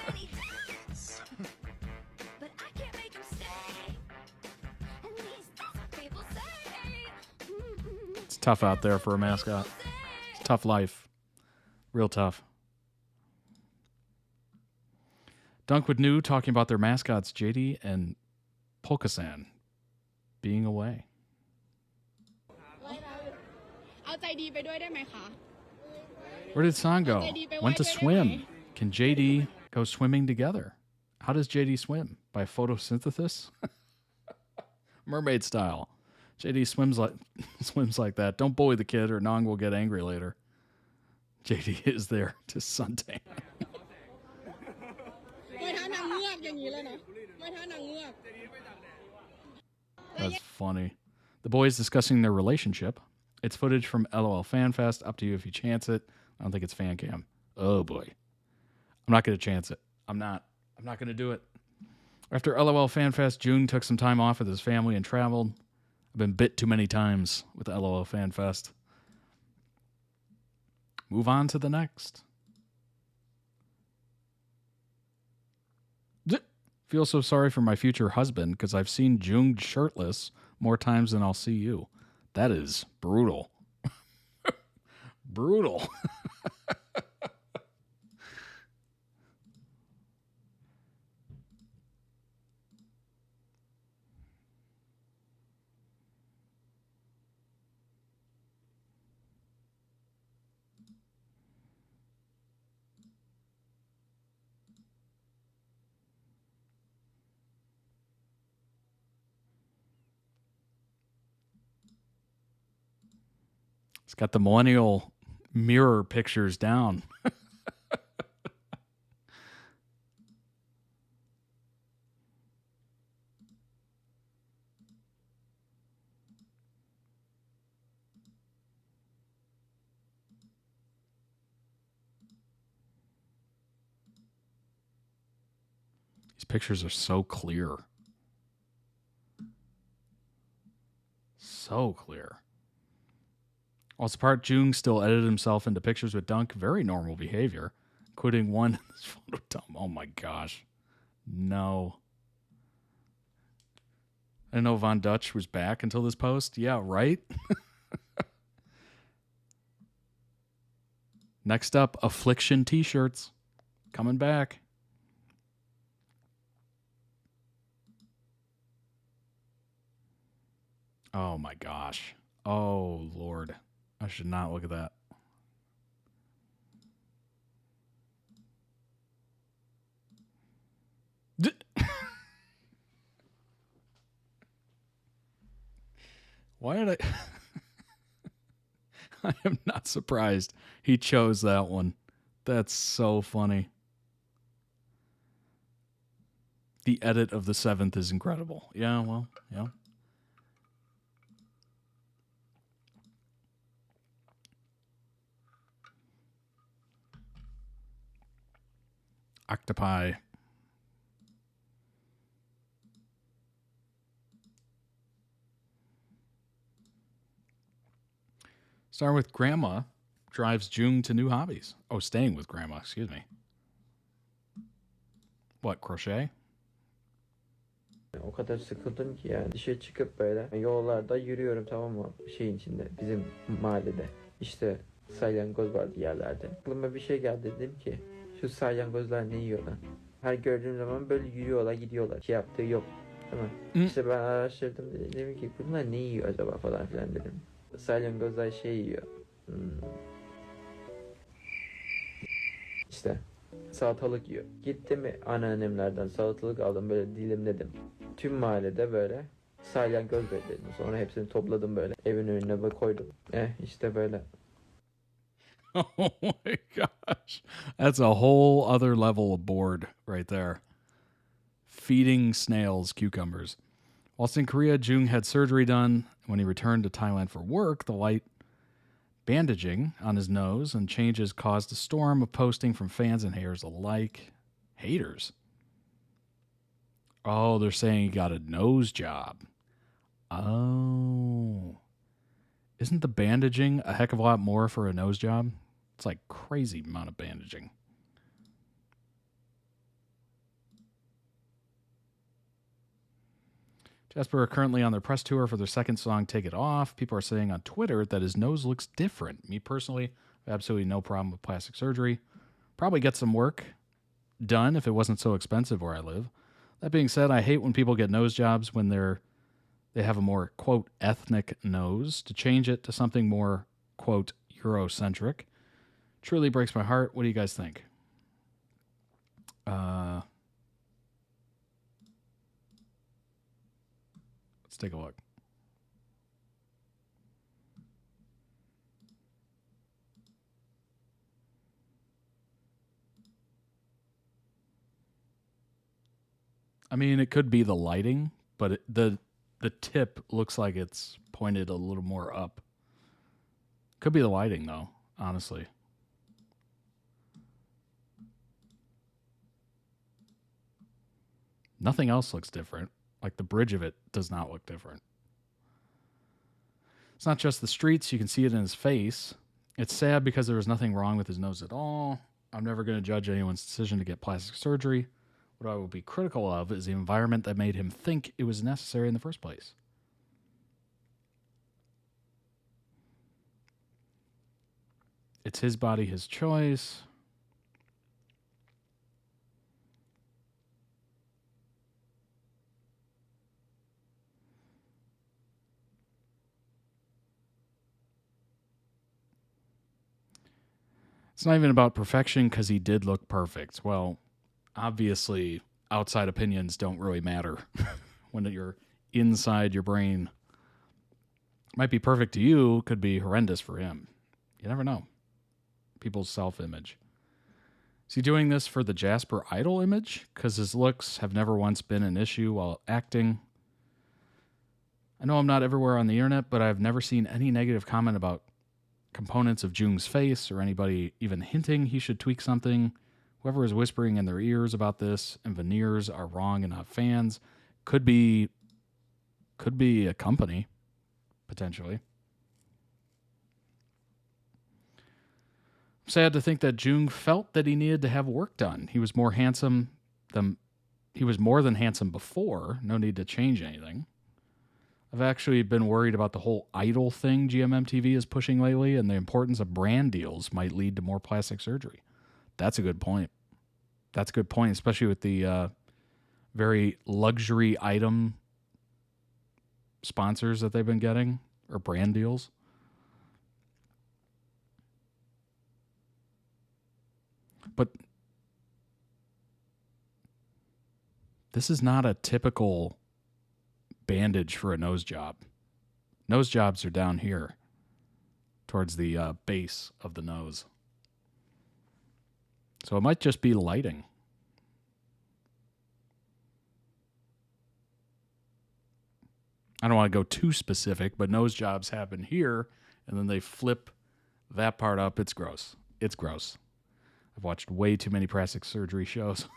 It's tough out there for a mascot. It's a tough life. Real tough. Dunk with New talking about their mascots, JD and Polka-san, being away. Where did San go? Went to swim. Can JD go swimming together? How does JD swim? By photosynthesis? Mermaid style. JD swims like that. Don't bully the kid or Nong will get angry later. JD is there to suntan. That's funny. The boys discussing their relationship. It's footage from LOL FanFest. Up to you if you chance it. I don't think it's fan cam. Oh boy. I'm not going to chance it. I'm not going to do it. After LOL FanFest, Joong took some time off with his family and traveled. I've been bit too many times with LOL FanFest. Move on to the next. Feel so sorry for my future husband because I've seen Joong shirtless more times than I'll see you. That is brutal. Brutal. It's got the millennial mirror pictures down. These pictures are so clear. So clear. Also, part Jung still edited himself into pictures with Dunk. Very normal behavior, including one in this photo dump. Oh my gosh. No. I didn't know Von Dutch was back until this post. Yeah, right? Next up, Affliction t-shirts. Coming back. Oh my gosh. Oh, Lord. I should not look at that. Why did I... I am not surprised he chose that one. That's so funny. The edit of the 7th is incredible. Yeah, well, yeah. Octopi. Start with Grandma drives Jung to new hobbies. Oh, staying with Grandma, excuse me. What, crochet? O kadar sıkıldım ki yani dışarı çıkıp böyle yollarda yürüyorum, tamam mı, şeyin içinde, bizim mahallede işte salyangoz vardı yerlerde. Aklıma bir şey geldi, dedim ki şu salyangozlar ne yiyor lan? Her gördüğüm zaman böyle yürüyorlar gidiyorlar, şey yaptığı yok, değil mi? İşte ben araştırdım, dedim ki bunlar ne yiyor acaba falan filan dedim. Salyangozlar şey yiyor. İşte salatalık yiyor. Gittim anneannemlerden salatalık aldım, böyle dilimledim. Tüm mahallede böyle salyangoz bekledim. Sonra hepsini topladım, böyle evin önüne koydum. İşte böyle. Oh my gosh. That's a whole other level of bored right there. Feeding snails cucumbers. Whilst in Korea, Jung had surgery done. When he returned to Thailand for work, the light bandaging on his nose and changes caused a storm of posting from fans and haters alike. Haters? Oh, they're saying he got a nose job. Oh. Isn't the bandaging a heck of a lot more for a nose job? It's like crazy amount of bandaging. Jasper are currently on their press tour for their second song, Take It Off. People are saying on Twitter that his nose looks different. Me personally, I have absolutely no problem with plastic surgery. Probably get some work done if it wasn't so expensive where I live. That being said, I hate when people get nose jobs when they have a more, quote, ethnic nose. To change it to something more, quote, Eurocentric truly breaks my heart. What do you guys think? Let's take a look. I mean, it could be the lighting, but the tip looks like it's pointed a little more up. Could be the lighting, though, honestly. Nothing else looks different. Like the bridge of it does not look different. It's not just the streets. You can see it in his face. It's sad because there was nothing wrong with his nose at all. I'm never going to judge anyone's decision to get plastic surgery. What I will be critical of is the environment that made him think it was necessary in the first place. It's his body, his choice. It's not even about perfection because he did look perfect. Well, obviously, outside opinions don't really matter when you're inside your brain. Might be perfect to you, could be horrendous for him. You never know. People's self-image. Is he doing this for the Jasper idol image? Because his looks have never once been an issue while acting. I know I'm not everywhere on the internet, but I've never seen any negative comment about components of Jung's face or anybody even hinting he should tweak something Whoever is whispering in their ears about this and veneers are wrong and not fans could be a company, potentially. Sad to think that Joong felt that he needed to have work done. He was more than handsome before. No need to change anything. I've actually been worried about the whole idol thing GMMTV is pushing lately, and the importance of brand deals might lead to more plastic surgery. That's a good point. That's a good point, especially with the very luxury item sponsors that they've been getting, or brand deals. But this is not a typical bandage for a nose job. Nose jobs are down here towards the base of the nose. So it might just be lighting. I don't want to go too specific, but nose jobs happen here, and then they flip that part up. It's gross. It's gross. I've watched way too many plastic surgery shows.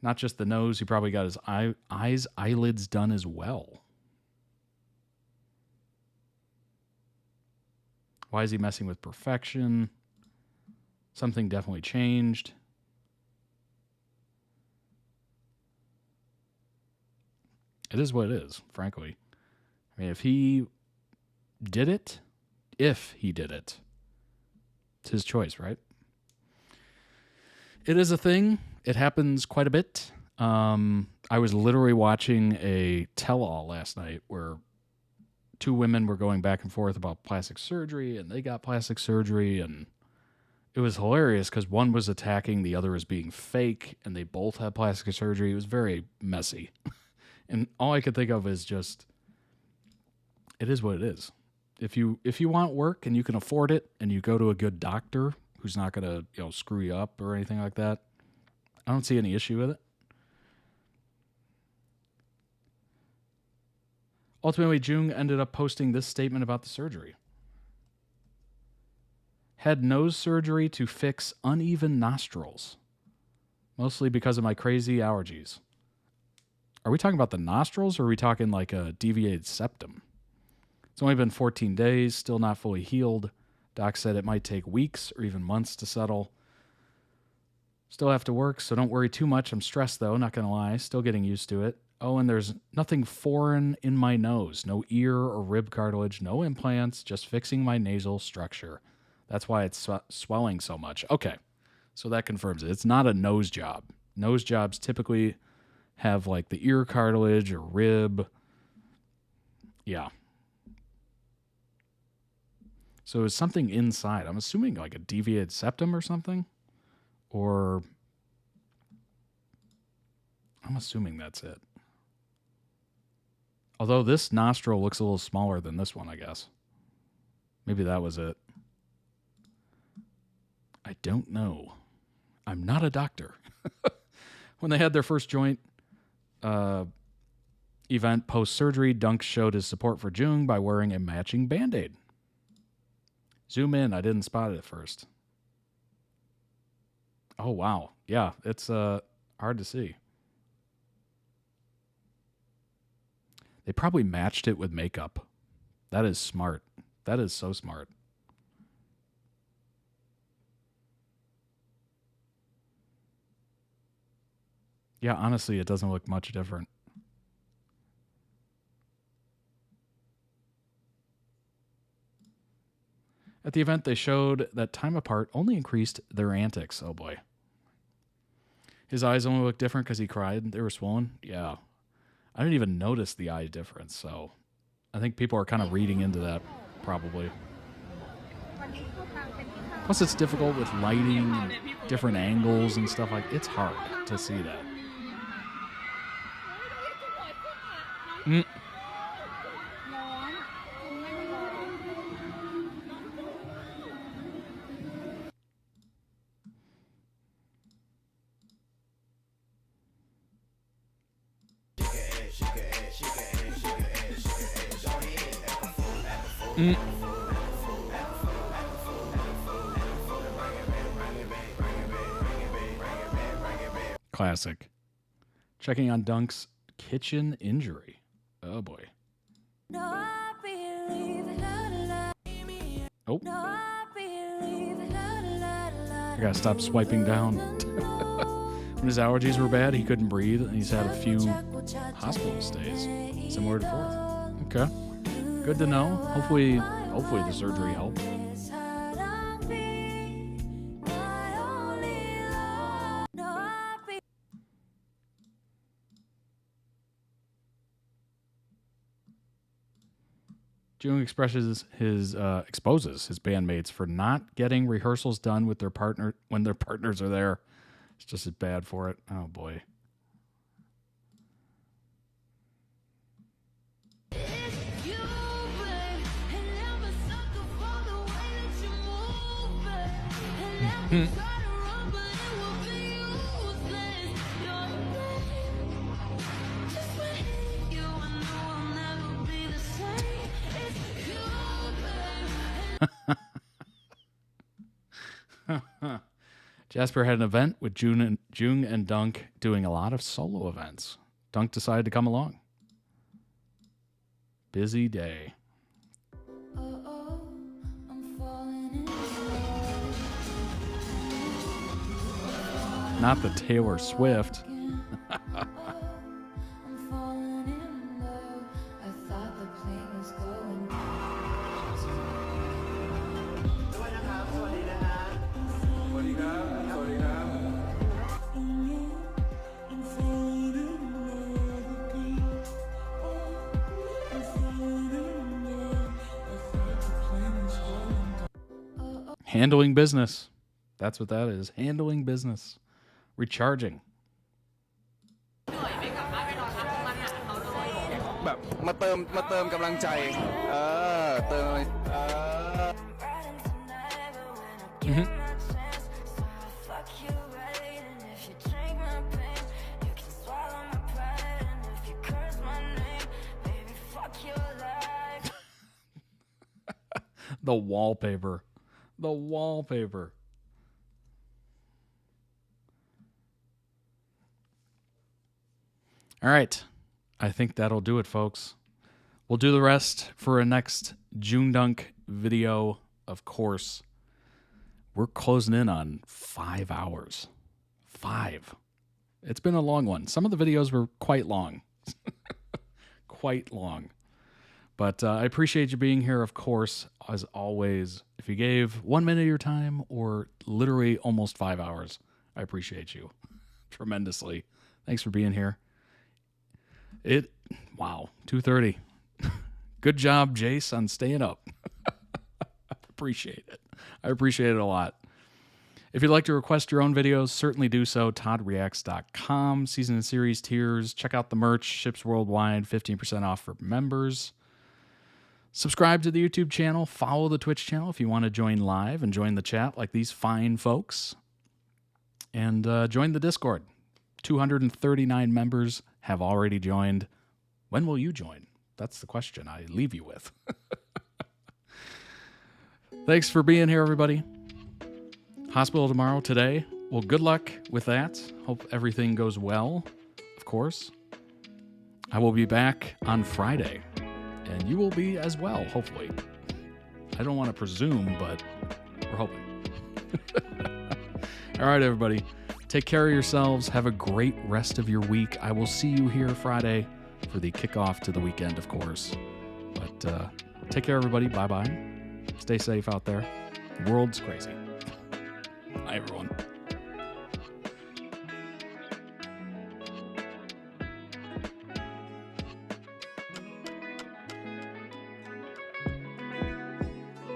Not just the nose, he probably got his eyelids done as well. Why is he messing with perfection? Something definitely changed. It is what it is, frankly. I mean, if he did it, it's his choice, right? It is a thing. It happens quite a bit. I was literally watching a tell-all last night where two women were going back and forth about plastic surgery, and they got plastic surgery, and it was hilarious because one was attacking the other as being fake, and they both had plastic surgery. It was very messy. And all I could think of is just, it is what it is. If you want work and you can afford it, and you go to a good doctor who's not going to screw you up or anything like that, I don't see any issue with it. Ultimately, Joong ended up posting this statement about the surgery. Had nose surgery to fix uneven nostrils, mostly because of my crazy allergies. Are we talking about the nostrils, or are we talking like a deviated septum? It's only been 14 days, still not fully healed. Doc said it might take weeks or even months to settle. Still have to work, so don't worry too much. I'm stressed, though, not going to lie. Still getting used to it. Oh, and there's nothing foreign in my nose. No ear or rib cartilage, no implants, just fixing my nasal structure. That's why it's swelling so much. Okay, so that confirms it. It's not a nose job. Nose jobs typically have like the ear cartilage or rib. Yeah. So it's something inside. I'm assuming like a deviated septum or something. Or I'm assuming that's it. Although this nostril looks a little smaller than this one, I guess. Maybe that was it. I don't know. I'm not a doctor. When they had their first joint event post-surgery, Dunk showed his support for Joong by wearing a matching Band-Aid. Zoom in. I didn't spot it at first. Oh, wow. Yeah, it's hard to see. They probably matched it with makeup. That is smart. That is so smart. Yeah, honestly, it doesn't look much different. At the event, they showed that time apart only increased their antics. Oh, boy. His eyes only looked different because he cried. They were swollen. Yeah. I didn't even notice the eye difference, so I think people are kind of reading into that, probably. Plus, it's difficult with lighting and different angles and stuff like that. It's hard to see that. Classic. Checking on Dunk's kitchen injury. Oh boy. Oh. I gotta stop swiping down. When his allergies were bad, he couldn't breathe, and he's had a few hospital stays, similar to Fourth. Okay. Good to know. Hopefully the surgery helped. Jung exposes his bandmates for not getting rehearsals done with their partner when their partners are there. It's just as bad for it. Oh boy. Jasper had an event with Jung and Dunk doing a lot of solo events. Dunk decided to come along. Busy day. Not the Taylor Swift. Handling business. That's what that is. Handling business. Recharging. แบบมาเติมกำลังใจเติม The wallpaper. The wallpaper. All right. I think that'll do it, folks. We'll do the rest for a next JoongDunk video, of course. We're closing in on 5 hours. 5. It's been a long one. Some of the videos were quite long. Quite long. But I appreciate you being here, of course, as always. If you gave 1 minute of your time or literally almost 5 hours, I appreciate you tremendously. Thanks for being here. Wow, 2:30. Good job, Jace, on staying up. Appreciate it. I appreciate it a lot. If you'd like to request your own videos, certainly do so. ToddReacts.com. Season and series tiers. Check out the merch. Ships worldwide. 15% off for members. Subscribe to the YouTube channel. Follow the Twitch channel if you want to join live and join the chat like these fine folks. And join the Discord. 239 members have already joined. When will you join? That's the question I leave you with. Thanks for being here, everybody. Hospital tomorrow, today. Well, good luck with that. Hope everything goes well, of course. I will be back on Friday, and you will be as well, hopefully. I don't want to presume, but we're hoping. All right, everybody. Take care of yourselves. Have a great rest of your week. I will see you here Friday for the kickoff to the weekend, of course. But take care, everybody. Bye-bye. Stay safe out there. The world's crazy. Bye, everyone.